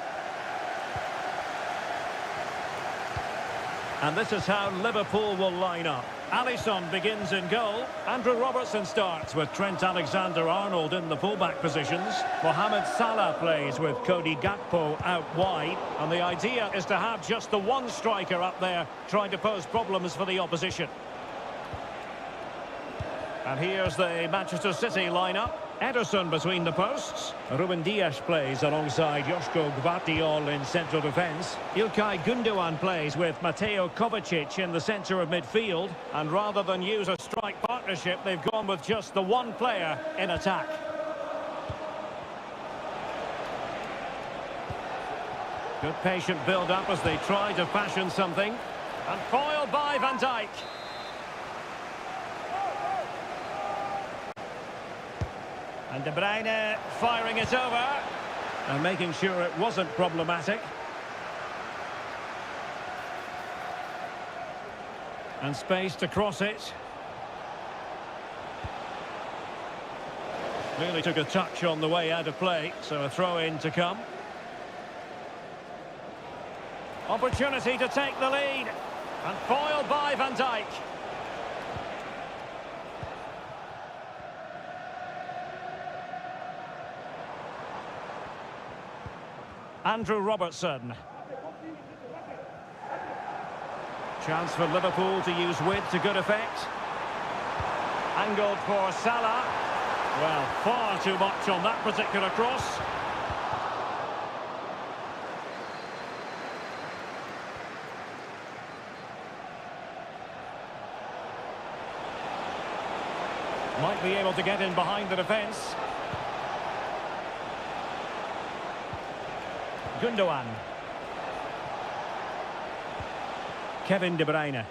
And this is how Liverpool will line up. Alisson begins in goal. Andrew Robertson starts with Trent Alexander-Arnold in the fullback positions. Mohamed Salah plays with Cody Gakpo out wide. And the idea is to have just the one striker up there trying to pose problems for the opposition. And here's the Manchester City lineup. Ederson between the posts. Ruben Dias plays alongside Joško Gvardiol in central defence. Ilkay Gundogan plays with Mateo Kovacic in the centre of midfield. And rather than use a strike partnership, they've gone with just the one player in attack. Good patient build-up as they try to fashion something. And foiled by Van Dijk. And De Bruyne firing it over. And making sure it wasn't problematic. And space to cross it. Really took a touch on the way out of play, so a throw-in to come. Opportunity to take the lead. And foiled by Van Dijk. Andrew Robertson. Chance for Liverpool to use width to good effect. Angled for Salah. Well, far too much on that particular cross. Might be able to get in behind the defence. Gundogan. Kevin De Bruyne.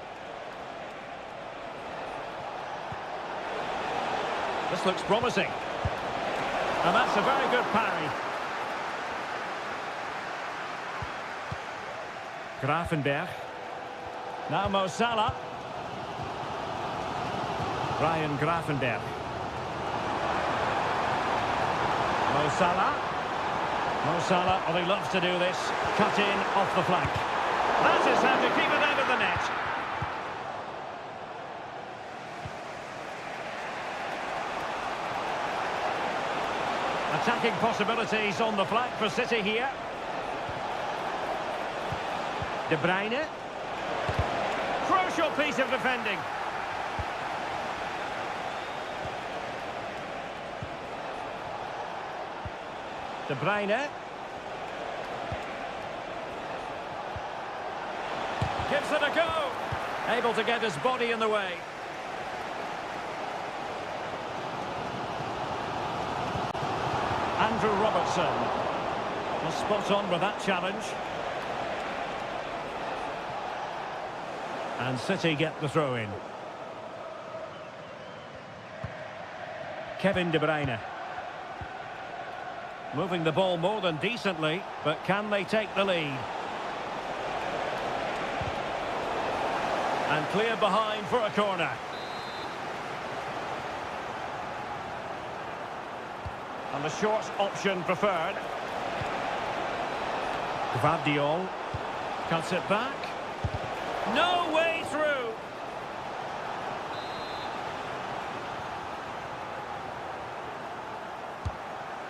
This looks promising. And that's a very good parry. Gravenberch. Now Mo Salah. Ryan Gravenberch. Mo Salah. Mo Salah, well, he loves to do this. Cut in off the flank. That is how to keep it out of the net. Attacking possibilities on the flank for City here. De Bruyne. Crucial piece of defending. De Bruyne. Gives it a go. Able to get his body in the way. Andrew Robertson. Was spot on with that challenge. And City get the throw in. Kevin De Bruyne. Moving the ball more than decently, but can they take the lead? And clear behind for a corner. And the short option preferred. Gvardiol cuts it back. No way through.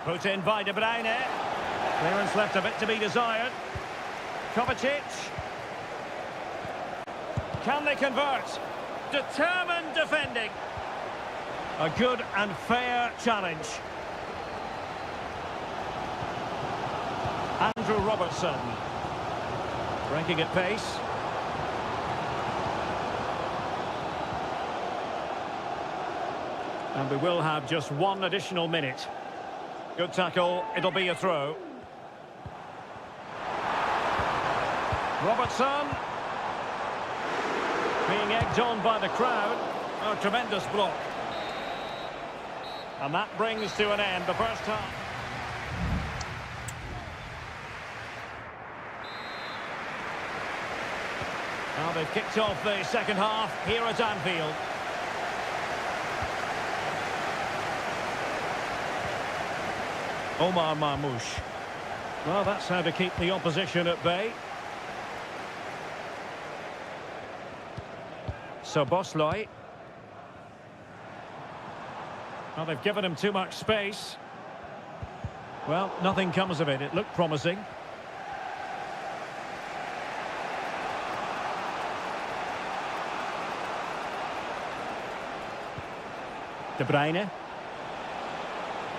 Put in by De Bruyne. Clearance left a bit to be desired. Kovacic. Can they convert? Determined defending. A good and fair challenge. Andrew Robertson. Breaking at pace. And we will have just one additional minute. Good tackle, it'll be a throw. Robertson. Being egged on by the crowd. Oh, tremendous block. And that brings to an end the first half. Now they've kicked off the second half here at Anfield. Omar Marmoush. Well, that's how to keep the opposition at bay. So Bosloy. Well, they've given him too much space. Well, nothing comes of it. It looked promising. De Bruyne.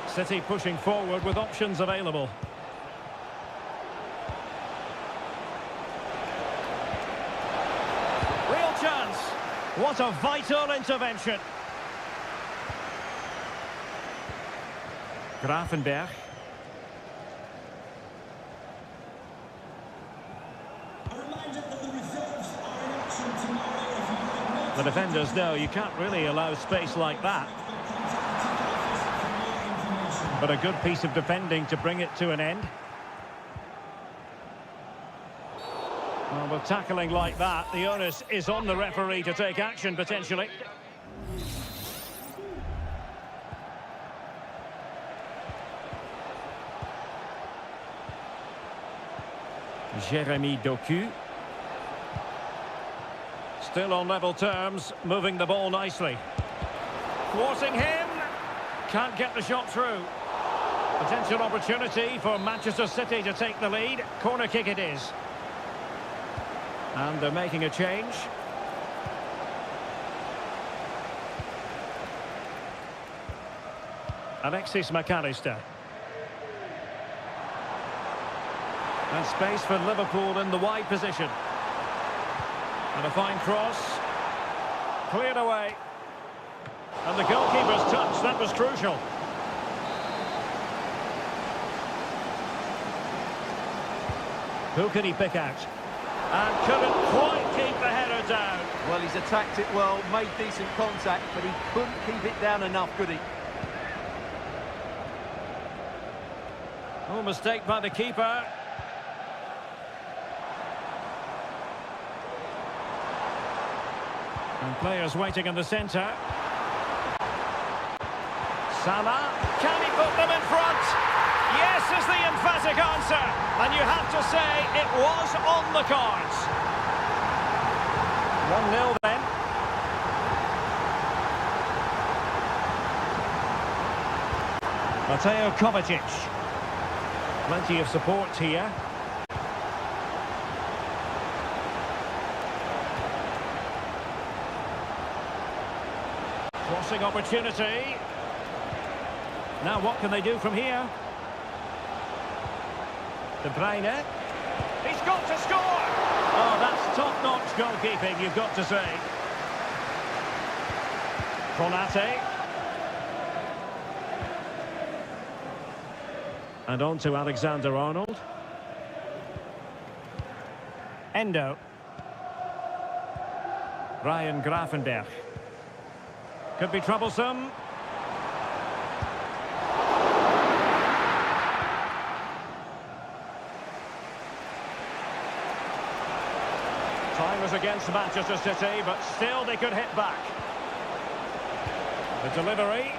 City pushing forward with options available. Real chance. What a vital intervention. Gravenberg. A reminder that the reserves are in action tomorrow. If you have not The defenders know you can't really allow space like that. But a good piece of defending to bring it to an end. Well, with tackling like that, the onus is on the referee to take action, potentially. Jeremy Doku. Still on level terms, moving the ball nicely. Thwarting him. Can't get the shot through. Potential opportunity for Manchester City to take the lead. Corner kick it is. And they're making a change. Alexis McAllister. And space for Liverpool in the wide position. And a fine cross. Cleared away. And the goalkeeper's touch, that was crucial. Who can he pick out? And couldn't quite keep the header down. Well, he's attacked it well, made decent contact, but he couldn't keep it down enough, could he? Oh, mistake by the keeper. And players waiting in the centre. Salah, can he put them in front? Yes is the emphatic answer. And you have to say it was on the cards. 1-0 then. Mateo Kovacic. Plenty of support here. Crossing opportunity. Now what can they do from here? De Bruyne. He's got to score! Oh, that's top-notch goalkeeping, you've got to say. Konate. And on to Alexander-Arnold. Endo. Ryan Gravenberg. Could be troublesome. Time was against Manchester City, but still they could hit back. The delivery,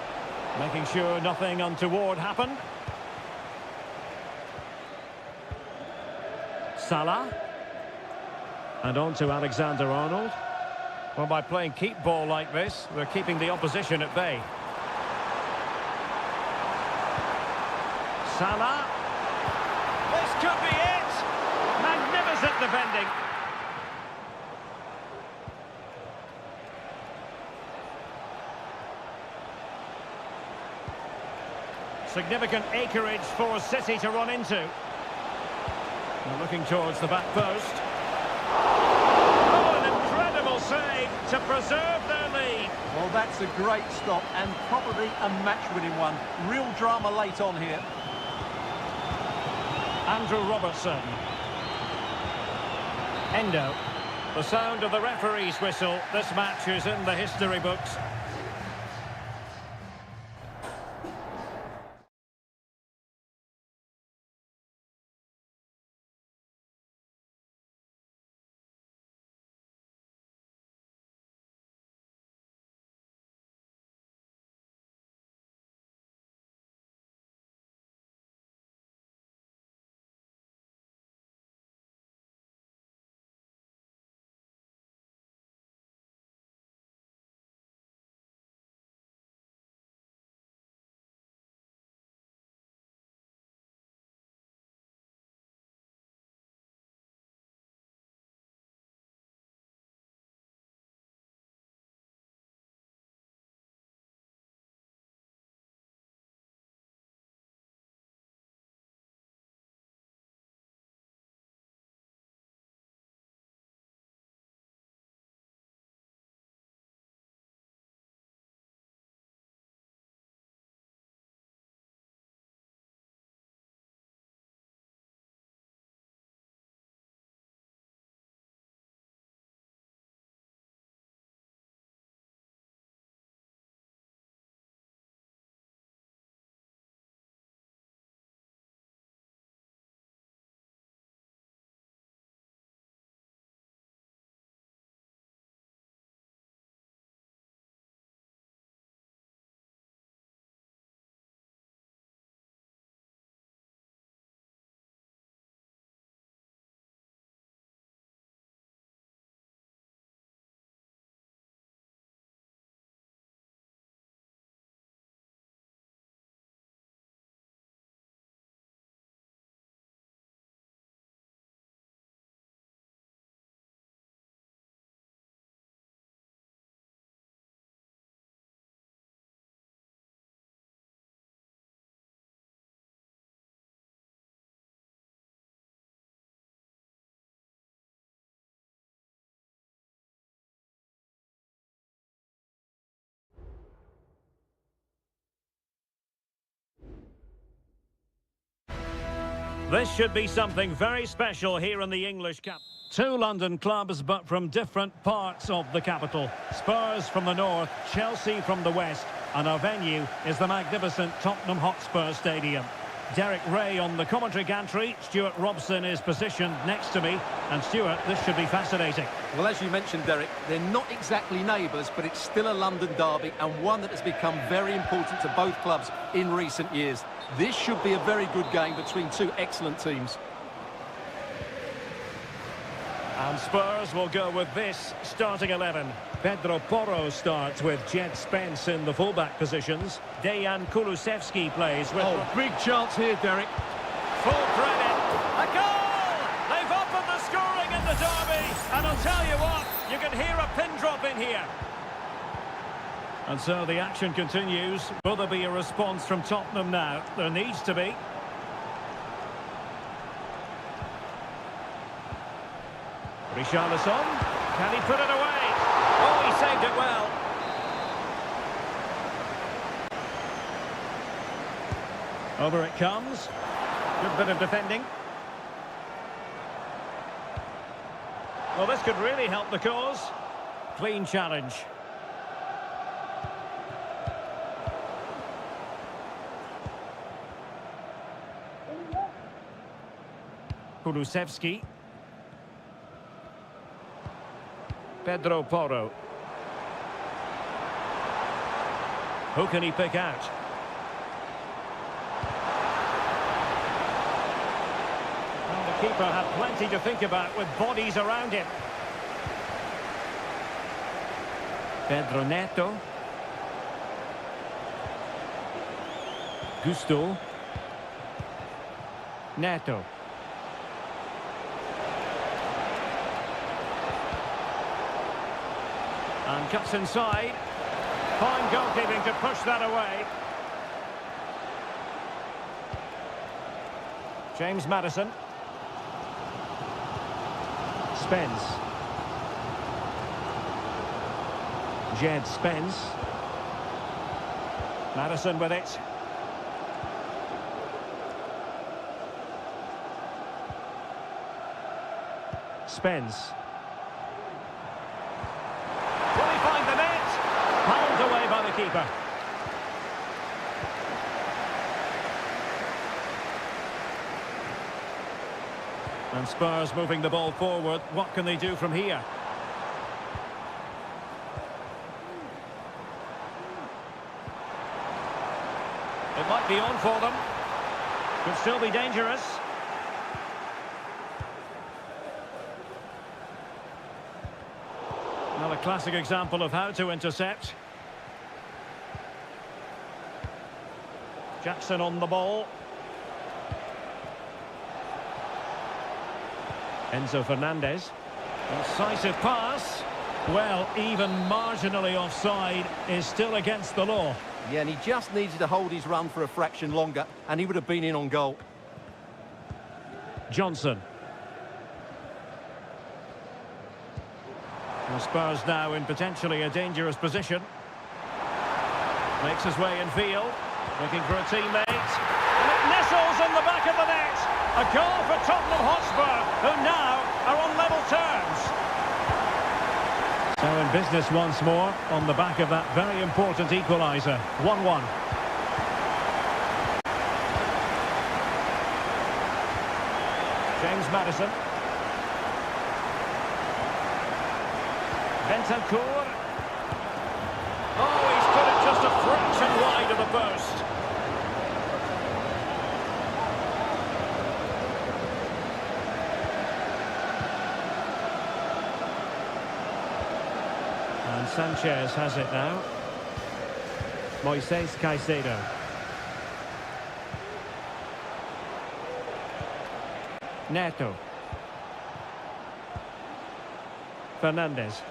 making sure nothing untoward happened. Salah. And on to Alexander-Arnold. Well, by playing keep ball like this, they're keeping the opposition at bay. Salah. This could be it. Magnificent defending. Significant acreage for City to run into. They're looking towards the back post. Oh, an incredible save to preserve their lead. Well, that's a great stop and probably a match-winning one. Real drama late on here. Andrew Robertson. Endo. The sound of the referee's whistle. This match is in the history books. This should be something very special here in the English cap. Two London clubs, but from different parts of the capital. Spurs from the north, Chelsea from the west, and our venue is the magnificent Tottenham Hotspur Stadium. Derek Ray on the commentary gantry. Stuart Robson is positioned next to me. And Stuart, this should be fascinating. Well, as you mentioned, Derek, they're not exactly neighbours, but it's still a London derby and one that has become very important to both clubs in recent years. This should be a very good game between two excellent teams. And Spurs will go with this starting 11. Pedro Porro starts with Jed Spence in the fullback positions. Dejan Kulusevski plays with... Oh, big chance here, Derek. Full credit. A goal! They've opened the scoring in the derby. And I'll tell you what, you can hear a pin drop in here. And so the action continues. Will there be a response from Tottenham now? There needs to be. Richarlison, can he put it away? Oh, he saved it well. Over it comes. Good bit of defending. Well, this could really help the cause. Clean challenge. Kulusevski. Pedro Porro. Who can he pick out? Well, the keeper had plenty to think about with bodies around him. Pedro Neto. Gusto. Neto. And cuts inside. Fine goalkeeping to push that away. James Maddison. Spence. Jed Spence. Maddison with it. Spence. Away by the keeper. And Spurs moving the ball forward. What can they do from here? It might be on for them. Could still be dangerous. Another classic example of how to intercept. Jackson on the ball. Enzo Fernandez. Incisive pass. Well, even marginally offside is still against the law. Yeah, and he just needed to hold his run for a fraction longer, and he would have been in on goal. Johnson. The Spurs now in potentially a dangerous position. Makes his way in field. Looking for a teammate. And it nestles in the back of the net. A goal for Tottenham Hotspur, who now are on level terms. So in business once more, on the back of that very important equaliser. 1-1. James Maddison. Bentancur. Oh, he's put it just a fraction wide of the post. And Sanchez has it now. Moises Caicedo. Neto. Fernandez.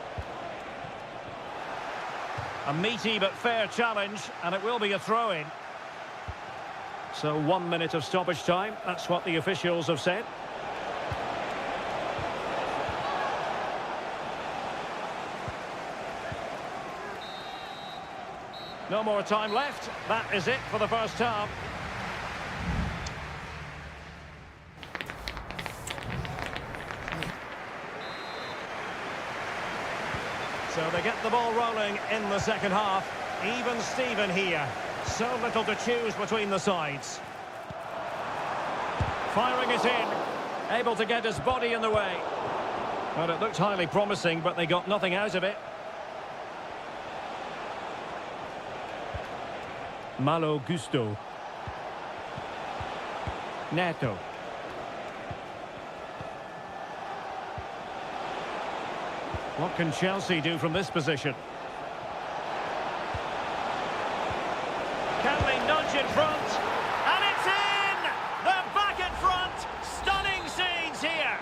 A meaty but fair challenge, and it will be a throw-in. So 1 minute of stoppage time, that's what the officials have said. No more time left. That is it for the first half. So they get the ball rolling in the second half. Even Steven here. So little to choose between the sides. Firing it in. Able to get his body in the way. Well, it looked highly promising, but they got nothing out of it. Malo Gusto. Neto. What can Chelsea do from this position? Can they nudge in front? And it's in! They're back in front! Stunning scenes here!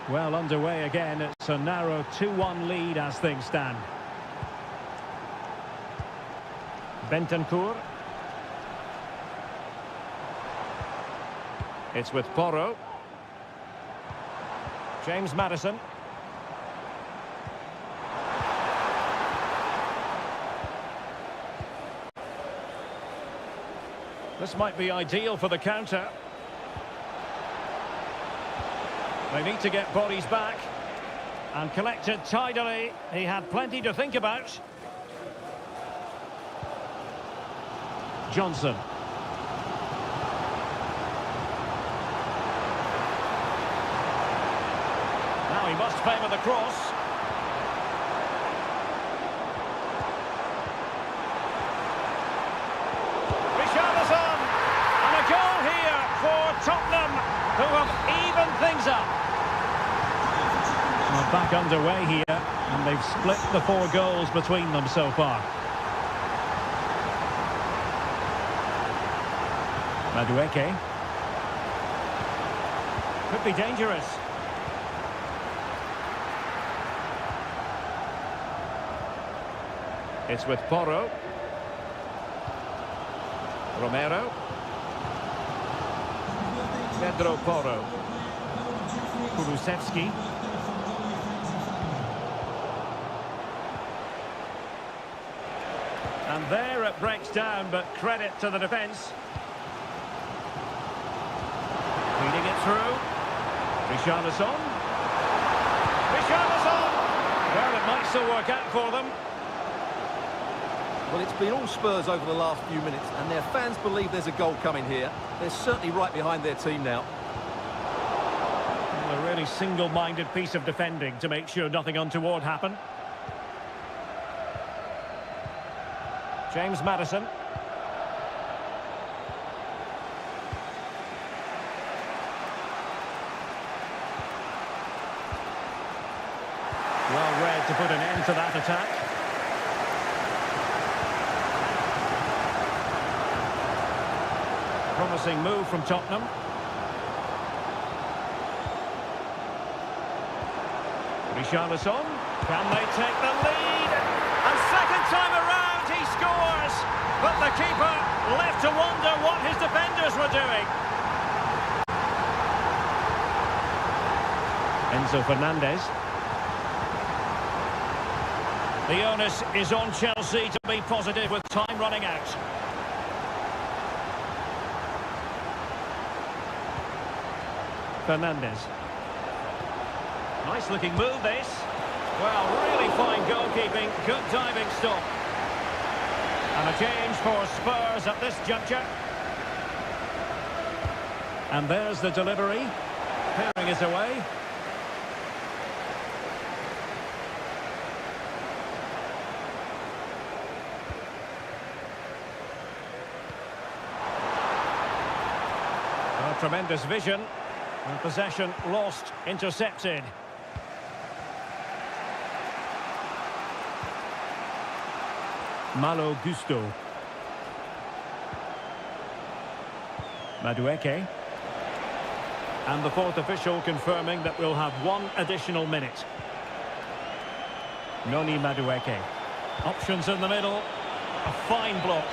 Well underway again. It's a narrow 2-1 lead as things stand. Bentancur. It's with Porro. James Maddison. This might be ideal for the counter. They need to get bodies back. And collected tidily. He had plenty to think about. Johnson. Now he must favour the cross. Richarlison. And a goal here for Tottenham, who have evened things up. Well, back underway here, and they've split the 4 goals between them so far. Madueke. Could be dangerous. It's with Porro. Romero. Pedro Porro. Kulusevski. And there it breaks down, but credit to the defence. Feeding it through. Richarlison. Richarlison! Well, it might still work out for them. Well, it's been all Spurs over the last few minutes, and their fans believe there's a goal coming here. They're certainly right behind their team now. Well, a really single-minded piece of defending to make sure nothing untoward happened. James Maddison. Well read to put an end to that attack. Promising move from Tottenham. Richarlison. Can they take the lead? And second time around he scores. But the keeper left to wonder what his defenders were doing. Enzo Fernandez. The onus is on Chelsea to be positive with time running out. Fernandez. Nice looking move this. Well, really fine goalkeeping, good diving stop. And a change for Spurs at this juncture. And there's the delivery. Clearing is away. Oh, tremendous vision. And possession lost, intercepted. Malo Gusto. Madueke. And the 4th official confirming that we'll have 1 additional minute. Noni Madueke. Options in the middle. A fine block.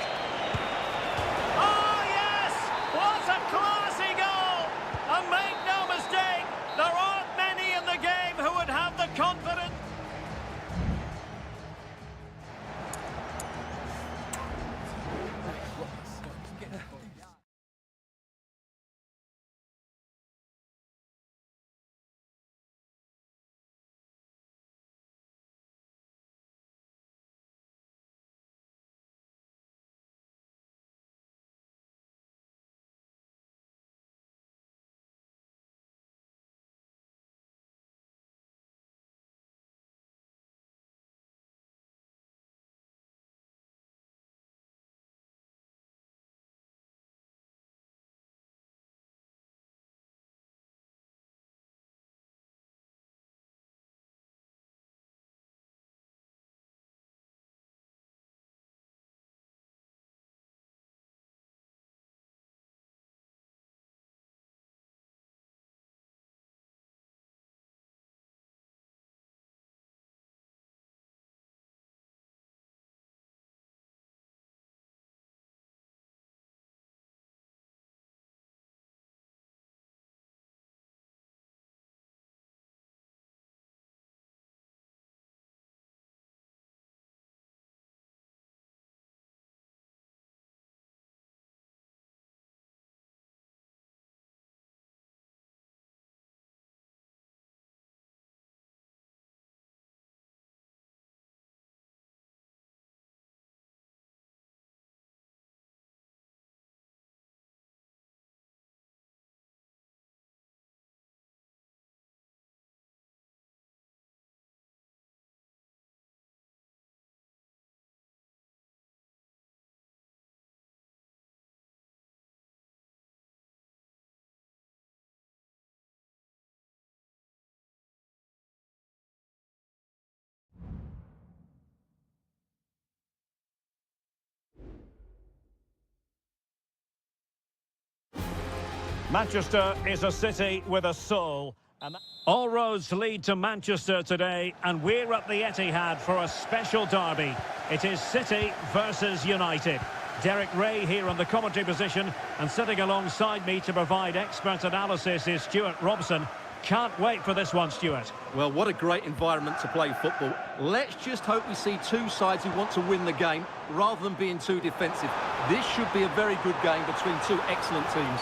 Manchester is a city with a soul. And all roads lead to Manchester today, and we're at the Etihad for a special derby. It is City versus United. Derek Ray here on the commentary position, and sitting alongside me to provide expert analysis is Stuart Robson. Can't wait for this one, Stuart. Well, what a great environment to play football. Let's just hope we see two sides who want to win the game rather than being too defensive. This should be a very good game between two excellent teams.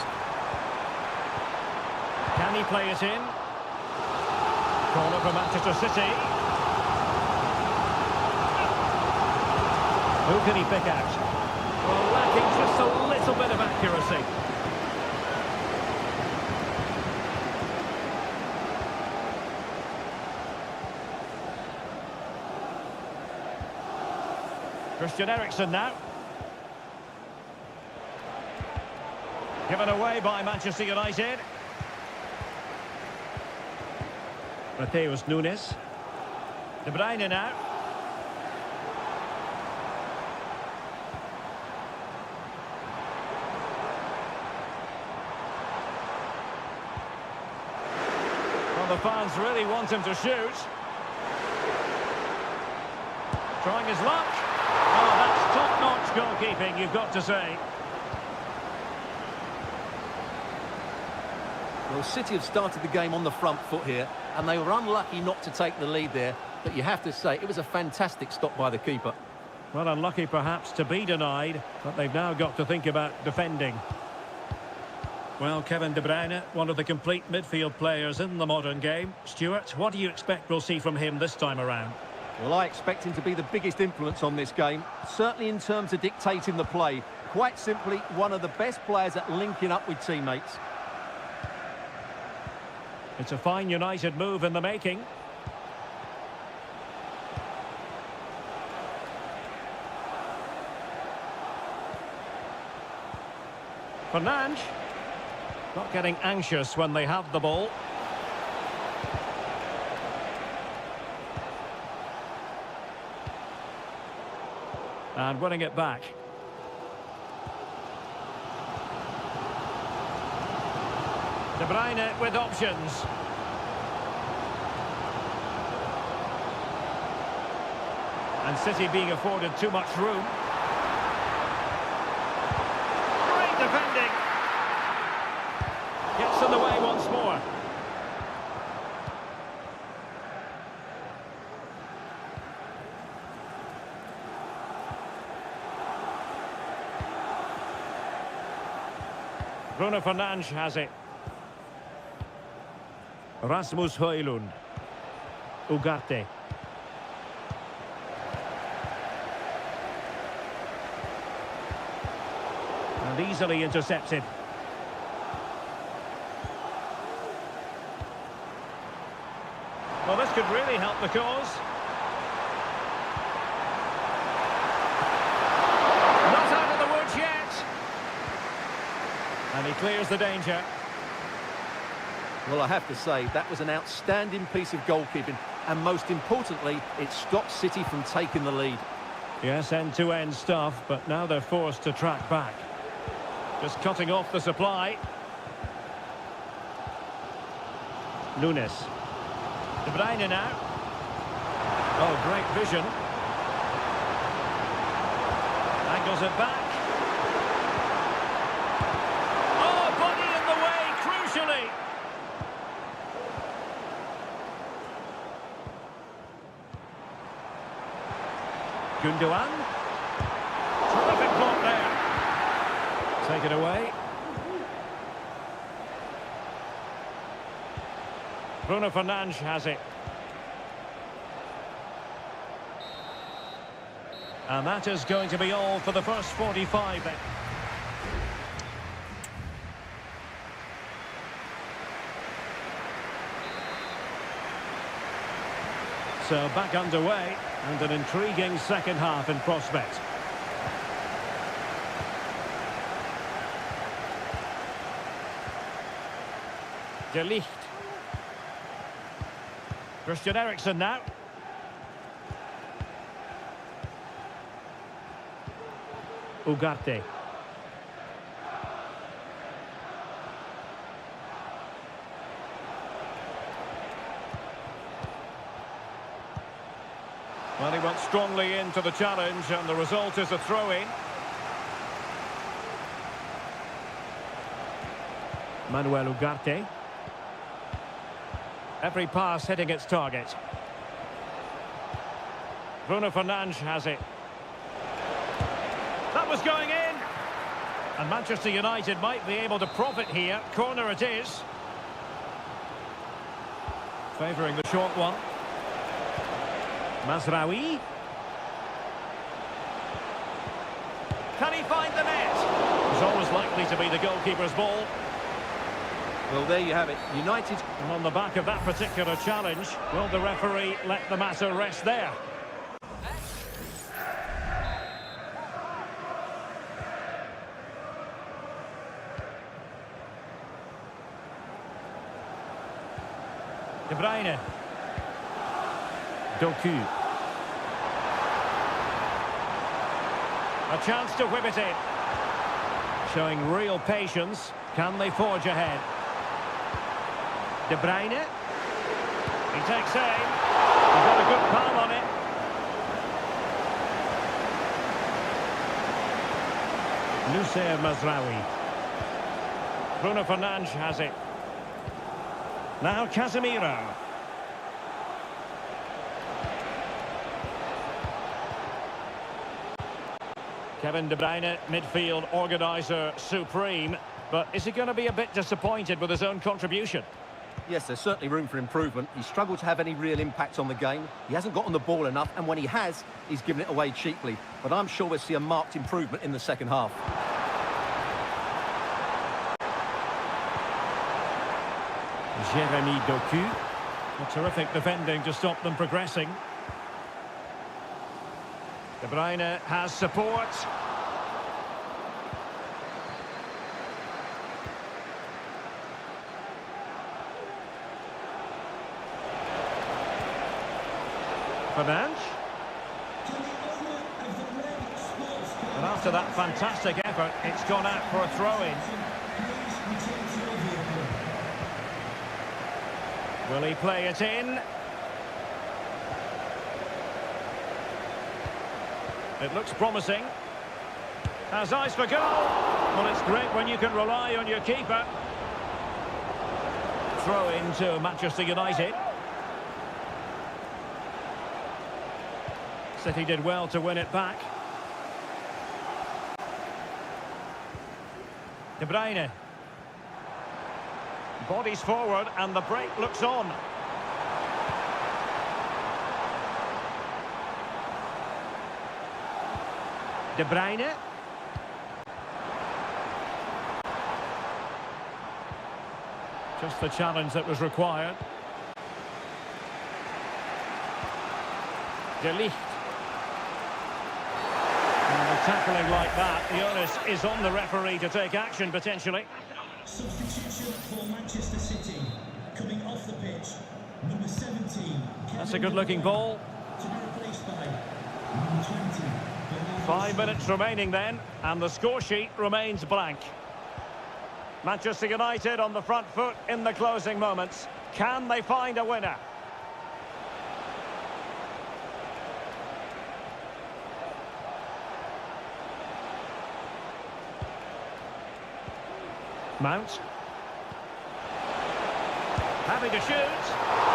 Can he play it in? Corner for Manchester City. Who can he pick out? Well, lacking just a little bit of accuracy. Christian Eriksen now. Given away by Manchester United. Mateus Nunes. De Bruyne now. Well, the fans really want him to shoot. Trying his luck. Oh, that's top-notch goalkeeping, you've got to say. Well, City have started the game on the front foot here, and they were unlucky not to take the lead there, but you have to say it was a fantastic stop by the keeper. Well, unlucky perhaps to be denied, but they've now got to think about defending. Well, Kevin De Bruyne, one of the complete midfield players in the modern game. Stuart, what do you expect we'll see from him this time around? Well, I expect him to be the biggest influence on this game, certainly in terms of dictating the play. Quite simply, one of the best players at linking up with teammates. It's a fine United move in the making. Fernandes. Not getting anxious when they have the ball. And winning it back. De Bruyne with options. And City being afforded too much room. Great defending. Gets in the way once more. Bruno Fernandes has it. Rasmus Højlund. Ugarte. And easily intercepted. Well, this could really help the cause. Not out of the woods yet. And he clears the danger. Well, I have to say, that was an outstanding piece of goalkeeping, and most importantly, it stopped City from taking the lead. Yes, end-to-end stuff, but now they're forced to track back. Just cutting off the supply. Nunes. De Bruyne now. Oh, great vision. Angles it back. Oh, body in the way, crucially. Gundogan. Terrific block there. Take it away. Bruno Fernandes has it. And that is going to be all for the first 45 then. So back underway, and an intriguing second half in prospect. De Ligt. Christian Eriksen now. Ugarte. Well, he went strongly into the challenge, and the result is a throw-in. Manuel Ugarte. Every pass hitting its target. Bruno Fernandes has it. That was going in. And Manchester United might be able to profit here. Corner it is. Favouring the short one. Mazraoui. Can he find the net? It's always likely to be the goalkeeper's ball. Well, there you have it. United. And on the back of that particular challenge, will the referee let the matter rest there? De Bruyne. Doku. A chance to whip it in. Showing real patience. Can they forge ahead? De Bruyne. He takes aim. He's got a good palm on it. Nusayr Mazraoui. Bruno Fernandes has it. Now Casemiro. Kevin De Bruyne, midfield organiser supreme. But is he going to be a bit disappointed with his own contribution? Yes, there's certainly room for improvement. He's struggled to have any real impact on the game. He hasn't got on the ball enough, and when he has, he's given it away cheaply. But I'm sure we'll see a marked improvement in the second half. Jeremy Doku. A terrific defending to stop them progressing. De Bruyne has support. Fernandes. And after that fantastic effort, it's gone out for a throw-in. Will he play it in? It looks promising. Has eyes for goal. Well, it's great when you can rely on your keeper. Throw in to Manchester United. City did well to win it back. De Bruyne. Bodies forward and the break looks on. De Bruyne. Just the challenge that was required. De Ligt. And with tackling like that, the onus is on the referee to take action potentially. Substitution for Manchester City. Coming off the pitch, number 17. That's a good-looking ball. To be replaced by number 20. 5 minutes remaining then, and the score sheet remains blank. Manchester United on the front foot in the closing moments. Can they find a winner? Mount. Happy to shoot.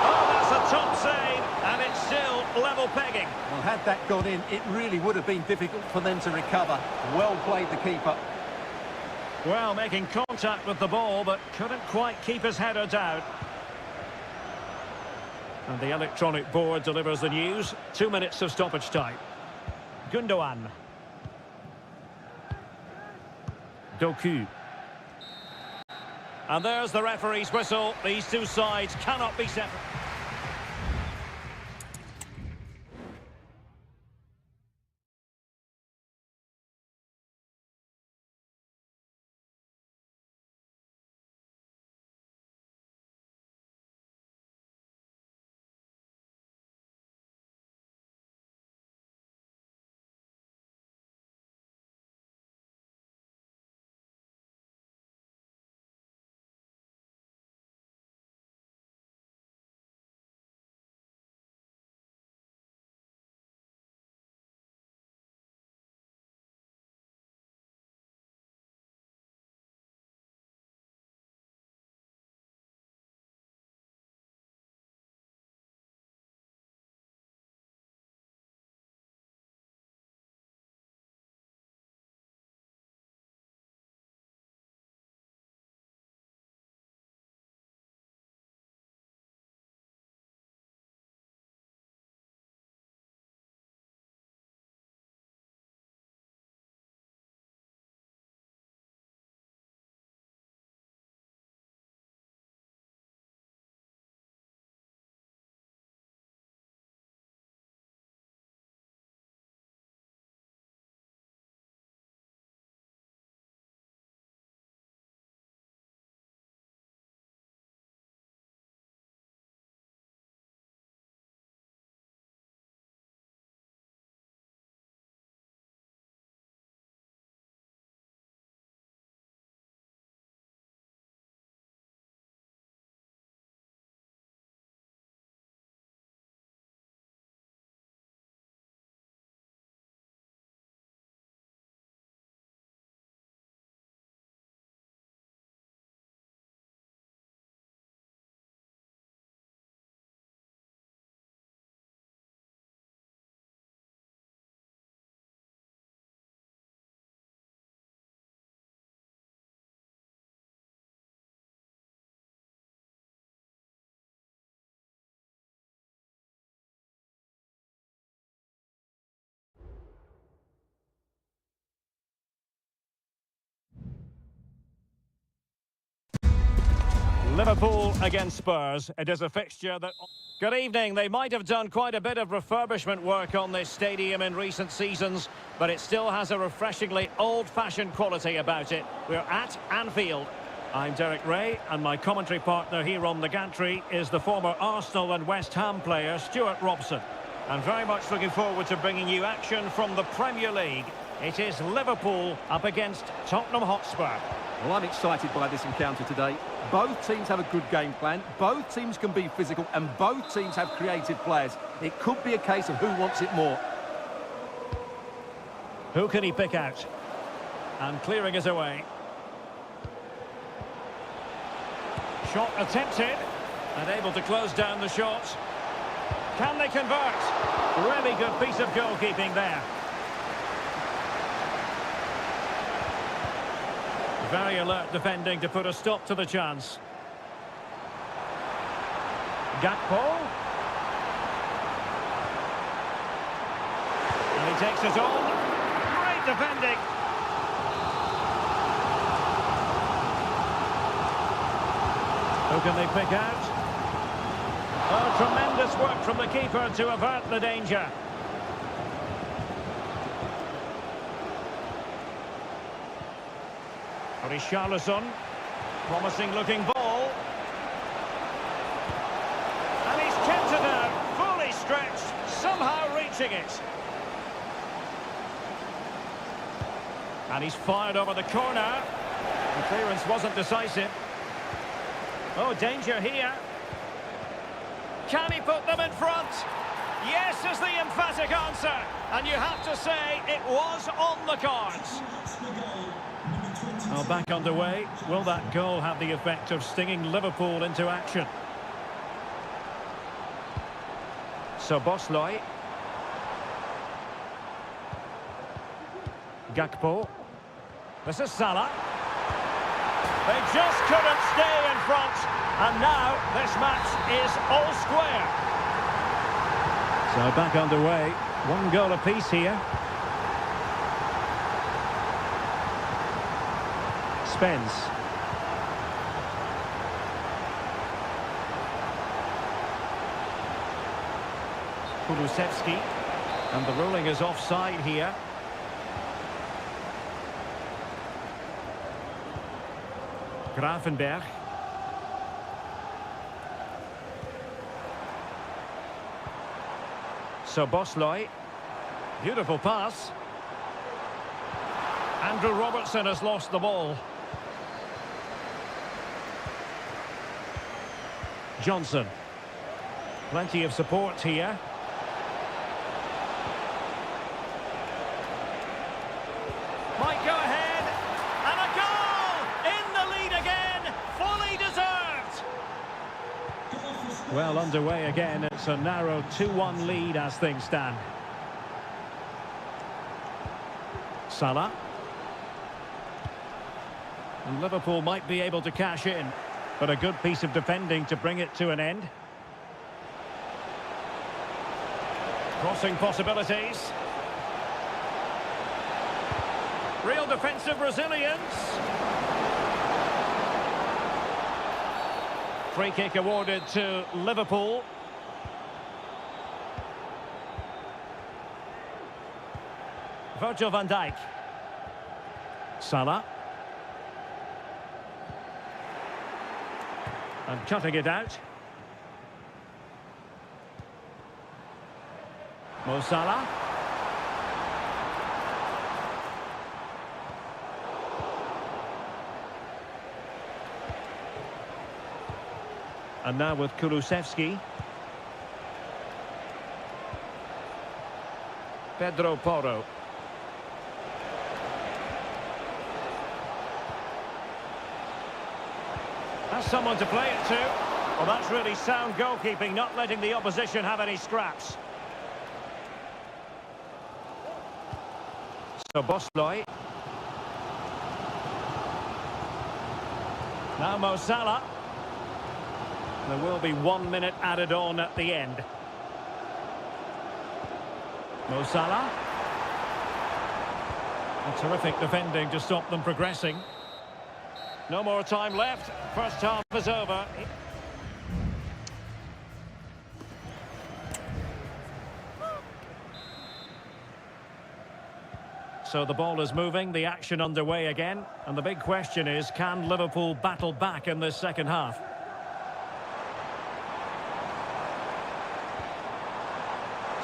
Oh, that's a top save, and it's still level pegging. Well, had that gone in, it really would have been difficult for them to recover. Well played, the keeper. Well, making contact with the ball, but couldn't quite keep his header down. And the electronic board delivers the news. 2 minutes of stoppage time. Gundogan. Doku. And there's the referee's whistle. These two sides cannot be separated. Liverpool against Spurs. It is a fixture that... Good evening. They might have done quite a bit of refurbishment work on this stadium in recent seasons, but it still has a refreshingly old-fashioned quality about it. We're at Anfield. I'm Derek Ray, and my commentary partner here on the gantry is the former Arsenal and West Ham player Stuart Robson. I'm very much looking forward to bringing you action from the Premier League. It is Liverpool up against Tottenham Hotspur. Well, I'm excited by this encounter today. Both teams have a good game plan, both teams can be physical, and both teams have creative players. It could be a case of who wants it more. Who can he pick out? And clearing is away. Shot attempted, and able to close down the shot. Can they convert? Really good piece of goalkeeping there. Very alert defending to put a stop to the chance. Gakpo. And he takes it on. Great defending. Who can they pick out? Oh, tremendous work from the keeper to avert the danger. Richarlison, promising looking ball. And he's kept it out, fully stretched, somehow reaching it. And he's fired over the corner. The clearance wasn't decisive. Oh, danger here. Can he put them in front? Yes is the emphatic answer. And you have to say it was on the cards. Well, back underway. Will that goal have the effect of stinging Liverpool into action? Szoboszlai. Gakpo. This is Salah. They just couldn't stay in front. And now this match is all square. So back underway. One goal apiece here. Spence. Kulusevski. And the ruling is offside here. Gravenberg. Szoboszlai. Beautiful pass. Andrew Robertson has lost the ball. Johnson. Plenty of support here. Might go ahead. And a goal! In the lead again. Fully deserved. Well, underway again. It's a narrow 2-1 lead as things stand. Salah. And Liverpool might be able to cash in. But a good piece of defending to bring it to an end. Crossing possibilities. Real defensive resilience. Free kick awarded to Liverpool. Virgil van Dijk. Salah. And cutting it out. Mo Salah. And now with Kulusevski. Pedro Porro. Has someone to play it to. Well, that's really sound goalkeeping, not letting the opposition have any scraps. Szoboszlai. Now Mo Salah. There will be 1 minute added on at the end. Mo Salah. And terrific defending to stop them progressing. No more time left. First half is over. So the ball is moving, the action underway again. And the big question is, can Liverpool battle back in this second half?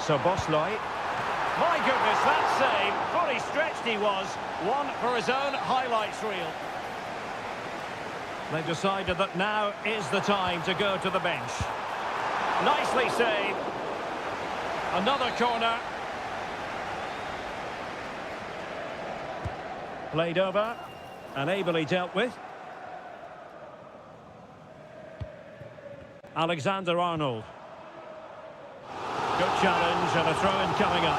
So Bosley. My goodness, that save. Fully stretched he was. One for his own highlights reel. They've decided that now is the time to go to the bench. Nicely saved. Another corner. Played over and ably dealt with. Alexander-Arnold. Good challenge and a throw-in coming up.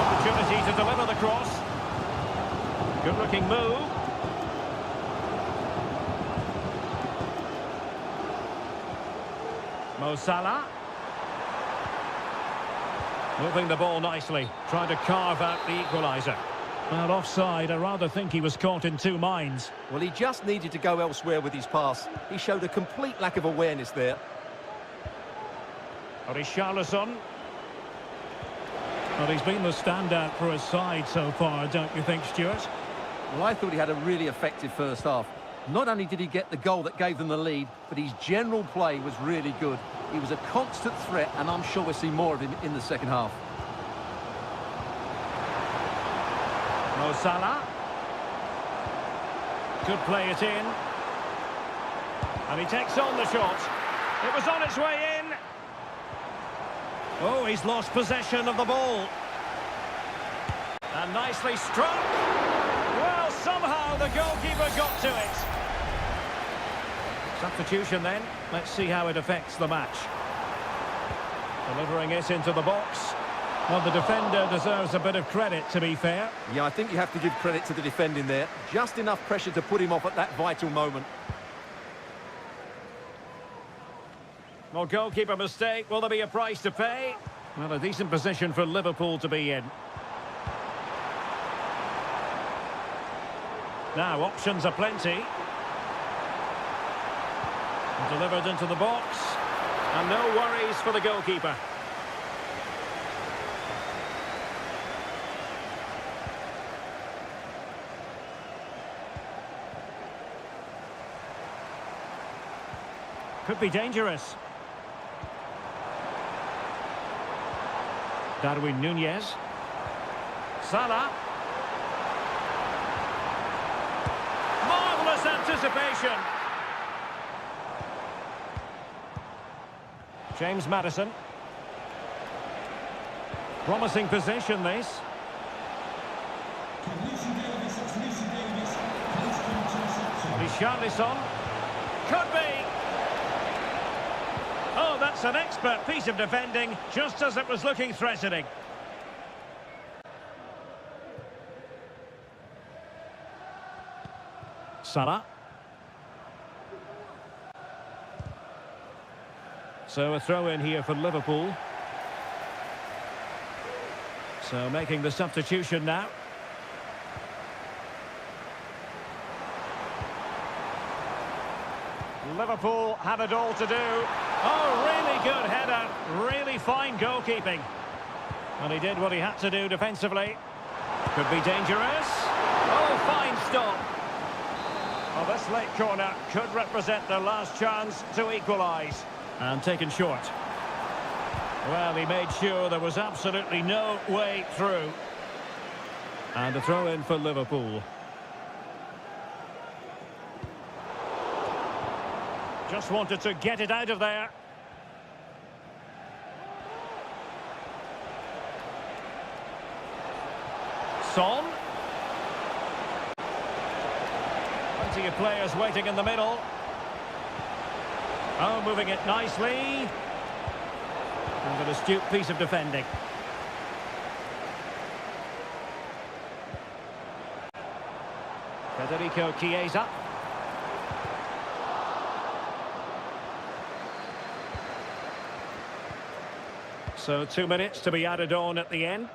Opportunity to deliver the cross. Good-looking move. Mo Salah. Moving the ball nicely, trying to carve out the equaliser. Well, offside, I rather think he was caught in two minds. Well, he just needed to go elsewhere with his pass. He showed a complete lack of awareness there. Richarlison. Well, he's been the standout for his side so far, don't you think, Stuart? Well, I thought he had a really effective first half. Not only did he get the goal that gave them the lead, but his general play was really good. He was a constant threat, and I'm sure we'll see more of him in the second half. Mo Salah. Could play it in. And he takes on the shot. It was on its way in. Oh, he's lost possession of the ball. And nicely struck. Well, somehow the goalkeeper got to it. Substitution then. Let's see how it affects the match. Delivering it into the box. Well, the defender deserves a bit of credit, to be fair. Yeah, I think you have to give credit to the defending there. Just enough pressure to put him off at that vital moment. Well, goalkeeper mistake. Will there be a price to pay? Well, a decent position for Liverpool to be in. Now, options are plenty. Delivered into the box. And no worries for the goalkeeper. Could be dangerous. Darwin Nunez. Salah. Marvellous anticipation. James Maddison. Promising position, this. Richarlison. Could be. Oh, that's an expert piece of defending, just as it was looking threatening. Salah. So a throw in here for Liverpool. So making the substitution now. Liverpool have it all to do. Oh, really good header. Really fine goalkeeping. And he did what he had to do defensively. Could be dangerous. Oh, fine stop. Well, this late corner could represent their last chance to equalise. And taken short. Well, he made sure there was absolutely no way through. And a throw in for Liverpool. Just wanted to get it out of there. Son. Plenty of players waiting in the middle. Oh, moving it nicely. And an astute piece of defending. Federico Chiesa. So 2 minutes to be added on at the end.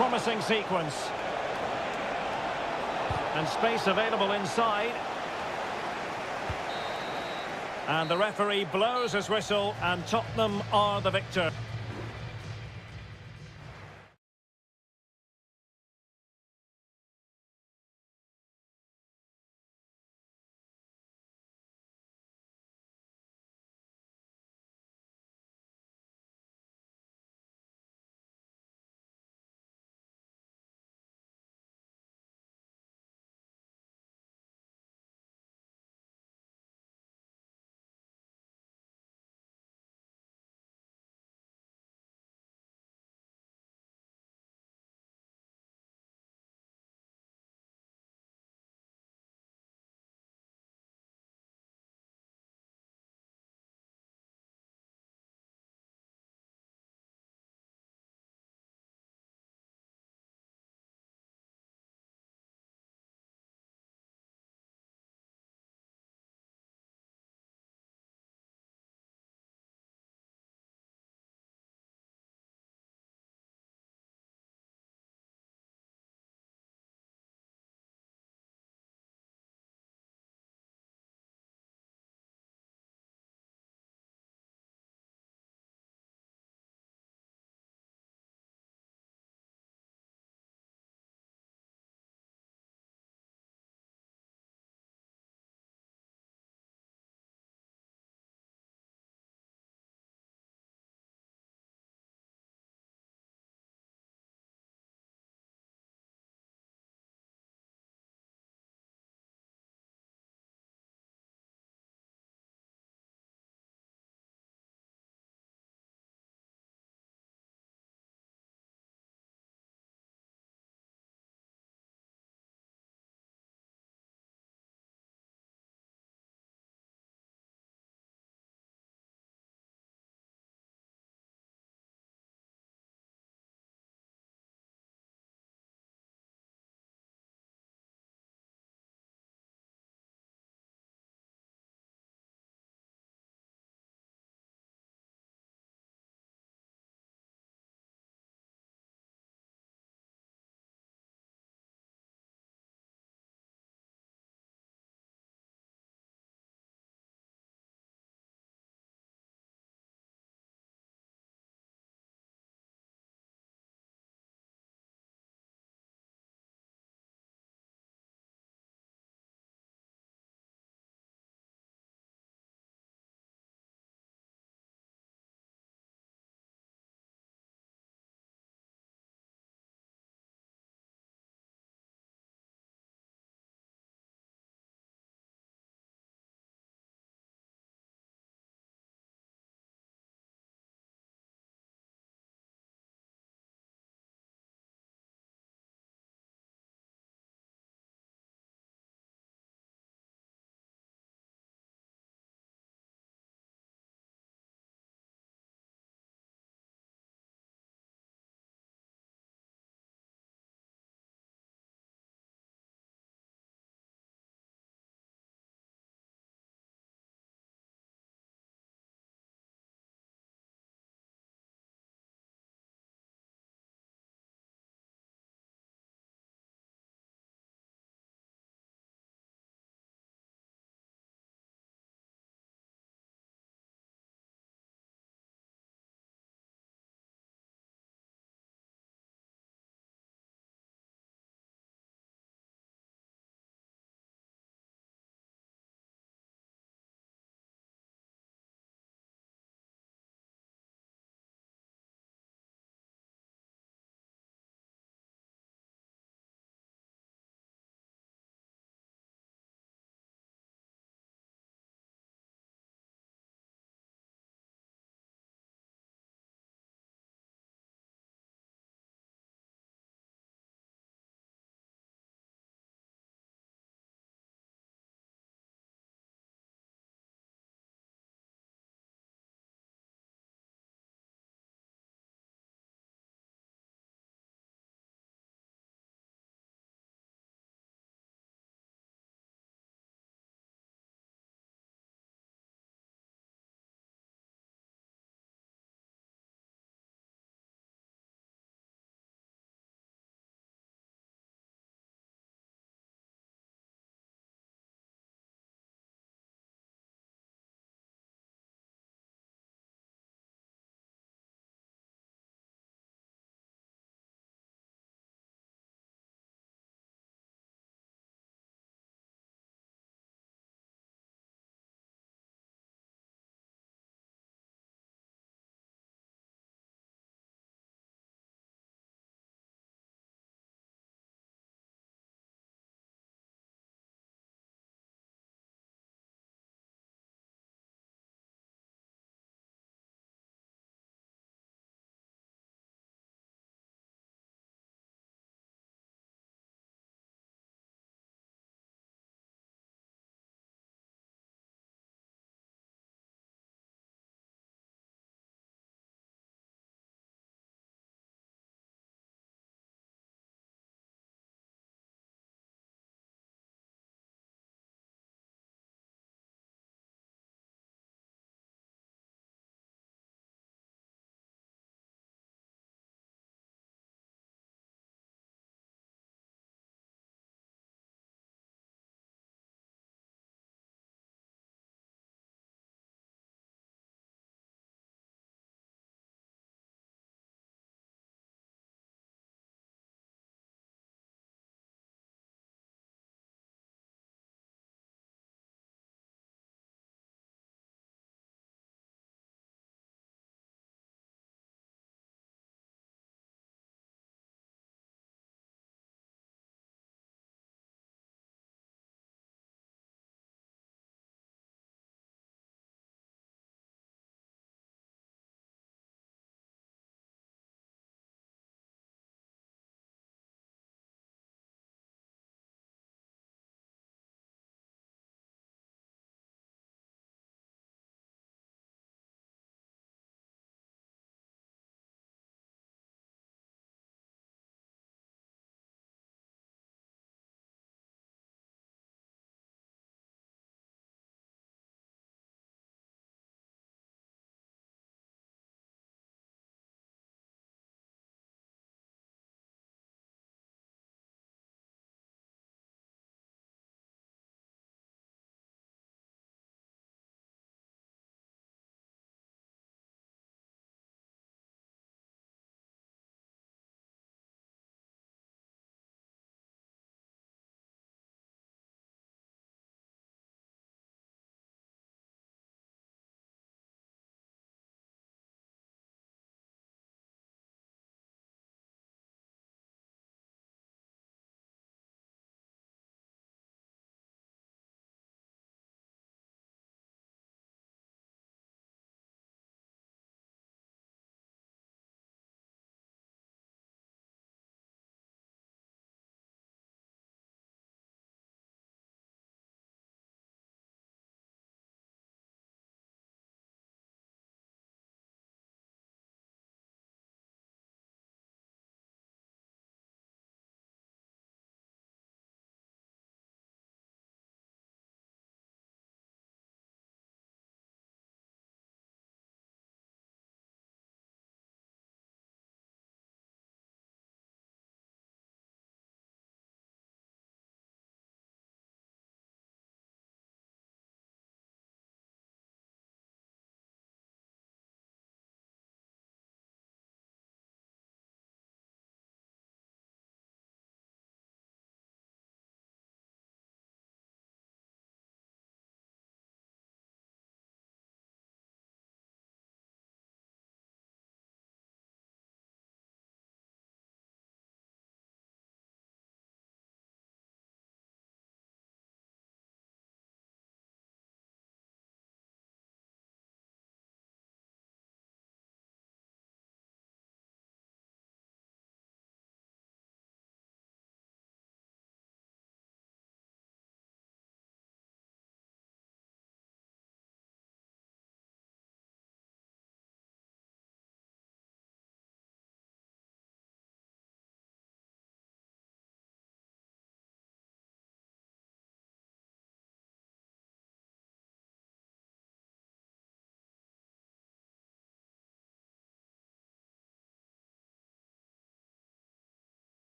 promising sequence. And space available inside. And the referee blows his whistle, and Tottenham are the victor.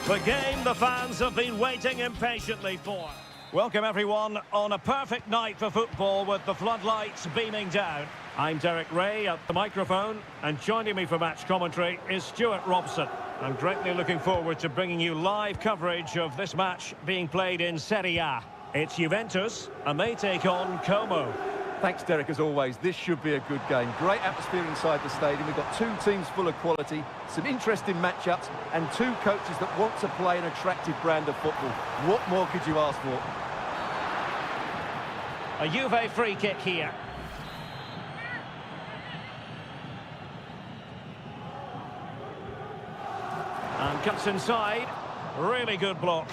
The game the fans have been waiting impatiently for. Welcome everyone on a perfect night for football with the floodlights beaming down. I'm Derek Ray at the microphone, and joining me for match commentary is Stuart Robson. I'm greatly looking forward to bringing you live coverage of this match being played in Seria. It's Juventus, and they take on Como. Thanks, Derek, as always. This should be a good game. Great atmosphere inside the stadium. We've got two teams full of quality, some interesting matchups, and two coaches that want to play an attractive brand of football. What more could you ask for? A Juve free kick here. And cuts inside. Really good block.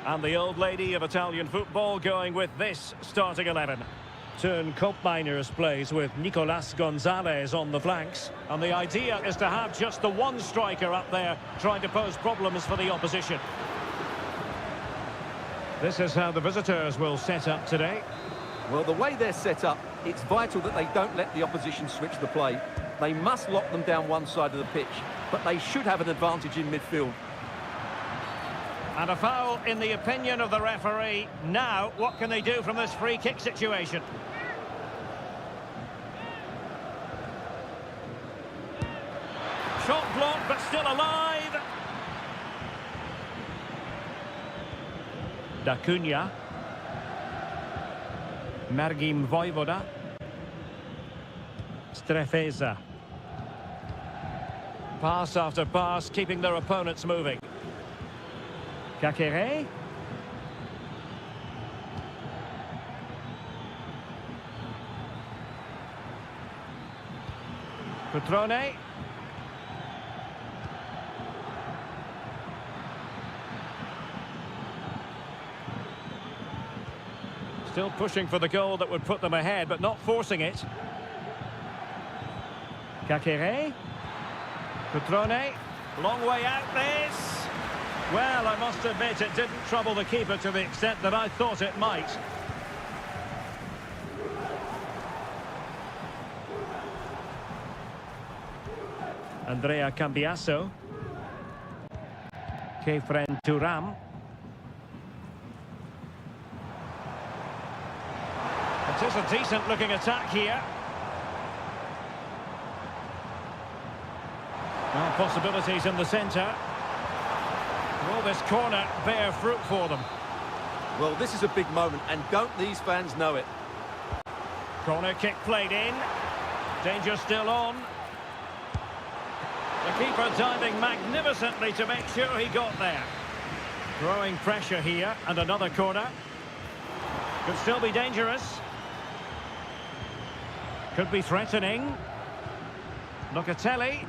And the old lady of Italian football going with this starting 11. Turn Koopmeiners plays with Nicolas Gonzalez on the flanks. And the idea is to have just the one striker up there trying to pose problems for the opposition. This is how the visitors will set up today. Well, the way they're set up, it's vital that they don't let the opposition switch the play. They must lock them down one side of the pitch, but they should have an advantage in midfield. And a foul in the opinion of the referee. Now, what can they do from this free kick situation? Shot blocked, but still alive. Da Cunha. Mergim Vojvoda. Strefeza. Pass after pass, keeping their opponents moving. Kakere. Petrone. Still pushing for the goal that would put them ahead, but not forcing it. Kakere. Petrone. Long way out this. Well, I must admit it didn't trouble the keeper to the extent that I thought it might. Andrea Cambiasso. Kefren Turam. It is a decent-looking attack here. Well, possibilities in the centre. Will this corner bear fruit for them? Well, this is a big moment, and don't these fans know it? Corner kick played in. Danger still on. The keeper diving magnificently to make sure he got there. Growing pressure here, and another corner. Could still be dangerous. Could be threatening. Locatelli.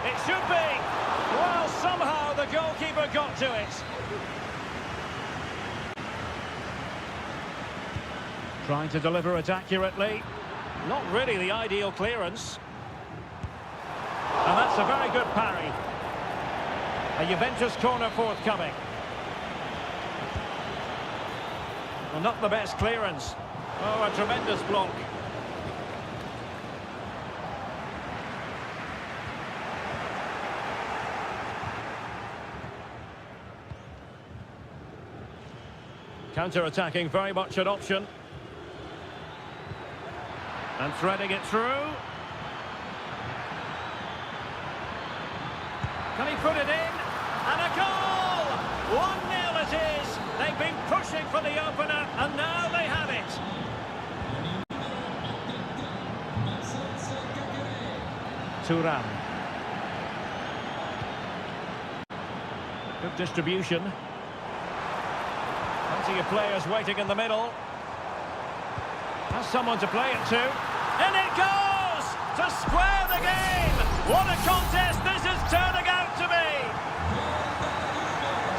It should be. Well, somehow the goalkeeper got to it. Trying to deliver it accurately. Not really the ideal clearance. And that's a very good parry. A Juventus corner forthcoming. Well, not the best clearance. Oh, a tremendous block. Counter-attacking, very much an option. And threading it through. Can he put it in? And a goal! 1-0 it is. They've been pushing for the opener, and now they have it. Turam. Good distribution. Plenty of players waiting in the middle. Has someone to play it to. And it goes! To square the game! What a contest this is turning out to be!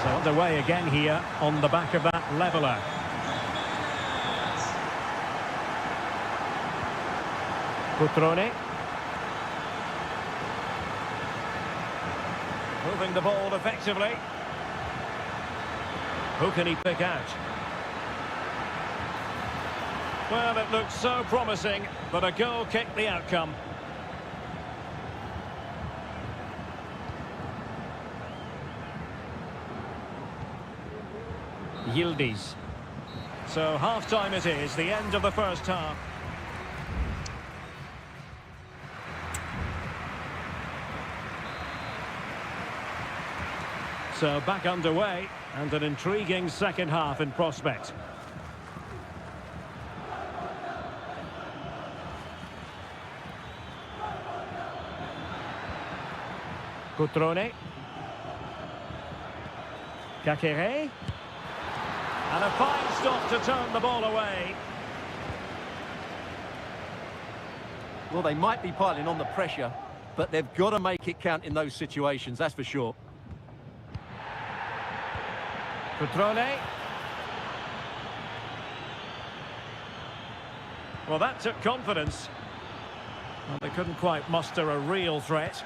So underway again here on the back of that leveller. Petrone. Moving the ball effectively. Who can he pick out? Well, it looked so promising, but a goal kicked the outcome. Yildiz. So half-time it is, the end of the first half. So back underway, and an intriguing second half in prospect. Cutrone. Kakere. And a fine stop to turn the ball away. Well, they might be piling on the pressure, but they've got to make it count in those situations, that's for sure. Cutrone. Well, that took confidence. Well, they couldn't quite muster a real threat.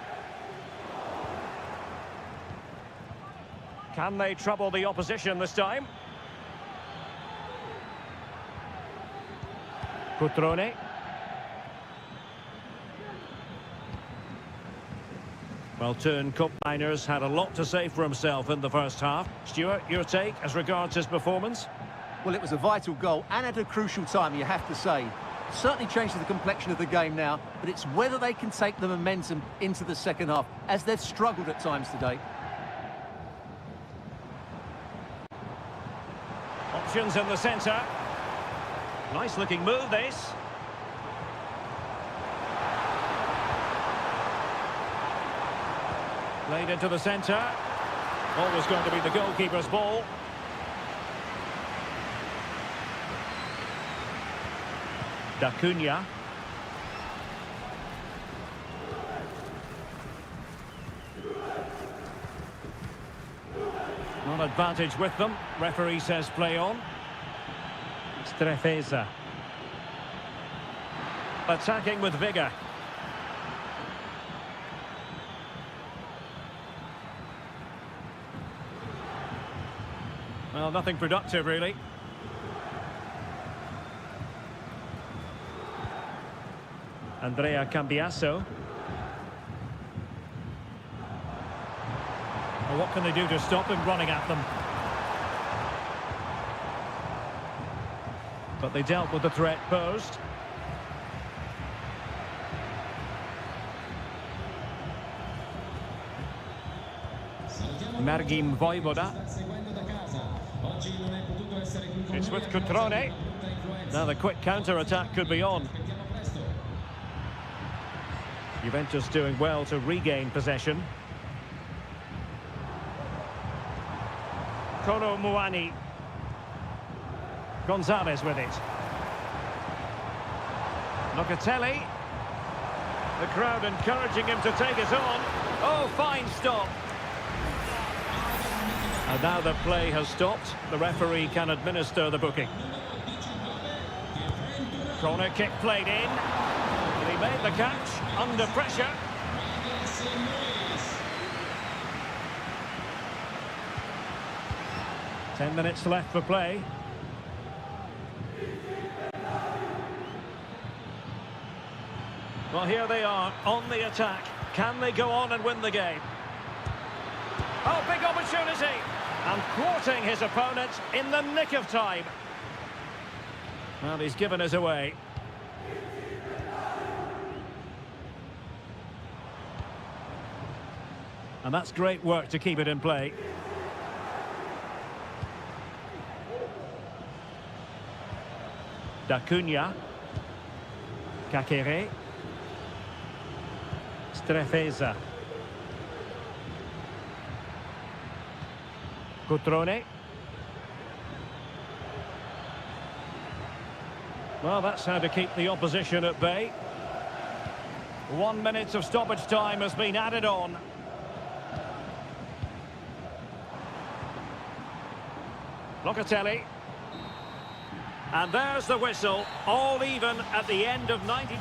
Can they trouble the opposition this time? Cutrone. Well, Toon Koopmeiners had a lot to say for himself in the first half. Stuart, your take as regards his performance? Well, it was a vital goal and at a crucial time, you have to say. Certainly changed the complexion of the game now, but it's whether they can take the momentum into the second half, as they've struggled at times today. Options in the centre. Nice looking move, this. Played into the centre. Always going to be the goalkeeper's ball. D'Acunha. Not advantage with them. Referee says play on. Strefeza. Attacking with vigour. Well, nothing productive, really. Andrea Cambiasso. Well, what can they do to stop him running at them? But they dealt with the threat posed. Mergim Vojvoda. It's with Cutrone. Now the quick counter-attack could be on. Juventus doing well to regain possession. Kono Muani. Gonzalez with it. Locatelli. The crowd encouraging him to take it on. Oh, fine stop. And now the play has stopped. The referee can administer the booking. Corner kick played in. And he made the catch under pressure. Ten minutes left for play. Well, here they are on the attack. Can they go on and win the game? Oh, big opportunity! And thwarting his opponent in the nick of time. Well, he's given us away. And that's great work to keep it in play. D'Acunha. Kakere. Strefeza. Cutrone. Well, that's how to keep the opposition at bay. 1 minute of stoppage time has been added on. Locatelli. And there's the whistle, all even at the end of 90...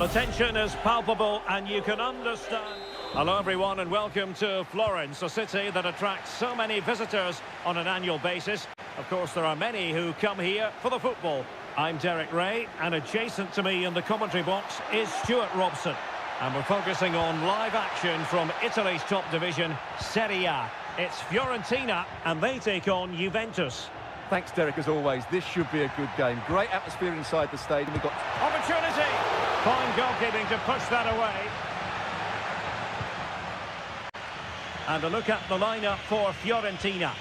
The tension is palpable and you can understand. Hello everyone and welcome to Florence, a city that attracts so many visitors on an annual basis. Of course there are many who come here for the football. I'm Derek Ray and adjacent to me in the commentary box is Stuart Robson. And we're focusing on live action from Italy's top division, Seria. It's Fiorentina and they take on Juventus. Thanks, Derek, as always. This should be a good game. Great atmosphere inside the stadium. We've got Opportunity! Fine goalkeeping to push that away. And a look at the lineup for Fiorentina.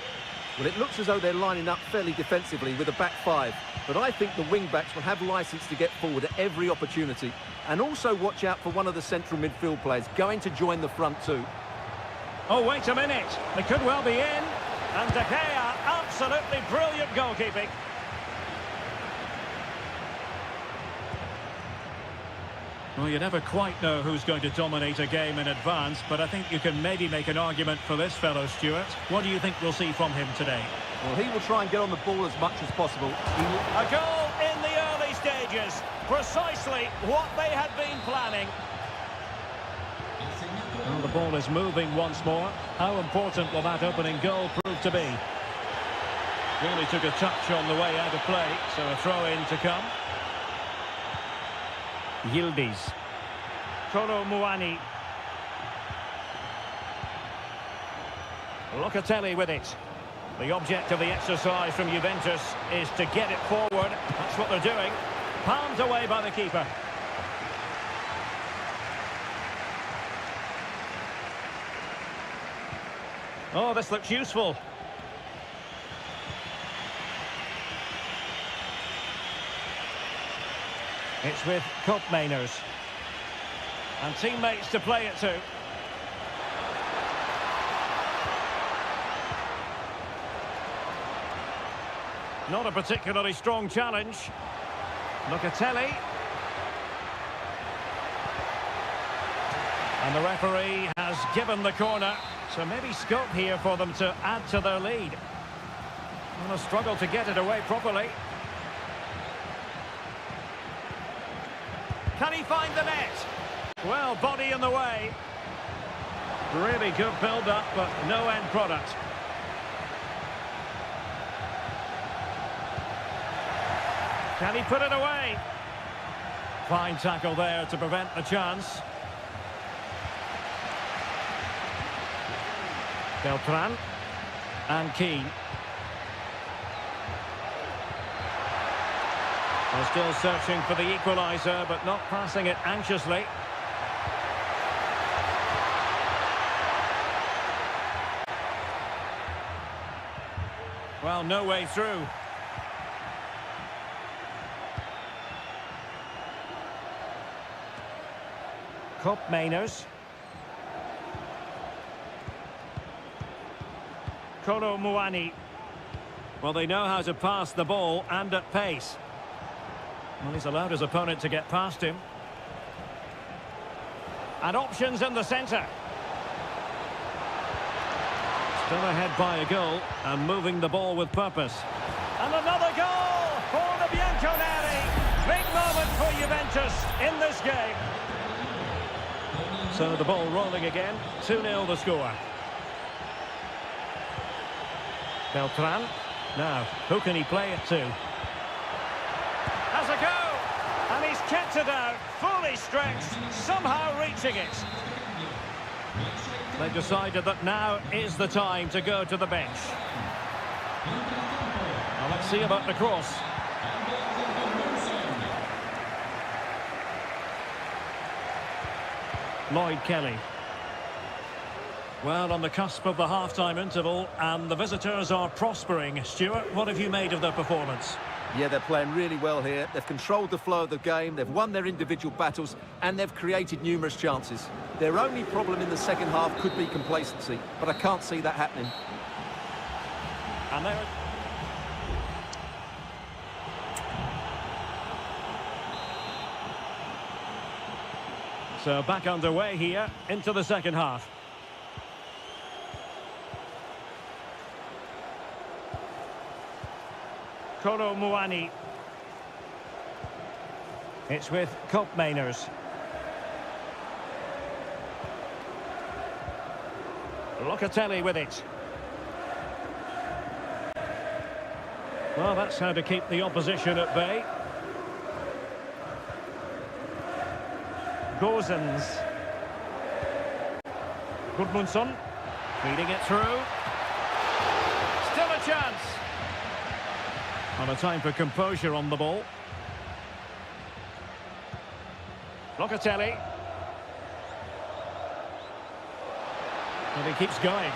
Well, it looks as though they're lining up fairly defensively with a back five. But I think the wing-backs will have licence to get forward at every opportunity. And also watch out for one of the central midfield players going to join the front two. Oh, wait a minute. They could well be in. And De Gea, absolutely brilliant goalkeeping. Well, you never quite know who's going to dominate a game in advance, but I think you can maybe make an argument for this fellow, Stuart. What do you think we'll see from him today? Well, he will try and get on the ball as much as possible. A goal in the early stages. Precisely what they had been planning. Well, the ball is moving once more. How important will that opening goal prove to be? Really took a touch on the way out of play, so a throw-in to come. Yildiz. Kolo Muani. Locatelli with it. The object of the exercise from Juventus is to get it forward. That's what they're doing. Palmed away by the keeper. Oh, this looks useful. It's with Koopmeiners. And teammates to play it to. Not a particularly strong challenge. Locatelli. And the referee has given the corner. So maybe scope here for them to add to their lead. And a struggle to get it away properly. Can he find the net? Well, body in the way. Really good build-up, but no end product. Can he put it away? Fine tackle there to prevent the chance. Beltran and Keane. They're still searching for the equaliser, but not passing it anxiously. Well, no way through. Koopmeiners. Kolo Muani. Well, they know how to pass the ball and at pace. Well, he's allowed his opponent to get past him. And options in the centre. Still ahead by a goal and moving the ball with purpose. And another goal for the Bianconeri. Big moment for Juventus in this game. So the ball rolling again. 2-0 the score. Beltran. Now, who can he play it to? Has a go! And he's kept it out, fully stretched, somehow reaching it. They've decided that now is the time to go to the bench. Now let's see about the cross. Lloyd Kelly. Well, on the cusp of the half-time interval, and the visitors are prospering. Stuart, what have you made of their performance? Yeah, they're playing really well here. They've controlled the flow of the game, they've won their individual battles, and they've created numerous chances. Their only problem in the second half could be complacency, but I can't see that happening. And there... So back underway here into the second half. Kolo Muani. It's with Koopmeiners. Locatelli with it. Well, that's how to keep the opposition at bay. Gozens. Gudmundsson. Feeding it through. Still a chance. And a time for composure on the ball. Locatelli. And he keeps going.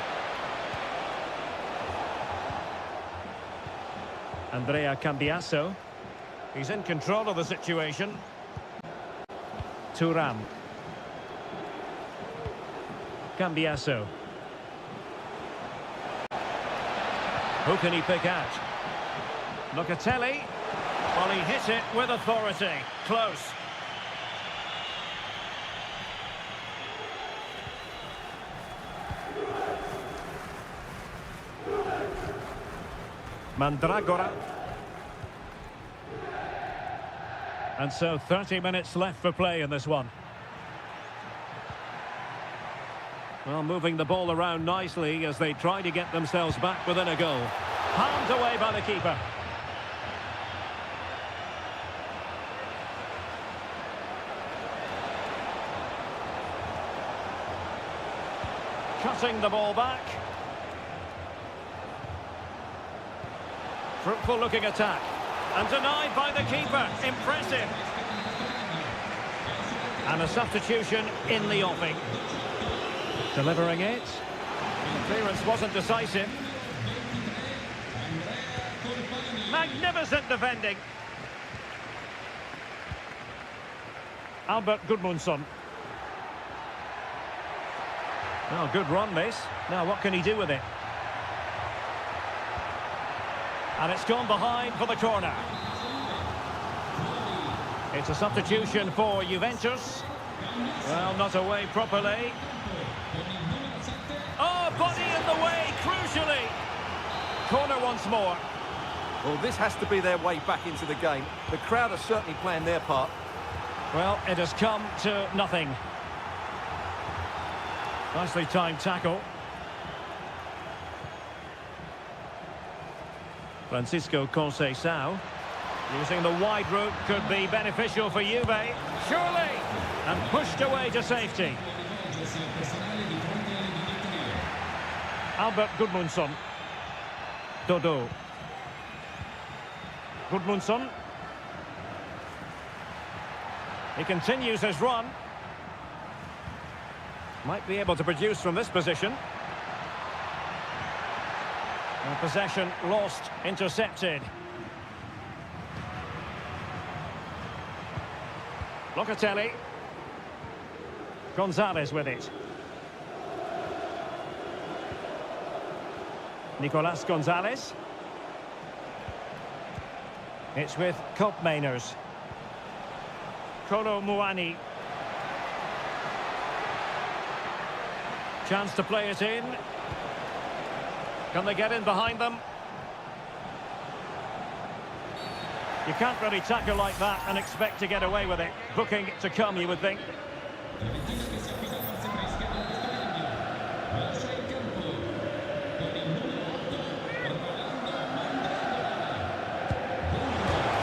Andrea Cambiasso. He's in control of the situation. Thuram. Cambiasso. Who can he pick out? Locatelli. Well, he hit it with authority. Close. Mandragora. And so 30 minutes left for play in this one. Well, moving the ball around nicely as they try to get themselves back within a goal. Palmed away by the keeper. Cutting the ball back. Fruitful looking attack. And denied by the keeper. Impressive. And a substitution in the offing. Delivering it. The clearance wasn't decisive. Magnificent defending. Albert Gudmundsson. Oh, good run this. Now what can he do with it? And it's gone behind for the corner. It's a substitution for Juventus. Well, not away properly. Oh, body in the way, crucially. Corner once more. Well, this has to be their way back into the game. The crowd are certainly playing their part. Well, it has come to nothing. Nicely timed tackle. Francisco Conceição. Using the wide route could be beneficial for Juve. Surely! And pushed away to safety. Albert Gudmundsson. Dodo. Gudmundsson. He continues his run. Might be able to produce from this position. And possession lost, intercepted. Locatelli. Gonzalez with it. Nicolas Gonzalez. It's with Koopmeiners. Kolo Muani. Chance to play it in. Can they get in behind them? You can't really tackle like that and expect to get away with it. Booking to come, you would think.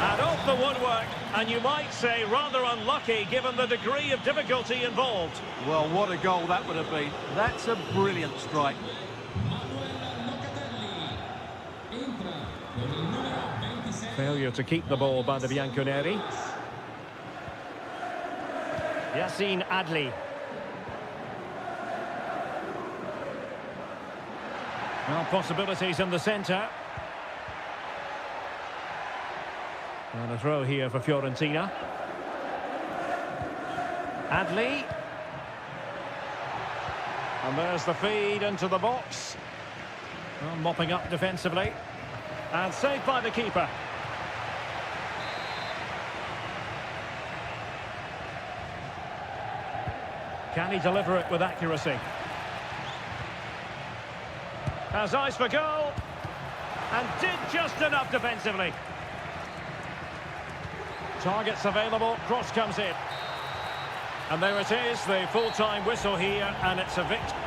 And off the woodwork, and you might say rather unlucky given the degree of difficulty involved. Well, what a goal that would have been. That's a brilliant strike. Failure to keep the ball by the Bianconeri. Yassine Adli. Well, possibilities in the centre. And a throw here for Fiorentina. Adli. And there's the feed into the box. Well, mopping up defensively. And saved by the keeper. Can he deliver it with accuracy? Has eyes for goal. And did just enough defensively. Targets available, cross comes in. And there it is, the full-time whistle here, and it's a victory.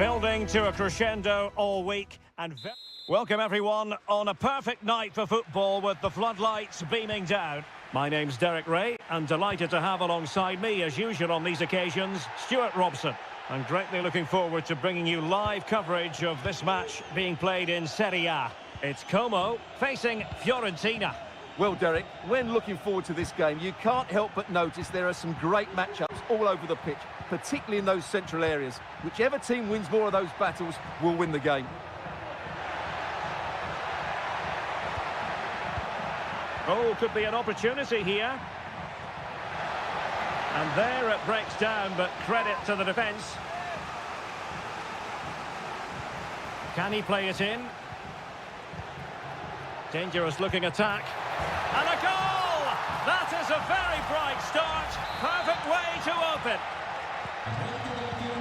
Building to a crescendo all week and welcome everyone on a perfect night for football with the floodlights beaming down. My name's Derek Ray and delighted to have alongside me as usual on these occasions Stuart Robson. I'm greatly looking forward to bringing you live coverage of this match being played in Seria. It's Como facing Fiorentina. Well, Derek, when looking forward to this game, you can't help but notice there are some great matchups all over the pitch, particularly in those central areas. Whichever team wins more of those battles will win the game. Oh, could be an opportunity here. And there it breaks down, but credit to the defence. Can he play it in? Dangerous looking attack. And a goal! That is a very bright start. Perfect way to open.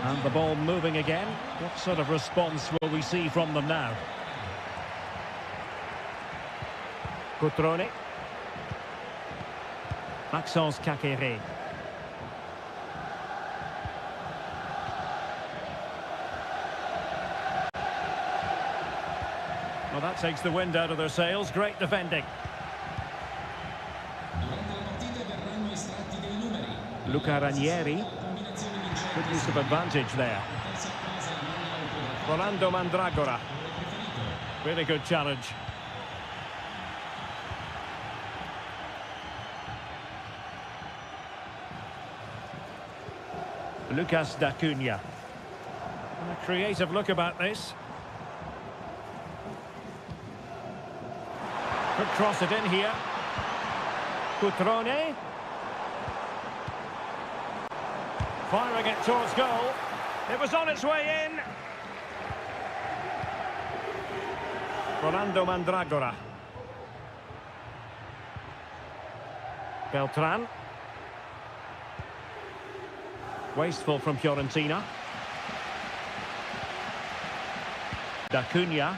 And the ball moving again. What sort of response will we see from them now? Cutrone. Maxence Caqueret. Well, that takes the wind out of their sails. Great defending. Luca Ranieri. Good use of advantage there. Rolando Mandragora. Really good challenge. Lucas D'Acunha. A creative look about this. Could cross it in here. Cutrone. Firing it towards goal. It was on its way in. Rolando Mandragora. Beltran. Wasteful from Fiorentina. D'Acunha.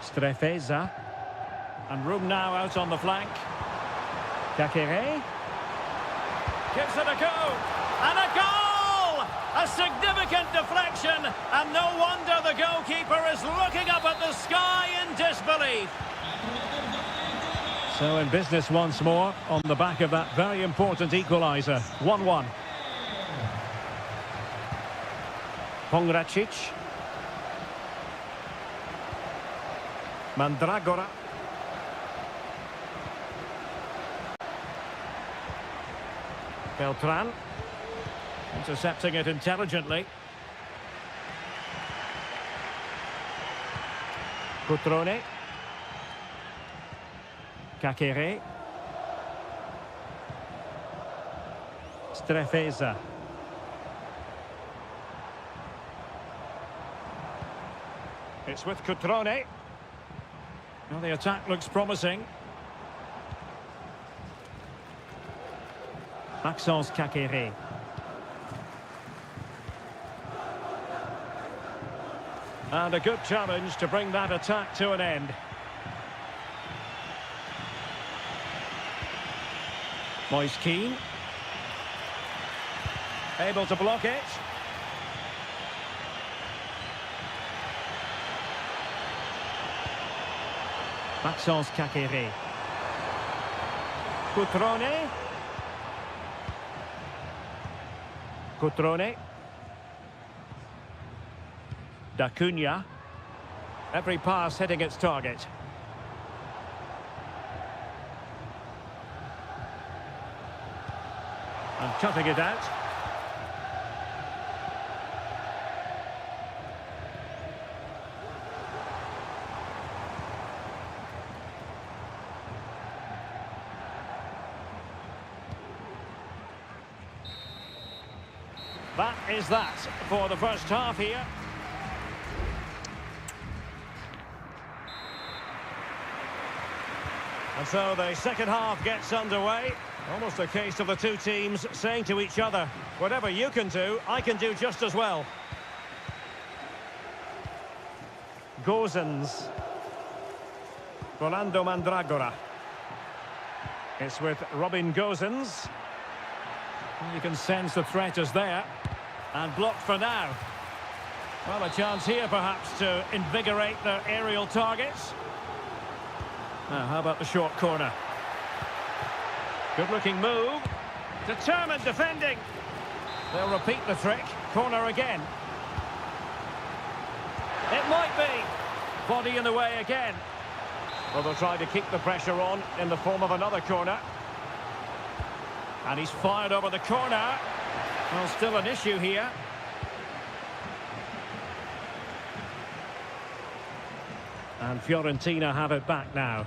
Strefeza. And room now out on the flank. Caqueret. Gives it a go. And a goal! A significant deflection. And no wonder the goalkeeper is looking up at the sky in disbelief. So in business once more on the back of that very important equaliser. 1-1. Pongracic. Mandragora. Beltran. Intercepting it intelligently. Cutrone. Caqueret. Strefeza. It's with Cutrone. Well, the attack looks promising. Maxence Caqueret. And a good challenge to bring that attack to an end. Moise Keane. Able to block it. Maxence Caqueret. Cutrone. Cutrone. D'Acunha. Every pass hitting its target. And cutting it out. That is that for the first half here. And so the second half gets underway. Almost a case of the two teams saying to each other, whatever you can do, I can do just as well. Gozens. Rolando Mandragora. It's with Robin Gozens. You can sense the threat is there. And blocked for now. Well, a chance here perhaps to invigorate their aerial targets. Now, how about the short corner? Good looking move. Determined defending. They'll repeat the trick. Corner again. It might be. Body in the way again. Well, they'll try to keep the pressure on in the form of another corner. And he's fired over the corner. Well, still an issue here. And Fiorentina have it back now.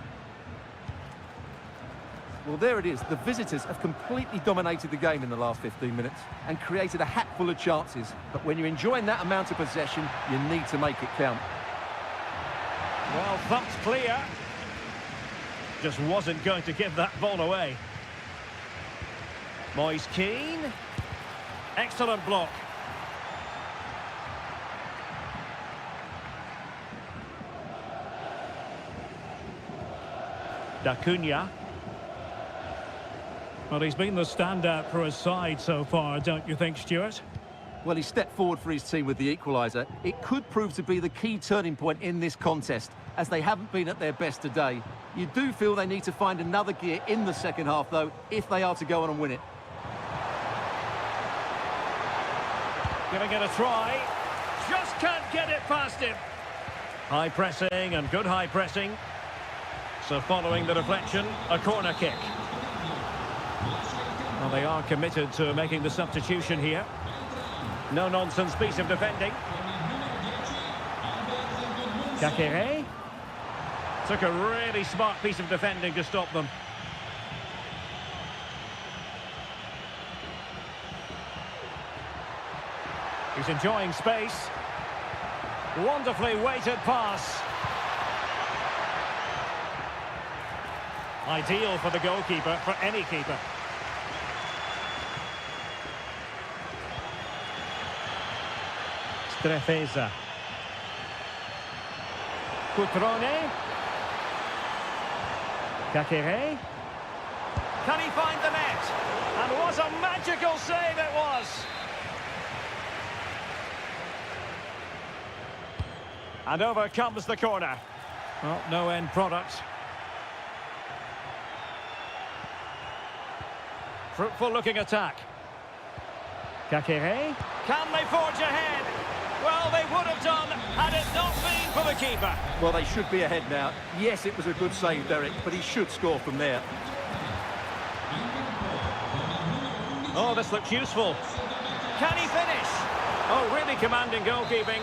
Well, there it is. The visitors have completely dominated the game in the last 15 minutes and created a hatful of chances. But when you're enjoying that amount of possession, you need to make it count. Well, thumped clear. Just wasn't going to give that ball away. Moise Keane. Excellent block. D'Acunha. Well, he's been the standout for his side so far, don't you think, Stuart? Well, he stepped forward for his team with the equaliser. It could prove to be the key turning point in this contest, as they haven't been at their best today. You do feel they need to find another gear in the second half, though, if they are to go on and win it. Giving it a try. Just can't get it past him. High pressing and good high pressing. So following the deflection, a corner kick. Well, they are committed to making the substitution here. No-nonsense piece of defending. Kakere. Took a really smart piece of defending to stop them. He's enjoying space. Wonderfully weighted pass. Ideal for the goalkeeper, for any keeper. Strefeza. Cutrone. Kakere. Can he find the net? And what a magical save it was! And over comes the corner. Well, no end product. Fruitful looking attack. Kakere. Can they forge ahead? Well, they would have done had it not been for the keeper. Well, they should be ahead now. Yes, it was a good save, Derek, but he should score from there. Oh, this looks useful. Can he finish? Oh, really commanding goalkeeping.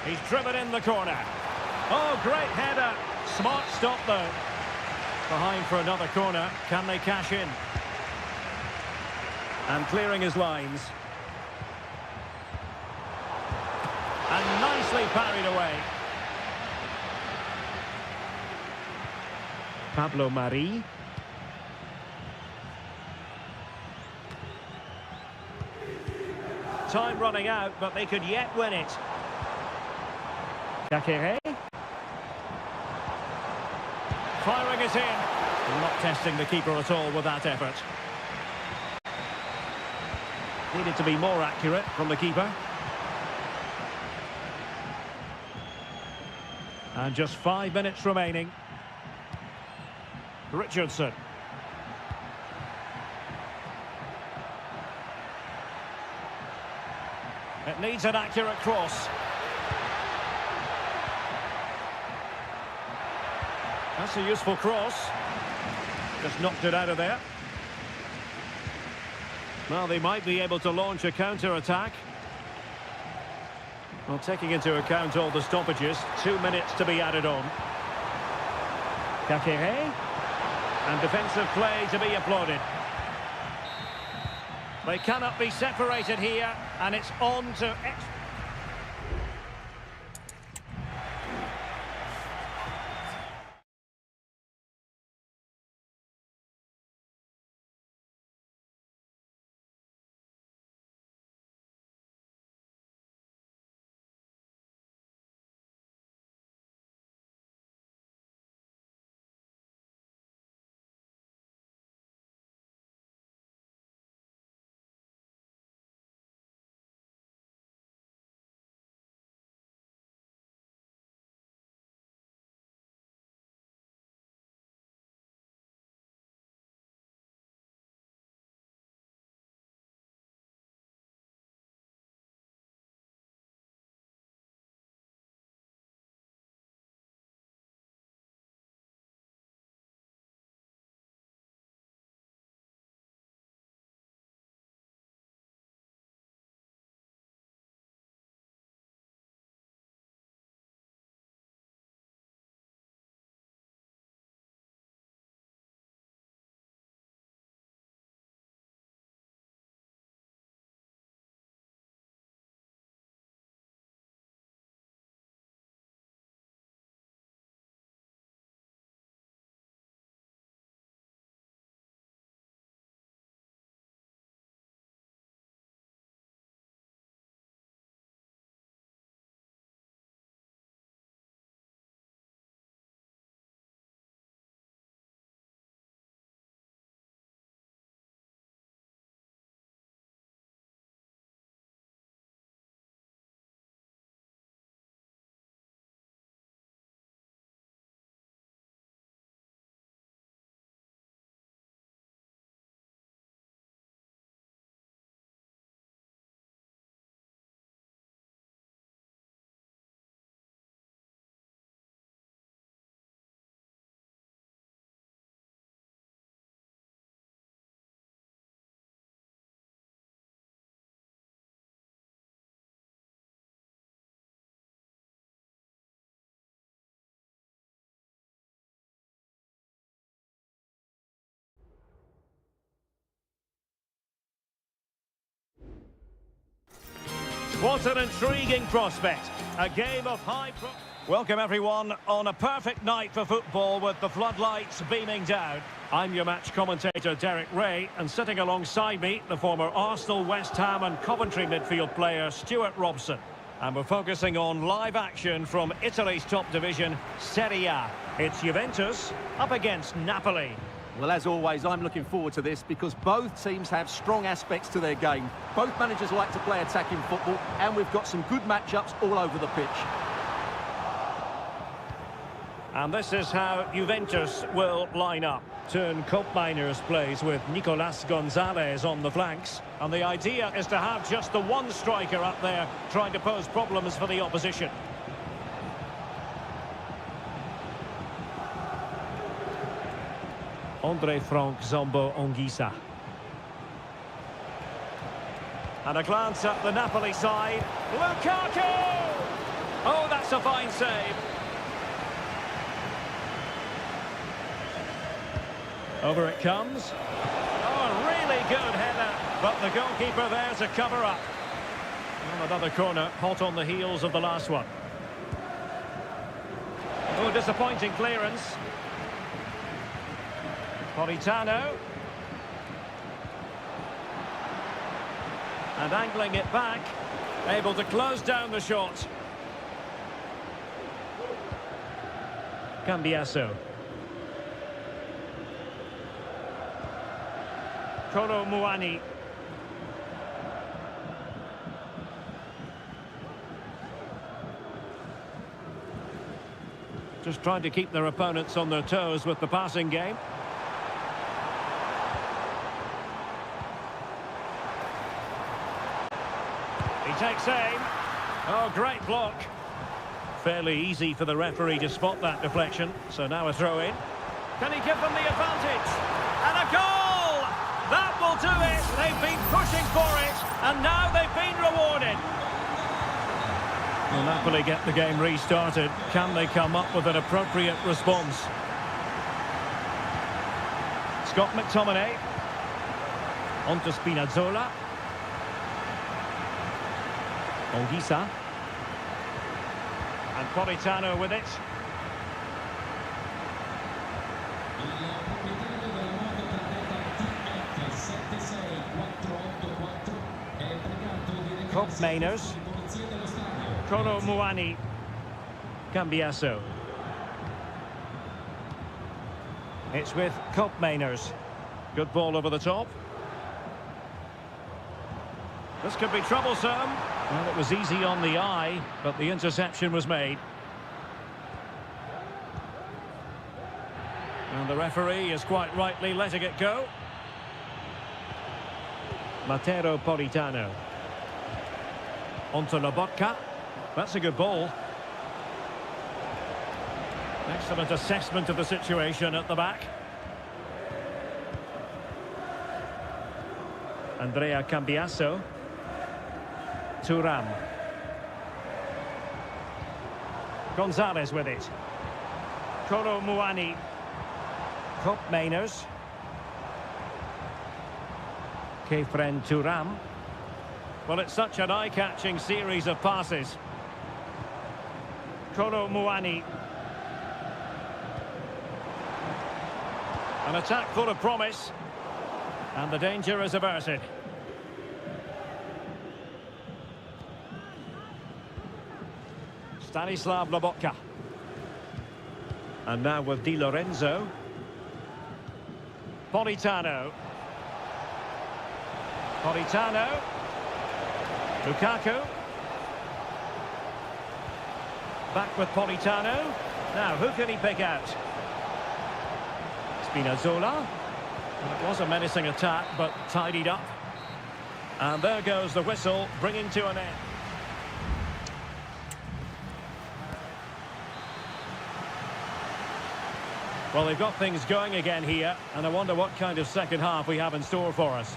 He's driven in the corner. Oh, great header. Smart stop, though. Behind for another corner. Can they cash in? And clearing his lines. And nicely parried away. Pablo Mari. Time running out, but they could yet win it. Kakere. Firing it in. Not testing the keeper at all with that effort. Needed to be more accurate from the keeper. And just 5 minutes remaining. Richardson. It needs an accurate cross. That's a useful cross. Just knocked it out of there. Well, they might be able to launch a counter-attack. Well, taking into account all the stoppages, 2 minutes to be added on. Kakere. And defensive play to be applauded. They cannot be separated here, and it's on to... What an intriguing prospect. A game of high... Welcome everyone on a perfect night for football with the floodlights beaming down. I'm your match commentator Derek Ray, and sitting alongside me, the former Arsenal, West Ham and Coventry midfield player Stuart Robson. And we're focusing on live action from Italy's top division, Seria. It's Juventus up against Napoli. Well, as always, I'm looking forward to this because both teams have strong aspects to their game. Both managers like to play attacking football, and we've got some good matchups all over the pitch. And this is how Juventus will line up. Turn Koopmeiners plays with Nicolas Gonzalez on the flanks. And the idea is to have just the one striker up there trying to pose problems for the opposition. Andre Frank Zombo Ongisa. And a glance at the Napoli side. Lukaku! Oh, that's a fine save. Over it comes. Oh, a really good header. But the goalkeeper there to cover up. And another corner, hot on the heels of the last one. Oh, disappointing clearance. Politano. And angling it back. Able to close down the shot. Cambiasso. Kolo Muani. Just trying to keep their opponents on their toes with the passing game. He takes aim. Oh, great block. Fairly easy for the referee to spot that deflection. So now a throw in. Can he give them the advantage? And a goal! That will do it. They've been pushing for it, and now they've been rewarded. Will Napoli get the game restarted? Can they come up with an appropriate response? Scott McTominay. On to Spinazzola. Ongisa. And Politano with it. Koopmeiners. Kolo Muani. Cambiasso. It's with Koopmeiners. Good ball over the top. This could be troublesome. Well, it was easy on the eye, but the interception was made. And the referee is quite rightly letting it go. Matteo Politano. Onto Lobotka. That's a good ball. Excellent assessment of the situation at the back. Andrea Cambiasso. Thuram. Gonzalez with it. Kolo Muani. Koopmeiners. Kefren Thuram. Well, it's such an eye-catching series of passes. Kolo Muani. An attack full of promise. And the danger is averted. Stanislav Lobotka. And now with Di Lorenzo. Politano. Politano. Lukaku. Back with Politano. Now, who can he pick out? Spinazzola. Well, it was a menacing attack, but tidied up. And there goes the whistle, bringing to an end. Well, they've got things going again here, and I wonder what kind of second half we have in store for us.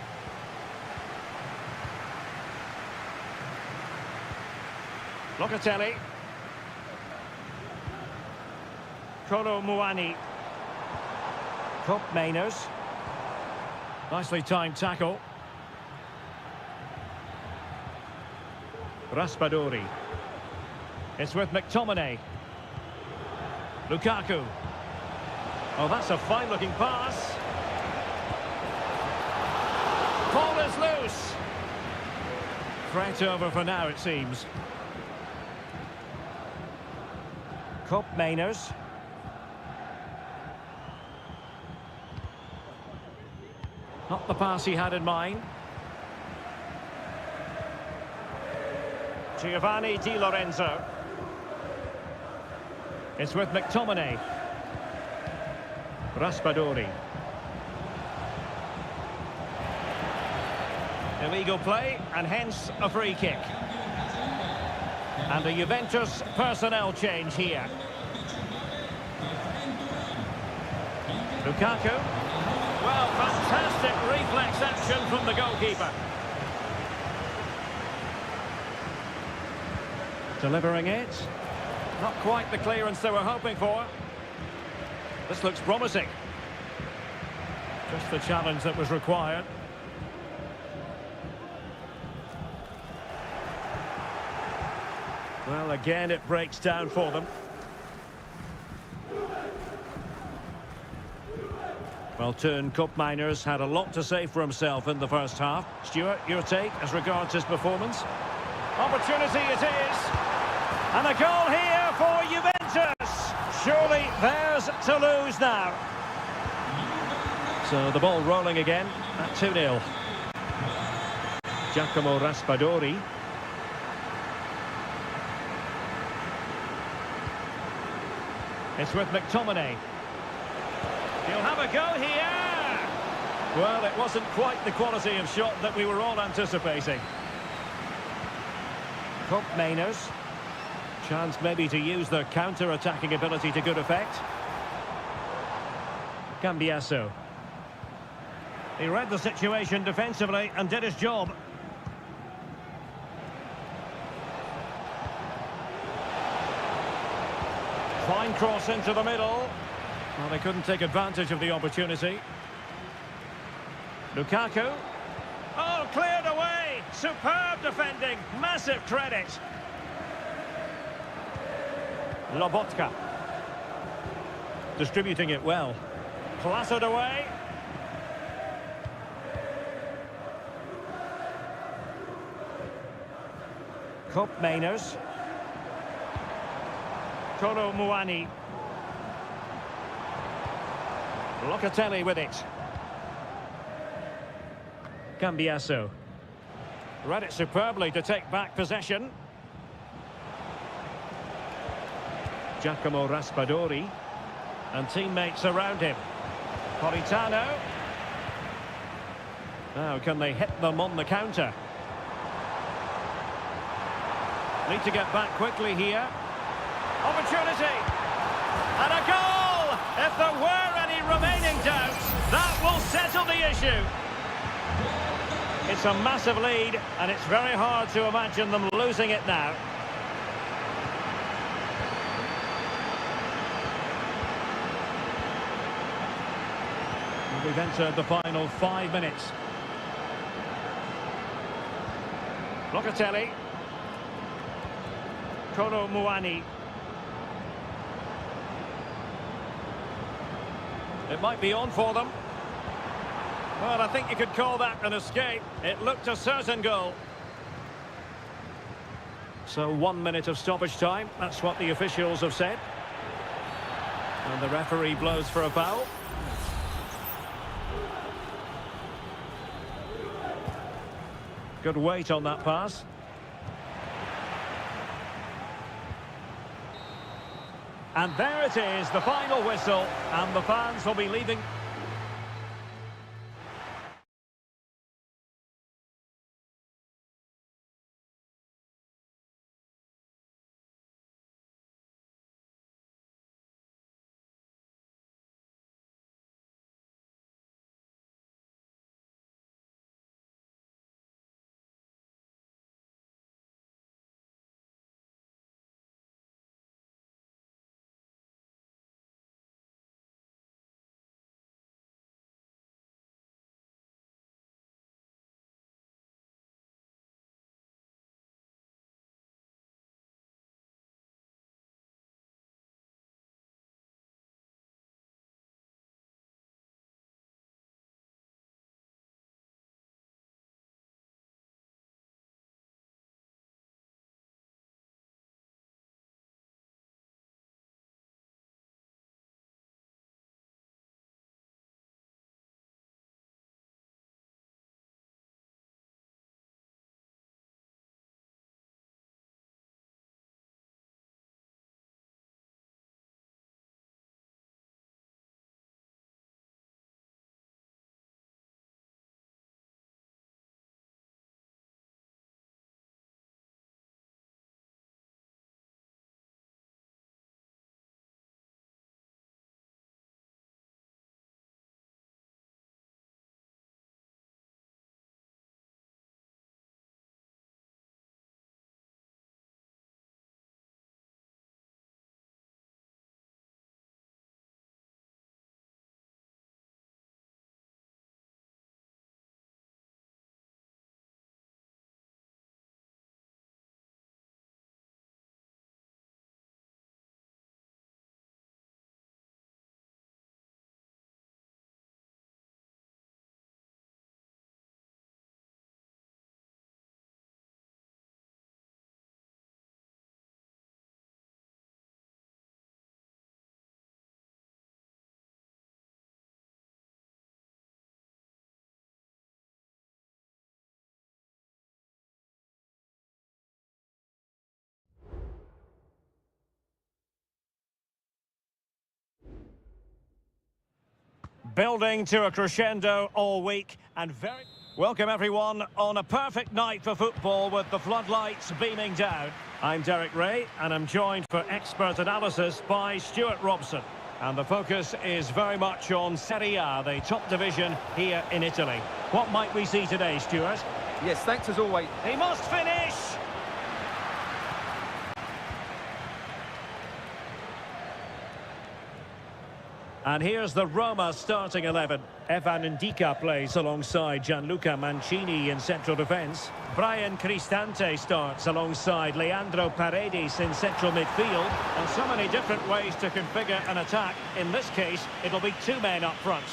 Locatelli. Kolo Muani. Koopmeiners. Nicely timed tackle. Raspadori. It's with McTominay. Lukaku. Oh, that's a fine-looking pass. Ball is loose. Threat over for now, it seems. Cup Mainers. Not the pass he had in mind. Giovanni Di Lorenzo. It's with McTominay. Raspadori. Illegal play, and hence a free kick. And a Juventus personnel change here. Lukaku. Well, fantastic reflex action from the goalkeeper. Delivering it. Not quite the clearance they were hoping for. This looks promising. Just the challenge that was required. Well, again, it breaks down for them. Well, Turn Cup Miners had a lot to say for himself in the first half. Stuart, your take as regards his performance? Opportunity it is. And a goal here for Juventus. Surely theirs to lose now. So the ball rolling again at 2-0. Giacomo Raspadori. It's with McTominay. He'll have a go here. Well, it wasn't quite the quality of shot that we were all anticipating. Cup Mainers. Chance maybe to use their counter-attacking ability to good effect. Cambiasso. He read the situation defensively and did his job. Fine cross into the middle. Well, they couldn't take advantage of the opportunity. Lukaku. Oh, cleared away. Superb defending. Massive credit. Lobotka. Distributing it well. Clattered away. Cup Mainers. Kolo Muani. Locatelli with it. Cambiasso. Read it superbly to take back possession. Giacomo Raspadori. And teammates around him. Politano. Now, can they hit them on the counter? Need to get back quickly here. Opportunity. And a goal! If there were any remaining doubts, that will settle the issue. It's a massive lead, and it's very hard to imagine them losing it now. We've entered the final 5 minutes. Locatelli. Kolo Muani. It might be on for them. Well, I think you could call that an escape. It looked a certain goal. So 1 minute of stoppage time. That's what the officials have said. And the referee blows for a foul. Good weight on that pass. And there it is, the final whistle, and the fans will be leaving. Building to a crescendo all week and very... Welcome everyone on a perfect night for football with the floodlights beaming down. I'm Derek Ray and I'm joined for expert analysis by Stuart Robson. And the focus is very much on Seria, the top division here in Italy. What might we see today, Stuart? Yes, thanks as always. He must finish! And here's the Roma starting 11. Evan Ndika plays alongside Gianluca Mancini in central defence. Brian Cristante starts alongside Leandro Paredes in central midfield. And so many different ways to configure an attack. In this case, it'll be two men up front.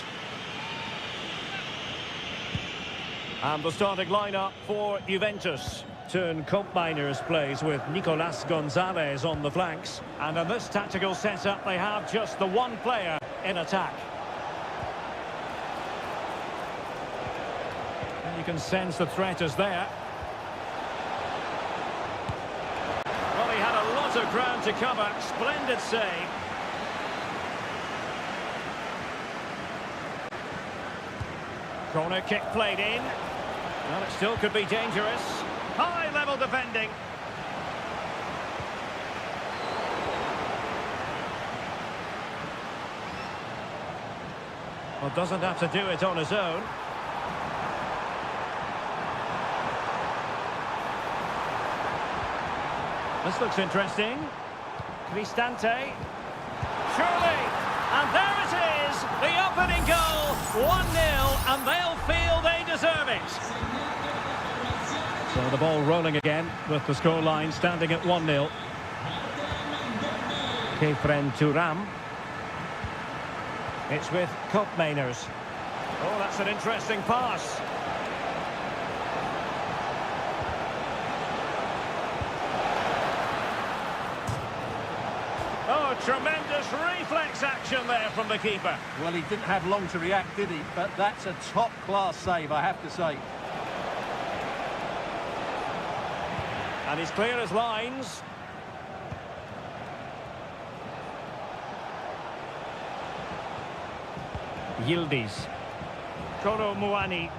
And the starting lineup for Juventus. Turn Miners plays with Nicolas Gonzalez on the flanks. And in this tactical setup, they have just the one player in attack. And you can sense the threat is there. Well, he had a lot of ground to cover. Splendid save. Corner kick played in. Well, it still could be dangerous. High-level defending. Well, doesn't have to do it on his own. This looks interesting. Cristante. Surely. And there it is. The opening goal. 1-0. And they'll feel they deserve it. So the ball rolling again with the scoreline standing at 1-0. Kefren Turam. It's with Miners. Oh, that's an interesting pass. Oh, tremendous reflex action there from the keeper. Well, he didn't have long to react, did he? But that's a top-class save, I have to say. And he's clear as lines. Yildiz. Koro Muani.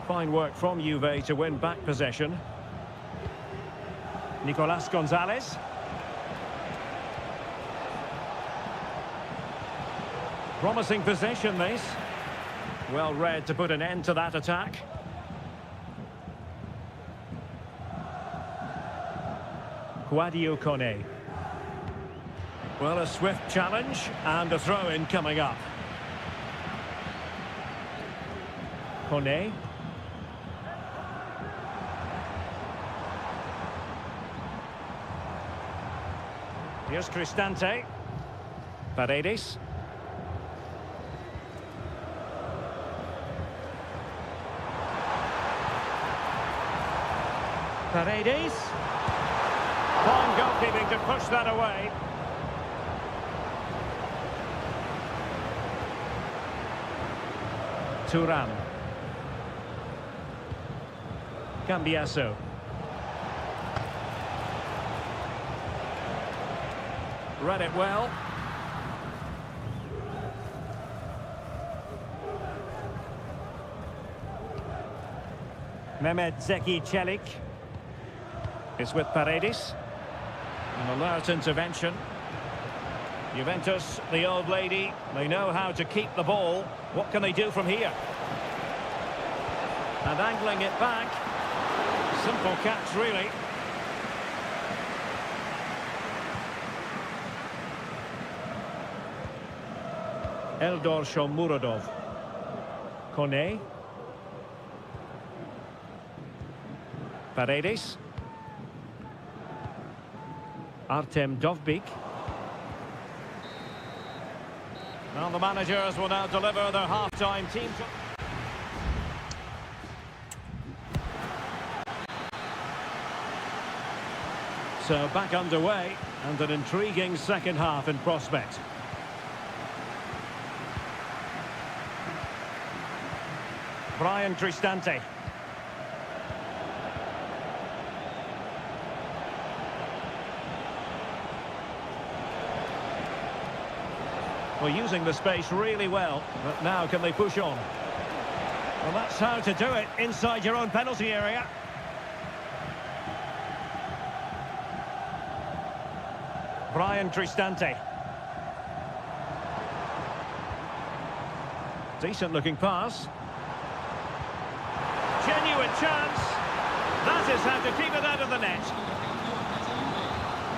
Fine work from Juve to win back possession. Nicolas Gonzalez. Promising possession, this. Well read to put an end to that attack. Guadio Kone. Well, a swift challenge and a throw-in coming up. Kone. Here's Cristante. Paredes. Paredes. Fine goalkeeping to push that away. Turam. Cambiaso. Read it well. Mehmet Zeki Çelik. It's with Paredes. An alert intervention. Juventus, the old lady, they know how to keep the ball. What can they do from here? And angling it back. Simple catch, really. Eldor Shomurodov. Kone. Paredes. Artem Dovbyk. Well, the managers will now deliver their half-time team. So back underway and an intriguing second half in prospect. Brian Cristante. Well, using the space really well, but now can they push on? Well, that's how to do it inside your own penalty area. Brian Cristante. Decent looking pass. Genuine chance. That is how to keep it out of the net.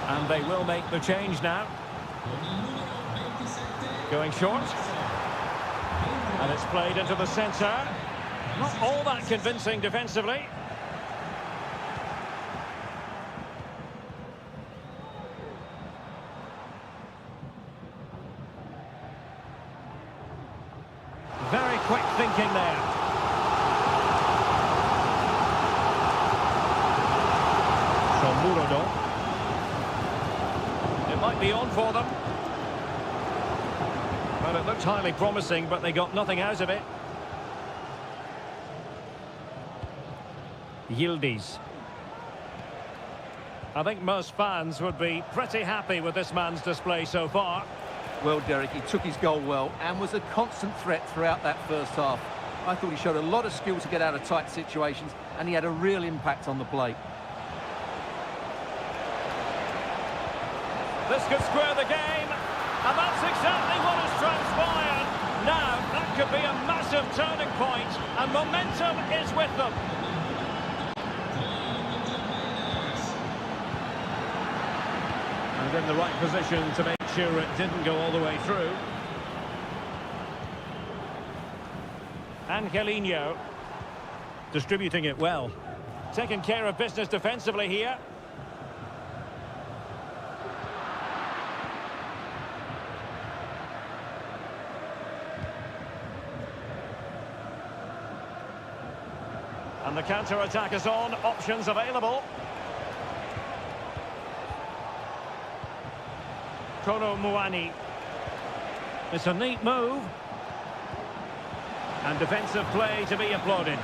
And they will make the change now. Going short. And it's played into the centre. Not all that convincing defensively. Very quick thinking there. Shomurodov. It might be on for them. Well, it looked highly promising, but they got nothing out of it. Yildiz. I think most fans would be pretty happy with this man's display so far. Well, Derek, he took his goal well and was a constant threat throughout that first half. I thought he showed a lot of skill to get out of tight situations, and he had a real impact on the play. This could square the game, and that's exactly what has transpired. Now, that could be a massive turning point, and momentum is with them. And in the right position to make sure it didn't go all the way through. Angelino distributing it well. Taking care of business defensively here. And the counter-attack is on. Options available. Kono Muani. It's a neat move. And defensive play to be applauded.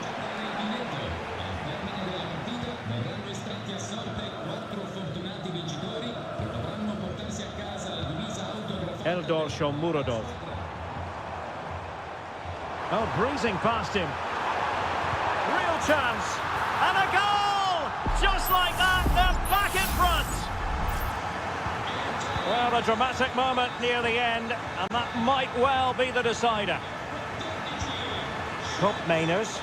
Eldor Shomurodov. Oh, breezing past him. Real chance. And a goal! Just like that, they're back in front. Well, a dramatic moment near the end, and that might well be the decider. Cup Mainers.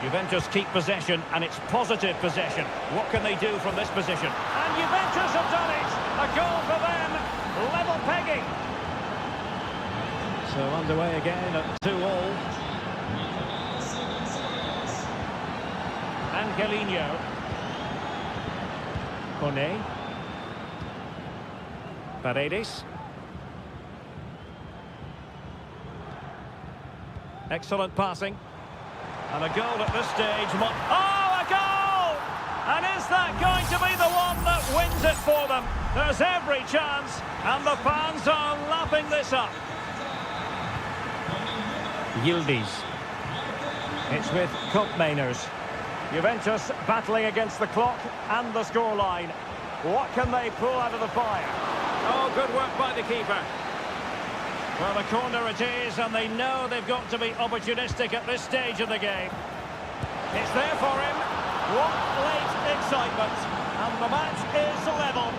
Juventus keep possession, and it's positive possession. What can they do from this position? And Juventus have done it! A goal for them, level pegging. So underway again at 2-all. Angelino. Kone. Paredes. Excellent passing. And a goal at this stage. Oh, a goal! And is that going to be the one that wins it for them? There's every chance, and the fans are lapping this up. Yildiz. It's with Cup Mainers. Juventus battling against the clock and the scoreline. What can they pull out of the fire? Oh, good work by the keeper. Well, a corner it is, and they know they've got to be opportunistic at this stage of the game. It's there for him. What late excitement. And the match is level.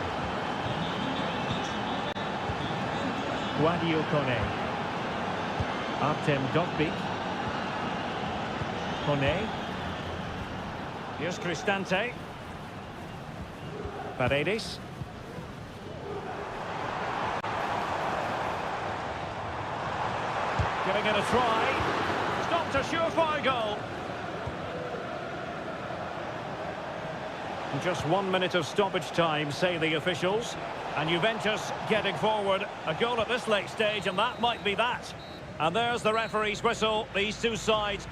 Guadio Kone. Artem Dovbyk. Kone. Here's Cristante. Paredes. Giving it a try. Stopped a surefire goal. And just 1 minute of stoppage time, say the officials. And Juventus getting forward. A goal at this late stage, and that might be that. And there's the referee's whistle. These two sides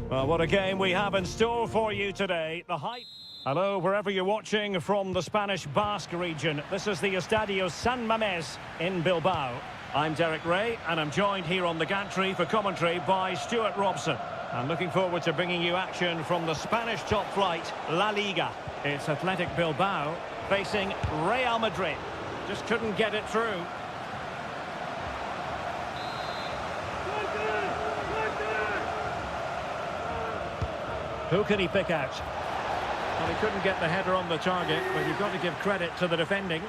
Well, what a game we have in store for you today. The hype. Hello, wherever you're watching from the Spanish Basque region. This is the Estadio San Mamés in Bilbao. I'm Derek Ray, and I'm joined here on the gantry for commentary by Stuart Robson. I'm looking forward to bringing you action from the Spanish top flight, La Liga. It's Athletic Bilbao facing Real Madrid. Just couldn't get it through. Who can he pick out? Well, he couldn't get the header on the target, but you've got to give credit to the defending.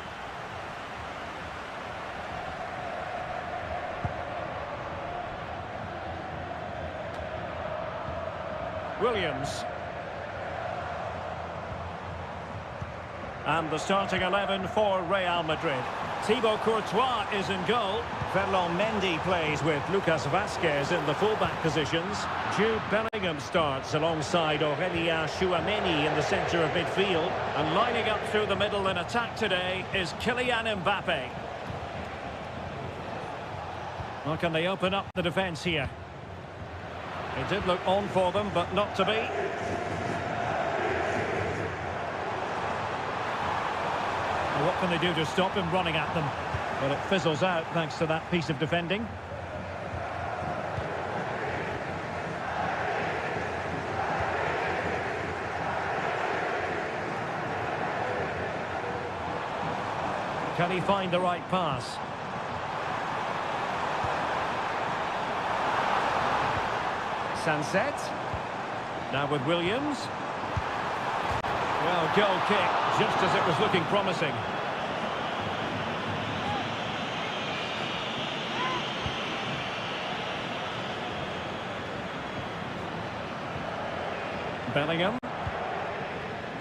Williams. And the starting 11 for Real Madrid. Thibaut Courtois is in goal. Ferland Mendy plays with Lucas Vazquez in the fullback positions. Jude Bellingham starts alongside Aurélien Tchouameni in the centre of midfield. And lining up through the middle in attack today is Kylian Mbappe. Well, can they open up the defence here? It did look on for them, but not to be. What can they do to stop him running at them? Well, it fizzles out thanks to that piece of defending. Can he find the right pass? Sunset. Now with Williams. Well, goal kick, just as it was looking promising. Bellingham.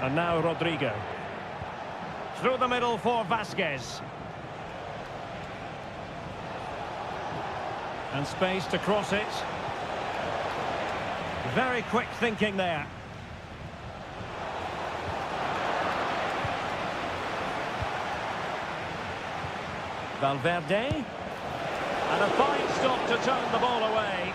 And now Rodrigo. Through the middle for Vazquez. And space to cross it. Very quick thinking there. Valverde. And a fine stop to turn the ball away.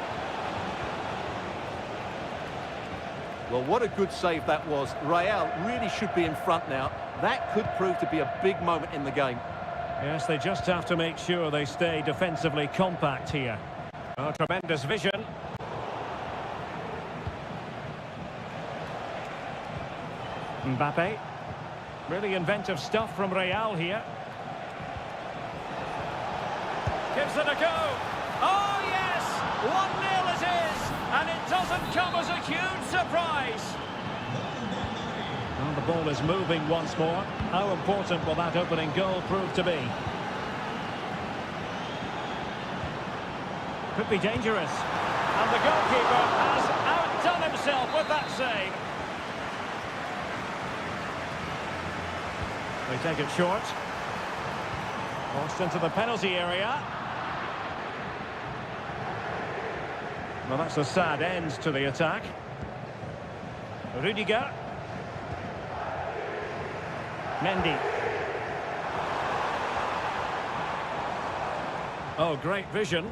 Well, what a good save that was. Real really should be in front now. That could prove to be a big moment in the game. Yes, they just have to make sure they stay defensively compact here. Oh, tremendous vision. Mbappe. Really inventive stuff from Real here. Gives it a go. Oh, yes! 1-0 it is! And it doesn't come as a huge surprise. Well, the ball is moving once more. How important will that opening goal prove to be? Could be dangerous. And the goalkeeper has outdone himself with that save. They take it short. Lost into the penalty area. Well, that's a sad end to the attack. Rudiger. Mendy. Oh, great vision.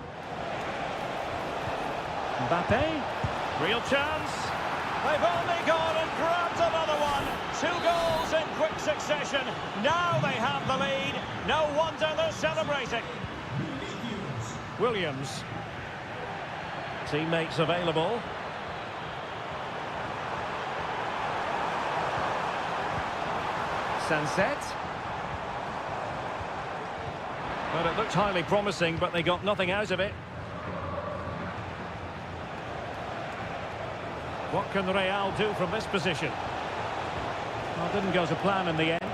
Mbappe. Real chance. They've only gone and grabbed another one. 2 goals in quick succession. Now they have the lead. No wonder they're celebrating. Williams. Teammates available. Sunset. Well, it looked highly promising, but they got nothing out of it. What can Real do from this position? Well, didn't go to plan in the end.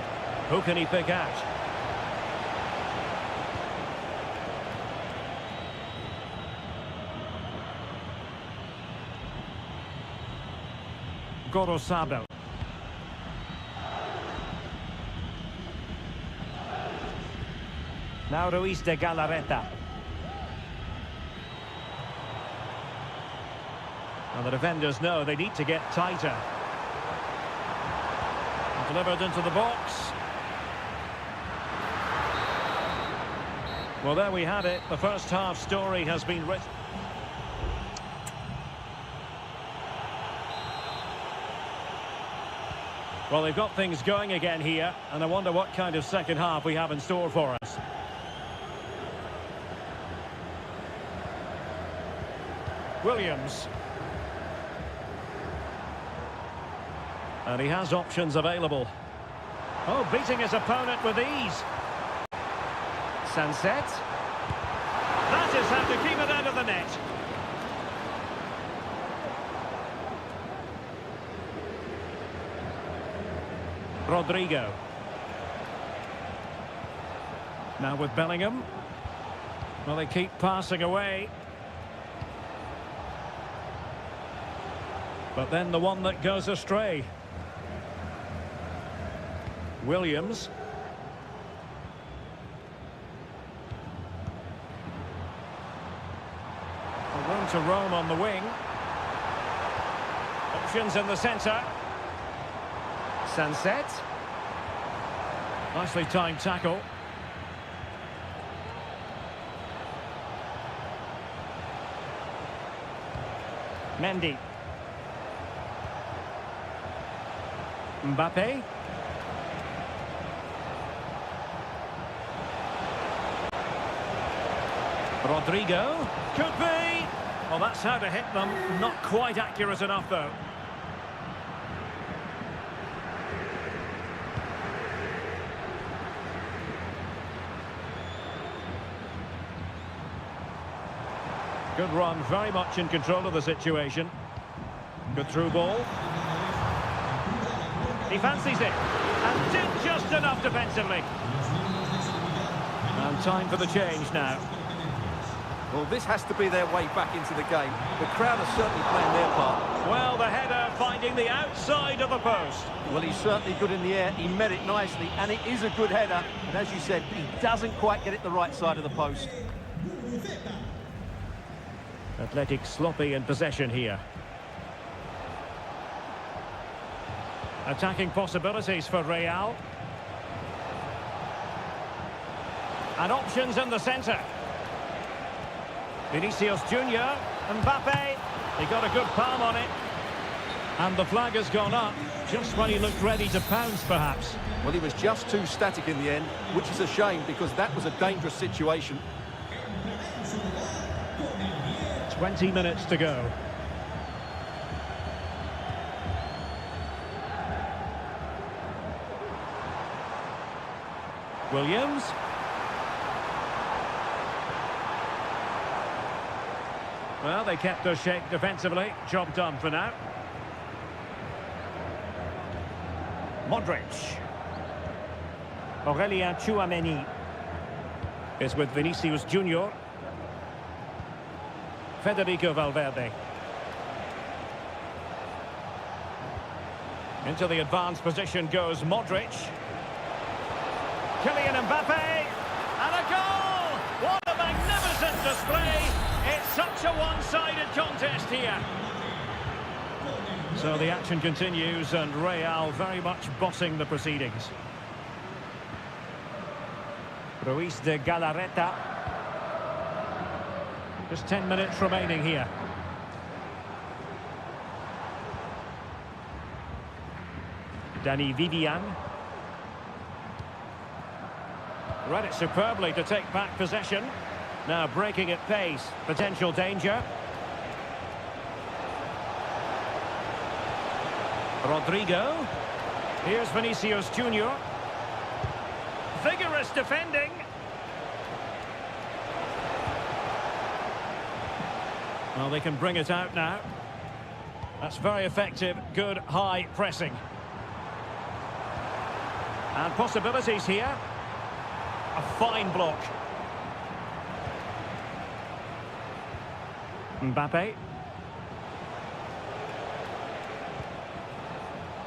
Who can he pick out? Gorosabel. Now Ruiz de Galarreta. And the defenders know they need to get tighter. Delivered into the box. Well, there we have it. The first half story has been written. Well, they've got things going again here, and I wonder what kind of second half we have in store for us. Williams. And he has options available. Oh, beating his opponent with ease. Sunset. That is how to keep it out of the net. Rodrigo. Now with Bellingham. Well, they keep passing away. But then the one that goes astray. Williams. A room to roam on the wing. Options in the centre. Sunset. Nicely timed tackle. Mendy. Mbappe. Rodrigo. Could be. Well, that's how to hit them. Not quite accurate enough, though. Good run, very much in control of the situation. Good through ball. He fancies it, and did just enough defensively. And time for the change now. Well, this has to be their way back into the game. The crowd are certainly playing their part. Well, the header finding the outside of the post. Well, he's certainly good in the air. He met it nicely, and it is a good header. And as you said, he doesn't quite get it the right side of the post. Athletic sloppy in possession here. Attacking possibilities for Real. And options in the centre. Vinicius Junior, Mbappe. He got a good palm on it. And the flag has gone up just when he looked ready to pounce, perhaps. Well, he was just too static in the end, which is a shame because that was a dangerous situation. 20 minutes to go. Williams. Well, they kept their shape defensively. Job done for now. Modric. Aurelien Tchouameni is with Vinicius Junior. Federico Valverde. Into the advanced position goes Modric. Kylian Mbappe. And a goal! What a magnificent display! It's such a one-sided contest here. So the action continues and Real very much bossing the proceedings. Ruiz de Galarreta. Just 10 minutes remaining here. Danny Vivian. Read it superbly to take back possession. Now breaking at pace. Potential danger. Rodrigo. Here's Vinicius Junior. Vigorous defending. Well, they can bring it out now. That's very effective. Good high pressing. And possibilities here. A fine block. Mbappe.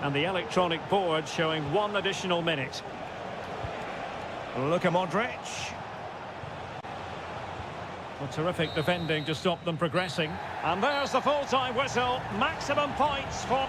And the electronic board showing 1 additional minute. Luka Modric. Well, terrific defending to stop them progressing. And there's the full-time whistle. Maximum points for...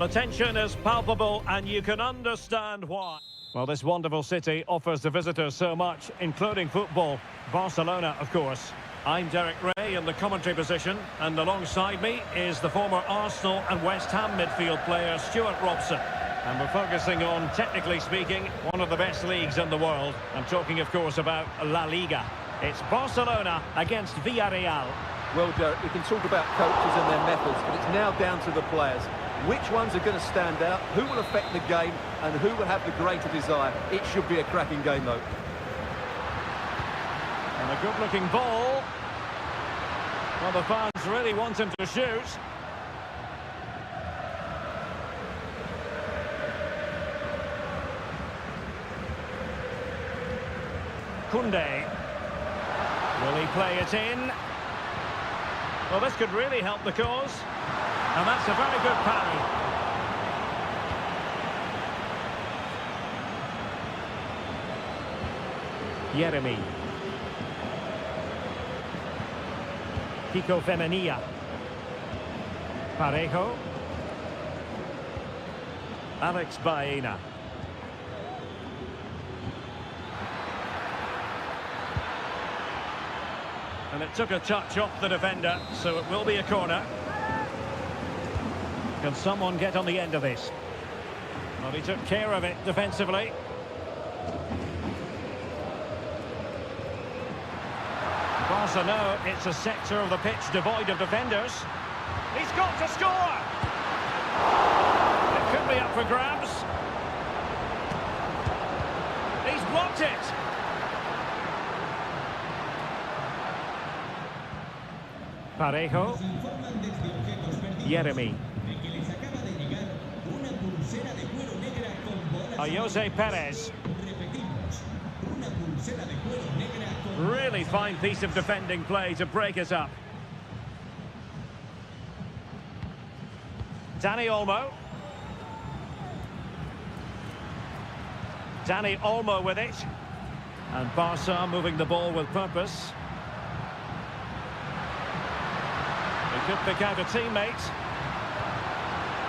The tension is palpable and you can understand why. Well, this wonderful city offers the visitors so much, including football. Barcelona, of course. I'm Derek Ray in the commentary position, and alongside me is the former Arsenal and West Ham midfield player Stuart Robson. And we're focusing on, technically speaking, one of the best leagues in the world. I'm talking, of course, about La Liga. It's Barcelona against Villarreal. Well, Derek, we can talk about coaches and their methods, but it's now down to the players. Which ones are going to stand out, who will affect the game, and who will have the greater desire. It should be a cracking game, though. And a good-looking ball. Well, the fans really want him to shoot. Koundé. Will he play it in? Well, this could really help the cause. And that's a very good parry. Jeremy. Kiko Femenia. Parejo. Alex Baena. And it took a touch off the defender, so it will be a corner. Can someone get on the end of this? Well, he took care of it defensively. Barca know it's a sector of the pitch devoid of defenders. He's got to score! It could be up for grabs. He's blocked it! Parejo. Jeremy. Jose Perez. Really fine piece of defending play to break us up. Dani Olmo. Dani Olmo with it. And Barca moving the ball with purpose. They could pick out a teammate.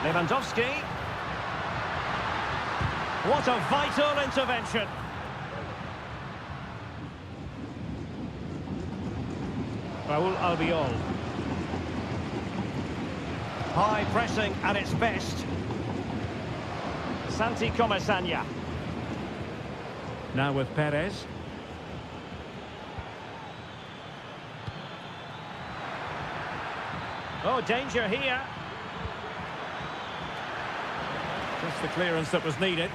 Lewandowski. What a vital intervention. Raúl Albiol. High pressing at its best. Santi Comesaña. Now with Perez. Oh, danger here. Just the clearance that was needed.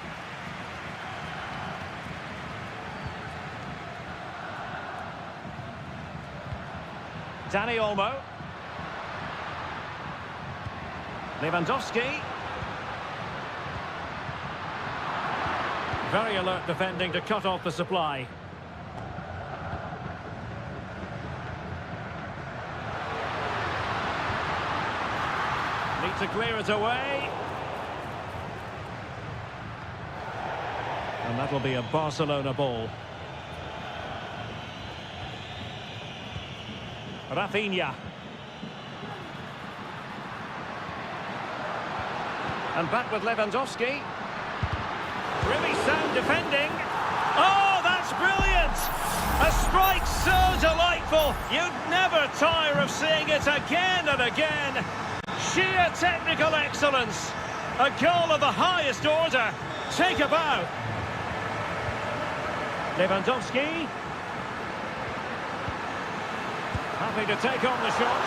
Dani Olmo. Lewandowski. Very alert defending to cut off the supply. Need to clear it away. And that'll be a Barcelona ball. Rafinha. And back with Lewandowski. Really sound defending. Oh, that's brilliant! A strike so delightful. You'd never tire of seeing it again and again. Sheer technical excellence. A goal of the highest order. Take a bow. Lewandowski. Happy to take on the shot.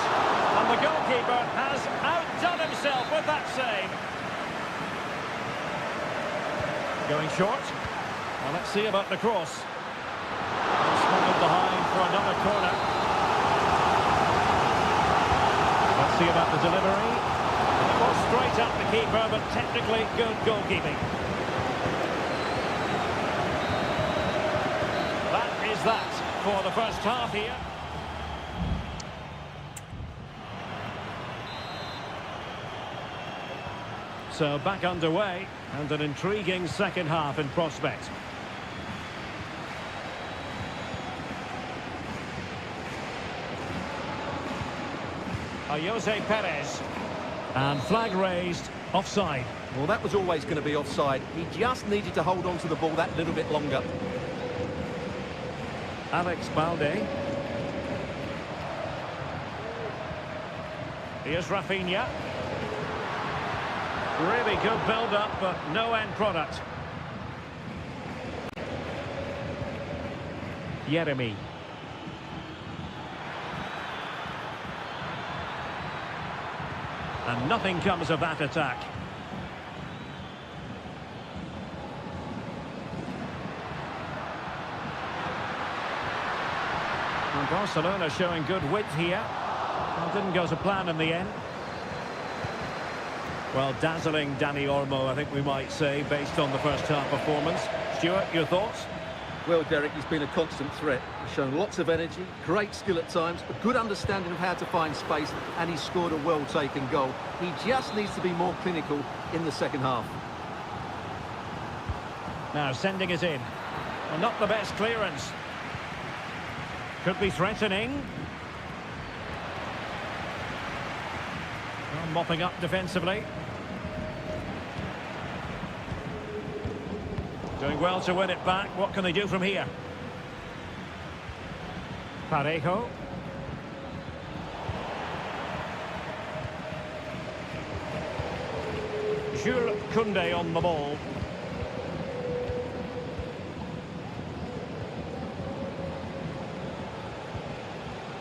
And the goalkeeper has outdone himself with that save. Going short. Well, let's see about the cross. Smuggled behind for another corner. Let's see about the delivery. It was straight at the keeper, but technically good goalkeeping. That is that for the first half here. So back underway, and an intriguing second half in prospect. Jose Perez. And flag raised. Offside. Well, that was always going to be offside. He just needed to hold on to the ball that little bit longer. Alex Balde. Here's Rafinha. Really good build-up, but no end product. Jeremy. And nothing comes of that attack. And Barcelona showing good width here. Well, didn't go to plan in the end. Well, dazzling Dani Olmo, I think we might say, based on the first half performance. Stuart, your thoughts? Well, Derek, he's been a constant threat. He's shown lots of energy, great skill at times, a good understanding of how to find space, and he's scored a well-taken goal. He just needs to be more clinical in the second half. Now sending it in. Well, not the best clearance. Could be threatening. Well, mopping up defensively. Doing well to win it back. What can they do from here? Parejo. Jules Koundé on the ball.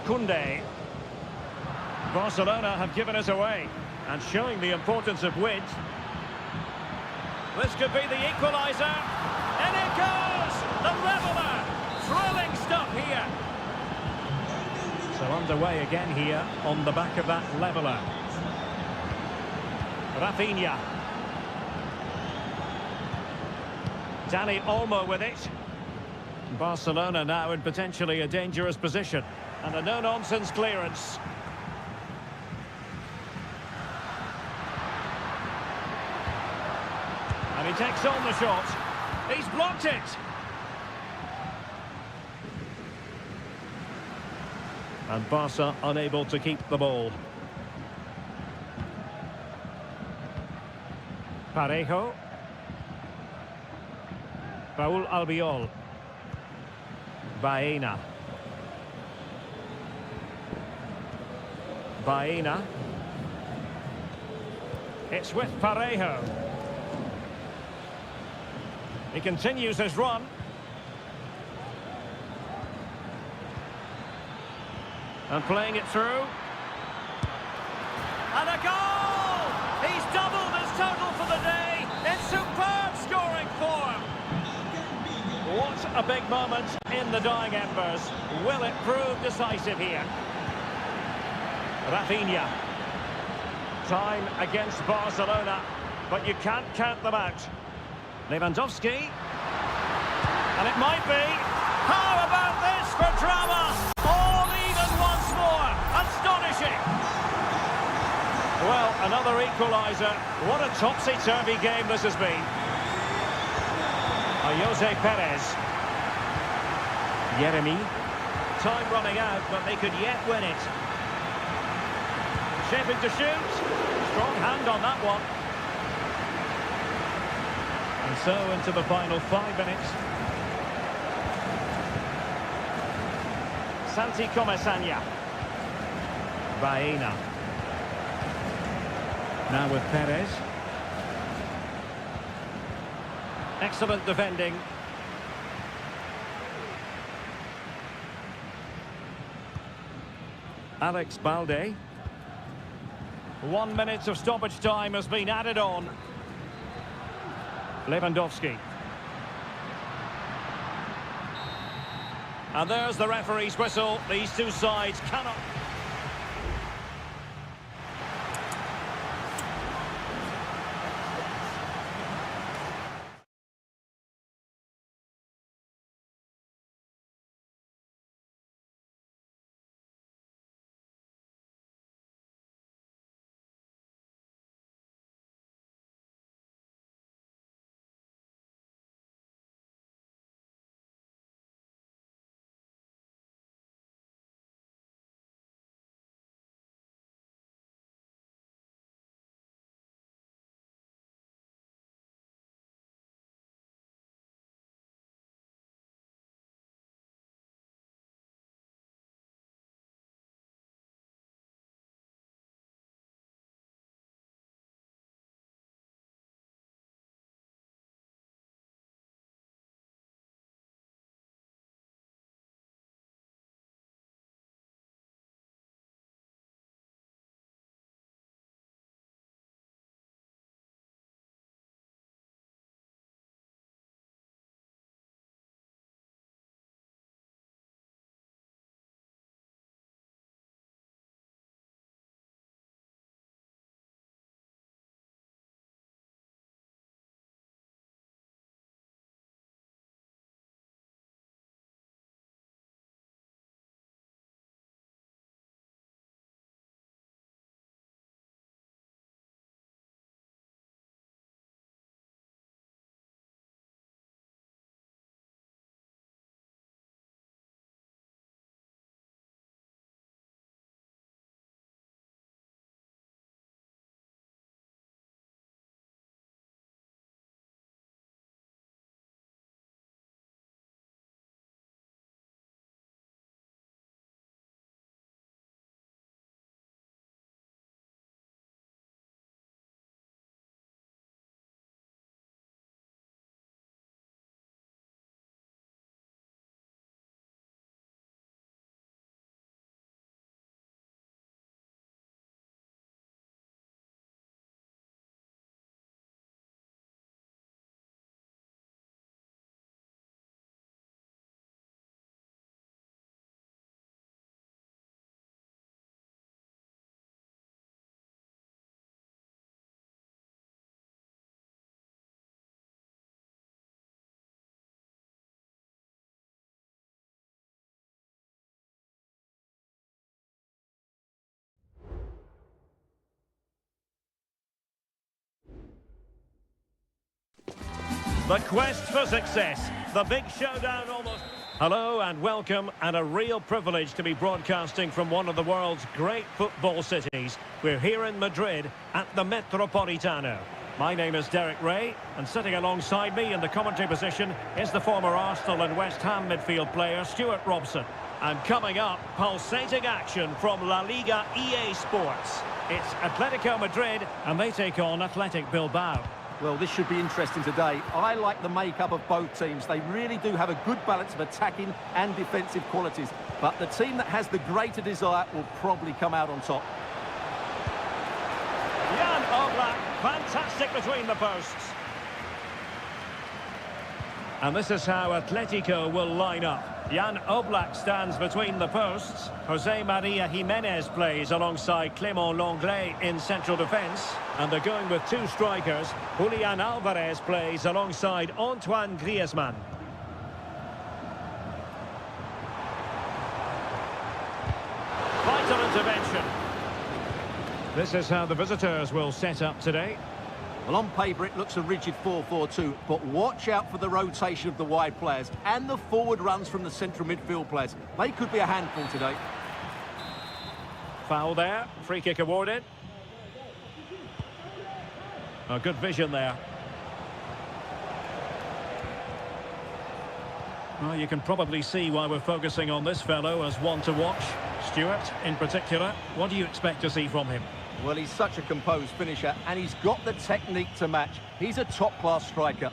Koundé. Barcelona have given us away and showing the importance of width. This could be the equaliser. And it goes! The leveller! Thrilling stuff here. So underway again here on the back of that leveller. Rafinha. Dani Olmo with it. Barcelona now in potentially a dangerous position. And a no-nonsense clearance. And he takes on the shot. He's blocked it. And Barca unable to keep the ball. Parejo. Raúl Albiol. Baena. Baena. It's with Parejo. He continues his run. And playing it through. And a goal! He's doubled his total for the day in superb scoring form. What a big moment in the dying embers. Will it prove decisive here? Rafinha. Time against Barcelona, but you can't count them out. Lewandowski. And it might be. How about this for drama? All even once more. Astonishing. Well, another equaliser. What a topsy-turvy game this has been. Jose Perez. Jeremy. Time running out, but they could yet win it. Shaping to shoot. Strong hand on that one. And so into the final 5 minutes. Santi Comesaña. Baena. Now with Perez. Excellent defending. Alex Balde. 1 minute of stoppage time has been added on. Lewandowski. And there's the referee's whistle. These two sides cannot... The quest for success. The big showdown almost. Hello and welcome, and a real privilege to be broadcasting from one of the world's great football cities. We're here in Madrid at the Metropolitano. My name is Derek Ray, and sitting alongside me in the commentary position is the former Arsenal and West Ham midfield player Stuart Robson. And coming up, pulsating action from La Liga EA Sports. It's Atletico Madrid, and they take on Athletic Bilbao. Well, this should be interesting today. I like the makeup of both teams. They really do have a good balance of attacking and defensive qualities. But the team that has the greater desire will probably come out on top. Jan Oblak, fantastic between the posts. And this is how Atletico will line up. Jan Oblak stands between the posts. Jose Maria Jimenez plays alongside Clément Lenglet in central defence. And they're going with two strikers. Julian Alvarez plays alongside Antoine Griezmann. Vital intervention. This is how the visitors will set up today. Well, on paper, it looks a rigid 4-4-2, but watch out for the rotation of the wide players and the forward runs from the central midfield players. They could be a handful today. Foul there. Free kick awarded. A good vision there. Well, you can probably see why we're focusing on this fellow as one to watch. Stuart, in particular, what do you expect to see from him? Well, he's such a composed finisher, and he's got the technique to match. He's a top-class striker.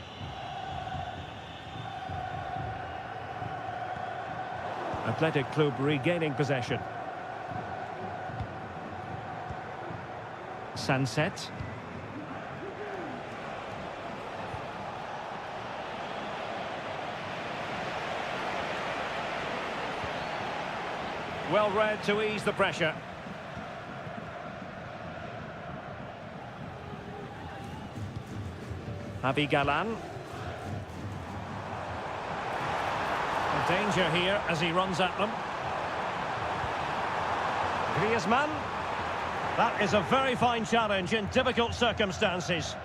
Athletic Club regaining possession. Sunset. Well read to ease the pressure. Javi Galan. A danger here as he runs at them. Griezmann. That is a very fine challenge in difficult circumstances.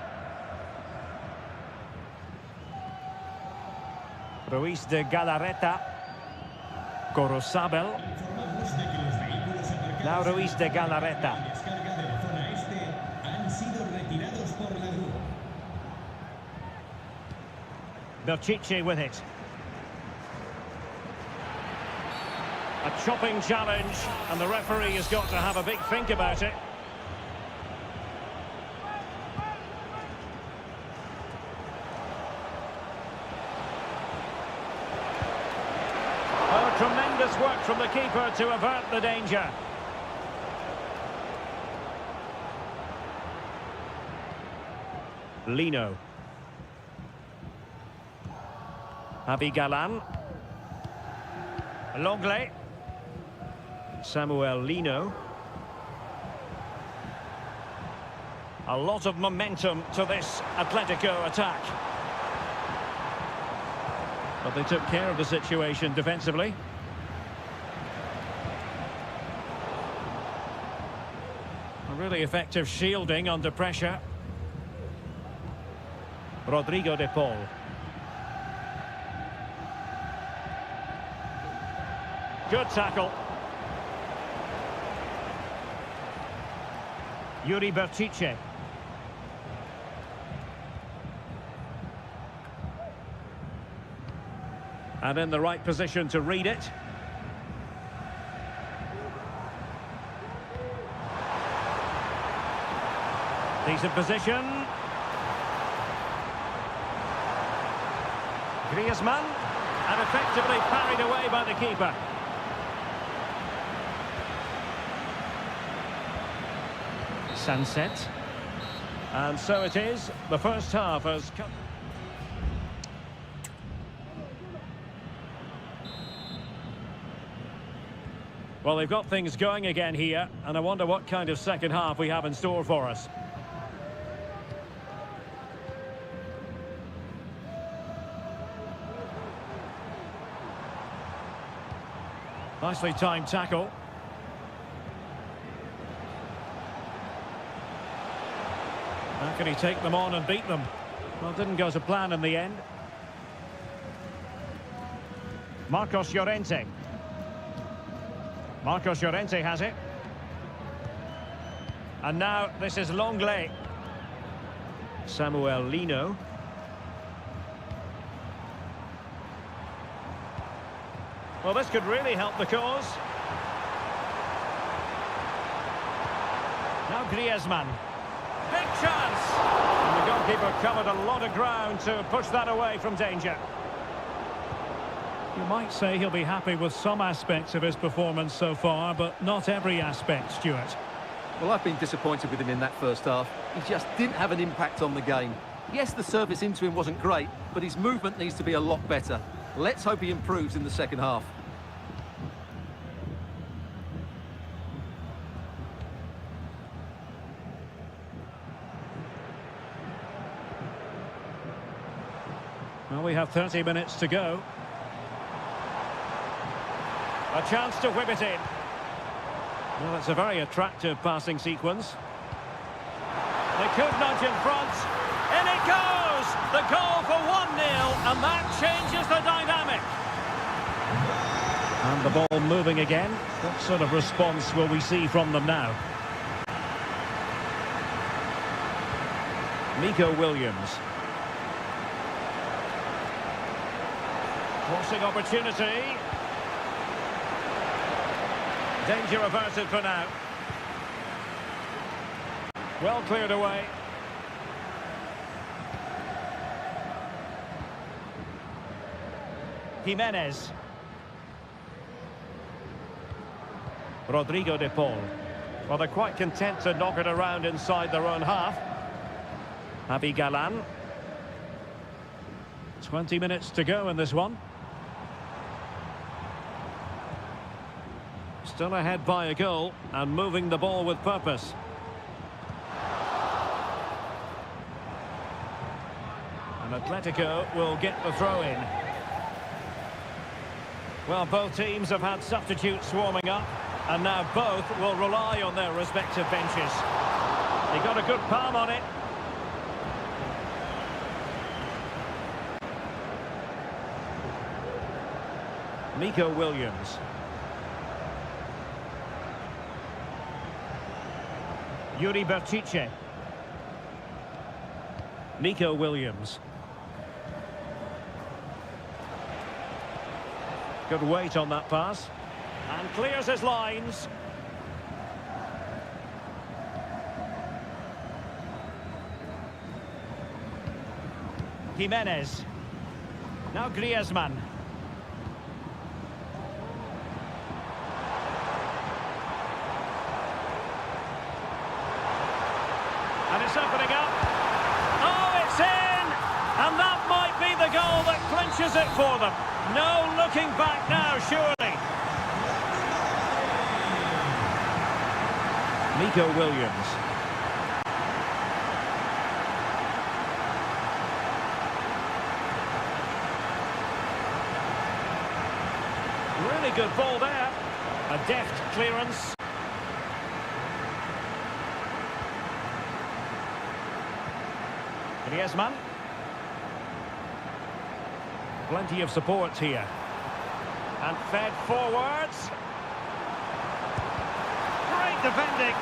Ruiz de Galarreta. Gorosabel. Now Ruiz de Galarreta. Pichetty with it. A chopping challenge, and the referee has got to have a big think about it. Oh, tremendous work from the keeper to avert the danger. Lino. Javi Galan. Lenglet. Samuel Lino. A lot of momentum to this Atletico attack. But they took care of the situation defensively. A really effective shielding under pressure. Rodrigo de Paul. Good tackle. Yuri Bertice. And in the right position to read it. Decent position. Griezmann. And effectively parried away by the keeper. Sunset. And so it is. The first half has come. Well, they've got things going again here, and I wonder what kind of second half we have in store for us. Nicely timed tackle. How can he take them on and beat them? Well, didn't go to plan in the end. Marcos Llorente. Marcos Llorente has it. And now this is Longley. Samuel Lino. Well, this could really help the cause. Now Griezmann. Big chance! And the goalkeeper covered a lot of ground to push that away from danger. You might say he'll be happy with some aspects of his performance so far, but not every aspect, Stuart. Well, I've been disappointed with him in that first half. He just didn't have an impact on the game. Yes, the service into him wasn't great, but his movement needs to be a lot better. Let's hope he improves in the second half. Well, we have 30 minutes to go. A chance to whip it in. Well, it's a very attractive passing sequence. They could nudge in front. In it goes! The goal for 1-0, and that changes the dynamic. And the ball moving again. What sort of response will we see from them now? Nico Williams. Crossing opportunity. Danger averted for now. Well cleared away. Jimenez. Rodrigo de Paul. Well, they're quite content to knock it around inside their own half. Javi Galan. 20 minutes to go in this one. Still ahead by a goal and moving the ball with purpose. And Atletico will get the throw in. Well, both teams have had substitutes warming up, and now both will rely on their respective benches. They got a good palm on it. Nico Williams. Yuri Bertice. Nico Williams. Good weight on that pass. And clears his lines. Jimenez. Now Griezmann. And it's opening up. Oh, it's in! And that might be the goal that clinches it for them. No looking back now, surely. Nico Williams. Really good ball there. A deft clearance. Griezmann. Plenty of support here. And fed forwards. Great defending.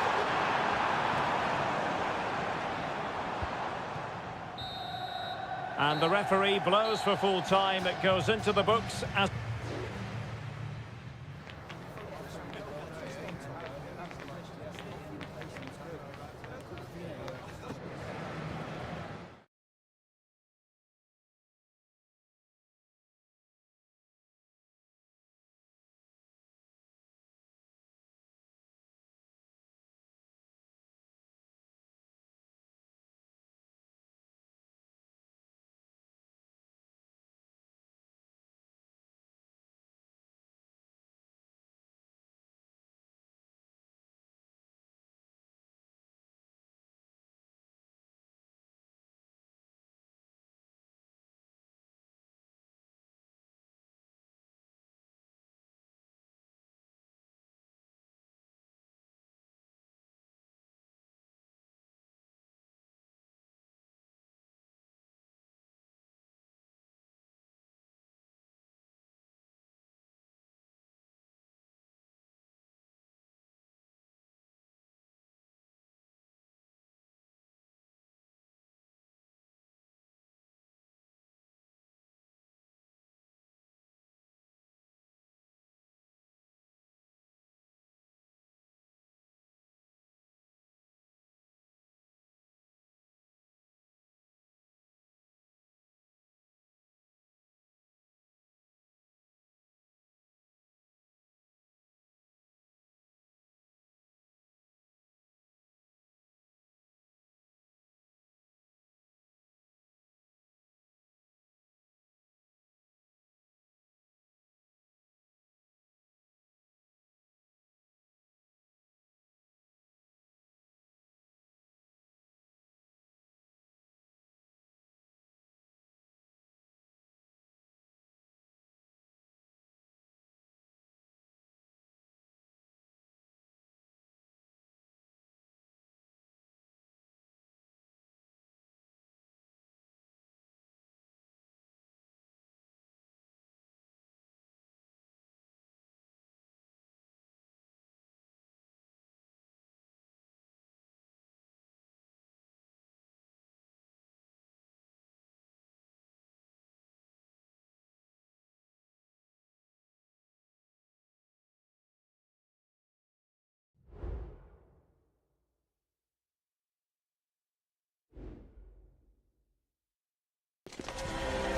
And the referee blows for full time. It goes into the books as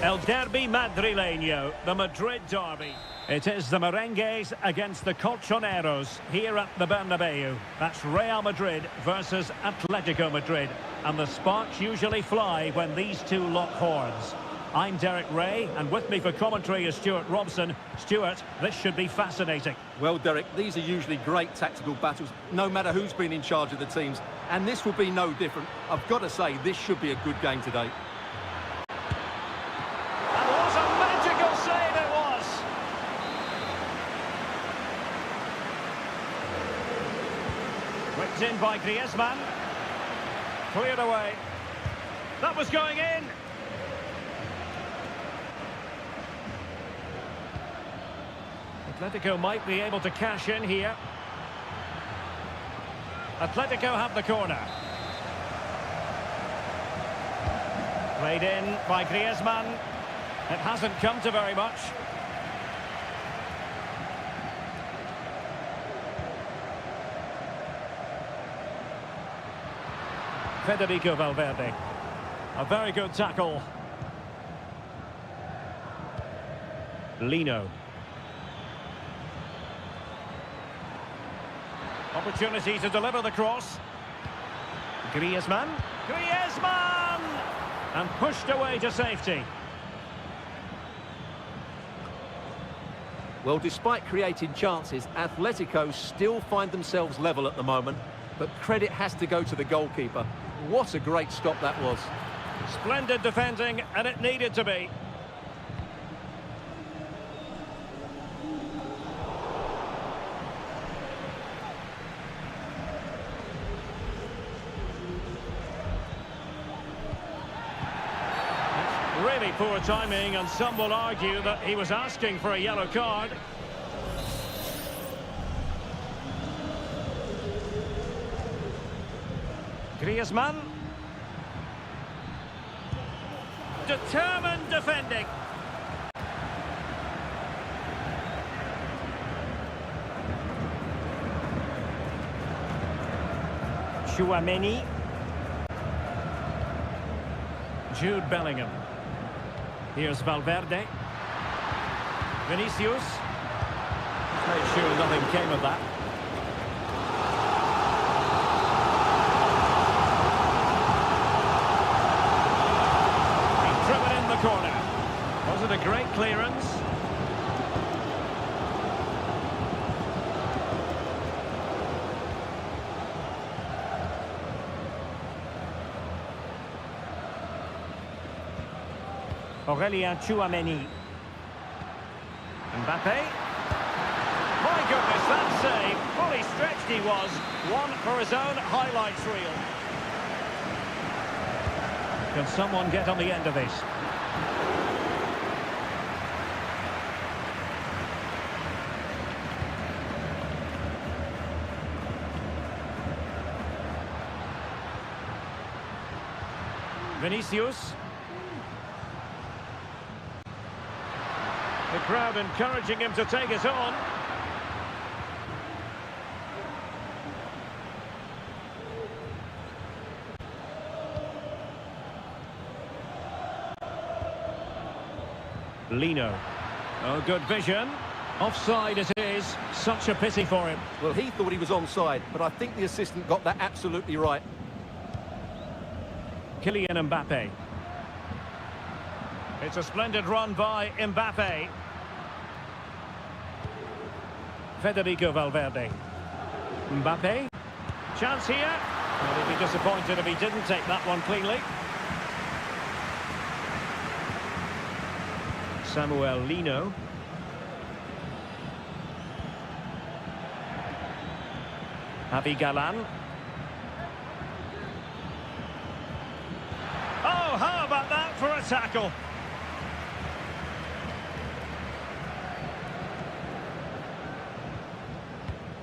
El Derby Madrileño, the Madrid derby. It is the Merengues against the Colchoneros here at the Bernabeu. That's Real Madrid versus Atletico Madrid. And the sparks usually fly when these two lock horns. I'm Derek Ray, and with me for commentary is Stuart Robson. Stuart, this should be fascinating. Well, Derek, these are usually great tactical battles, no matter who's been in charge of the teams. And this will be no different. I've got to say, this should be a good game today. And what a magical save it was! Whipped in by Griezmann. Cleared away. That was going in. Atletico might be able to cash in here. Atletico have the corner. Played in by Griezmann. It hasn't come to very much. Federico Valverde. A very good tackle. Lino. Opportunity to deliver the cross. Griezmann. Griezmann! And pushed away to safety. Well, despite creating chances, Atletico still find themselves level at the moment. But credit has to go to the goalkeeper. What a great stop that was. Splendid defending, and it needed to be. Really poor timing, and some will argue that he was asking for a yellow card. Griezmann. Determined defending. Tchouaméni. Jude Bellingham. Here's Valverde. Vinicius. He's made sure nothing came of that. He's driven in the corner. Was it a great clearance? Aurélien Tchouaméni. Mbappé. My goodness, that save. Fully stretched he was. One for his own highlights reel. Can someone get on the end of this? Vinicius. The crowd encouraging him to take it on. Lino. Oh, good vision. Offside it is. Such a pity for him. Well, he thought he was onside, but I think the assistant got that absolutely right. Kylian Mbappé. It's a splendid run by Mbappé. Federico Valverde. Mbappé. Chance here. Well, he'd be disappointed if he didn't take that one cleanly. Samuel Lino. Javi Galan. Oh, how about that for a tackle?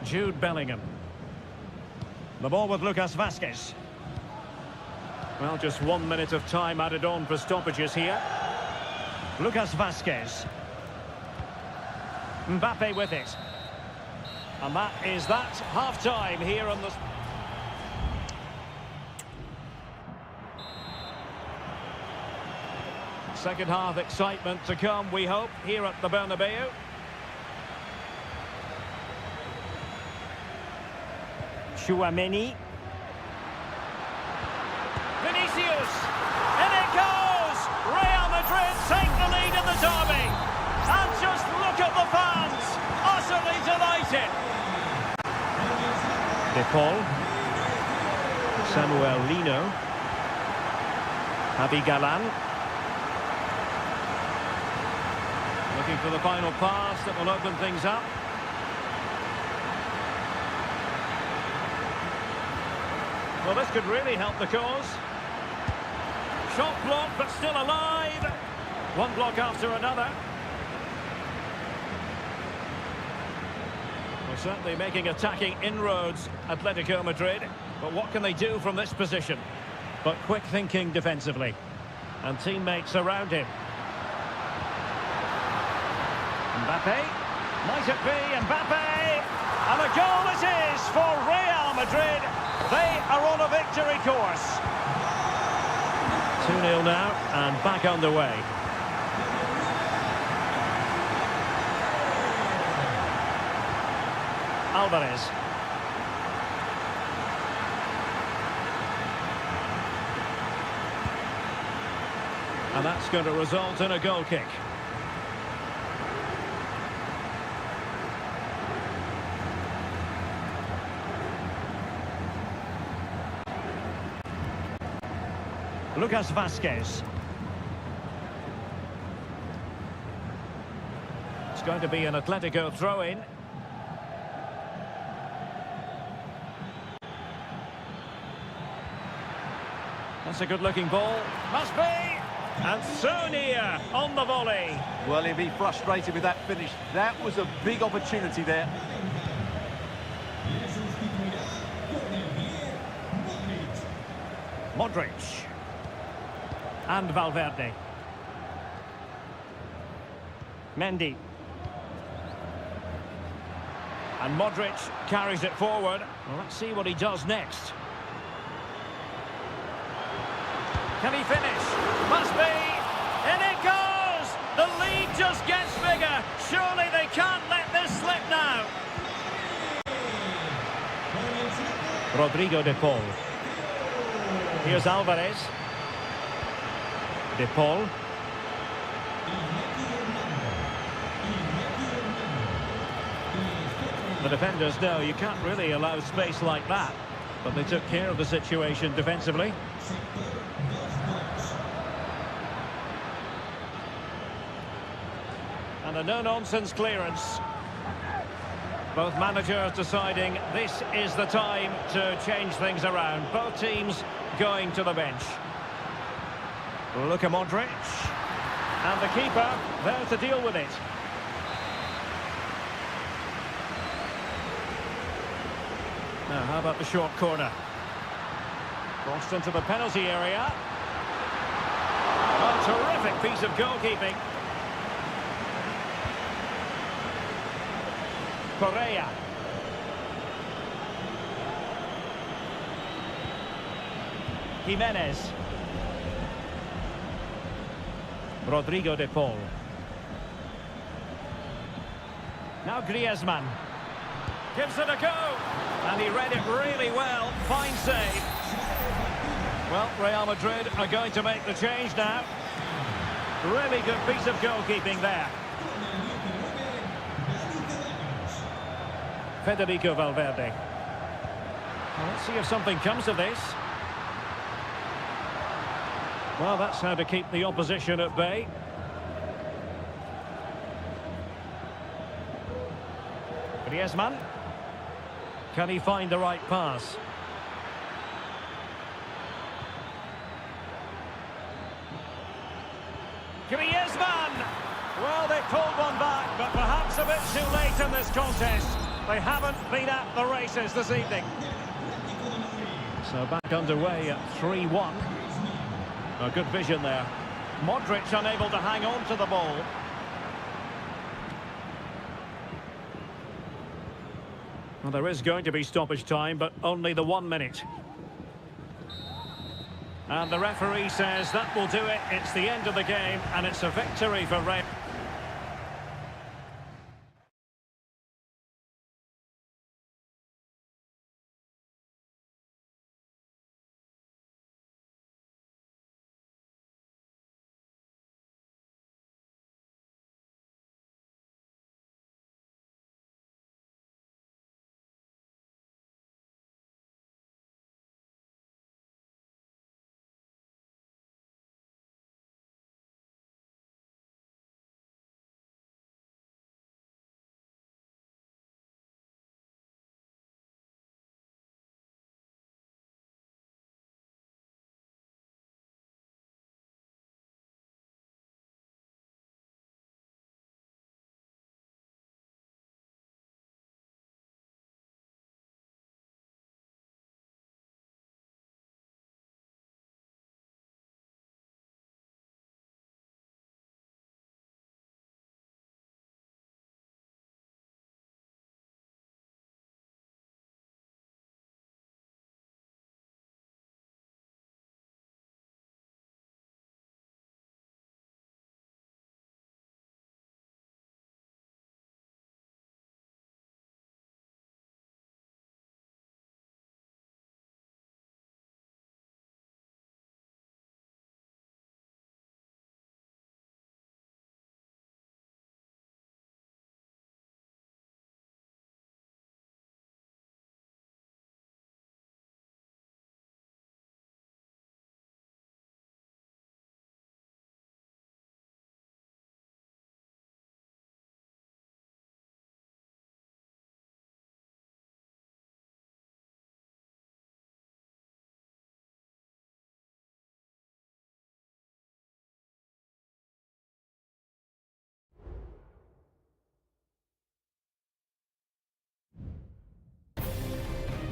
Jude Bellingham. The ball with Lucas Vázquez. Well, just 1 minute of time added on for stoppages here. Lucas Vázquez. Mbappé with it. And that is that. Half-time here on the... Second half excitement to come, we hope, here at the Bernabeu. Chouameni. Vinicius! In it goes! Real Madrid take the lead in the derby. And just look at the fans, utterly delighted. De Paul. Samuel Lino. Javi Galan. Looking for the final pass that will open things up. Well, this could really help the cause. Shot blocked, but still alive. One block after another. Well, certainly making attacking inroads, Atletico Madrid. But what can they do from this position? But quick thinking defensively. And teammates around him. Mbappe. Might it be Mbappe? And a goal it is for Real Madrid. They are on a victory course. 2-0 now, and back underway. Alvarez. And that's going to result in a goal kick. Lucas Vazquez. It's going to be an Atletico throw-in. That's a good-looking ball. Must be! And Seria on the volley. Well, he'll be frustrated with that finish. That was a big opportunity there. Modric. And Valverde. Mendy. And Modric carries it forward. Well, let's see what he does next. Can he finish? Must be. In it goes! The lead just gets bigger. Surely they can't let this slip now. Rodrigo De Paul. Here's Alvarez. De Paul. The defenders know you can't really allow space like that. But they took care of the situation defensively. And a no-nonsense clearance. Both managers deciding this is the time to change things around. Both teams going to the bench. Luka Modric. And the keeper there to deal with it. Now, how about the short corner? Crossed into the penalty area. A terrific piece of goalkeeping. Correa. Jimenez. Rodrigo De Paul. Now Griezmann. Gives it a go. And he read it really well. Fine save. Well, Real Madrid are going to make the change now. Really good piece of goalkeeping there. Federico Valverde. Well, let's see if something comes of this. Well, that's how to keep the opposition at bay. Griezmann. Can he find the right pass? Griezmann! Well, they pulled one back, but perhaps a bit too late in this contest. They haven't been at the races this evening. So back underway at 3-1. A good vision there. Modric unable to hang on to the ball. Well, there is going to be stoppage time, but only the 1 minute. And the referee says that will do it. It's the end of the game, and it's a victory for Real.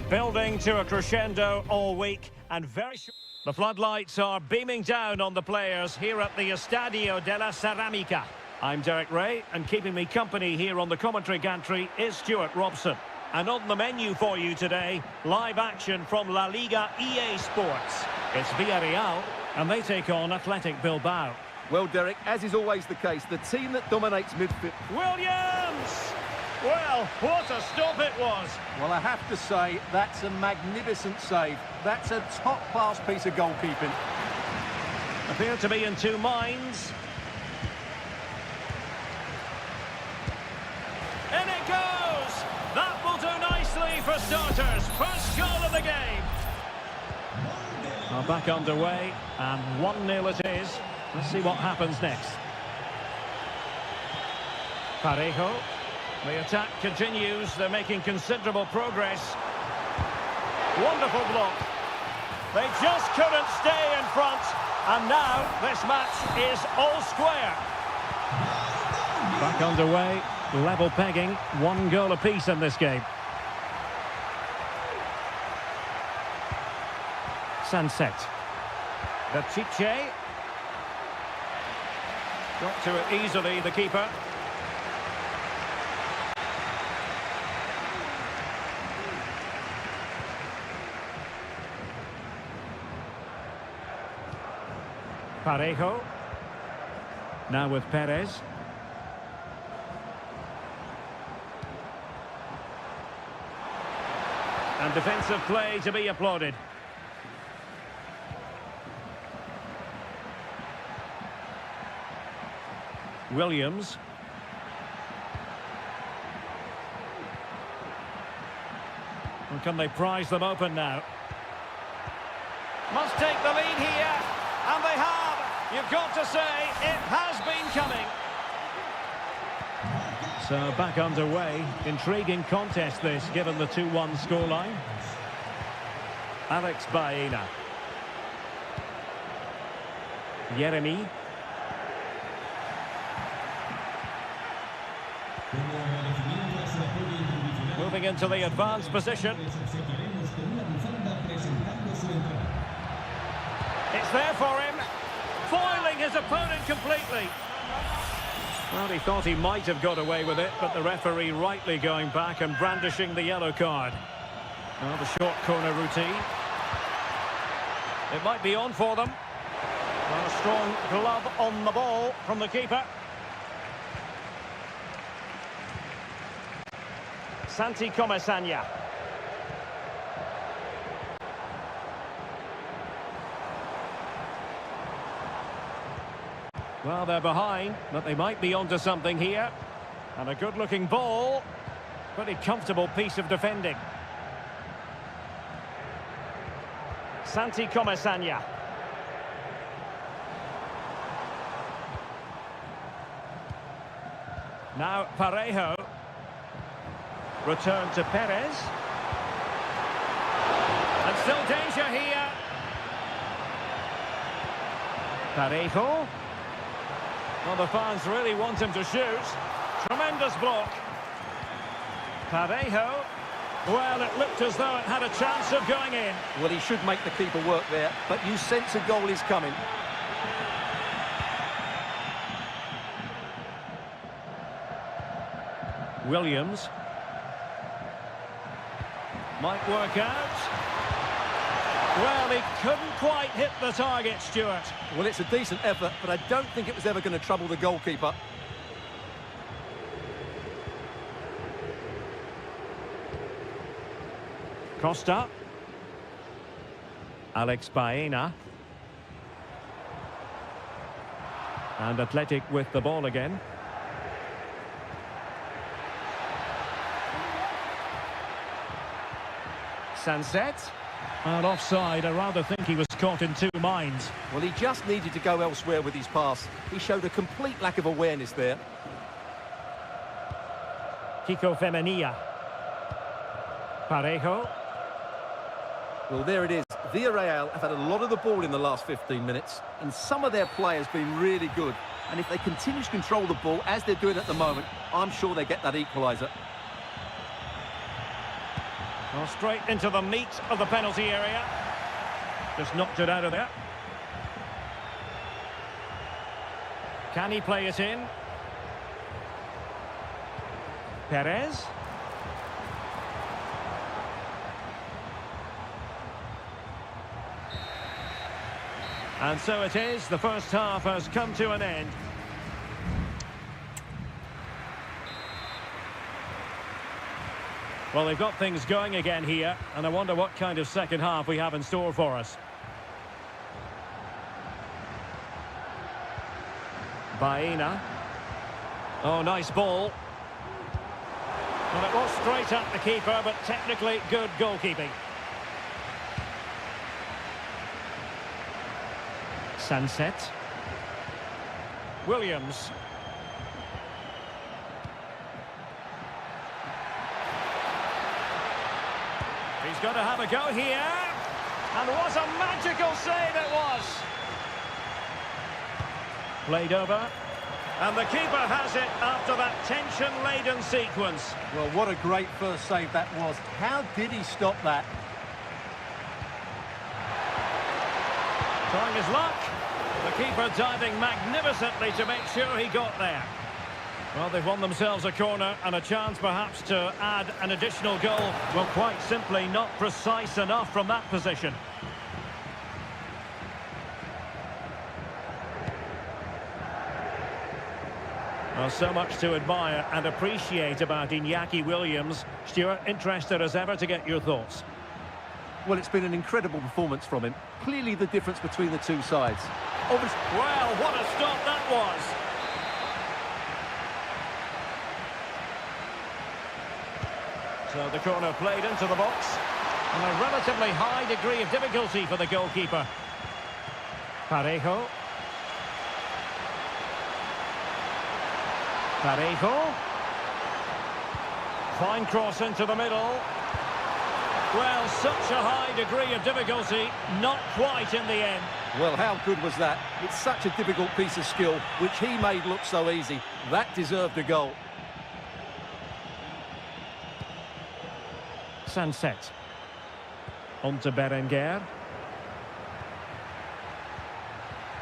Building to a crescendo all week, and very sure the floodlights are beaming down on the players here at the Estadio de la Ceramica. I'm Derek Ray, and keeping me company here on the commentary gantry is Stuart Robson. And on the menu for you today, live action from La Liga EA Sports. It's Villarreal, and they take on Athletic Bilbao. Well, Derek, as is always the case, the team that dominates midfield... Williams! Well, what a stop it was. Well, I have to say, that's a magnificent save. That's a top-class piece of goalkeeping. Appear to be in two minds. In it goes! That will do nicely for starters. First goal of the game. Well, back underway, and 1-0 it is. Let's see what happens next. Parejo. The attack continues. They're making considerable progress. Wonderful block. They just couldn't stay in front. And now this match is all square. Back underway. Level pegging. 1 goal apiece in this game. Sunset. Pishit. Got to it easily, the keeper. Parejo. Now with Perez. And defensive play to be applauded. Williams. Well, can they prise them open now? Must take the lead here. And they have. You've got to say, it has been coming. So back underway. Intriguing contest this, given the 2-1 scoreline. Alex Baena. Yeremy. Moving into the advanced position. It's there for him. Foiling his opponent completely. Well, he thought he might have got away with it, but the referee rightly going back and brandishing the yellow card. Well, the short corner routine. It might be on for them. Well, a strong glove on the ball from the keeper. Santi Comesaña. Well, they're behind, but they might be onto something here. And a good-looking ball. Pretty comfortable piece of defending. Santi Comesaña. Now Parejo. Return to Perez. And still danger here. Parejo. Well, the fans really want him to shoot. Tremendous block. Parejo. Well, it looked as though it had a chance of going in. Well, he should make the keeper work there, but you sense a goal is coming. Williams. Might work out. Well, he couldn't quite hit the target, Stuart. Well, it's a decent effort, but I don't think it was ever going to trouble the goalkeeper. Costa. Alex Baena. And Athletic with the ball again. Sunset. And offside. I rather think he was caught in two minds. Well, he just needed to go elsewhere with his pass. He showed a complete lack of awareness there. Kiko Femenia. Parejo. Well, there it is. Villarreal have had a lot of the ball in the last 15 minutes, and some of their players been really good. And if they continue to control the ball, as they're doing at the moment, I'm sure they get that equaliser. Well, straight into the meat of the penalty area. Just knocked it out of there. Can he play it in? Perez. And so it is, the first half has come to an end. Well, they've got things going again here, and I wonder what kind of second half we have in store for us. Baena. Oh, nice ball. Well, it was straight at the keeper, but technically good goalkeeping. Sunset. Williams. He's going to have a go here. And what a magical save it was. Played over. And the keeper has it after that tension-laden sequence. Well, what a great first save that was. How did he stop that? Trying his luck. The keeper diving magnificently to make sure he got there. Well, they've won themselves a corner and a chance perhaps to add an additional goal. Well, quite simply not precise enough from that position. Well, so much to admire and appreciate about Iñaki Williams. Stuart, interested as ever to get your thoughts. Well, it's been an incredible performance from him. Clearly the difference between the two sides. Obviously, well, what a stop that was. So the corner played into the box. And a relatively high degree of difficulty for the goalkeeper. Parejo. Parejo. Fine cross into the middle. Well, such a high degree of difficulty, not quite in the end. well, how good was that? It's such a difficult piece of skill, which he made look so easy. That deserved a goal. Sunset. On to Berenguer.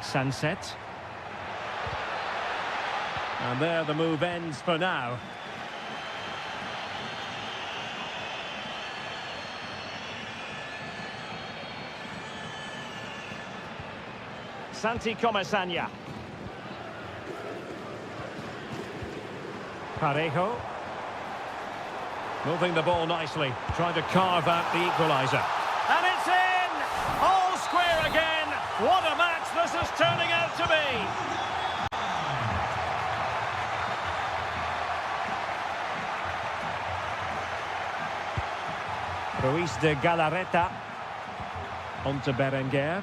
Sunset. And there the move ends for now. Santi Comesaña. Parejo. Moving the ball nicely, trying to carve out the equaliser. And it's in! All square again! What a match this is turning out to be! Ruiz de Galarreta. On to Berenguer.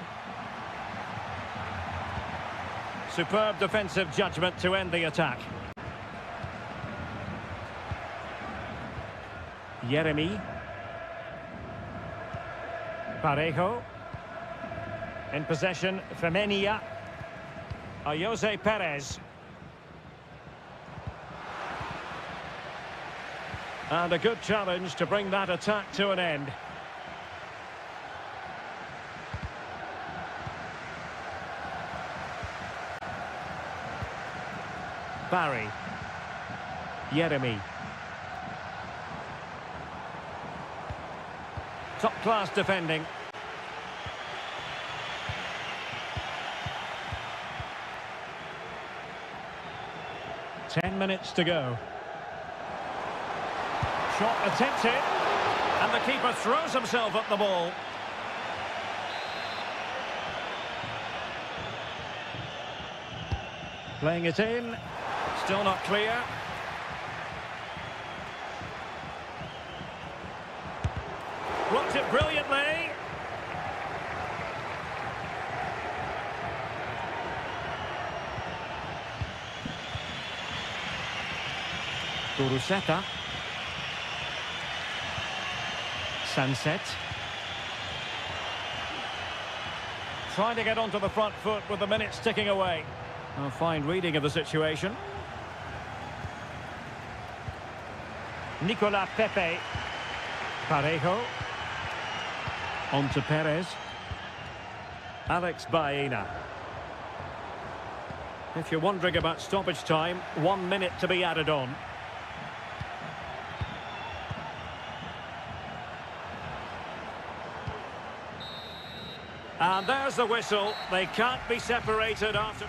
Superb defensive judgment to end the attack. Yeremy. Parejo. In possession, Femenia. Jose Perez. And a good challenge to bring that attack to an end. Barry. Yeremy. Top-class defending. Ten minutes to go. Shot attempted. And the keeper throws himself at the ball. Playing it in. Still not clear. Blocked it brilliantly. Kuruseta. Sunset. Trying to get onto the front foot with the minutes ticking away. A fine reading of the situation. Nicolas Pepe. Parejo. On to Perez. Alex Baena. If you're wondering about stoppage time, 1 minute to be added on. And there's the whistle. They can't be separated after...